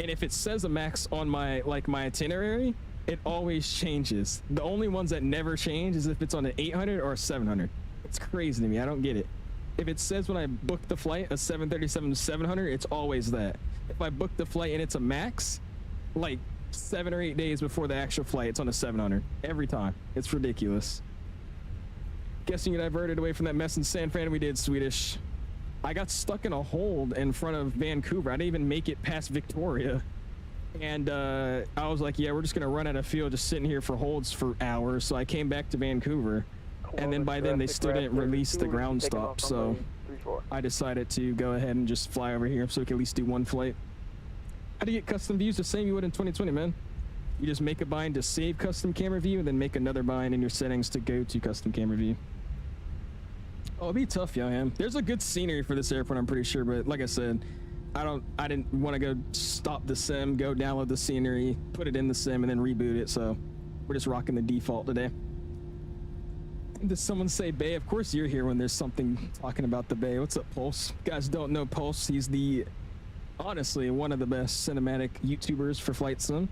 And if it says a max on my itinerary, it always changes. The only ones that never change is if it's on an 800 or a 700. It's crazy to me. I don't get it. If it says when I book the flight a 737-700, it's always that. If I book the flight and it's a max, like 7 or 8 days before the actual flight, it's on a 700 every time. It's ridiculous. Guessing you diverted away from that mess in San Fran. We did, Swedish. I got stuck in a hold in front of Vancouver. I didn't even make it past Victoria. And I was like, yeah, we're just gonna run out of fuel just sitting here for holds for hours. So I came back to Vancouver, and then by then they still didn't release the ground stop, so I decided to go ahead and just fly over here so we can at least do one flight. How do you get custom views? The same you would in 2020, man. You just make a bind to save custom camera view and then make another bind in your settings to go to custom camera view. Oh, it'd be tough, yo, man. There's a good scenery for this airport, I'm pretty sure, but like I said, I didn't want to go stop the sim, go download the scenery, put it in the sim, and then reboot it, so we're just rocking the default today. Does someone say Bay? Of course you're here when there's something talking about the Bay. What's up, Pulse? You guys don't know Pulse. He's honestly, one of the best cinematic YouTubers for Flight Sim.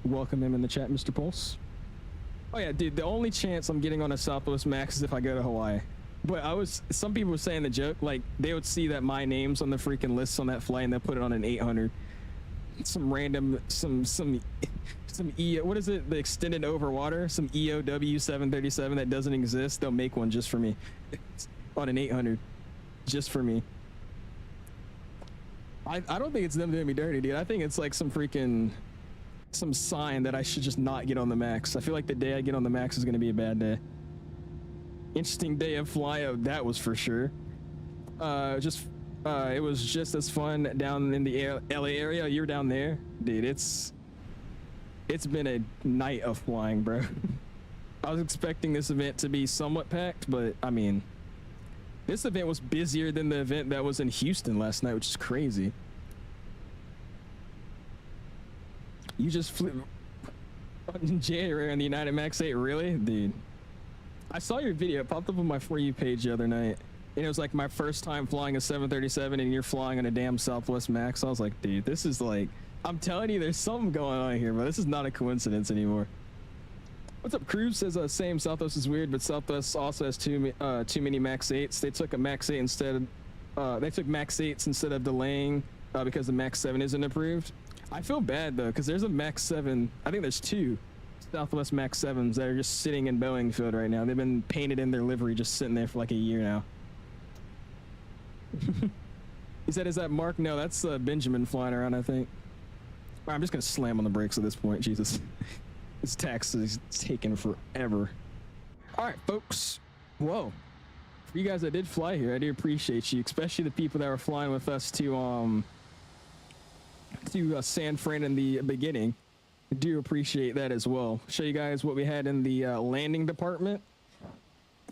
Welcome him in the chat, Mr. Pulse. Oh yeah, dude, the only chance I'm getting on a Southwest Max is if I go to Hawaii. But some people were saying the joke, like they would see that my name's on the freaking list on that flight and they'll put it on an 800. Some random, some EO, what is it? The extended over water, some EOW 737 that doesn't exist. They'll make one just for me on an 800, just for me. I don't think it's them doing me dirty, dude. I think it's like some sign that I should just not get on the max. I feel like the day I get on the max is going to be a bad day. Interesting day of flyout, that was for sure. It was just as fun down in the LA area. You're down there, dude. It's been a night of flying, bro. I was expecting this event to be somewhat packed, but I mean, this event was busier than the event that was in Houston last night, which is crazy. You just flew in January on the United Max 8, really, dude? I saw your video. It popped up on my For You page the other night, and it was like my first time flying a 737, and you're flying on a damn Southwest Max. I was like, dude, this is like, I'm telling you, there's something going on here, but this is not a coincidence anymore. What's up, Cruz? Says same. Southwest is weird, but Southwest also has too many Max 8s. They took a Max 8 instead. They took Max 8s instead of delaying because the Max 7 isn't approved. I feel bad though, because there's a Max 7. I think there's 2 Southwest Max 7s that are just sitting in Boeing field right now. They've been painted in their livery, just sitting there for like a year now. He said, "Is that Mark?" No, that's Benjamin flying around, I think. I'm just gonna slam on the brakes at this point. Jesus, this tax is taking forever. All right, folks. Whoa, for you guys that did fly here, I do appreciate you, especially the people that were flying with us to San Fran in the beginning. I do appreciate that as well. Show you guys what we had in the landing department,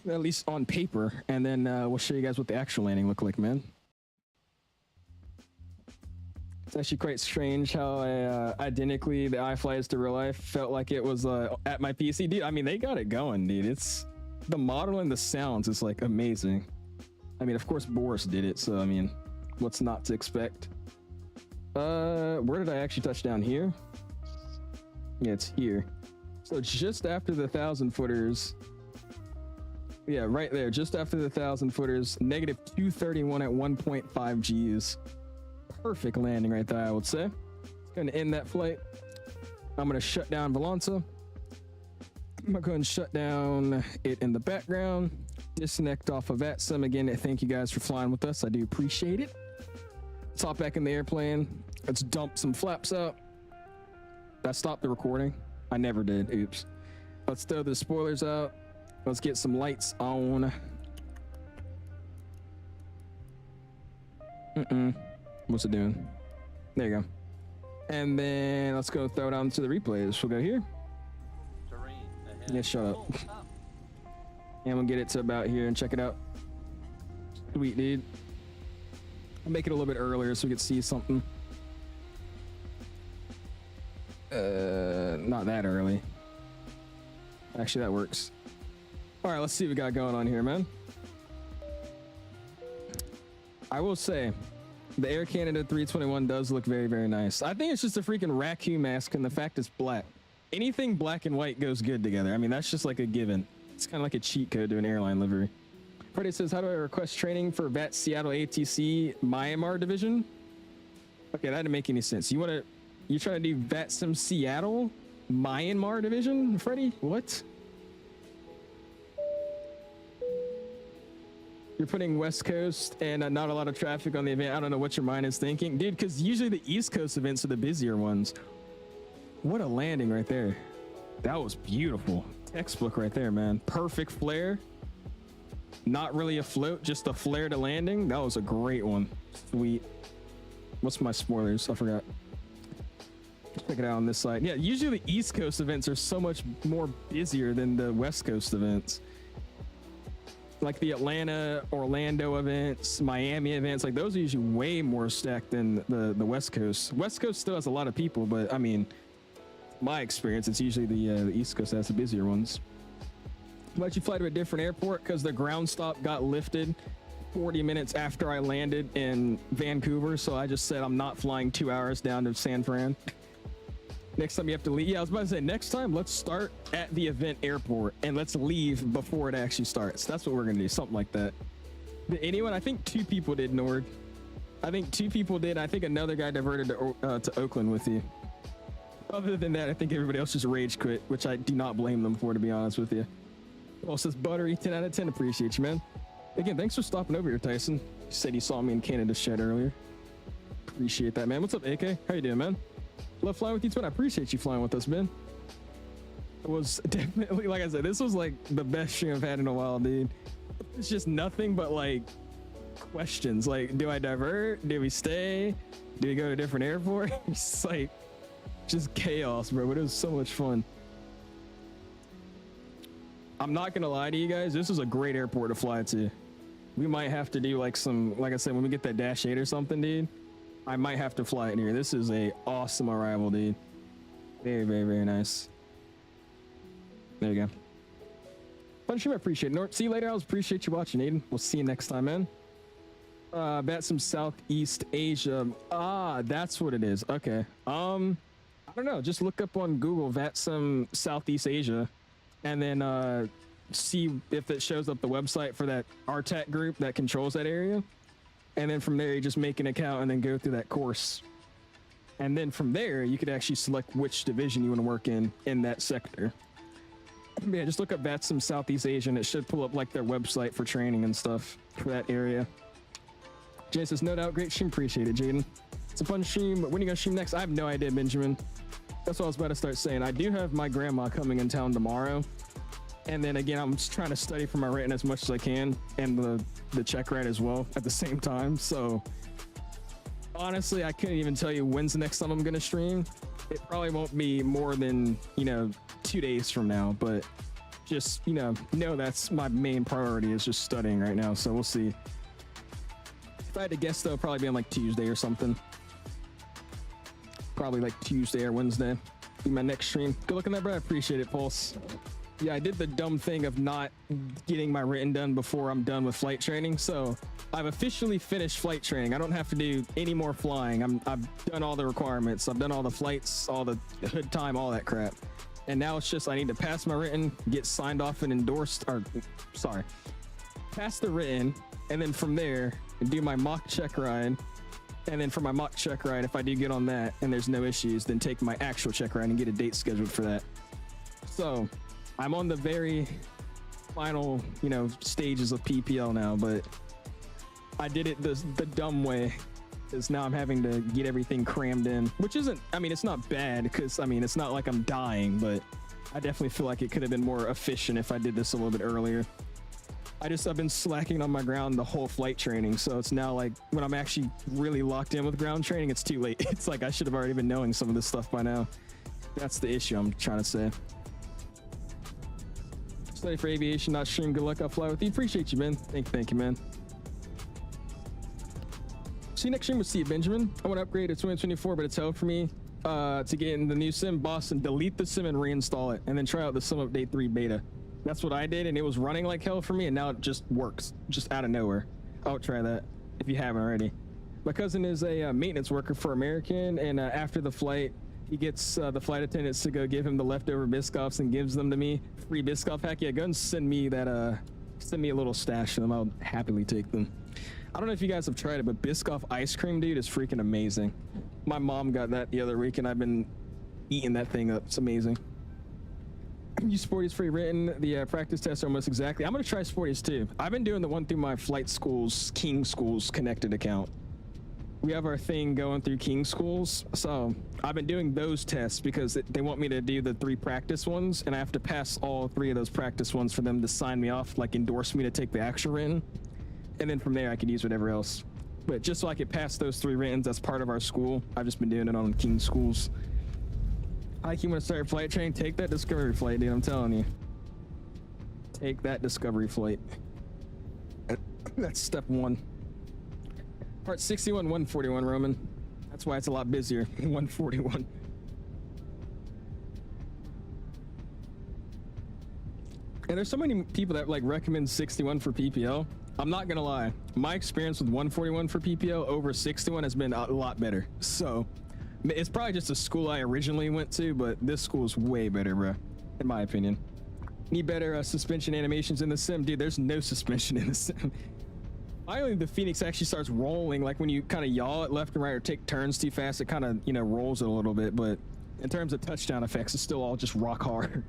at least on paper, and then we'll show you guys what the actual landing looked like, man. It's actually quite strange how identically the iFlies to real life felt like it was at my PC. Dude, I mean, they got it going, dude. It's the model and the sounds is like amazing. I mean, of course Boris did it, so I mean, what's not to expect? Where did I actually touch down? Here? Yeah, it's here. So just after the 1,000 footers, Yeah, right there, just after the 1,000 footers, negative 231 at 1.5 Gs. Perfect landing right there, I would say. Gonna end that flight. I'm gonna shut down Volanta. I'm gonna go and shut down it in the background. Disconnect off of VATSIM. Again, thank you guys for flying with us. I do appreciate it. Let's hop back in the airplane. Let's dump some flaps out. Did I stop the recording? I never did. Oops. Let's throw the spoilers out. Let's get some lights on. What's it doing? There you go. And then let's go throw it on to the replays. We'll go here. Yeah, shut up. And we'll get it to about here and check it out. Sweet, dude. I'll make it a little bit earlier so we can see something. Not that early. Actually, that works. All right, let's see what we got going on here, man. I will say, the Air Canada 321 does look very, very nice. I think it's just a freaking raccoon mask and the fact it's black. Anything black and white goes good together. I mean, that's just like a given. It's kind of like a cheat code to an airline livery. Freddie says, how do I request training for VAT Seattle ATC Myanmar division? Okay, that didn't make any sense. You trying to do VATSIM Seattle Myanmar division, Freddie? What? You're putting West Coast and not a lot of traffic on the event. I don't know what your mind is thinking. Dude, because usually the East Coast events are the busier ones. What a landing right there. That was beautiful. Textbook right there, man. Perfect flare. Not really a float, just a flare to landing. That was a great one. Sweet. What's my spoilers? I forgot. Check it out on this side. Yeah, usually the East Coast events are so much more busier than the West Coast events. Like the Atlanta, Orlando events, Miami events, like those are usually way more stacked than the West Coast. West Coast still has a lot of people, but I mean, my experience, it's usually the East Coast that has the busier ones. Why'd you fly to a different airport? Because the ground stop got lifted 40 minutes after I landed in Vancouver, so I just said I'm not flying 2 hours down to San Fran. Next time you have to leave. Yeah, I was about to say, next time let's start at the event airport and let's leave before it actually starts. That's what we're gonna do, something like that. Did anyone? I think 2 people did, Nord. I think 2 people did. I think another guy diverted to Oakland with you. Other than that, I think everybody else just rage quit, which I do not blame them for, to be honest with you. Well, says Buttery, 10 out of 10. Appreciate you, man. Again, thanks for stopping over here, Tyson. You said you saw me in Canada shed earlier. Appreciate that, man. What's up, AK? How you doing, man? Love flying with you, twin. I appreciate you flying with us, man. It was definitely, like I said, this was like the best stream I've had in a while, dude. It's just nothing but like questions. Like, do I divert? Do we stay? Do we go to a different airport? It's like just chaos, bro. But it was so much fun. I'm not gonna lie to you guys. This is a great airport to fly to. We might have to do like some, like I said, when we get that Dash 8 or something, dude. I might have to fly it here. This is a awesome arrival, dude. Very, very, very nice. There you go. Fun stream, I appreciate it. See you later. I appreciate you watching, Aiden. We'll see you next time, man. VATSIM Southeast Asia. Ah, that's what it is. Okay. I don't know. Just look up on Google VATSIM Southeast Asia, and then see if it shows up the website for that RTAC group that controls that area. And then from there, you just make an account and then go through that course. And then from there, you could actually select which division you want to work in that sector. Yeah, just look up VATSIM Southeast Asia, and it should pull up like their website for training and stuff for that area. Jay says, no doubt, great stream, appreciate it, Jaden. It's a fun stream. When are you gonna stream next? I have no idea, Benjamin. That's what I was about to start saying. I do have my grandma coming in town tomorrow. And then again, I'm just trying to study for my written as much as I can, and the check ride as well at the same time. So honestly, I couldn't even tell you when's the next time I'm gonna stream. It probably won't be more than, 2 days from now, but just, no, that's my main priority is just studying right now. So we'll see. If I had to guess, though, probably be on like Tuesday or something. Probably like Tuesday or Wednesday. Be my next stream. Good looking there, bro. I appreciate it, Pulse. Yeah, I did the dumb thing of not getting my written done before I'm done with flight training. So I've officially finished flight training. I don't have to do any more flying. I've done all the requirements. I've done all the flights, all the hood time, all that crap. And now it's just I need to pass my written, get signed off and endorsed, or sorry, pass the written, and then from there do my mock check ride. And then for my mock check ride, if I do get on that and there's no issues, then take my actual check ride and get a date scheduled for that. So I'm on the very final, you know, stages of PPL now, but I did it the dumb way, because now I'm having to get everything crammed in, which isn't, I mean, it's not bad, because I mean, it's not like I'm dying, but I definitely feel like it could have been more efficient if I did this a little bit earlier. I've been slacking on my ground the whole flight training, so it's now like when I'm actually really locked in with ground training, it's too late. It's like I should have already been knowing some of this stuff by now. That's the issue I'm trying to say. Study for aviation, not stream. Good luck. I'll fly with you. Appreciate you, man. Thank you, man. See you next stream with Steve Benjamin. I want to upgrade to 2024, but it's held for me to get in the new sim. Boston, delete the sim and reinstall it, and then try out the sim update 3 beta. That's what I did, and it was running like hell for me, and now it just works, just out of nowhere. I'll try that if you haven't already. My cousin is a maintenance worker for American, and after the flight, he gets the flight attendants to go give him the leftover Biscoffs and gives them to me. Free Biscoff pack. Yeah, go and send me that, send me a little stash of them. I'll happily take them. I don't know if you guys have tried it, but Biscoff ice cream, dude, is freaking amazing. My mom got that the other week, and I've been eating that thing up. It's amazing. You Sporties free written, the practice tests almost exactly. I'm gonna try Sporties too. I've been doing the one through my flight schools, King Schools connected account. We have our thing going through King Schools, so I've been doing those tests because they want me to do the 3 practice ones, and I have to pass all 3 of those practice ones for them to sign me off, like endorse me to take the actual written, and then from there I could use whatever else. But just so I could pass those 3 writtens, that's part of our school. I've just been doing it on King Schools. Ike, you want to start flight training? Take that discovery flight, dude. I'm telling you. Take that discovery flight. That's step 1. Part 61, 141, Roman. That's why it's a lot busier. 141. And there's so many people that like recommend 61 for PPL. I'm not gonna lie. My experience with 141 for PPL over 61 has been a lot better. So it's probably just a school I originally went to, but this school is way better, bro, in my opinion. Need better suspension animations in the sim. Dude, there's no suspension in the sim. Finally, the Fenix actually starts rolling, like when you kind of yaw it left and right or take turns too fast, it kind of, you know, rolls it a little bit, but in terms of touchdown effects, it's still all just rock hard.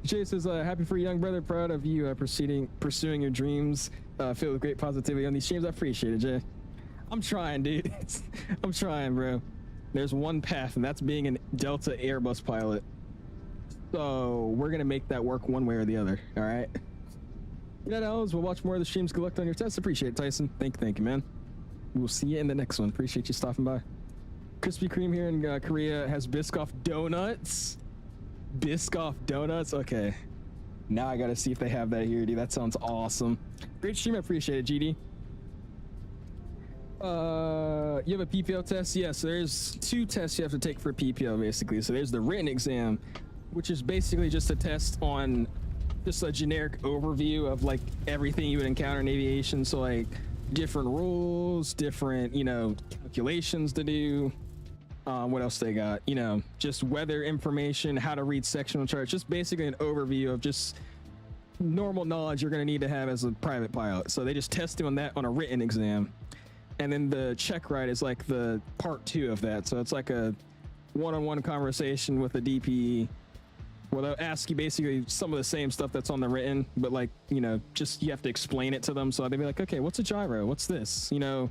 Jay says, happy for your young brother, proud of you pursuing your dreams, filled with great positivity on these streams. I appreciate it, Jay. I'm trying, dude. I'm trying, bro. There's one path, and that's being a Delta Airbus pilot. So we're gonna make that work one way or the other. All right. Yeah, we'll watch more of the streams. Good luck on your tests. Appreciate it, Tyson. Thank you, man. We'll see you in the next one. Appreciate you stopping by. Krispy Kreme here in Korea has Biscoff donuts. Biscoff donuts. Okay. Now I gotta see if they have that here, dude. That sounds awesome. Great stream. I appreciate it, GD. You have a PPL test? Yes, so there's 2 tests you have to take for PPL, basically. So there's the written exam, which is basically just a test on just a generic overview of like everything you would encounter in aviation. So like different rules, different, you know, calculations to do. What else they got? You know, just weather information, how to read sectional charts, just basically an overview of just normal knowledge you're going to need to have as a private pilot. So they just test you on that on a written exam. And then the check ride is like the part 2 of that. So it's like a one-on-one conversation with a DPE. Well, they'll ask you basically some of the same stuff that's on the written, but like, you know, just you have to explain it to them. So they'll be like, okay, what's a gyro? What's this? You know,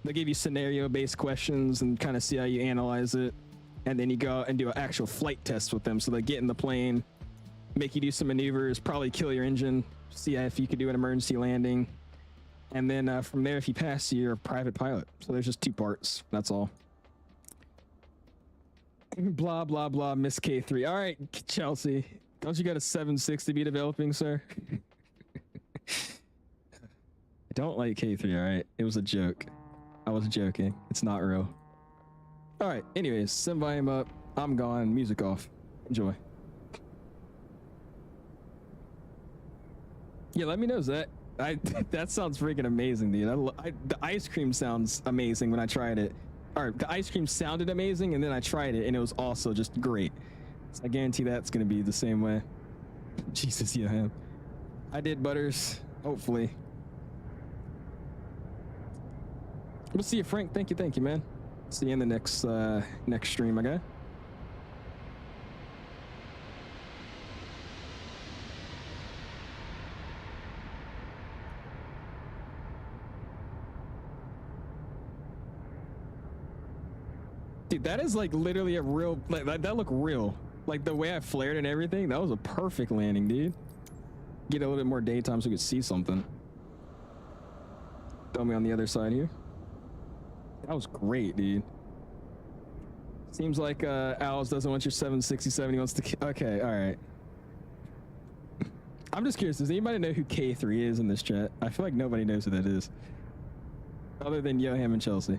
they'll give you scenario-based questions and kind of see how you analyze it. And then you go out and do an actual flight test with them. So they get in the plane, make you do some maneuvers, probably kill your engine, see if you could do an emergency landing. And then from there, if you pass, you're a private pilot. So there's just 2 parts. That's all. Blah, blah, blah, Miss K3. All right, Chelsea. Don't you got a 7.6 to be developing, sir? I don't like K3, all right? It was a joke. I was joking. It's not real. All right, anyways, sim volume up. I'm gone. Music off. Enjoy. Yeah, let me know, Zach. That sounds freaking amazing, dude. The ice cream sounds amazing when I tried it. Or the ice cream sounded amazing, and then I tried it, and it was also just great. I guarantee that's gonna be the same way. Jesus, yeah, him. I did, Butters. Hopefully. We'll see you, Frank. Thank you, man. See you in the next next stream, okay? Dude, that is like literally a real, like that looked real. Like the way I flared and everything, that was a perfect landing, dude. Get a little bit more daytime so we could see something. Throw me on the other side here. That was great, dude. Seems like Owls doesn't want your 767. He wants to. Okay, all right. I'm just curious. Does anybody know who K3 is in this chat? I feel like nobody knows who that is, other than Yo-Ham and Chelsea.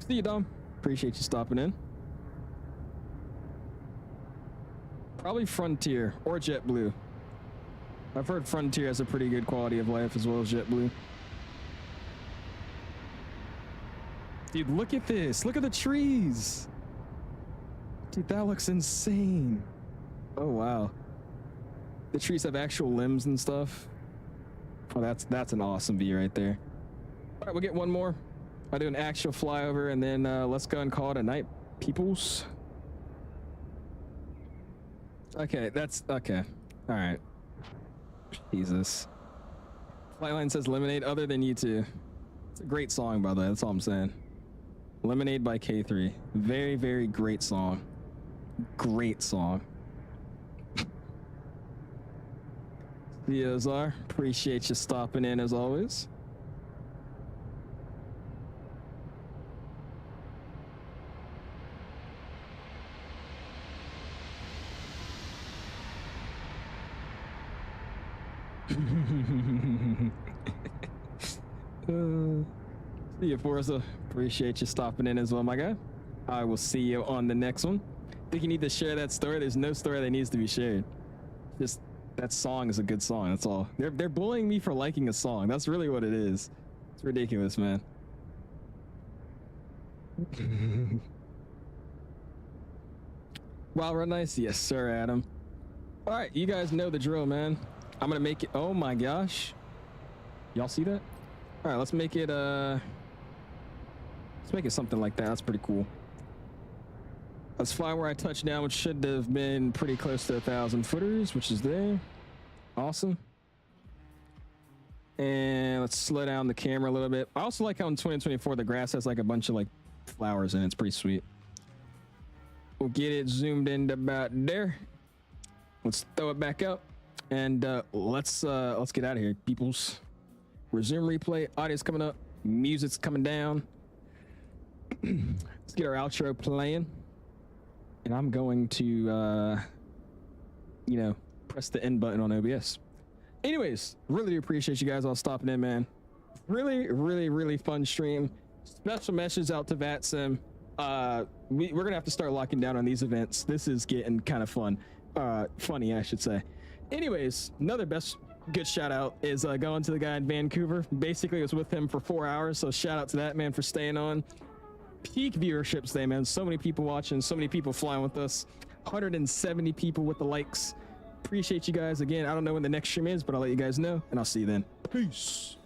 See you, Dom. Appreciate you stopping in. Probably Frontier or JetBlue. I've heard Frontier has a pretty good quality of life as well as JetBlue. Dude, look at this. Look at the trees. Dude, that looks insane. Oh, wow. The trees have actual limbs and stuff. Oh, that's an awesome view right there. All right, we'll get one more. I'll do an actual flyover, and then let's go and call it a night, peoples. Okay, that's okay. All right. Jesus. Flightline says Lemonade other than you two. It's a great song, by the way. That's all I'm saying. Lemonade by K3. Very, very great song. Great song. 𝐬𝐳, appreciate you stopping in as always. See you, Forza. Appreciate you stopping in as well, my guy. I will see you on the next one. Think you need to share that story? There's no story that needs to be shared. Just that song is a good song. That's all. They're bullying me for liking a song. That's really what it is. It's ridiculous, man. Wow, run nice. Yes, sir, Adam. All right, you guys know the drill, man. I'm gonna make it. Oh my gosh, y'all see that? All right, let's make it something like that. That's pretty cool. Let's fly where I touched down, which should have been pretty close to 1,000 footers, which is there. Awesome. And let's slow down the camera a little bit. I also like how in 2024 the grass has like a bunch of like flowers in it. It's pretty sweet. We'll get it zoomed in about there. Let's throw it back up. And let's get out of here, peoples. Resume replay. Audio's coming up. Music's coming down. Let's get our outro playing. And I'm going to, you know, press the end button on OBS. Anyways, really do appreciate you guys all stopping in, man. Really, really, really fun stream. Special message out to VATSIM. We're going to have to start locking down on these events. This is getting kind of fun. Funny, I should say. Anyways, another good shout out is going to the guy in Vancouver. Basically, I was with him for 4 hours, so shout out to that man for staying on. Peak viewership today, man. So many people watching, so many people flying with us. 170 people with the likes. Appreciate you guys again. I don't know when the next stream is, but I'll let you guys know, and I'll see you then. Peace.